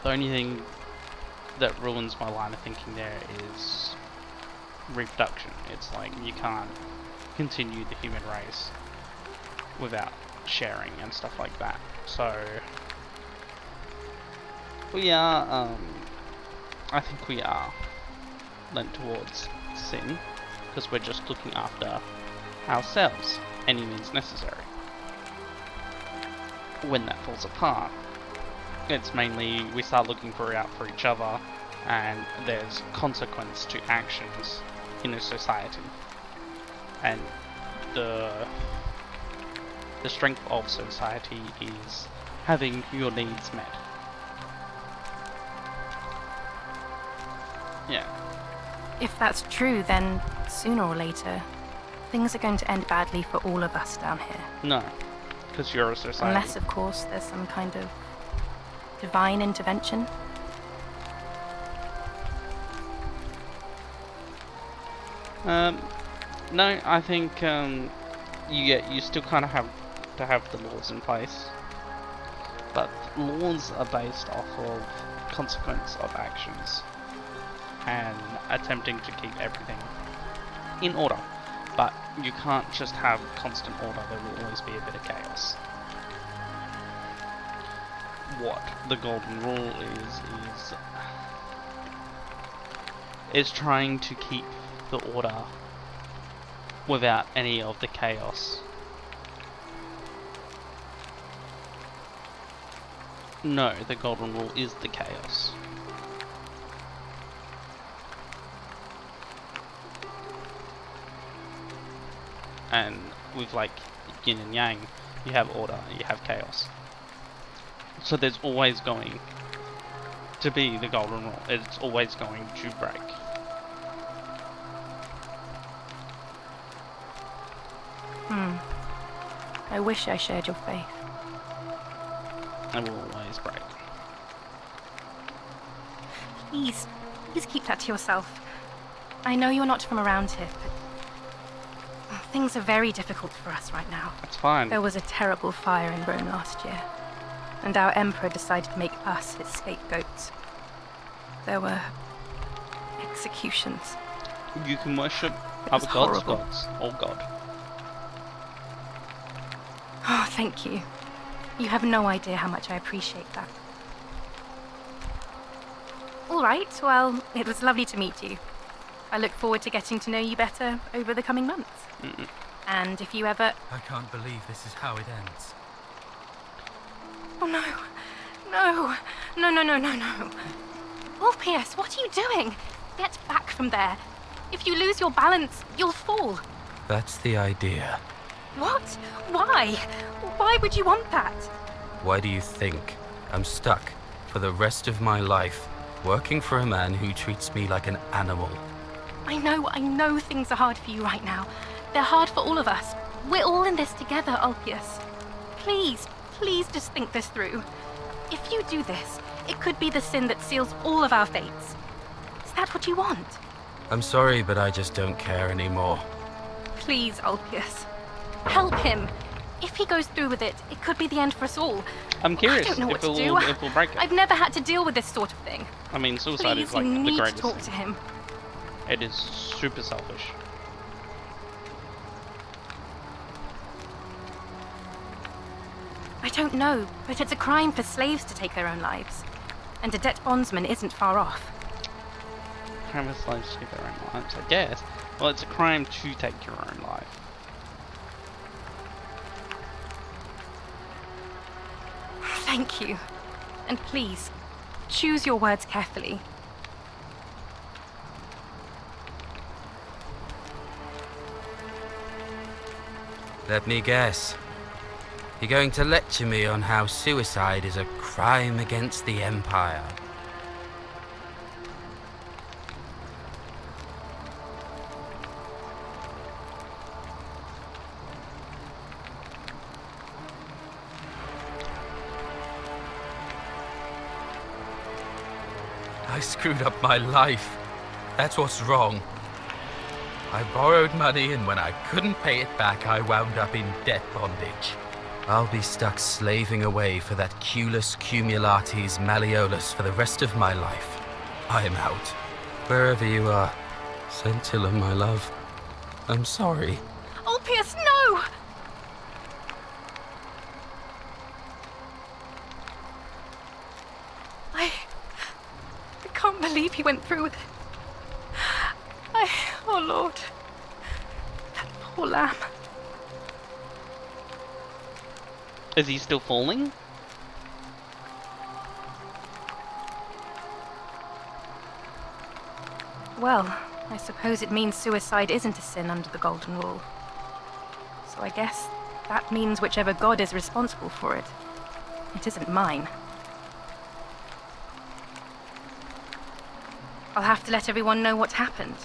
the only thing that ruins my line of thinking there is reproduction. It's like you can't continue the human race without sharing and stuff like that. So we are, I think we are lent towards sin because we're just looking after ourselves, any means necessary. When that falls apart, it's mainly we start looking out for each other, and there's consequence to actions in a society, and the strength of society is having your needs met. Yeah. If that's true, then sooner or later, things are going to end badly for all of us down here. No, because you're a society. Unless, of course, there's some kind of divine intervention. No, I think you still kind of have to have the laws in place, but laws are based off of consequence of actions and attempting to keep everything in order. But you can't just have constant order, there will always be a bit of chaos. What the golden rule is trying to keep the order without any of the chaos. No, the golden rule is the chaos. And with like yin and yang, you have order, you have chaos. So there's always going to be the golden rule. It's always going to break. I wish I shared your faith. It will always break. Please keep that to yourself. I know you're not from around here, but things are very difficult for us right now. It's fine. There was a terrible fire in Rome last year, and our emperor decided to make us his scapegoats. There were executions. You can worship It was other gods, horrible. or God. Oh, thank you. You have no idea how much I appreciate that. All right, well, it was lovely to meet you. I look forward to getting to know you better over the coming months. And if you ever... I can't believe this is how it ends. Oh, no. No. No, no, no, no, no. Orpheus, what are you doing? Get back from there. If you lose your balance, you'll fall. That's the idea. What? Why? Why would you want that? Why do you think I'm stuck for the rest of my life working for a man who treats me like an animal? I know things are hard for you right now. They're hard for all of us. We're all in this together, Ulpius. Please just think this through. If you do this, it could be the sin that seals all of our fates. Is that what you want? I'm sorry, but I just don't care anymore. Please, Ulpius. Help him. If he goes through with it, it could be the end for us all. I'm curious I don't know what if to it'll do. break it. I've never had to deal with this sort of thing. I mean, suicide Please, is like you the need greatest to talk sin. to him. It is super selfish. I don't know, but it's a crime for slaves to take their own lives. And a debt bondsman isn't far off. Crime for slaves to take their own lives, I guess. Well, it's a crime to take your own life. Thank you. And please, choose your words carefully. Let me guess. You're going to lecture me on how suicide is a crime against the Empire. I screwed up my life. That's what's wrong. I borrowed money, and when I couldn't pay it back, I wound up in debt bondage. I'll be stuck slaving away for that Culus Cumulatis Malleolus for the rest of my life. I'm out. Wherever you are, Scintilla, my love, I'm sorry. Ulpius, no! I can't believe he went through with it. Oh Lord. That poor lamb. Is he still falling? Well, I suppose it means suicide isn't a sin under the Golden Rule. So I guess that means whichever god is responsible for it. It isn't mine. I'll have to let everyone know what happened.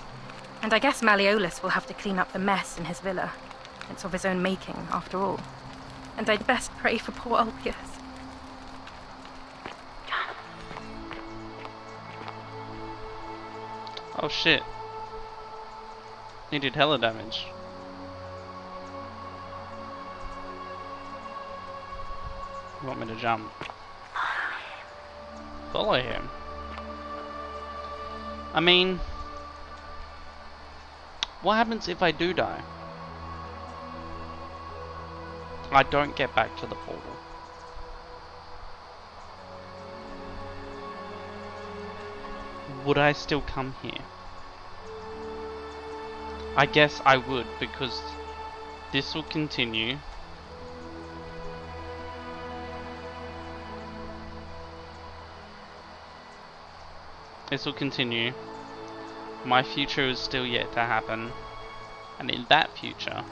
And I guess Malleolus will have to clean up the mess in his villa. It's of his own making, after all. And I'd best pray for poor Ulpius. Oh shit. He did hella damage. You want me to jump? Follow him. I mean, what happens if I do die? I don't get back to the portal. Would I still come here? I guess I would, because this will continue. This will continue. My future is still yet to happen. And in that future,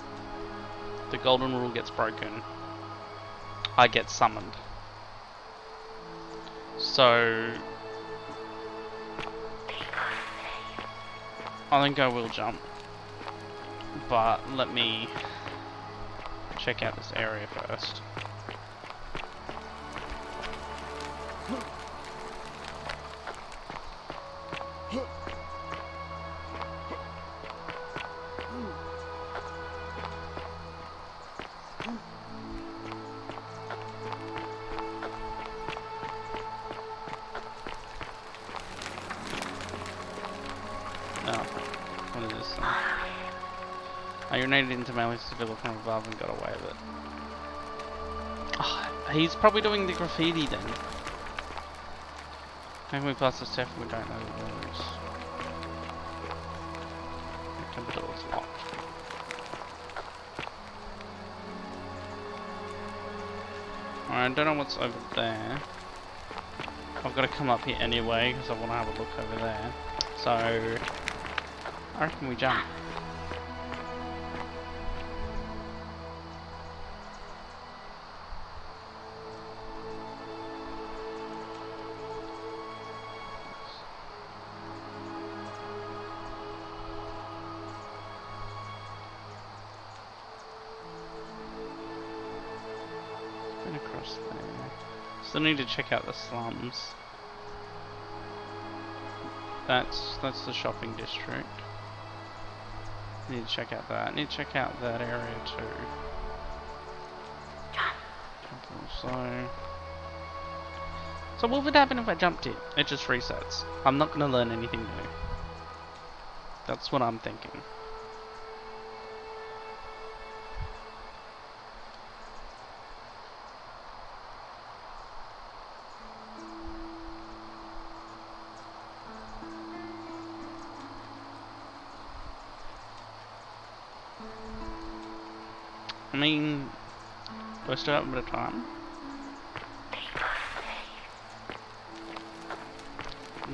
the Golden Rule gets broken. I get summoned. So I think I will jump. But let me check out this area first. I urinated into Malleolus' villa from above and got away with it. Oh, he's probably doing the graffiti then. How can we pass this step when we don't know the rules? The door is locked. Alright, I don't know what's over there. I've got to come up here anyway because I want to have a look over there. So I reckon we jump. Across there. Still need to check out the slums. That's the shopping district. Need to check out that. Need to check out that area too. So what would happen if I jumped it? It just resets. I'm not gonna learn anything new. That's what I'm thinking. I mean, do I still have a bit of time?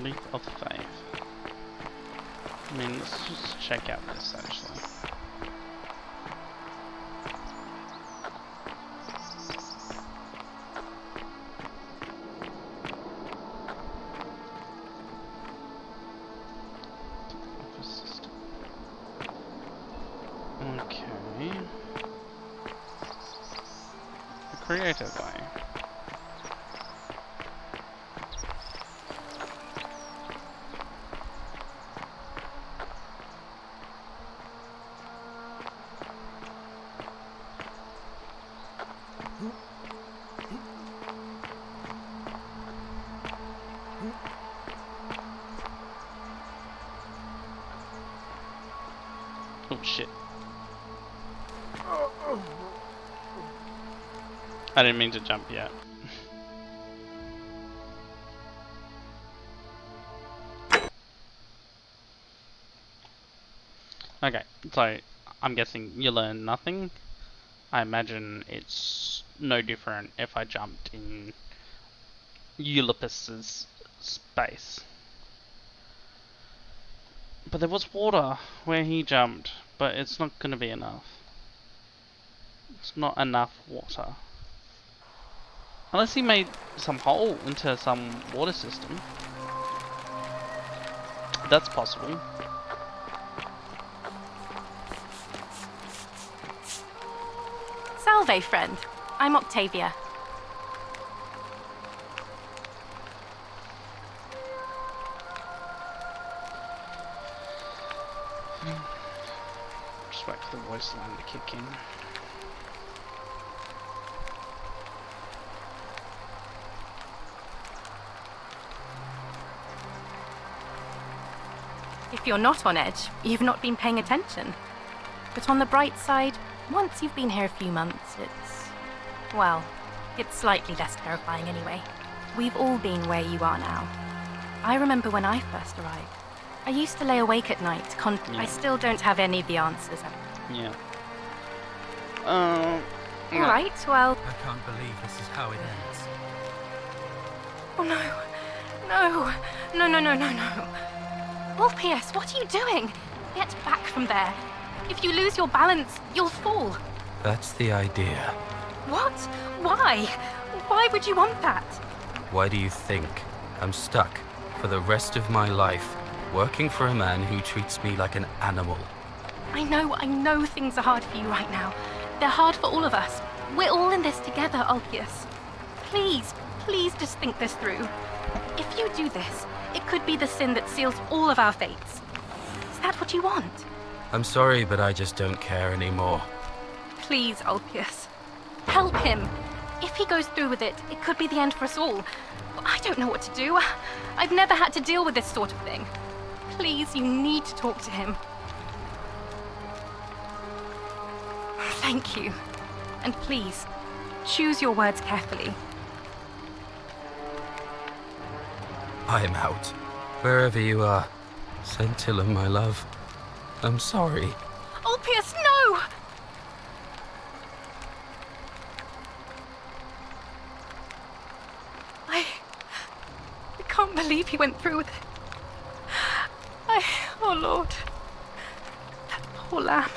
Leap of faith. I mean, let's just check out this actually. Okay. Creative way. Oh shit. I didn't mean to jump yet. Okay, so I'm guessing you learn nothing. I imagine it's no different if I jumped in Ulysses' space. But there was water where he jumped, but it's not going to be enough. It's not enough water. Unless he made some hole into some water system. That's possible. Salve, friend. I'm Octavia. Just wait for the voice line to kick in. If you're not on edge, you've not been paying attention. But on the bright side, once you've been here a few months, well, it's slightly less terrifying anyway. We've all been where you are now. I remember when I first arrived. I used to lay awake at night. I still don't have any of the answers. Yeah. Alright, well... I can't believe this is how it ends. Oh no. No. No, no, no, no, no. Ulpius, what are you doing? Get back from there. If you lose your balance, you'll fall. That's the idea. What? Why? Why would you want that? Why do you think I'm stuck for the rest of my life working for a man who treats me like an animal? I know things are hard for you right now. They're hard for all of us. We're all in this together, Ulpius. Please, please just think this through. If you do this, it could be the sin that seals all of our fates. Is that what you want? I'm sorry, but I just don't care anymore. Please, Ulpius. Help him. If he goes through with it, it could be the end for us all. I don't know what to do. I've never had to deal with this sort of thing. Please, you need to talk to him. Thank you. And please, choose your words carefully. I'm out. Wherever you are. Scintilla, my love. I'm sorry. Ulpius, no! I can't believe he went through with it. Oh Lord. That poor lamb.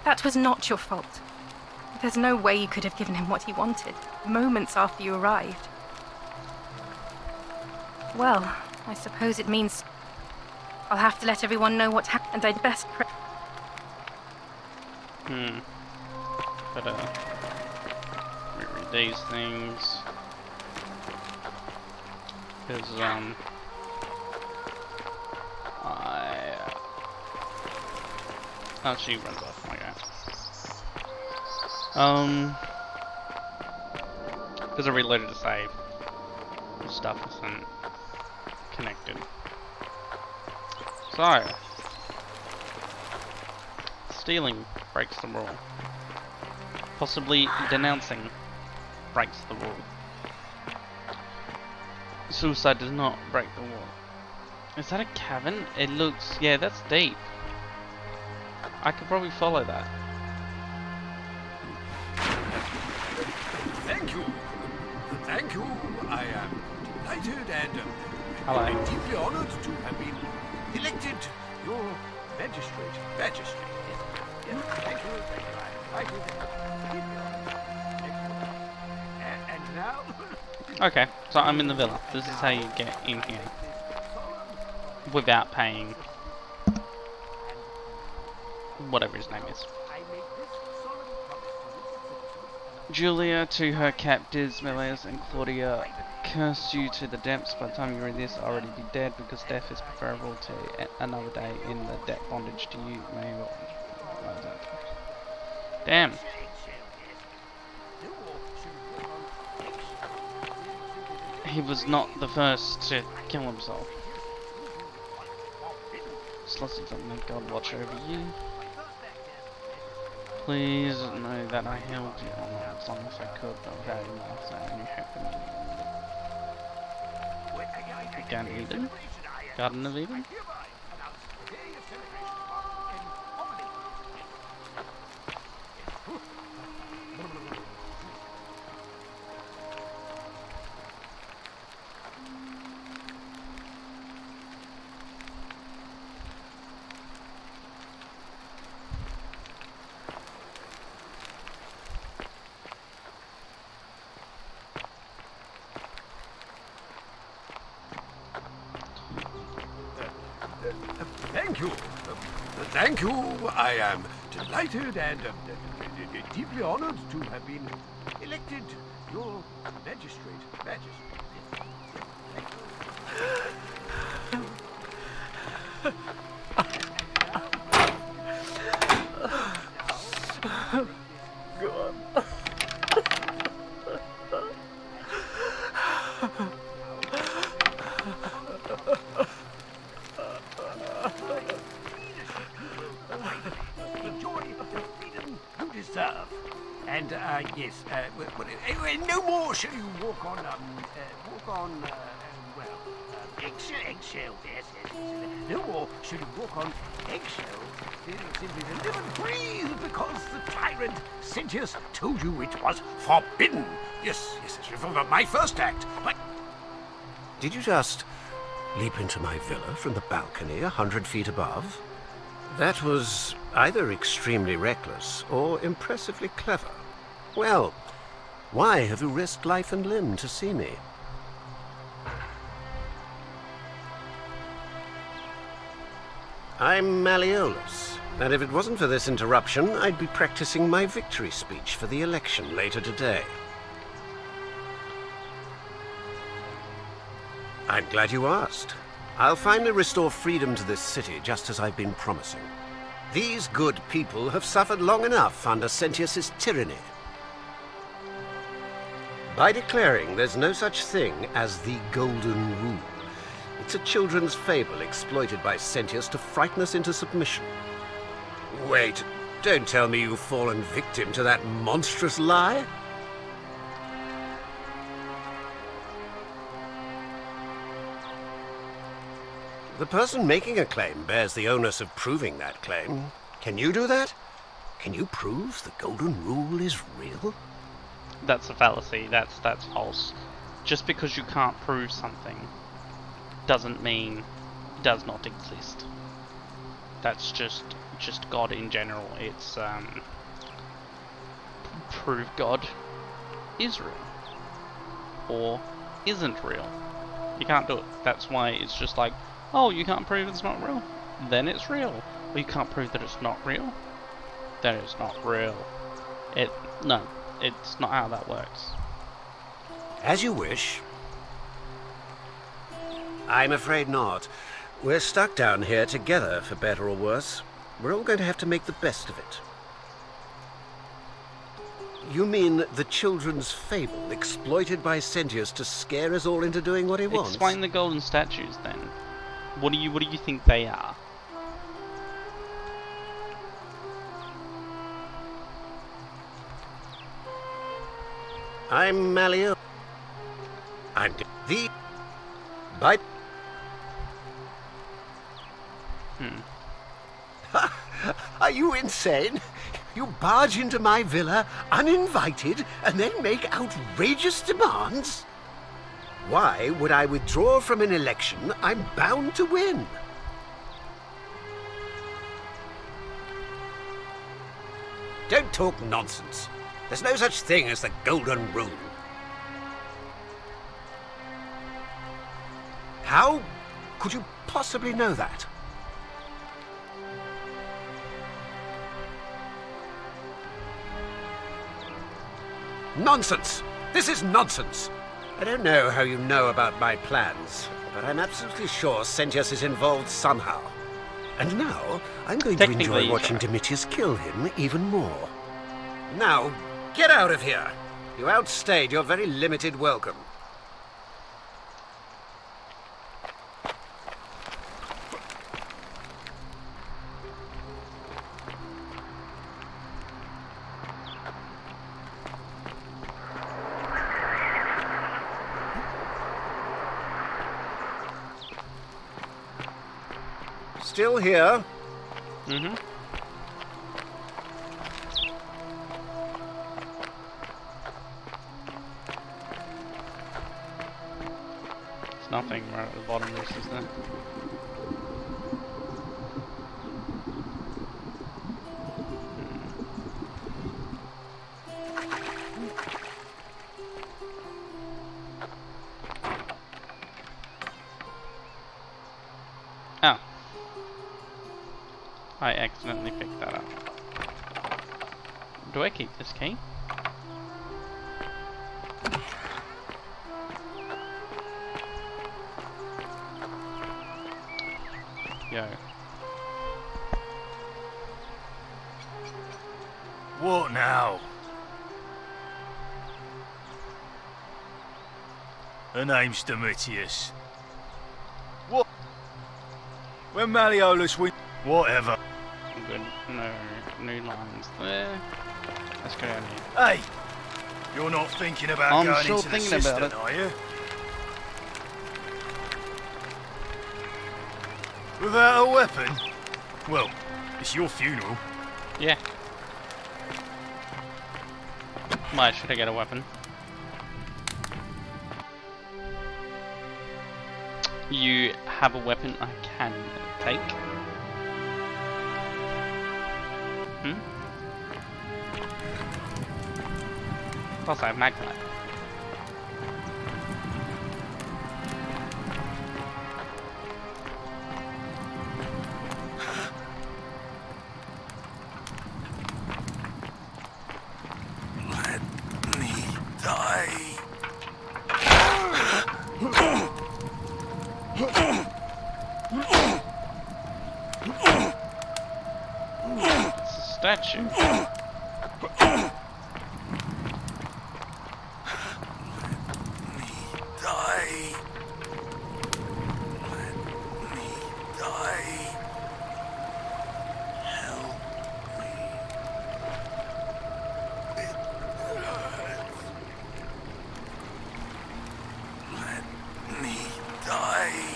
That was not your fault. There's no way you could have given him what he wanted, moments after you arrived. Well, I suppose it means I'll have to let everyone know what happened, and I'd best pray. Better reread these things. Because, oh, she runs off, okay. Because I reloaded to save. The stuff isn't connected. So, stealing breaks the rule. Possibly denouncing breaks the rule. Suicide does not break the rule. Is that a cavern? It looks... yeah, that's deep. I could probably follow that. Thank you. Thank you. I am delighted and Hello. deeply honored to have been elected your magistrate. Yes. Thank you. Thank you. And now... Okay, so I'm in the villa. This is how you get in here. Without paying... whatever his name is. Julia to her captives, Meleus and Claudia, curse you to the depths. By the time you read this, I'll already be dead, because death is preferable to another day in the debt bondage to you. Damn. He was not the first to kill himself. Slutty, may God watch over you. Please know that I held you on as long as I could, but without you, so you hope Garden of Eden? Garden of Eden? Thank you. Thank you. I am delighted and deeply honored to have been elected your magistrate. God. And, yes, no more shall you walk on, eggshells, yes. No more shall you walk on eggshells, simply to live and breathe because the tyrant Sentius told you it was forbidden. Yes, from my first act. But Did you just leap into my villa from the balcony 100 feet above? That was either extremely reckless or impressively clever. Well, why have you risked life and limb to see me? I'm Malleolus, and if it wasn't for this interruption, I'd be practicing my victory speech for the election later today. I'm glad you asked. I'll finally restore freedom to this city, just as I've been promising. These good people have suffered long enough under Sentius's tyranny. By declaring there's no such thing as the Golden Rule, it's a children's fable exploited by Sentius to frighten us into submission. Wait, don't tell me you've fallen victim to that monstrous lie? The person making a claim bears the onus of proving that claim. Can you do that? Can you prove the Golden Rule is real? That's a fallacy. That's false. Just because you can't prove something doesn't mean it does not exist. That's just God in general. It's prove God is real or isn't real. You can't do it. That's why it's just like, oh, you can't prove it's not real, then it's real. Or you can't prove that it's not real, then it's not real. No, it's not how that works. As you wish. I'm afraid not. We're stuck down here together, for better or worse. We're all going to have to make the best of it. You mean the children's fable exploited by Sentius to scare us all into doing what he wants? Explain the golden statues then. What do you think they are? I'm Malleolus. I'm the... By... Are you insane? You barge into my villa uninvited and then make outrageous demands? Why would I withdraw from an election I'm bound to win? Don't talk nonsense. There's no such thing as the Golden Rule. How could you possibly know that? Nonsense! This is nonsense! I don't know how you know about my plans, but I'm absolutely sure Sentius is involved somehow. And now, I'm going to enjoy watching Domitius kill him even more. Now, get out of here! You outstayed your very limited welcome. Still here? Mm-hmm. There's nothing right at the bottom of this, is there? Oh. I accidentally picked that up. Do I keep this key? Yo. What now? Her name's Domitius. What? When Malleolus win... Whatever. Good. No new lines there. Let's go down here. Hey! You're not thinking about I'm going still into the thinking about cistern, it. are you? Without a weapon? Well, it's your funeral. Yeah. Why should I get a weapon? You have a weapon I can take? Hmm? Plus I have Maglite. Let me die. It's a statue. Die. Let me die. Help me. It hurts. Let me die.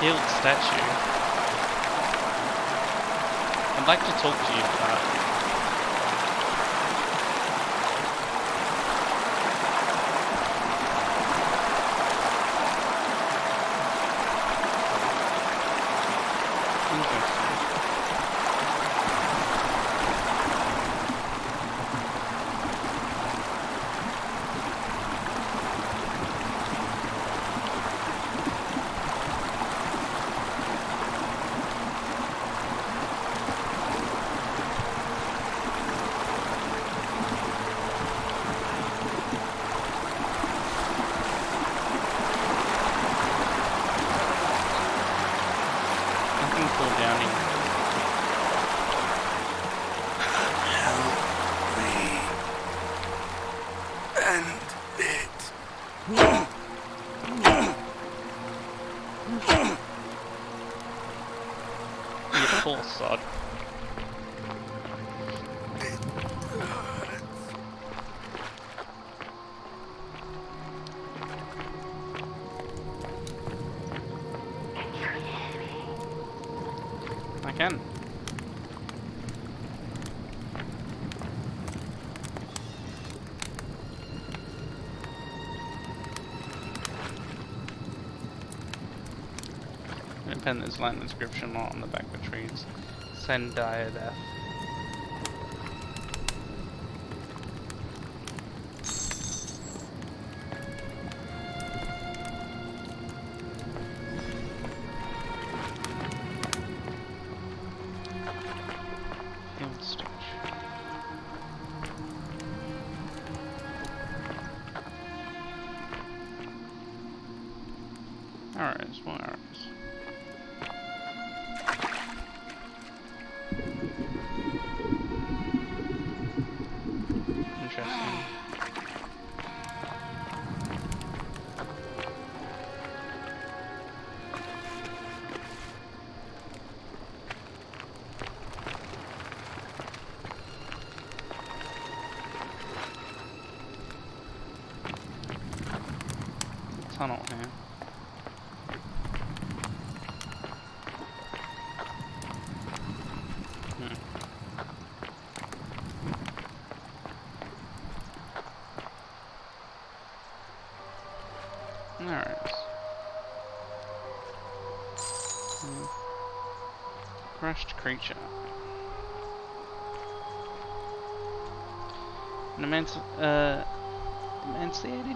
Healed statue. I'd like to talk to you about it. Interesting. Nothing cool down here. Help me. End it. You poor sod. I can. Independence Land inscription not on the back of trees. Send Diadeath. Field statue. Arrows, more arrows. Interesting. Crushed creature. An emaciated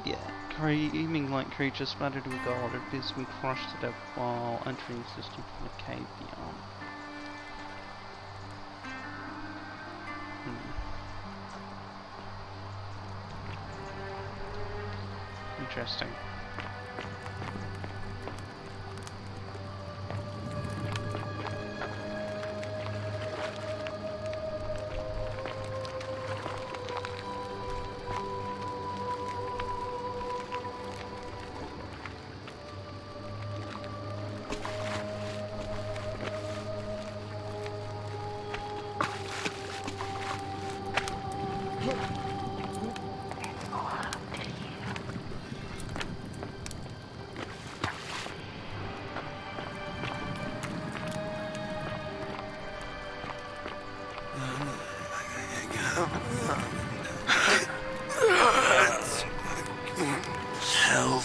yet screaming like creature splattered with gold appears to be crushed to death while entering the system from the cave beyond. Interesting. Help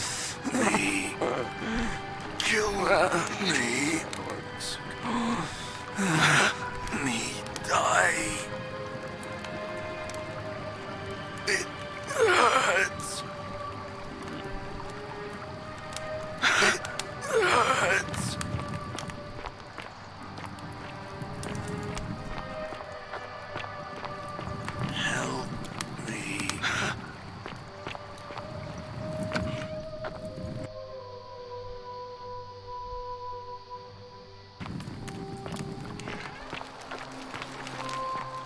me. Kill me. Let me die. It hurts. It hurts. Help me.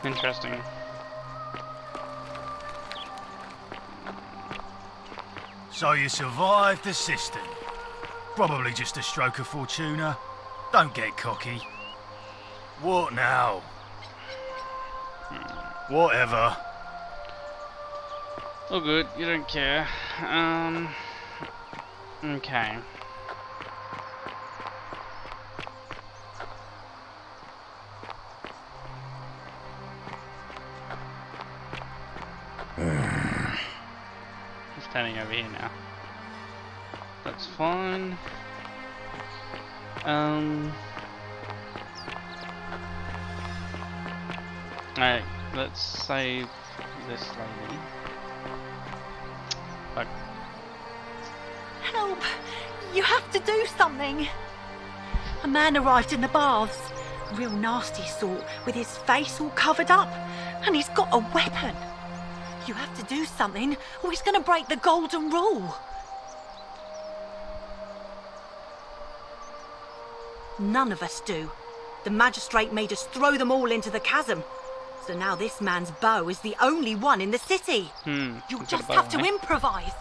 Interesting. So you survived the system. Probably just a stroke of fortuna. Don't get cocky. What now? Whatever. Oh good, you don't care. Okay. He's standing over here now. That's fine. Alright, let's save this lady. Fuck. Help! You have to do something! A man arrived in the baths. A real nasty sort, with his face all covered up. And he's got a weapon. You have to do something, or he's gonna break the golden rule. None of us do. The magistrate made us throw them all into the chasm. So now this man's bow is the only one in the city. You'll just have to improvise.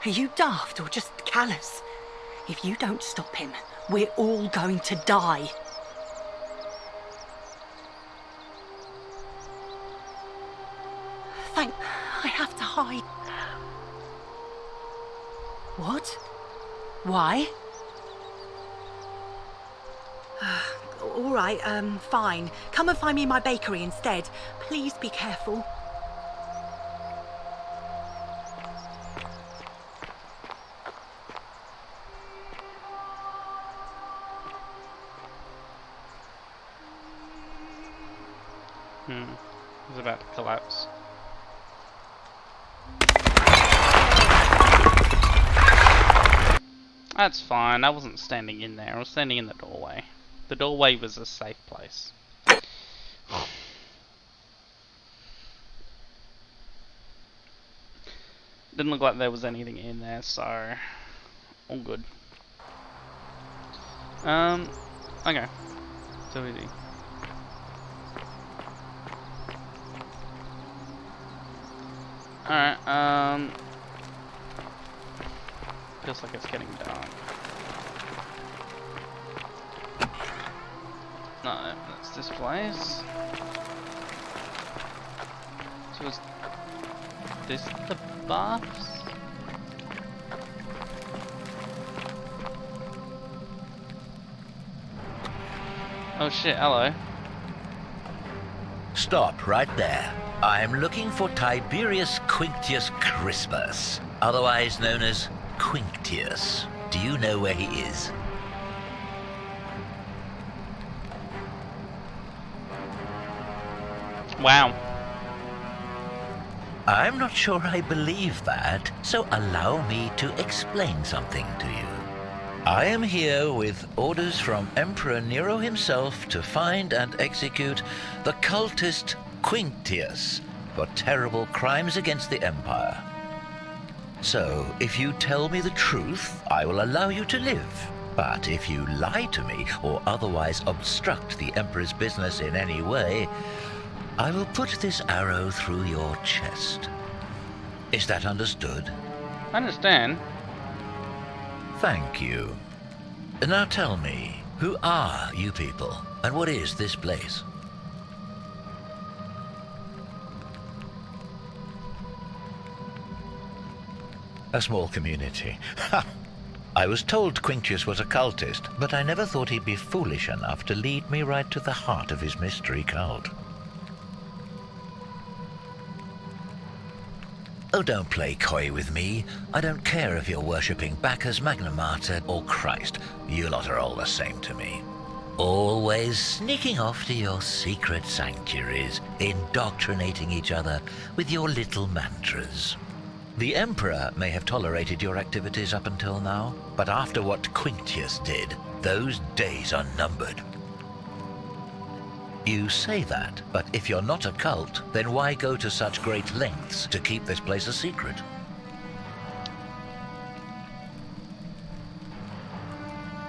Are you daft or just callous? If you don't stop him, we're all going to die. I have to hide. What? Why? All right, fine. Come and find me in my bakery instead. Please be careful. It's about to collapse. That's fine, I wasn't standing in there, I was standing in the doorway. The doorway was a safe place. Didn't look like there was anything in there, so all good. Okay. So easy. Alright, feels like it's getting dark. No, that's this place. So is this the baths? Oh shit, hello. Stop right there. I'm looking for Tiberius Quinctius Crispus, otherwise known as Quinctius. Do you know where he is? Wow. I'm not sure I believe that, so allow me to explain something to you. I am here with orders from Emperor Nero himself to find and execute the cultist Quinctius for terrible crimes against the Empire. So, if you tell me the truth, I will allow you to live. But if you lie to me or otherwise obstruct the Emperor's business in any way, I will put this arrow through your chest. Is that understood? I understand. Thank you. Now tell me, who are you people, and what is this place? A small community. Ha! I was told Quinctius was a cultist, but I never thought he'd be foolish enough to lead me right to the heart of his mystery cult. Oh, don't play coy with me. I don't care if you're worshipping Bacchus, Magna Mater, or Christ. You lot are all the same to me. Always sneaking off to your secret sanctuaries, indoctrinating each other with your little mantras. The Emperor may have tolerated your activities up until now, but after what Quinctius did, those days are numbered. You say that, but if you're not a cult, then why go to such great lengths to keep this place a secret?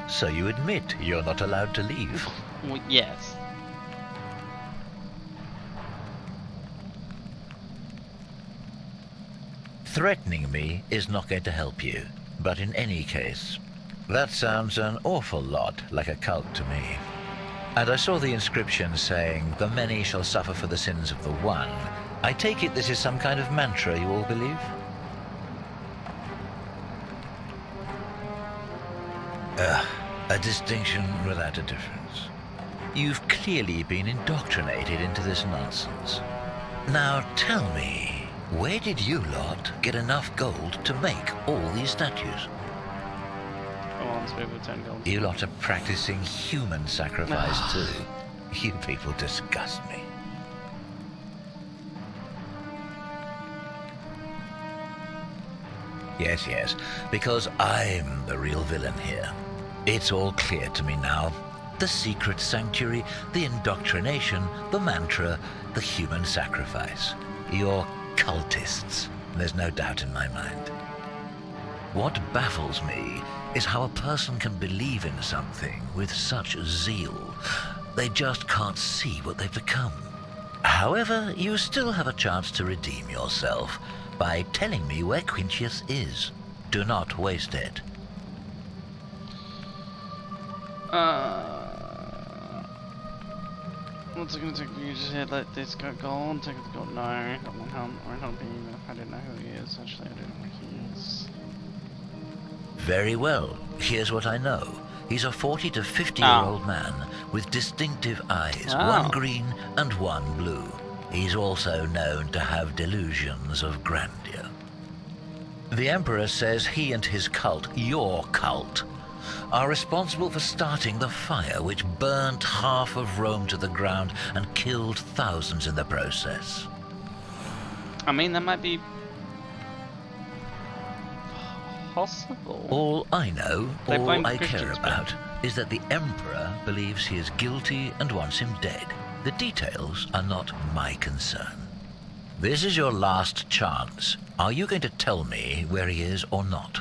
So you admit you're not allowed to leave? Well, yes. Threatening me is not going to help you, but in any case, that sounds an awful lot like a cult to me. And I saw the inscription saying, "The many shall suffer for the sins of the one." I take it this is some kind of mantra you all believe? A distinction without a difference. You've clearly been indoctrinated into this nonsense. Now tell me, where did you lot get enough gold to make all these statues? You lot are practicing human sacrifice too. You people disgust me. Yes, because I'm the real villain here. It's all clear to me now. The secret sanctuary, the indoctrination, the mantra, the human sacrifice. You're cultists. There's no doubt in my mind. What baffles me is how a person can believe in something with such zeal. They just can't see what they've become. However, you still have a chance to redeem yourself by telling me where Quinctius is. Do not waste it. What's it gonna take for you to say let this go gold? Take the gold? No, I don't want help or helping even if I didn't know who he is. Actually, I don't know who he is. Very well. Here's what I know. He's a 40 to 50-year-old man with distinctive eyes, one green and one blue. He's also known to have delusions of grandeur. The Emperor says he and his cult, your cult, are responsible for starting the fire which burnt half of Rome to the ground and killed thousands in the process. I mean, that might be possible. All I know, They all blame I Christians, care about, is that the Emperor believes he is guilty and wants him dead. The details are not my concern. This is your last chance. Are you going to tell me where he is or not?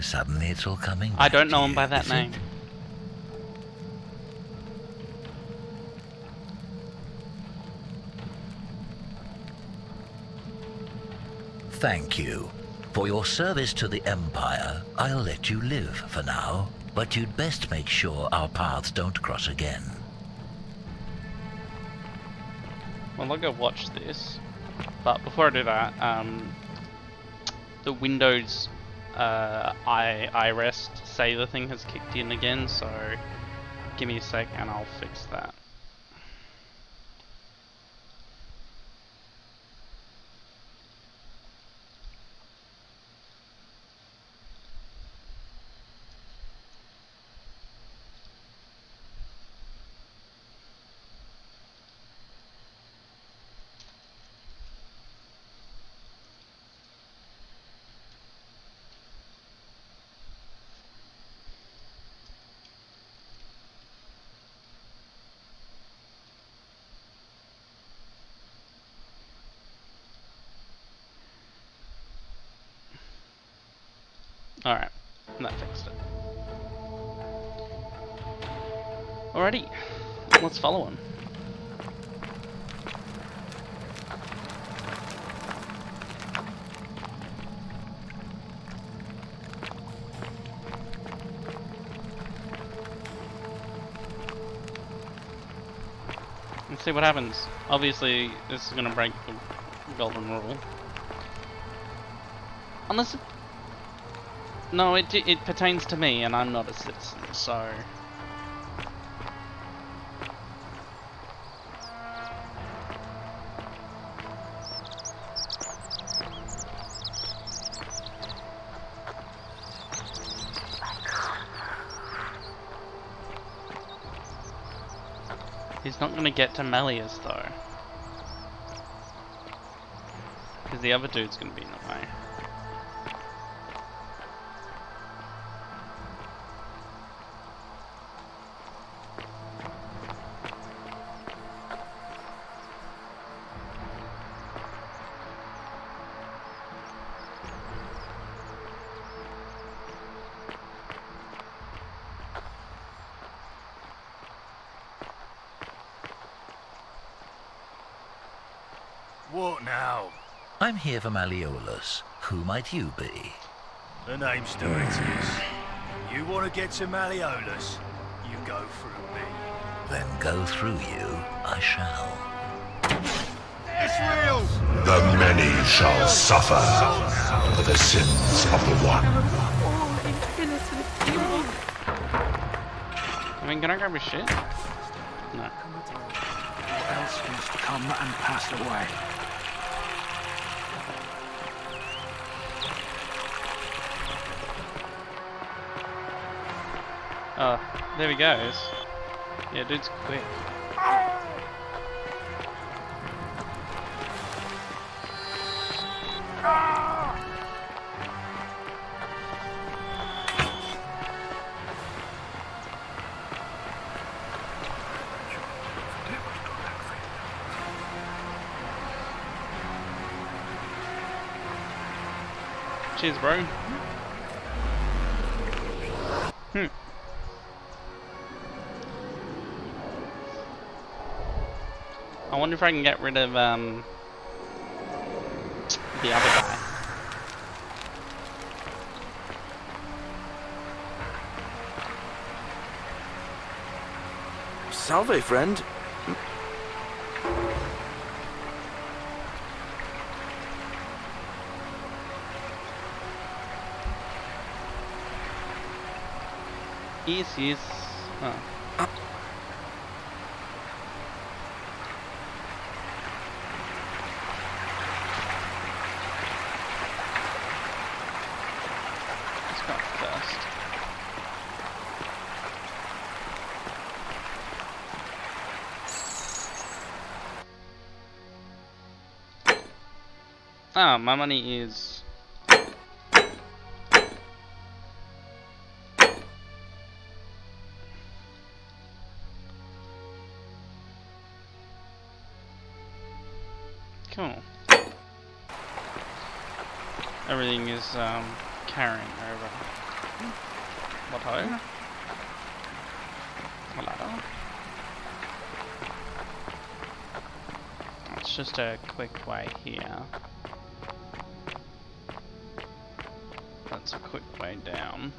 Suddenly it's all coming back. I don't know to him by you, that is name. it? Thank you. For your service to the Empire, I'll let you live for now, but you'd best make sure our paths don't cross again. Well, I'll go watch this. But before I do that, the Windows iRest saver thing has kicked in again, so give me a sec and I'll fix that. Alright, that fixed it. Alrighty, let's follow him. Let's see what happens. Obviously, this is gonna break the golden rule. Unless it... No, it pertains to me, and I'm not a citizen, so... He's not gonna get to Malleus though. Because the other dude's gonna be in the way. What now? I'm here for Malleolus. Who might you be? The name's Doetius. You want to get to Malleolus? You go through me. Then go through you, I shall. Israel! The many shall suffer for the sins of the one. I mean, can I grab his shit? No. What else must come and pass away? Oh, there he goes. Yeah, dude's quick. Cheers, bro. I wonder if I can get rid of the other guy. Salve, friend. Yes. Oh. Ah, my money is... Cool. Everything is carrying over. What ho? A ladder. It's just a quick way here. That's a quick way down.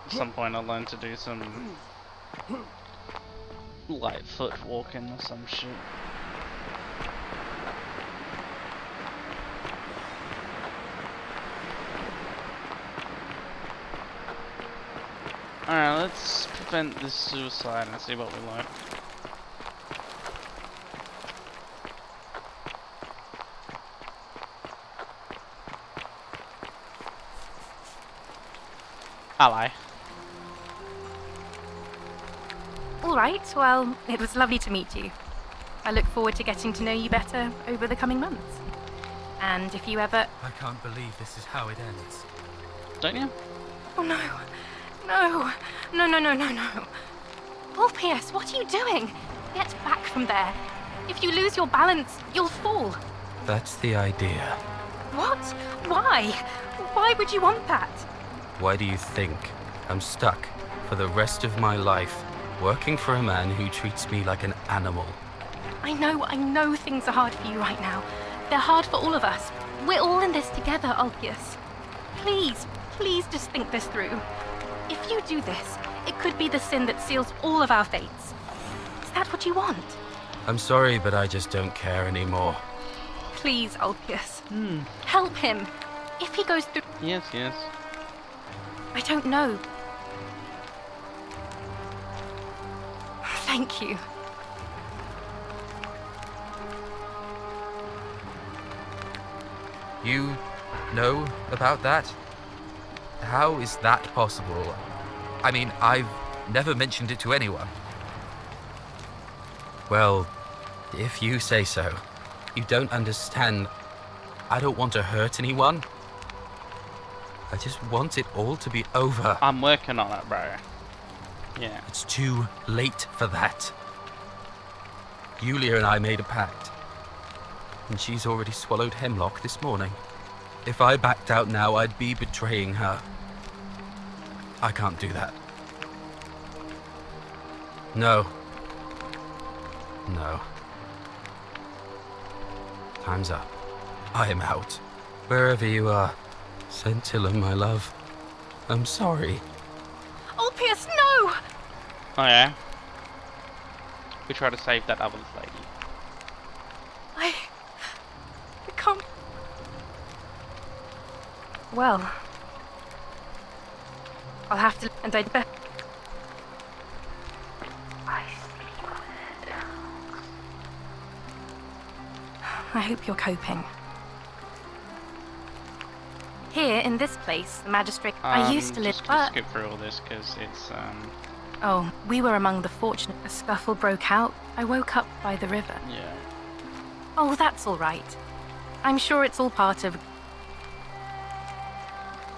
At some point I'll learn to do some light foot walking or some shit. Alright, let's prevent this suicide and see what we learn. Ally. Alright, well, it was lovely to meet you. I look forward to getting to know you better over the coming months. And if you ever... I can't believe this is how it ends. Don't you? Oh no. No. No, no, no, no, no. Ulpius, what are you doing? Get back from there. If you lose your balance, you'll fall. That's the idea. What? Why? Why would you want that? Why do you think I'm stuck for the rest of my life working for a man who treats me like an animal? I know things are hard for you right now. They're hard for all of us. We're all in this together, Ulpius. Please, please just think this through. If you do this, it could be the sin that seals all of our fates. Is that what you want? I'm sorry, but I just don't care anymore. Please, Ulpius. Help him. If he goes through... Yes, yes. I don't know. Thank you. You know about that? How is that possible? I mean, I've never mentioned it to anyone. Well, if you say so. You don't understand. I don't want to hurt anyone. I just want it all to be over. I'm working on it, bro. Yeah. It's too late for that. Yulia and I made a pact. And she's already swallowed hemlock this morning. If I backed out now, I'd be betraying her. I can't do that. No. No. Time's up. I am out. Wherever you are, Scintilla, my love. I'm sorry. Ulpius, no! Oh yeah? We try to save that other lady. I can't... Well... I'll have to... And I'd bet... I hope you're coping. Here, in this place, the magistrate... I used to live, but... skip through all this, because it's, Oh, we were among the fortunate. A scuffle broke out. I woke up by the river. Yeah. Oh, that's all right. I'm sure it's all part of...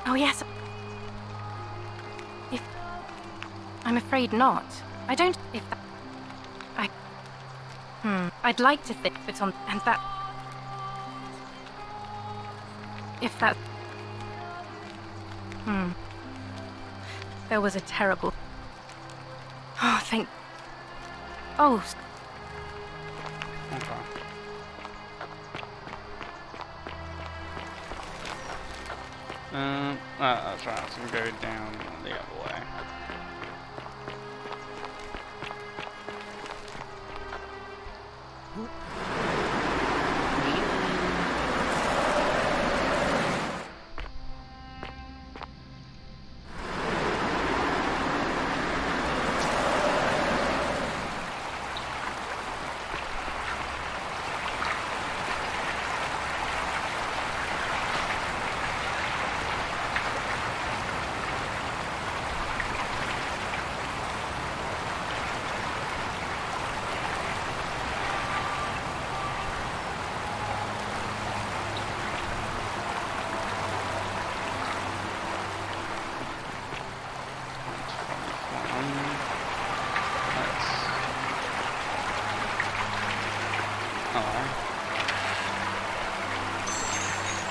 Oh, yes. If... I'm afraid not. I don't... If that... I'd like to think it's on... And that... If that... There was a terrible... Oh, thank... Oh... Okay. That's right, so we go down the other way.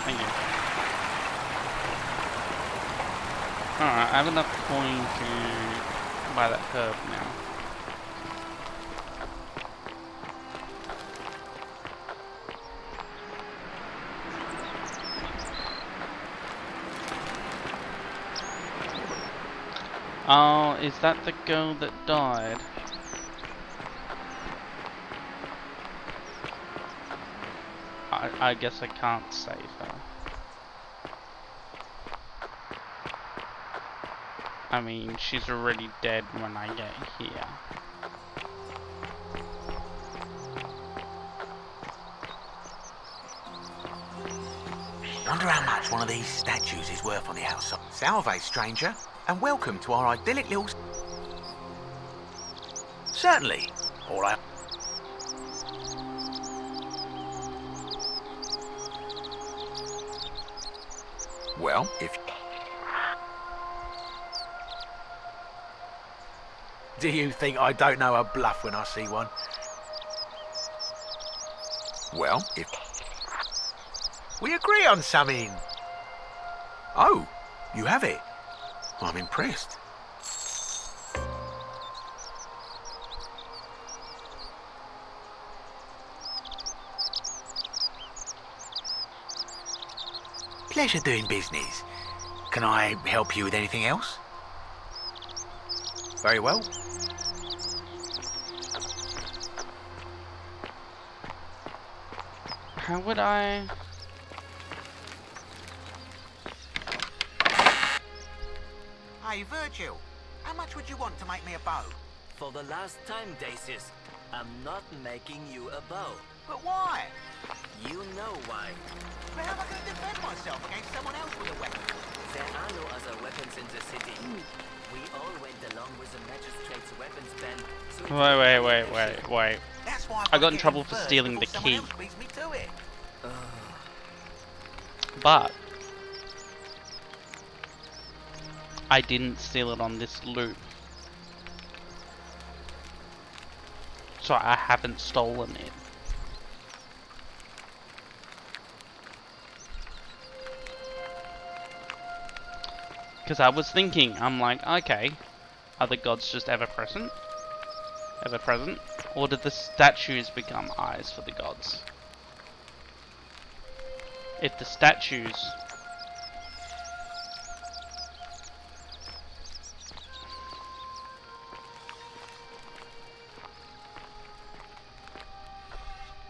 Thank you. Alright, I have enough coin to buy that herb now. Oh, is that the girl that died? I guess I can't save her. I mean, she's already dead when I get here. Wonder how much one of these statues is worth on the outside. Salve, stranger, and welcome to our idyllic little... Certainly. All right. Well, if... do you think I don't know a bluff when I see one? Well, if we agree on something. Oh, you have it. I'm impressed. Pleasure doing business. Can I help you with anything else? Very well. How would I... Hey, Virgil, how much would you want to make me a bow? For the last time, Dacius, I'm not making you a bow. But why? You know why. But how am I going to defend myself against someone else with a weapon? There are no other weapons in the city. We all went along with the magistrate's weapons ban. So Wait. That's why I got in trouble for stealing the key. else beats me to it. But I didn't steal it on this loop. So I haven't stolen it. Because I was thinking, I'm like, okay, are the gods just ever present? Ever present? Or did the statues become eyes for the gods? If the statues...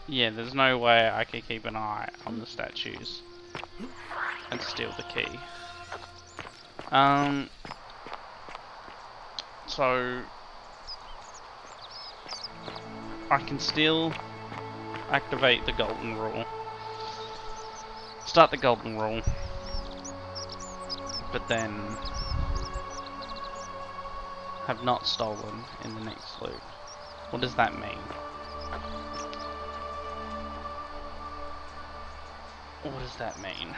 Yeah, there's no way I could keep an eye on the statues and steal the key. So I can still activate the golden rule, start the golden rule, but then have not stolen in the next loop. What does that mean? What does that mean?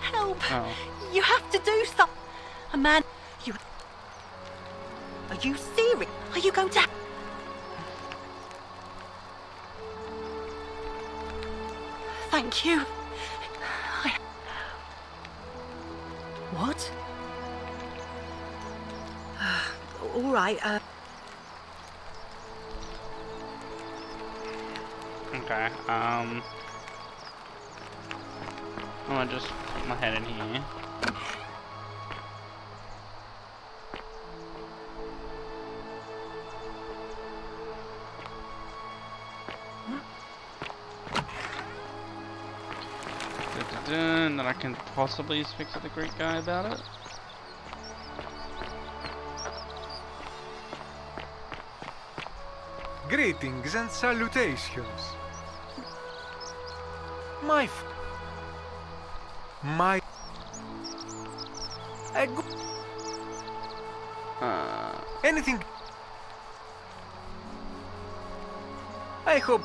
Help! Oh. You have to do something. A man... You... Are you serious? Are you going to... Thank you. What? All right, Okay, I'm gonna just put my head in here. And then I can possibly speak to the Greek guy about it. Greetings and salutations. My anything. I hope.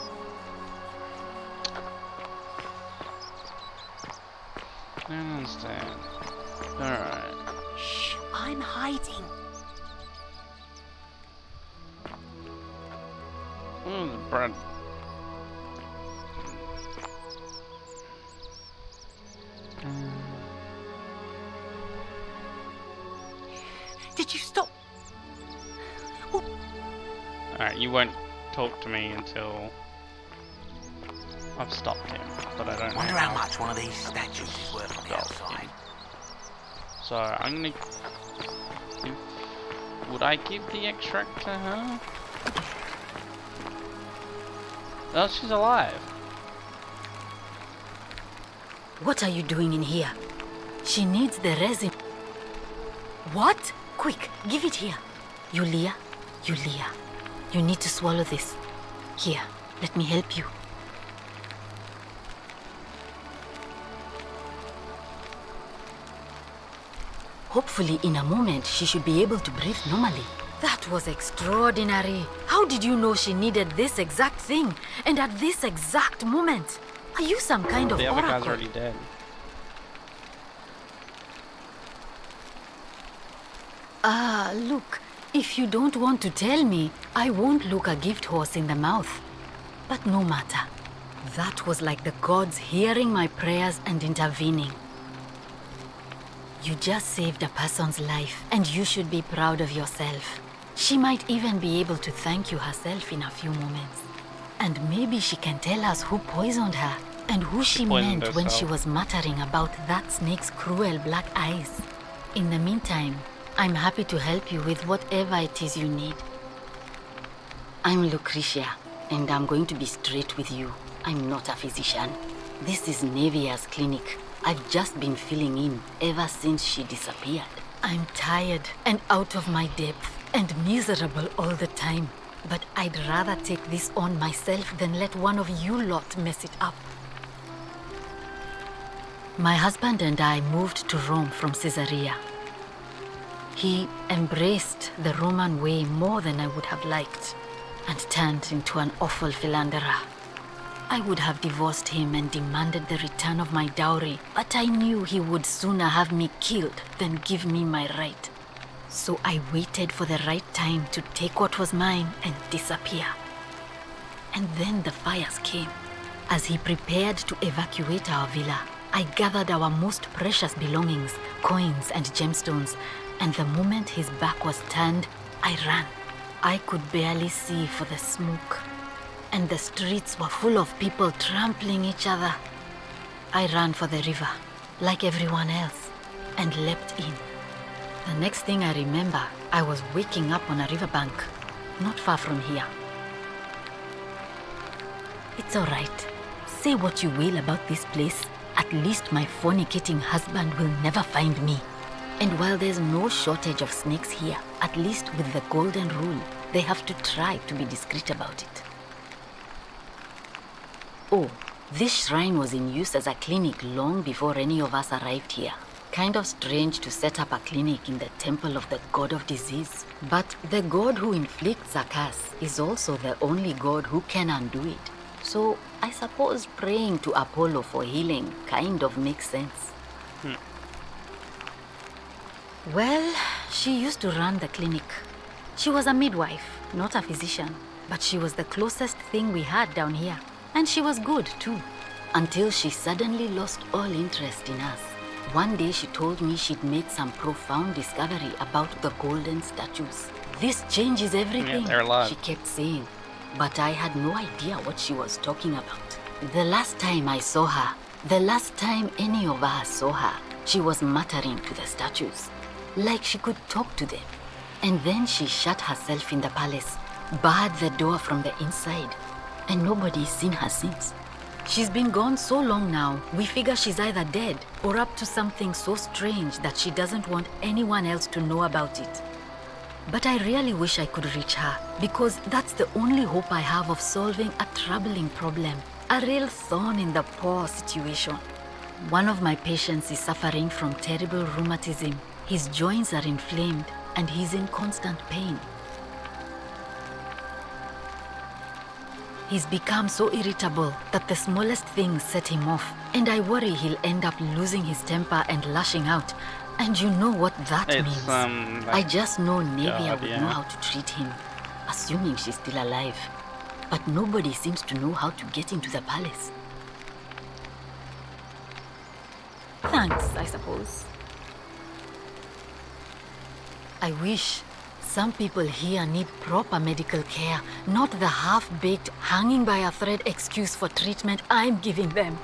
I don't understand. Alright. Shh, I'm hiding. Oh, the bread. Did you stop? Alright, you won't talk to me until I've stopped him, but I don't know. Wonder how much one of these statues is worth on the outside. So I'm gonna would I give the extract to her? Oh, she's alive. What are you doing in here? She needs the resin. What? Quick, give it here. Yulia, you need to swallow this. Here, let me help you. Hopefully, in a moment, she should be able to breathe normally. That was extraordinary. How did you know she needed this exact thing? And at this exact moment? Are you some kind of The other oracle? guy's already dead. Look, if you don't want to tell me, I won't look a gift horse in the mouth. But no matter. That was like the gods hearing my prayers and intervening. You just saved a person's life, and you should be proud of yourself. She might even be able to thank you herself in a few moments. And maybe she can tell us who poisoned her, and who she meant when she was muttering about that snake's cruel black eyes. In the meantime, I'm happy to help you with whatever it is you need. I'm Lucretia, and I'm going to be straight with you. I'm not a physician. This is Nevia's clinic. I've just been filling in ever since she disappeared. I'm tired and out of my depth and miserable all the time. But I'd rather take this on myself than let one of you lot mess it up. My husband and I moved to Rome from Caesarea. He embraced the Roman way more than I would have liked and turned into an awful philanderer. I would have divorced him and demanded the return of my dowry, but I knew he would sooner have me killed than give me my right. So I waited for the right time to take what was mine and disappear. And then the fires came. As he prepared to evacuate our villa, I gathered our most precious belongings, coins and gemstones, and the moment his back was turned, I ran. I could barely see for the smoke, and the streets were full of people trampling each other. I ran for the river, like everyone else, and leapt in. The next thing I remember, I was waking up on a riverbank, not far from here. It's all right. Say what you will about this place, at least my fornicating husband will never find me. And while there's no shortage of snakes here, at least with the golden rule, they have to try to be discreet about it. Oh, this shrine was in use as a clinic long before any of us arrived here. Kind of strange to set up a clinic in the temple of the god of disease. But the god who inflicts a curse is also the only god who can undo it. So I suppose praying to Apollo for healing kind of makes sense. Well, she used to run the clinic. She was a midwife, not a physician, but she was the closest thing we had down here. And she was good too, until she suddenly lost all interest in us. One day she told me she'd made some profound discovery about the golden statues. This changes everything, they're alive. she kept saying. But I had no idea what she was talking about. The last time I saw her, the last time any of us saw her, she was muttering to the statues, like she could talk to them. And then she shut herself in the palace, barred the door from the inside, and nobody's seen her since. She's been gone so long now, we figure she's either dead or up to something so strange that she doesn't want anyone else to know about it. But I really wish I could reach her, because that's the only hope I have of solving a troubling problem, a real thorn in the paw situation. One of my patients is suffering from terrible rheumatism. His joints are inflamed and he's in constant pain. He's become so irritable that the smallest things set him off, and I worry he'll end up losing his temper and lashing out. And you know what that means. I just know Nevia would know how to treat him, assuming she's still alive. But nobody seems to know how to get into the palace. Thanks, I suppose. I wish. Some people here need proper medical care, not the half-baked, hanging by a thread excuse for treatment I'm giving them.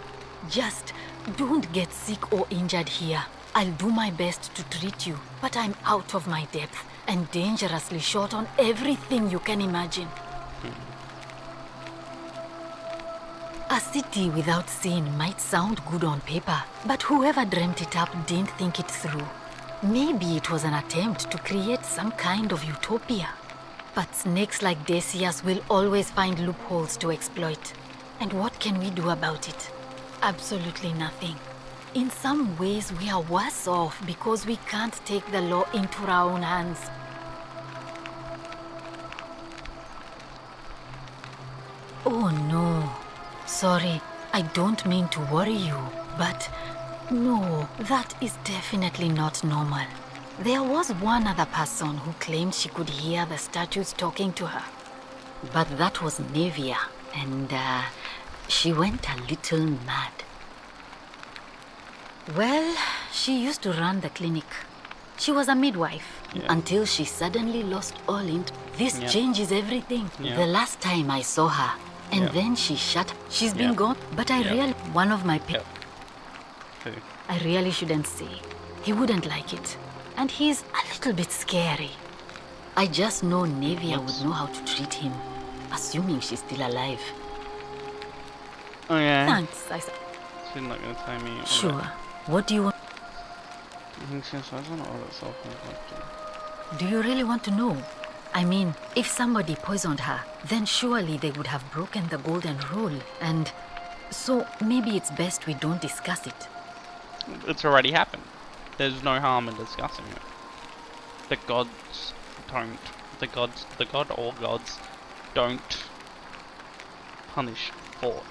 Just don't get sick or injured here. I'll do my best to treat you, but I'm out of my depth and dangerously short on everything you can imagine. A city without sin might sound good on paper, but whoever dreamt it up didn't think it through. Maybe it was an attempt to create some kind of utopia. But snakes like Decius will always find loopholes to exploit. And what can we do about it? Absolutely nothing. In some ways, we are worse off because we can't take the law into our own hands. Oh no. Sorry, I don't mean to worry you, but no, that is definitely not normal. There was one other person who claimed she could hear the statues talking to her. But that was Nevia, and she went a little mad. Well, she used to run the clinic. She was a midwife until she suddenly lost all interest. This changes everything. The last time I saw her, and then she shut. She's been gone, but I really... One of my people... I really shouldn't say. He wouldn't like it. And he's a little bit scary. I just know Nevia would know how to treat him, assuming she's still alive. Oh yeah. Thanks, She's not gonna tell me. Sure. What do you want? Do you really want to know? I mean, if somebody poisoned her, then surely they would have broken the golden rule, and so maybe it's best we don't discuss it. It's already happened. There's no harm in discussing it. The gods don't. The god or gods don't punish fault.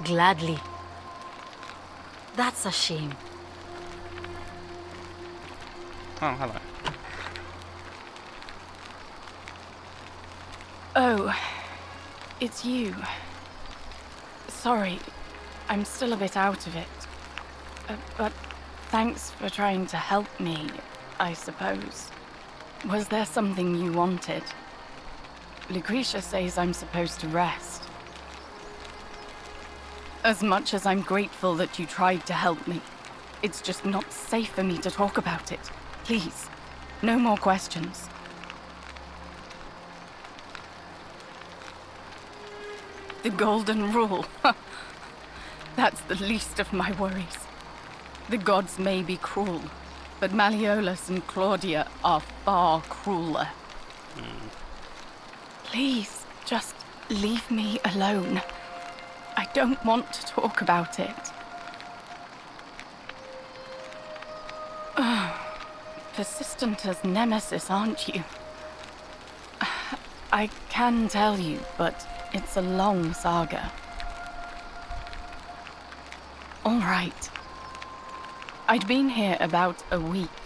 Gladly. That's a shame. Oh, hello. Oh, it's you. Sorry, I'm still a bit out of it. But thanks for trying to help me, I suppose. Was there something you wanted? Lucretia says I'm supposed to rest. As much as I'm grateful that you tried to help me, it's just not safe for me to talk about it. Please, no more questions. The golden rule. That's the least of my worries. The gods may be cruel, but Malleolus and Claudia are far crueler. Please, just leave me alone. I don't want to talk about it. Persistent as Nemesis, aren't you? I can tell you, but it's a long saga. All right. I'd been here about a week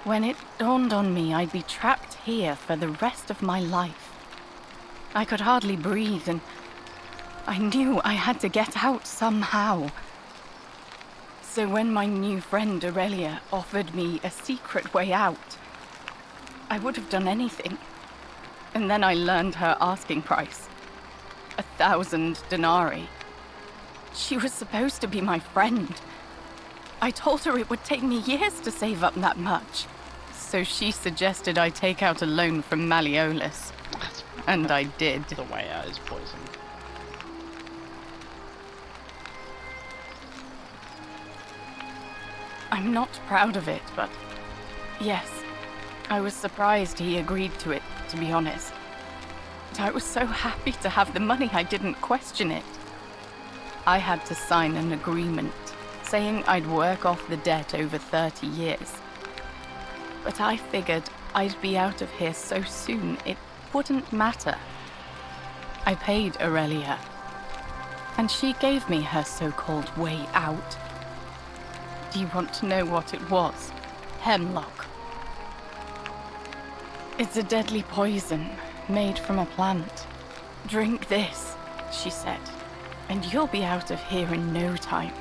when it dawned on me I'd be trapped here for the rest of my life. I could hardly breathe, and I knew I had to get out somehow. So when my new friend Aurelia offered me a secret way out, I would have done anything. And then I learned her asking price. 1,000 denarii. She was supposed to be my friend. I told her it would take me years to save up that much. So she suggested I take out a loan from Malleolus. And I did. The way out is poison. I'm not proud of it, but yes, I was surprised he agreed to it, to be honest. But I was so happy to have the money I didn't question it. I had to sign an agreement saying I'd work off the debt over 30 years. But I figured I'd be out of here so soon it wouldn't matter. I paid Aurelia, and she gave me her so-called way out. Do you want to know what it was? Hemlock. It's a deadly poison made from a plant. Drink this, she said, and you'll be out of here in no time.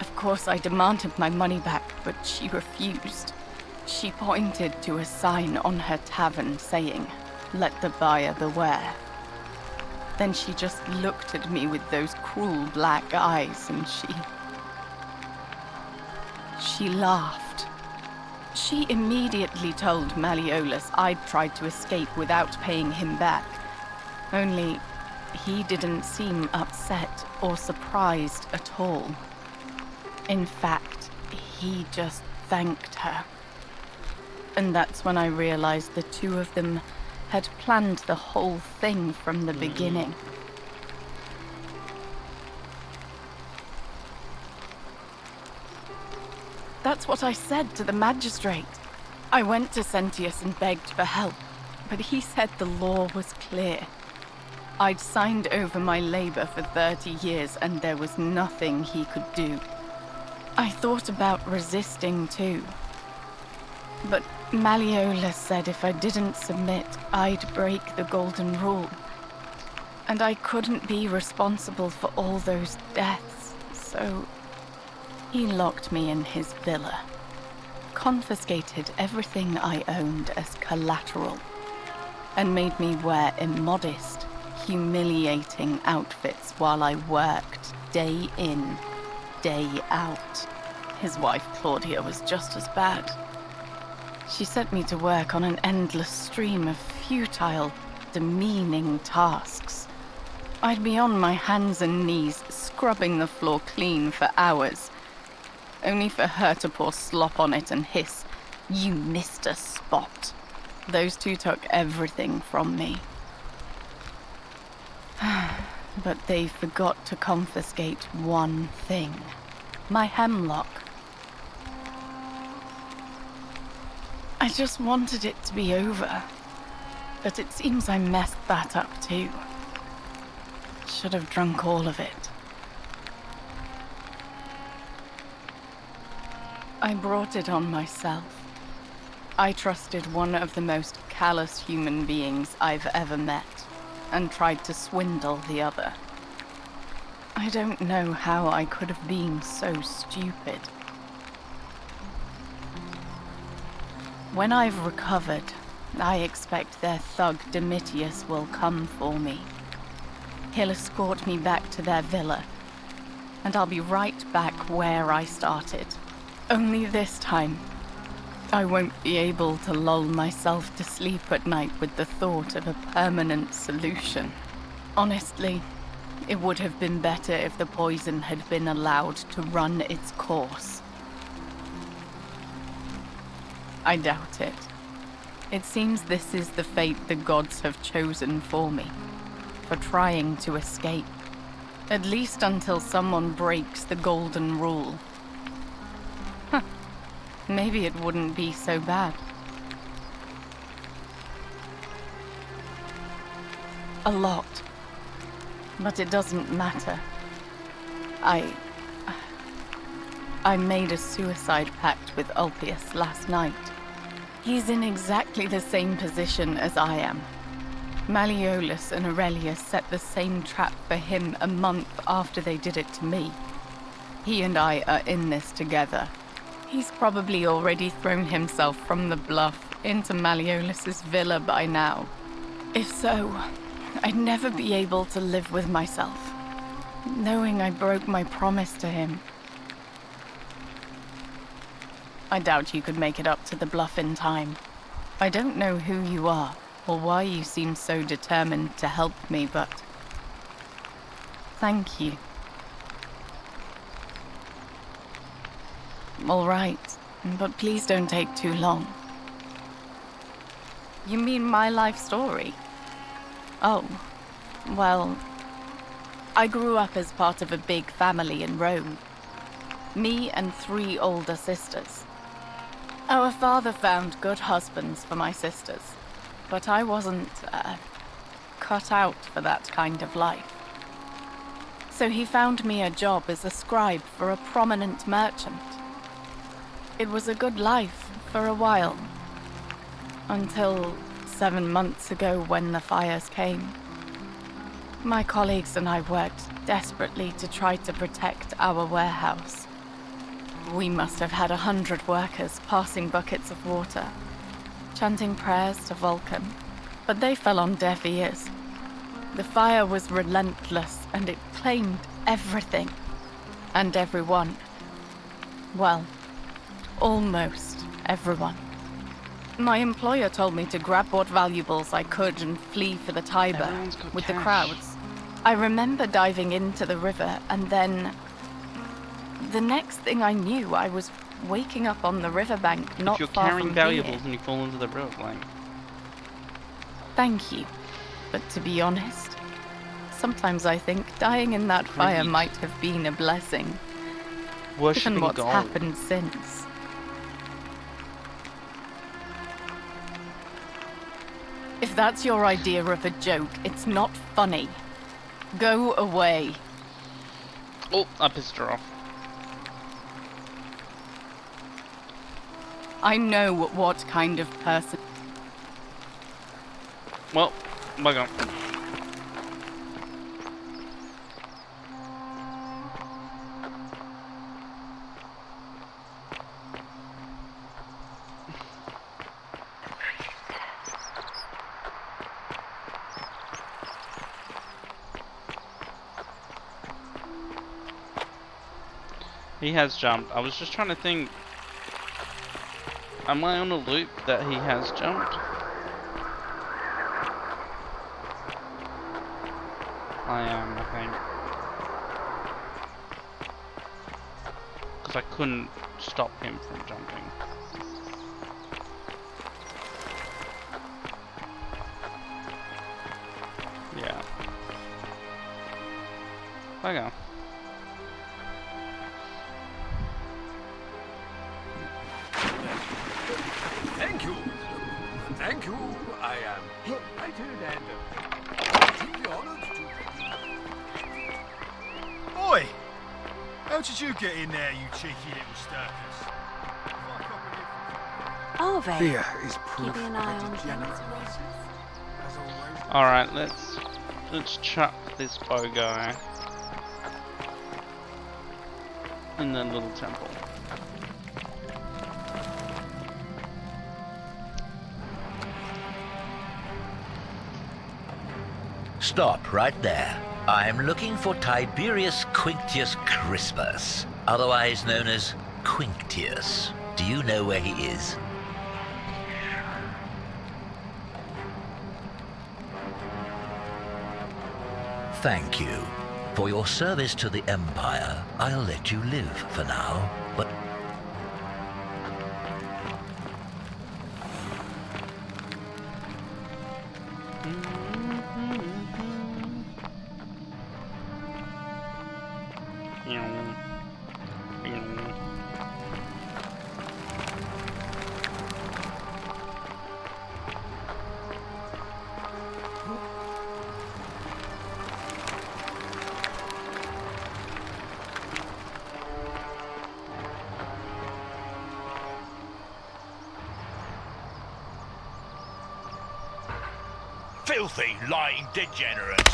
Of course, I demanded my money back, but she refused. She pointed to a sign on her tavern saying, "Let the buyer beware." Then she just looked at me with those cruel black eyes, and she laughed. She immediately told Malleolus I'd tried to escape without paying him back. Only, he didn't seem upset or surprised at all. In fact, he just thanked her. And that's when I realized the two of them had planned the whole thing from the beginning. That's what I said to the magistrate. I went to Sentius and begged for help, but he said the law was clear. I'd signed over my labor for 30 years and there was nothing he could do. I thought about resisting too. But Malleolus said if I didn't submit, I'd break the Golden Rule. And I couldn't be responsible for all those deaths, so he locked me in his villa, confiscated everything I owned as collateral, and made me wear immodest, humiliating outfits while I worked day in, day out. His wife, Claudia, was just as bad. She sent me to work on an endless stream of futile, demeaning tasks. I'd be on my hands and knees, scrubbing the floor clean for hours, only for her to pour slop on it and hiss, "You missed a spot." Those two took everything from me. But they forgot to confiscate one thing. My hemlock. I just wanted it to be over, but it seems I messed that up too. Should have drunk all of it. I brought it on myself. I trusted one of the most callous human beings I've ever met, and tried to swindle the other. I don't know how I could have been so stupid. When I've recovered, I expect their thug Domitius will come for me. He'll escort me back to their villa, and I'll be right back where I started. Only this time, I won't be able to lull myself to sleep at night with the thought of a permanent solution. Honestly, it would have been better if the poison had been allowed to run its course. I doubt it. It seems this is the fate the gods have chosen for me, for trying to escape. At least until someone breaks the Golden Rule. Maybe it wouldn't be so bad. A lot. But it doesn't matter. I made a suicide pact with Ulpius last night. He's in exactly the same position as I am. Malleolus and Aurelius set the same trap for him a month after they did it to me. He and I are in this together. He's probably already thrown himself from the bluff into Malleolus's villa by now. If so, I'd never be able to live with myself, knowing I broke my promise to him. I doubt you could make it up to the bluff in time. I don't know who you are, or why you seem so determined to help me, but thank you. All right, but please don't take too long. You mean my life story? Oh, well, I grew up as part of a big family in Rome. Me and 3 older sisters. Our father found good husbands for my sisters, but I wasn't, cut out for that kind of life. So he found me a job as a scribe for a prominent merchant. It was a good life for a while, until 7 months ago when the fires came. My colleagues and I worked desperately to try to protect our warehouse. We must have had 100 workers passing buckets of water, chanting prayers to Vulcan, but they fell on deaf ears. The fire was relentless and it claimed everything and everyone. Well, almost everyone. My employer told me to grab what valuables I could and flee for the Tiber with the crowds. I remember diving into the river and then the next thing I knew, I was waking up on the riverbank not far from here. If you're carrying valuables and you fall into the river, like... Thank you. But to be honest, sometimes I think dying in that fire might have been a blessing. Given what's happened since. If that's your idea of a joke, it's not funny. Go away. Oh, I pissed her off. I know what kind of person... Well, bug on. He has jumped. I was just trying to think. Am I on a loop that he has jumped? I am, I think. Because I couldn't stop him from jumping. Yeah. Okay. Thank you. Thank you. I am delighted and truly honored to... Oi! How did you get in there, you cheeky little stirkers? Are they? Fear is proof Keeping an that eye on degenerates. things. As always, Alright, let's chuck this bow guy in the little temple. Stop right there. I'm looking for Tiberius Quinctius Crispus, otherwise known as Quinctius. Do you know where he is? Thank you. For your service to the Empire, I'll let you live for now, but... Filthy, lying degenerates!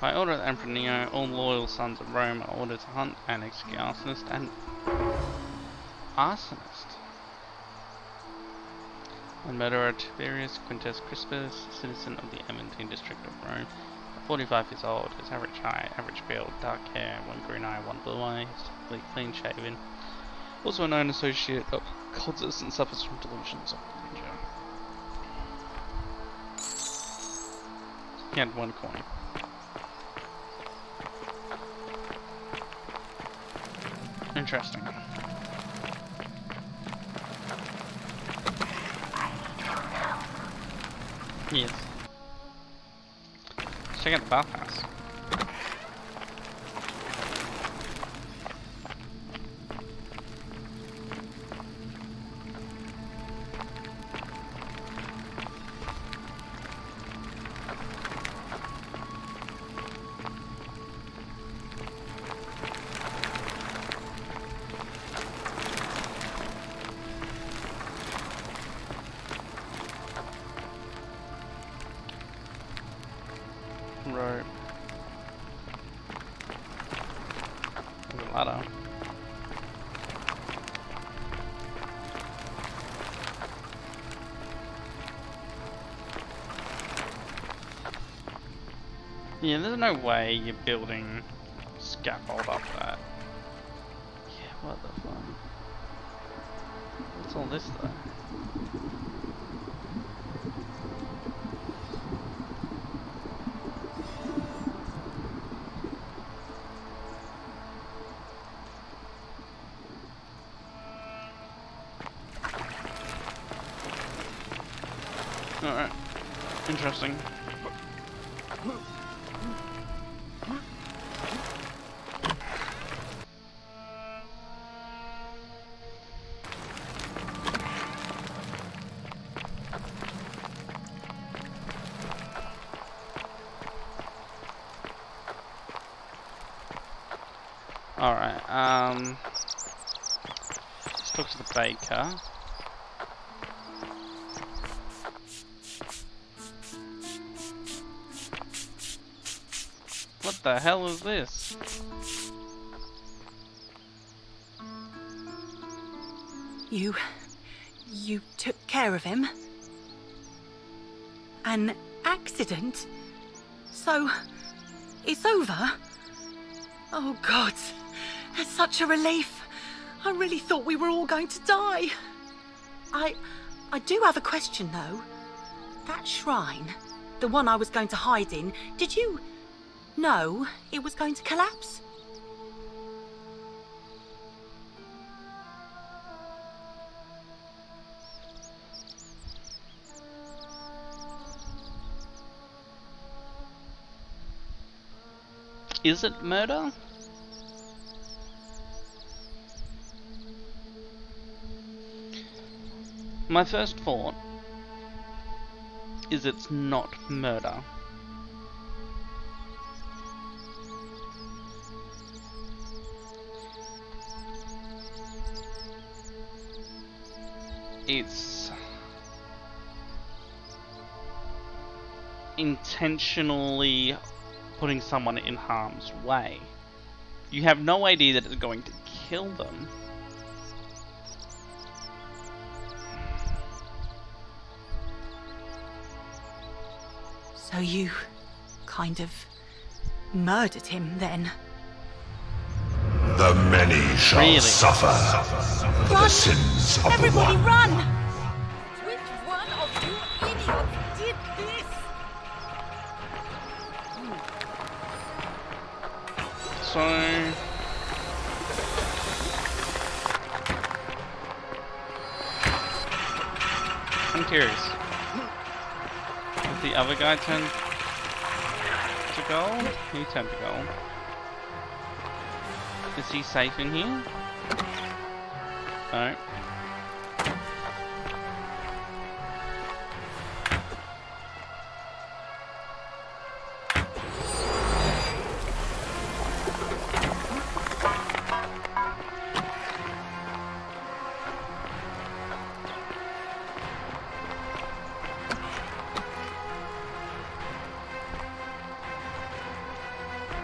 By order of the Emperor Nero, all loyal sons of Rome are ordered to hunt and execute arsonist and... arsonist? And murderer Tiberius Quintus Crispus, citizen of the Aventine district of Rome. 45 years old, his average height, average build, dark hair, one green eye, one blue eye, he's typically clean shaven. Also a known associate of cultists and suffers from delusions of grandeur. He had one coin. Interesting. Yes. Let's check out the bathhouse. Right. There's a ladder. Yeah, there's no way you're building scaffold up that. Yeah, what the fuck? What's all this though? Alright. Interesting. Alright, let's talk to the baker. What the hell is this? You took care of him? An accident? So, it's over? Oh God, that's such a relief. I really thought we were all going to die. I do have a question though. That shrine, the one I was going to hide in, did you know it was going to collapse? Is it murder? My first thought is it's not murder. It's intentionally putting someone in harm's way. You have no idea that it's going to kill them. So you kind of murdered him then? The many shall Really? suffer for the sins of Everybody the one. run! Which one of you idiots did this? So I'm curious. Has the other guy turned to gold? He turned to gold. Is he safe in here? No.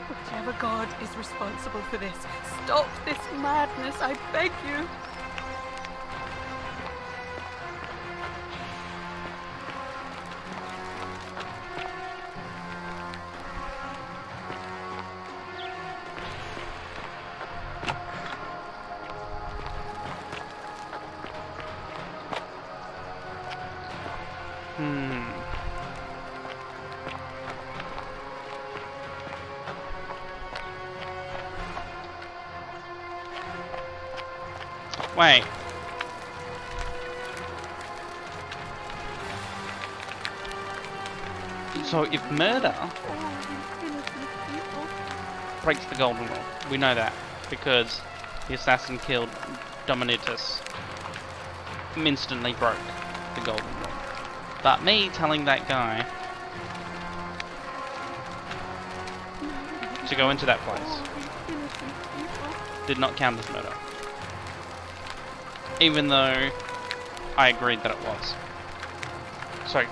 Whichever god is responsible for this, stop this madness, I beg you. Wait. So if murder breaks the golden rule, we know that because the assassin killed Dominitus instantly broke the golden rule. But me telling that guy to go into that place did not count as murder. Even though I agreed that it was. So,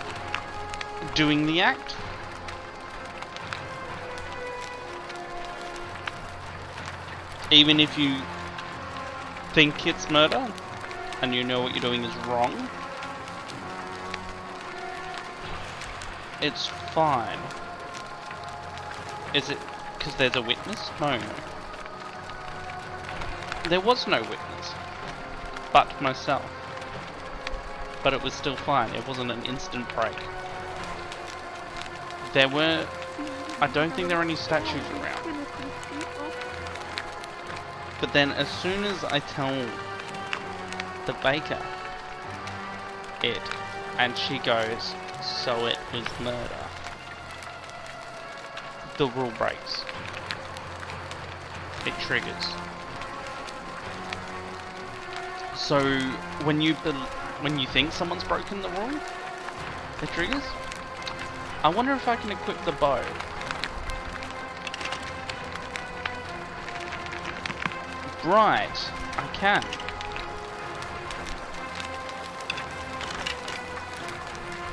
doing the act? Even if you think it's murder, and you know what you're doing is wrong, it's fine. Is it because there's a witness? No. There was no witness. But myself. But it was still fine. It wasn't an instant break. There were... I don't think there were any statues around. But then as soon as I tell the baker it, and she goes, so it was murder, the rule breaks. It triggers. So when you think someone's broken the rule, it triggers. I wonder if I can equip the bow. Right, I can.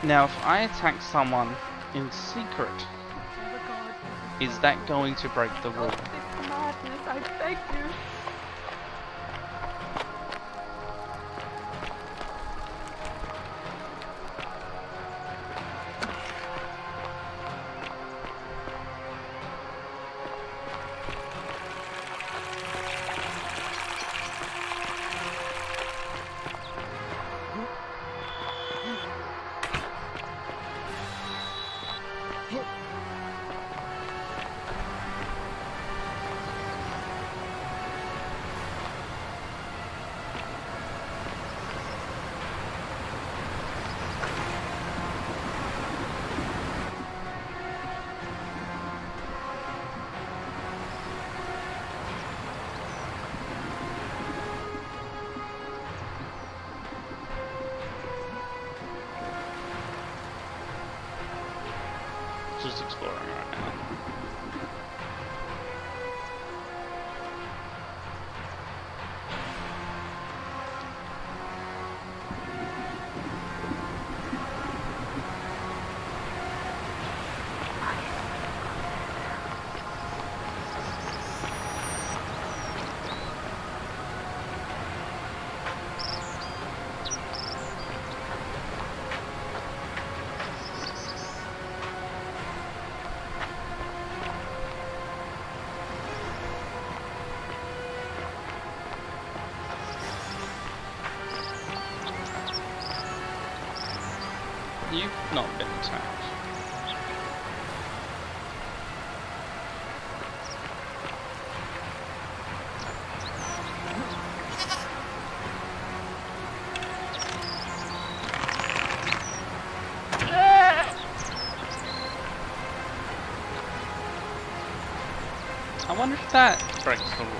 Now, if I attack someone in secret, is that going to break the rule? Madness, I beg you. Just exploring right now. You've not been attacked. I wonder if that breaks the rule.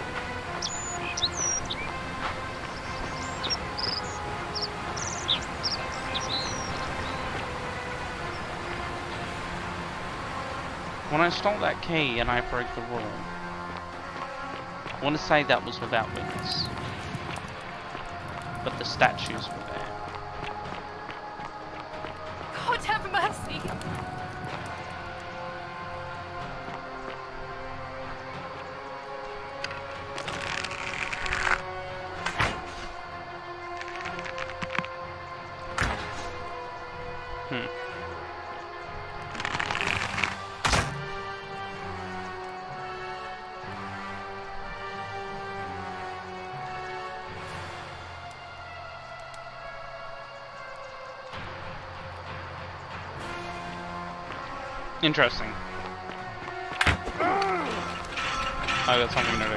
When I stole that key and I broke the rule, I want to say that was without witness. But the statues were there. God have mercy! Interesting. I got something to do.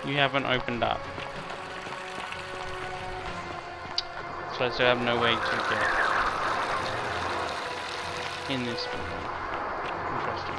You haven't opened up. So I still have no way to get in this building. Interesting.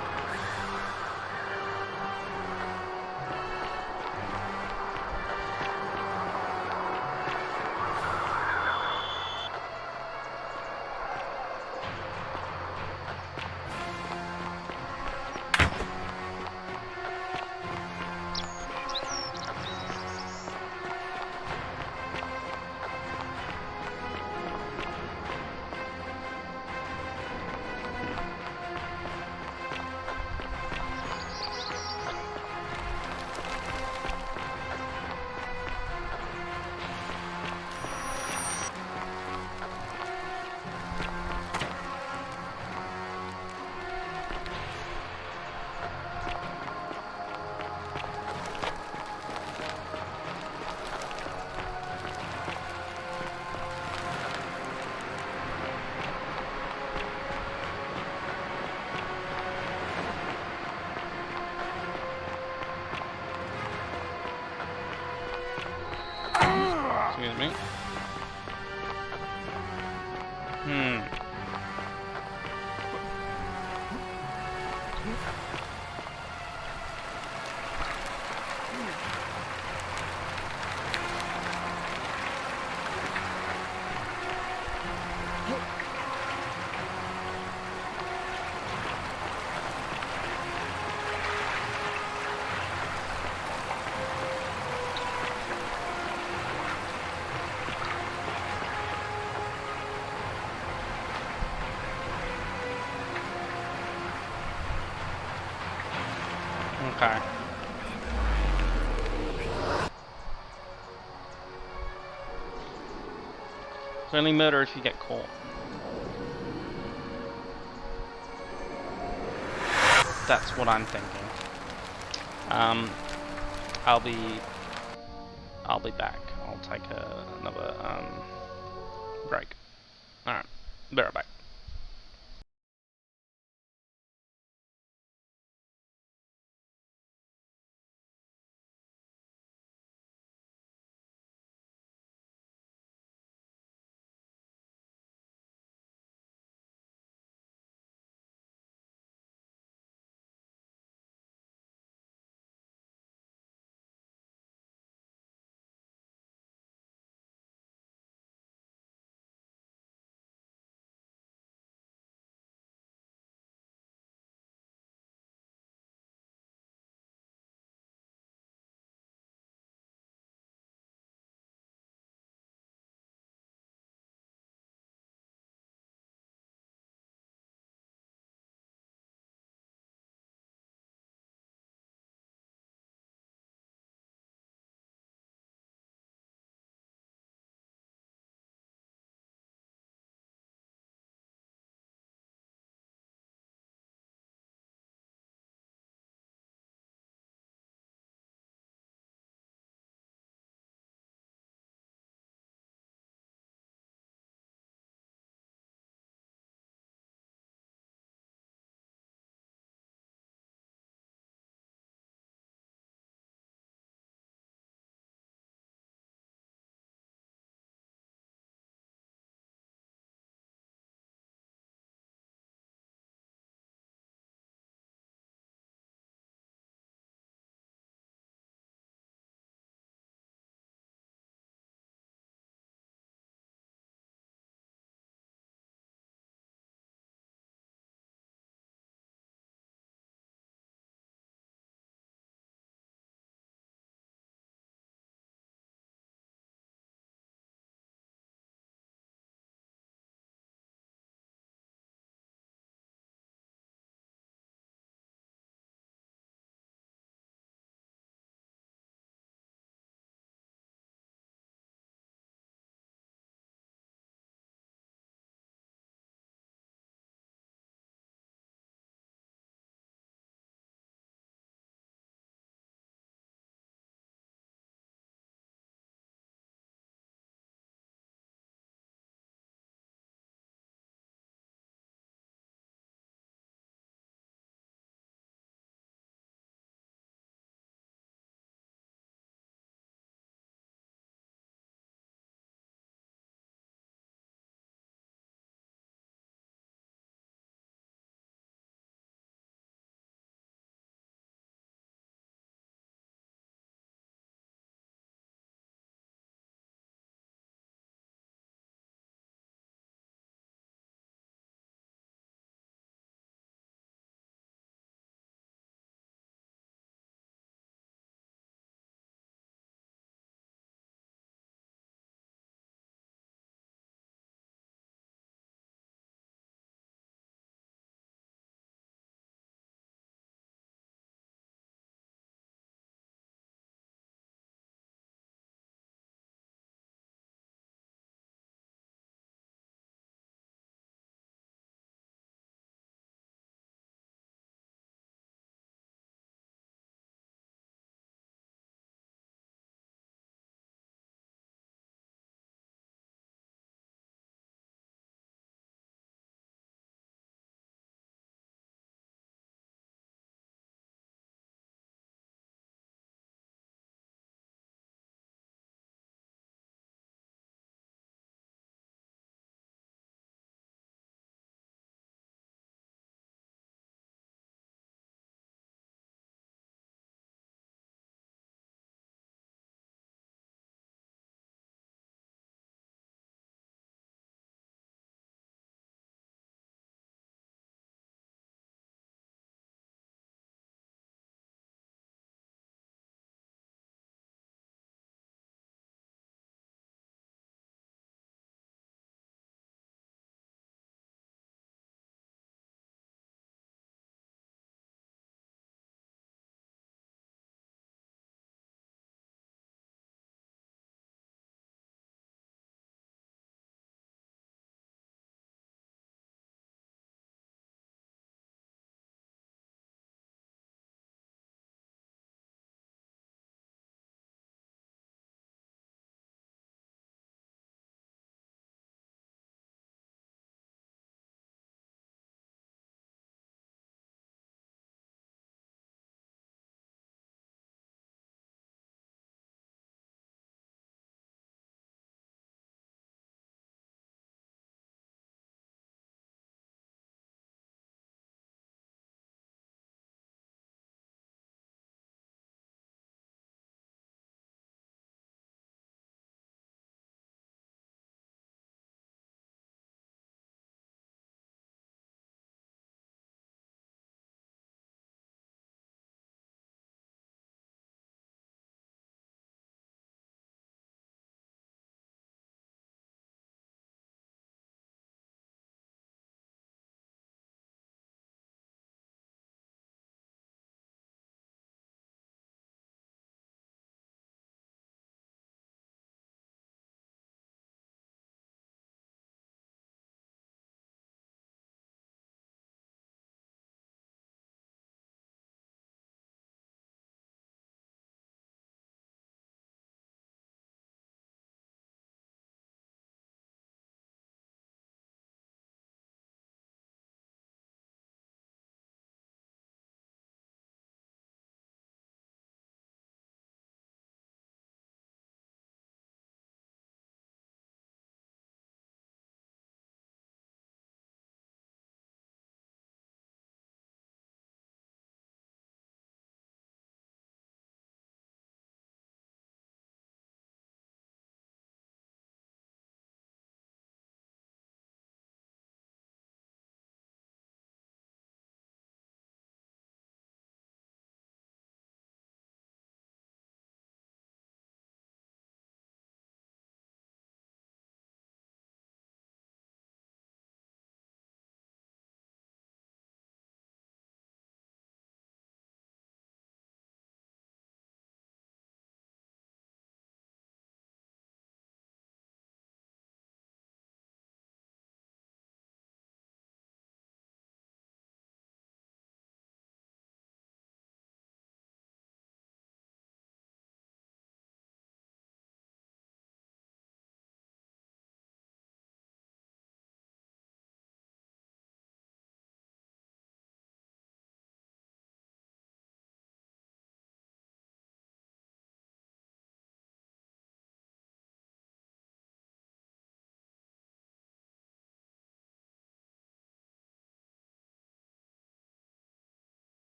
Okay. So only murder if you get caught. That's what I'm thinking. I'll be back. I'll take another break. Alright. Be right back.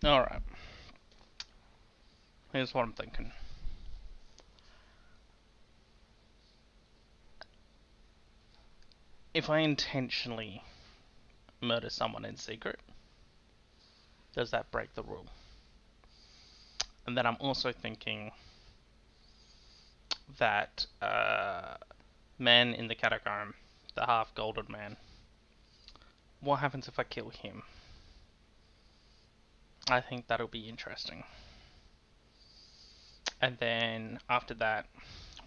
Alright. Here's what I'm thinking. If I intentionally murder someone in secret, does that break the rule? And then I'm also thinking that man in the catacomb, the half golden man, what happens if I kill him? I think that'll be interesting. And then after that,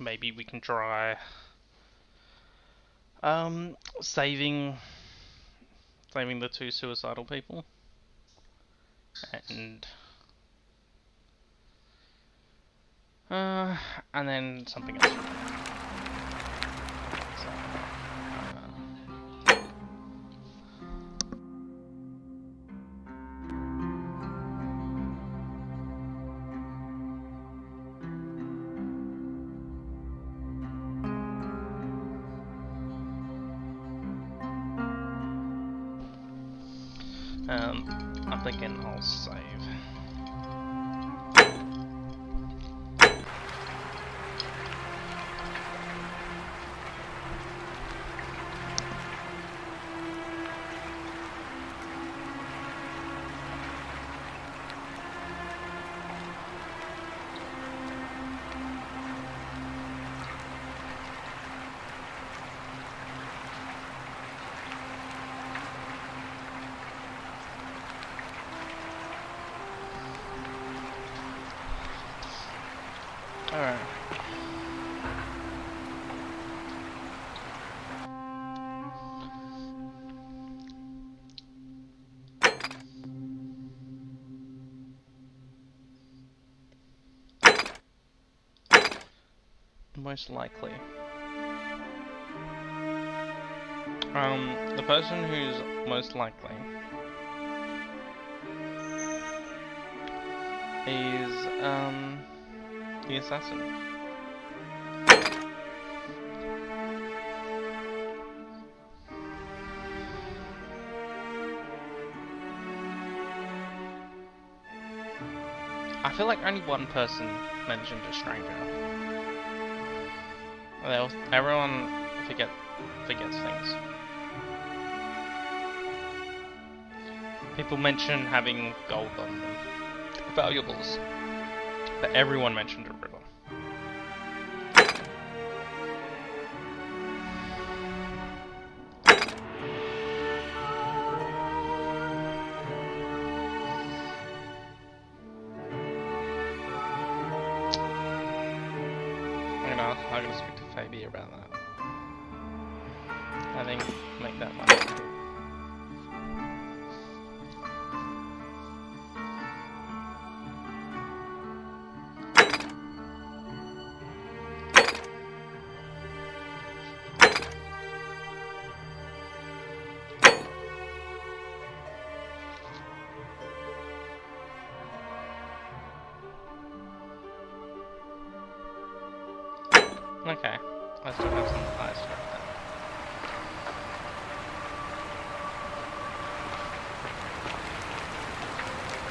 maybe we can try saving the two suicidal people, and then something else. I'm thinking I'll save. Alright. Most likely. The person who's most likely is, the assassin. I feel like only one person mentioned a stranger. Everyone forgets things. People mention having gold on them, valuables, but everyone mentioned a river. I'm gonna speak to Fabi about that. I think make that money. Okay, I still have some ice right there.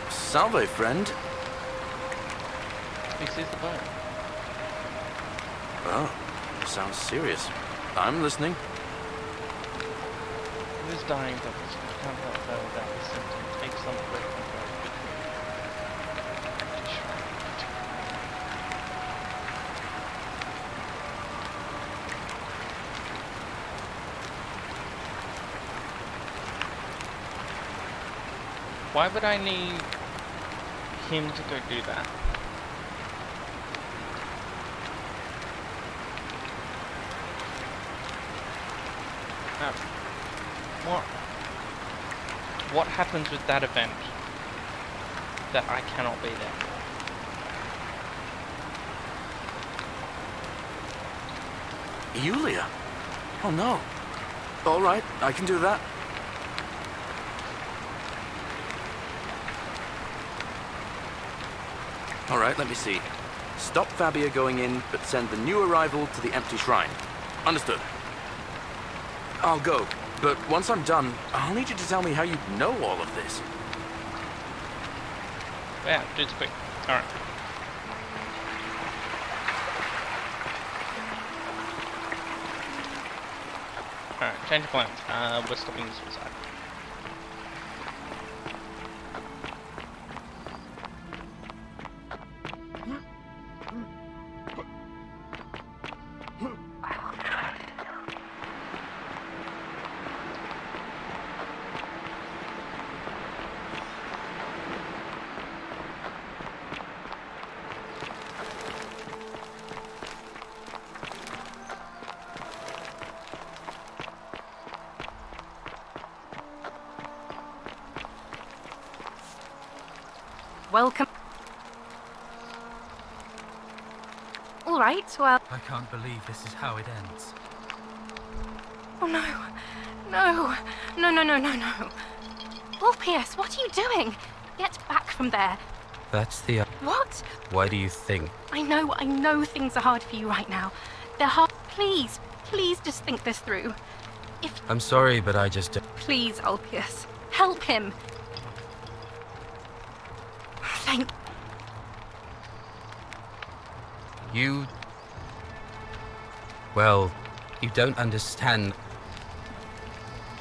Salve, friend. He sees the boat. Oh, sounds serious. I'm listening. This dying doubles can't help though that the symptom takes some break from her. Why would I need him to go do that? What happens with that event that I cannot be there? Yulia? Oh no. Alright, I can do that. Alright, let me see. Stop Fabia going in, but send the new arrival to the empty shrine. Understood. I'll go, but once I'm done, I'll need you to tell me how you know all of this. Yeah, dude's quick. Alright. Alright, change of plans. We're stopping the suicide. Welcome. All right, well... I can't believe this is how it ends. Oh, no. No. No, no, no, no, no. Ulpius, what are you doing? Get back from there. That's the... What? Why do you think? I know things are hard for you right now. They're hard. Please, please just think this through. I'm sorry, but I just... Please, Ulpius, help him. Thank... You... Well, you don't understand.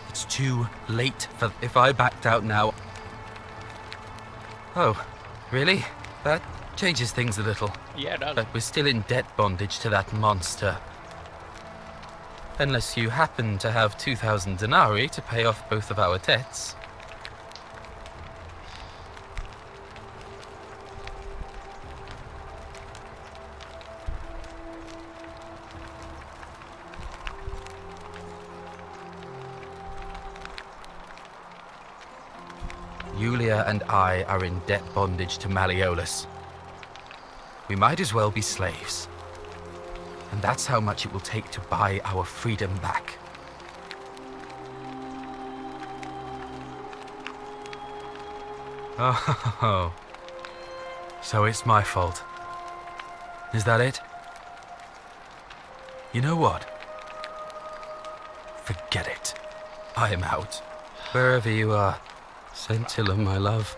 It's too late for... If I backed out now... Oh, really? That changes things a little. Yeah, it does. But we're still in debt bondage to that monster. Unless you happen to have 2,000 denarii to pay off both of our debts. Yulia and I are in debt bondage to Malleolus. We might as well be slaves. And that's how much it will take to buy our freedom back. Oh, so it's my fault. Is that it? You know what? Forget it. I am out. Wherever you are. Scintilla, my love.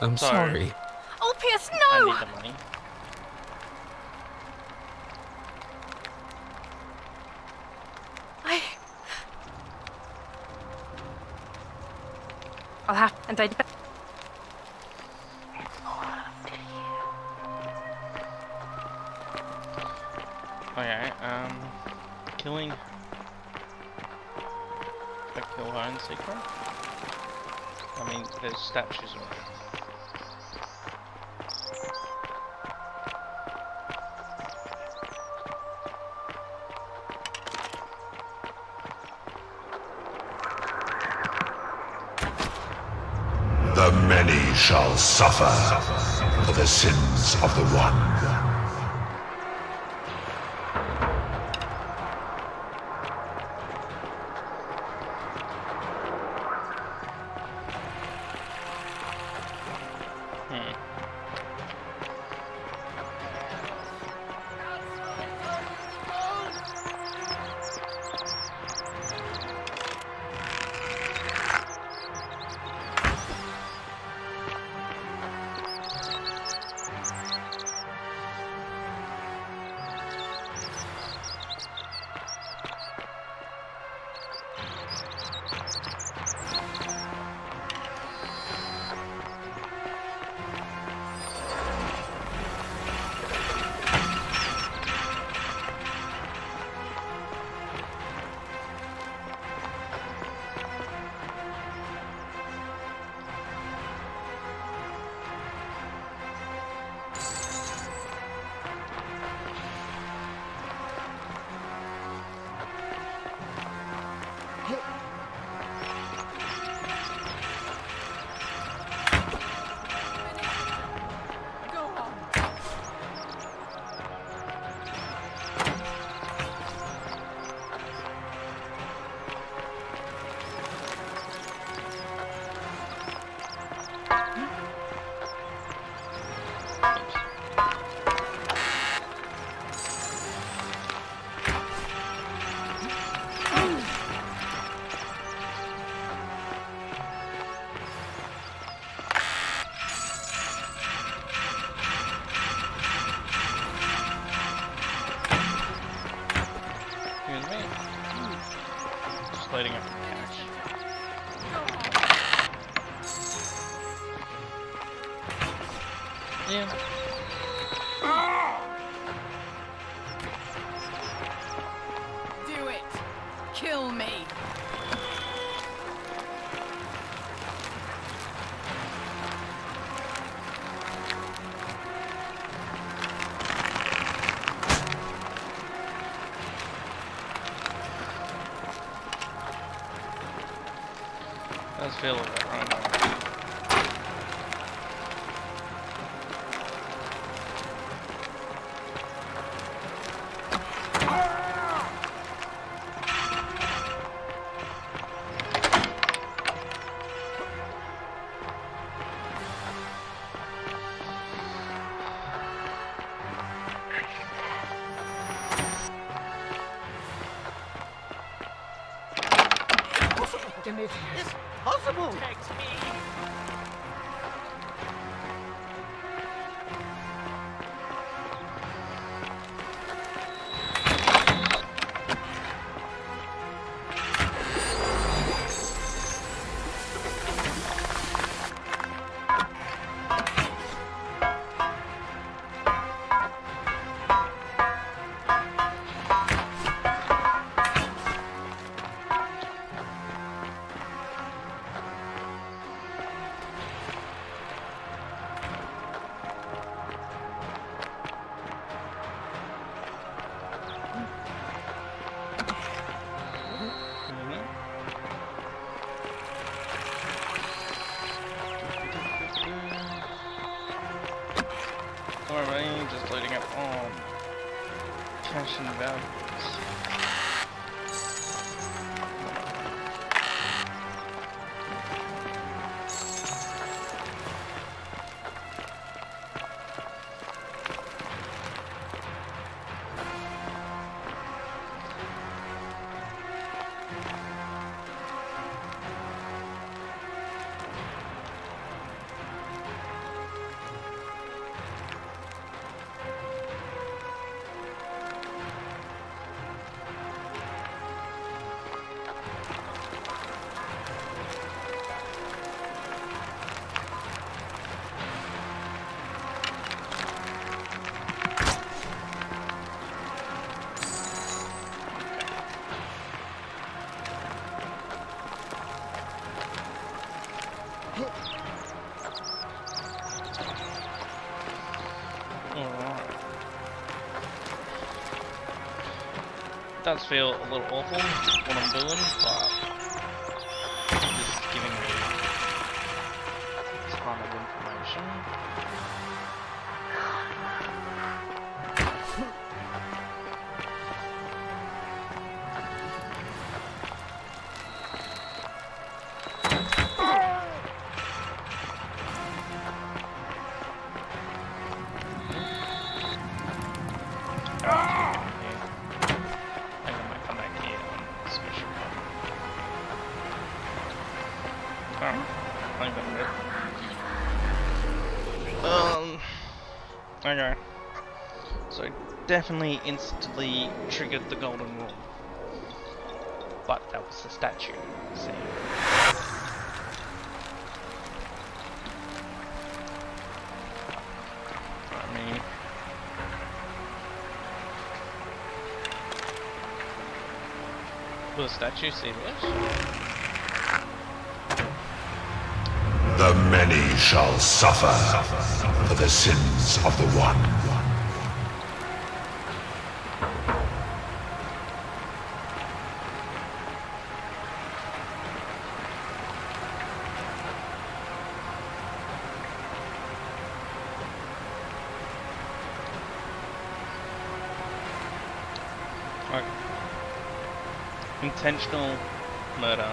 I'm sorry. Ulpius, I no! need the money. I'll have... and I'd... Okay, killing... I kill her in secret? I mean, there's statues of her. The many shall suffer for the sins of the one. just loading up the cash. Yeah. Do it! Kill me! Does feel a bit right now. It's possible! Protect me! Alright, just loading up on cash and values. It does feel a little awful what I'm doing, but it's just giving me this kind of information. Okay. So definitely instantly triggered the golden rule. But that was the statue, see. I mean, will the statue see this? The many shall suffer for the sins of the one. Okay. Intentional murder.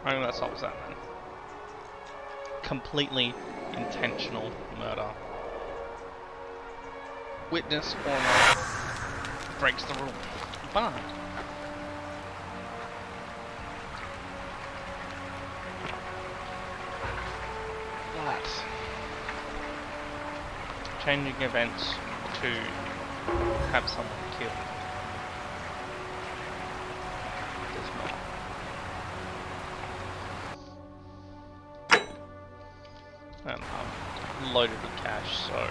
I think that solves that then. Completely intentional murder. witness or not breaks the rule. But changing events to have someone killed does not. And I'm loaded with cash, so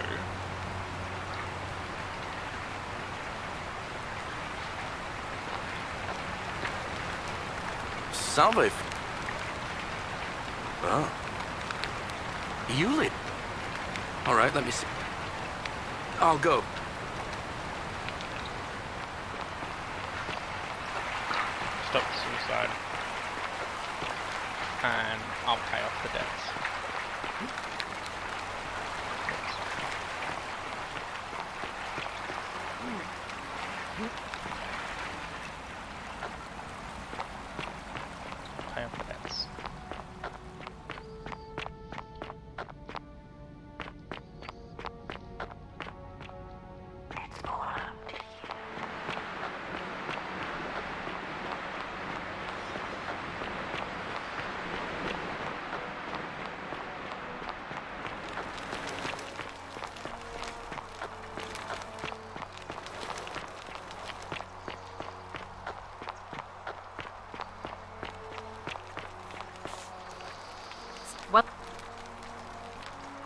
Salve. Oh. Yulin. Alright, let me see. I'll go. Stop the suicide. And I'll pay off the debts. Pay off the debts.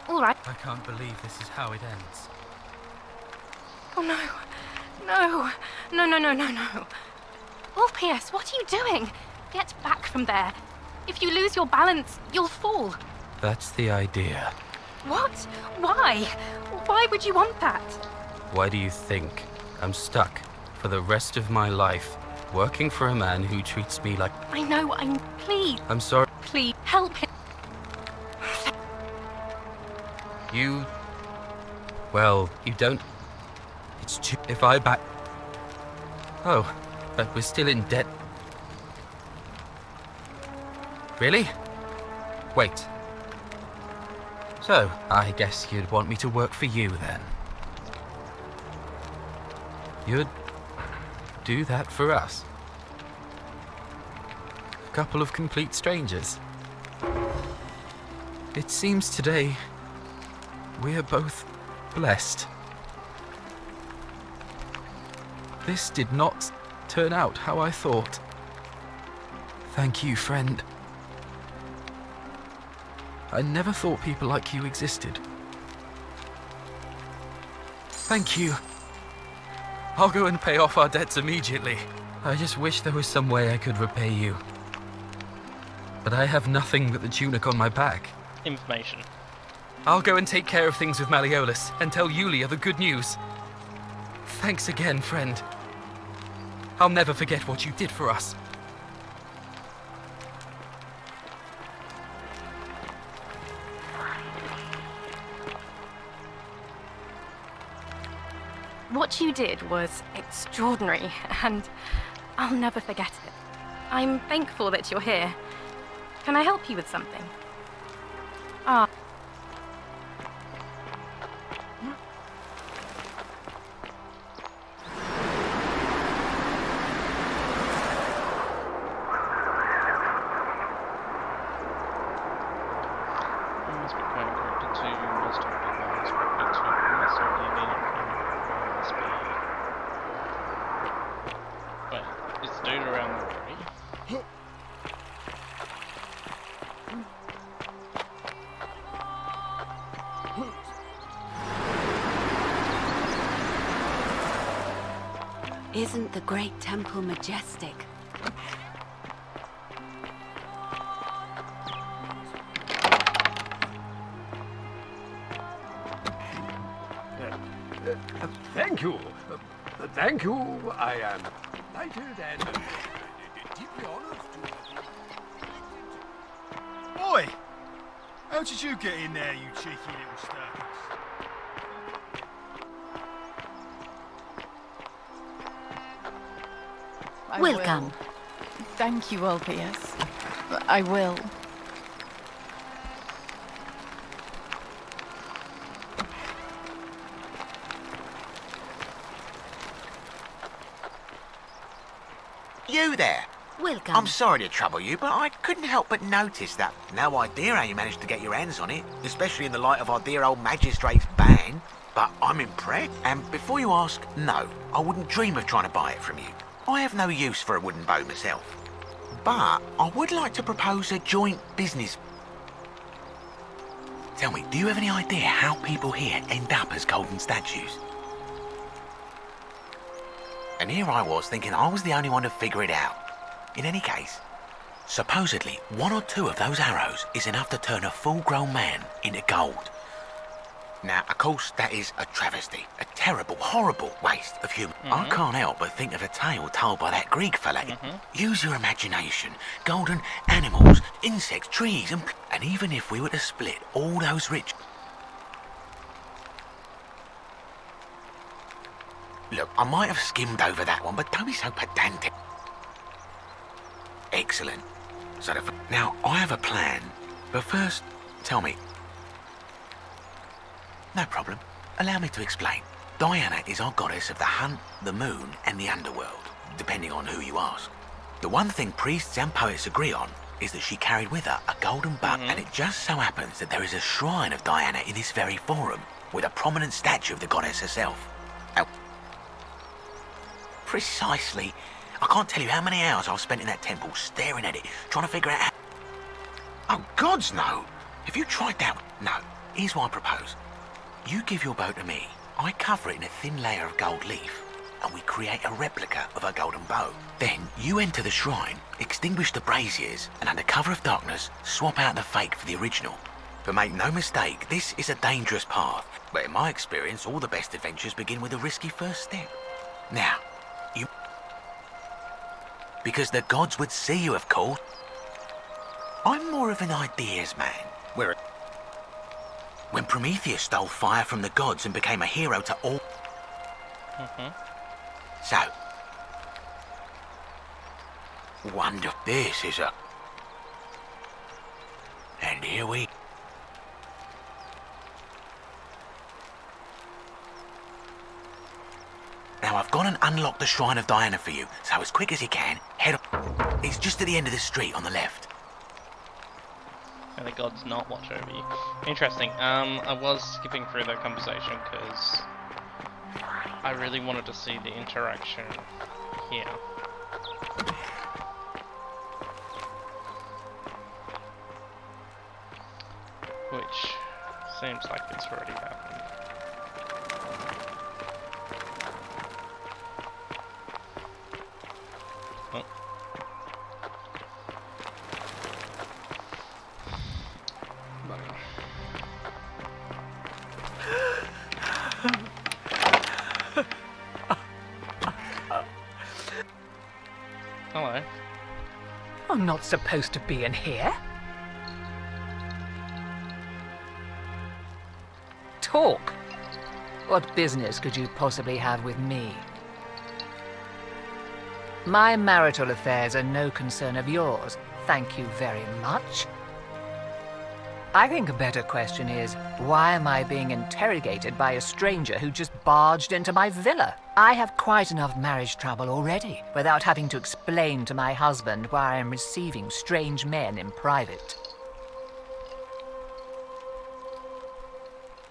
All right. I can't believe this is how it ends. Oh no. No. No, no, no, no, no. Orpheus, what are you doing? Get back from there. If you lose your balance, you'll fall. That's the idea. What? Why? Why would you want that? Why do you think I'm stuck for the rest of my life working for a man who treats me like... I know, please. I'm sorry. Please, help him. You... Well, you don't... It's too... If I back... Oh, but we're still in debt. Really? Wait. So, I guess you'd want me to work for you then. You'd do that for us. A couple of complete strangers. It seems today we are both blessed. This did not turn out how I thought. Thank you, friend. I never thought people like you existed. Thank you. I'll go and pay off our debts immediately. I just wish there was some way I could repay you. But I have nothing but the tunic on my back. Information. I'll go and take care of things with Malleolus and tell Yulia the good news. Thanks again, friend. I'll never forget what you did for us. What you did was extraordinary, and I'll never forget it. I'm thankful that you're here. Can I help you with something? Ah. Isn't the great temple majestic? Thank you. Thank you. I am delighted and deeply honored to... Oi! How did you get in there, you cheeky little stirkers? Welcome. Will. Thank you, Orpheus. I will. You there! Welcome. I'm sorry to trouble you, but I couldn't help but notice that. No idea how you managed to get your hands on it, especially in the light of our dear old magistrate's ban. But I'm impressed. And before you ask, no, I wouldn't dream of trying to buy it from you. I have no use for a wooden bow myself. But I would like to propose a joint business. Tell me, do you have any idea how people here end up as golden statues? And here I was thinking I was the only one to figure it out. In any case, supposedly 1 or 2 of those arrows is enough to turn a full-grown man into gold. Now, of course, that is a travesty, a terrible, horrible waste of human. I can't help but think of a tale told by that Greek fella. Use your imagination. Golden animals, insects, trees, and even if we were to split all those rich... Look, I might have skimmed over that one, but don't be so pedantic. Excellent. So now, I have a plan, but first, tell me... No problem. Allow me to explain. Diana is our goddess of the hunt, the moon, and the underworld, depending on who you ask. The one thing priests and poets agree on is that she carried with her a golden bow, and it just so happens that there is a shrine of Diana in this very forum, with a prominent statue of the goddess herself. Oh. Precisely. I can't tell you how many hours I've spent in that temple staring at it, trying to figure out how... Oh, gods, no! Have you tried that? No. Here's what I propose. You give your bow to me, I cover it in a thin layer of gold leaf, and we create a replica of a golden bow. Then you enter the shrine, extinguish the braziers, and under cover of darkness, swap out the fake for the original. But make no mistake, this is a dangerous path, but in my experience, all the best adventures begin with a risky first step. Now, you... Because the gods would see you, of course. I'm more of an ideas man, where... When Prometheus stole fire from the gods and became a hero to all... So... Wonderful. This is a... And here we... Now I've gone and unlocked the Shrine of Diana for you, so as quick as you can, head up. It's just at the end of the street on the left. And the gods not watch over you. Interesting. I was skipping through that conversation because I really wanted to see the interaction here. Which seems like it's already happened. Oh. Hello. I'm not supposed to be in here. Talk. What business could you possibly have with me? My marital affairs are no concern of yours. Thank you very much. I think a better question is, why am I being interrogated by a stranger who just barged into my villa? I have quite enough marriage trouble already, without having to explain to my husband why I am receiving strange men in private.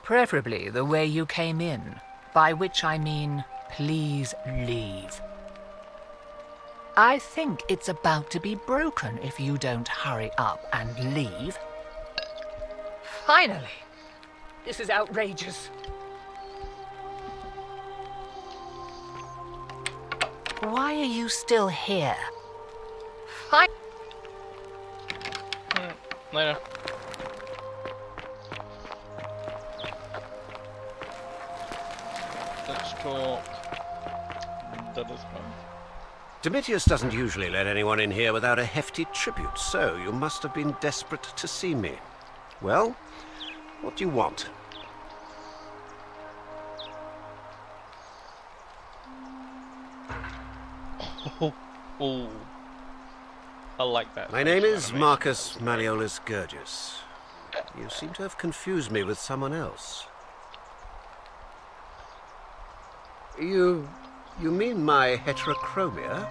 Preferably the way you came in, by which I mean, please leave. I think it's about to be broken if you don't hurry up and leave. Finally! This is outrageous. Why are you still here? Later. Let's talk. That is fun. Domitius doesn't usually let anyone in here without a hefty tribute, so you must have been desperate to see me. Well, what do you want? Oh, I like that. My name is Marcus Malleolus Gurgis. You seem to have confused me with someone else. You mean my heterochromia?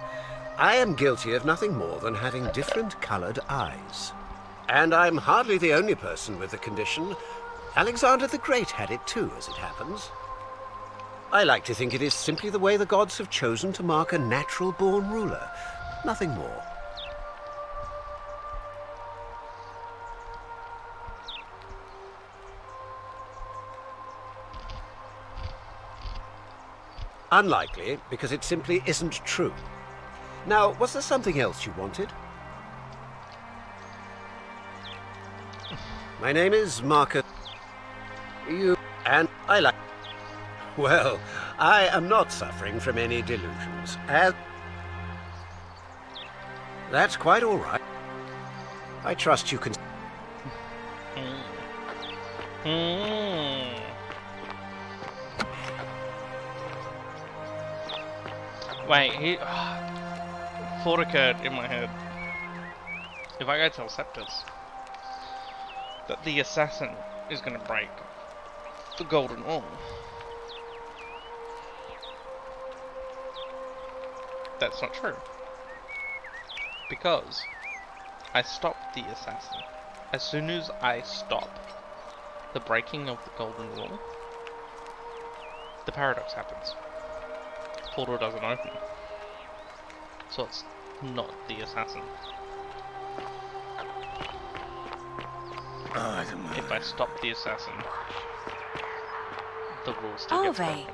I am guilty of nothing more than having different colored eyes. And I'm hardly the only person with the condition. Alexander the Great had it too, as it happens. I like to think it is simply the way the gods have chosen to mark a natural-born ruler. Nothing more. Unlikely, because it simply isn't true. Now, was there something else you wanted? My name is Marcus. And I like... Well, I am not suffering from any delusions. That's quite all right. I trust you can... Wait, thought occurred in my head. If I go tell Septus that the assassin is going to break the golden wall, that's not true. Because I stopped the assassin. As soon as I stop the breaking of the golden wall, the paradox happens. Portal doesn't open. So it's not the assassin. If I stop the assassin, the wall still gets broken.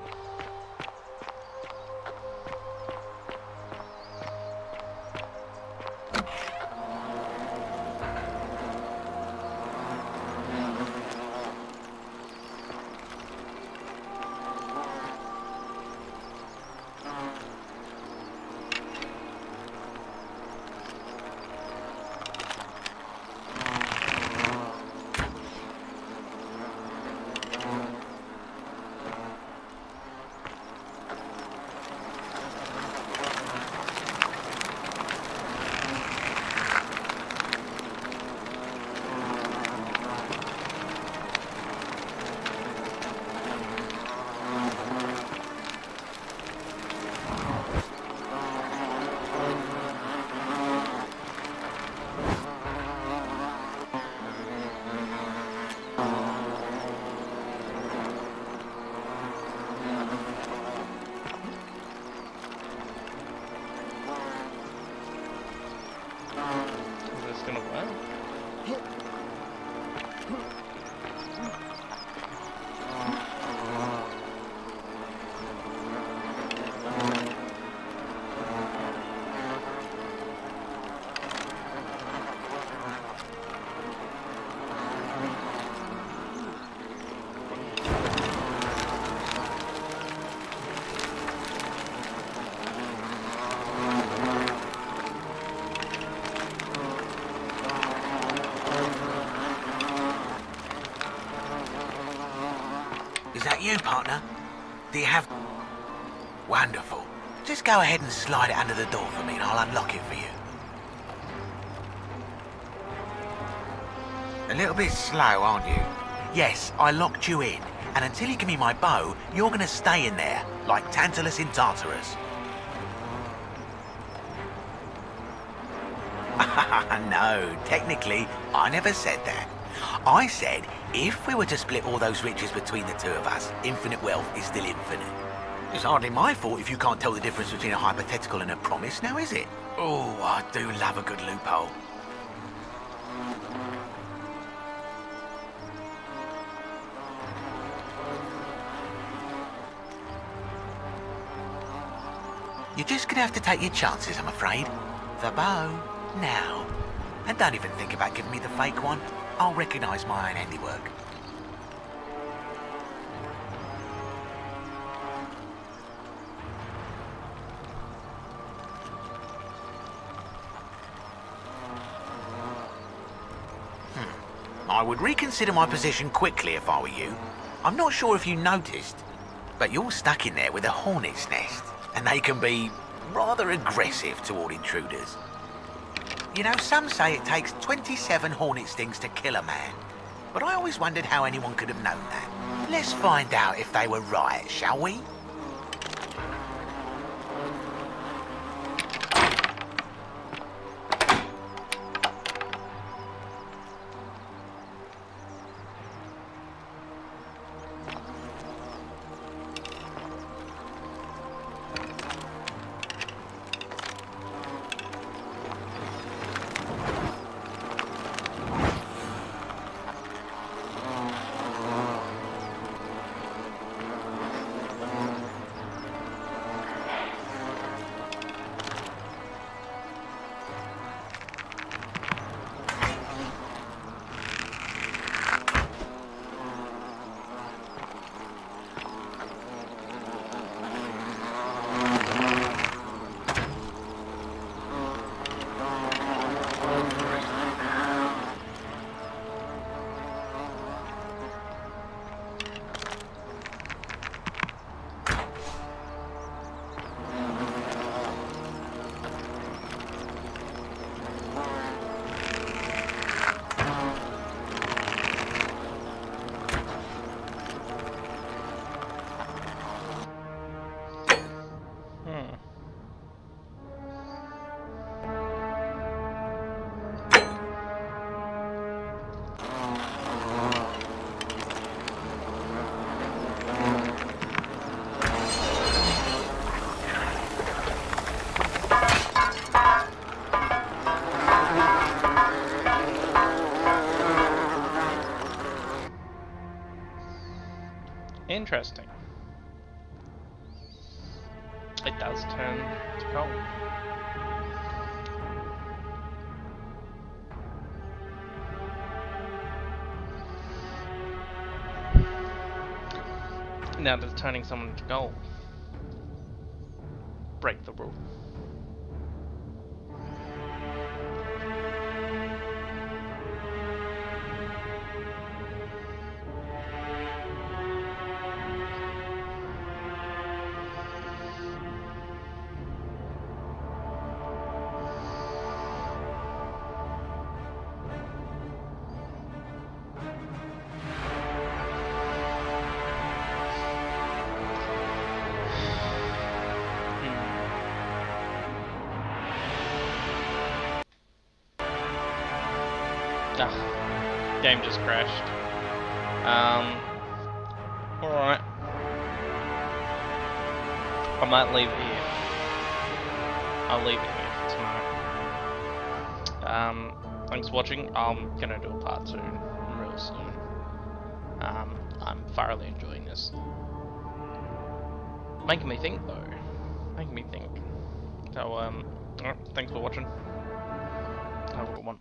You, partner? Do you have... Wonderful. Just go ahead and slide it under the door for me and I'll unlock it for you. A little bit slow, aren't you? Yes, I locked you in, and until you give me my bow, you're gonna stay in there, like Tantalus in Tartarus. No, technically, I never said that. I said, if we were to split all those riches between the two of us, infinite wealth is still infinite. It's hardly my fault if you can't tell the difference between a hypothetical and a promise, now is it? Oh, I do love a good loophole. You're just gonna have to take your chances, I'm afraid. The bow, now. And don't even think about giving me the fake one. I'll recognise my own handiwork. I would reconsider my position quickly if I were you. I'm not sure if you noticed, but you're stuck in there with a hornet's nest, and they can be rather aggressive toward intruders. You know, some say it takes 27 hornet stings to kill a man, but I always wondered how anyone could have known that. Let's find out if they were right, shall we? Interesting. It does turn to gold. Now does turning someone to gold break the rule? Game just crashed. Alright. I might leave it here. I'll leave it here for tonight. Thanks for watching. I'm gonna do a part 2 real soon. I'm thoroughly enjoying this. Making me think though. Making me think. So, alright, thanks for watching. Have a good one.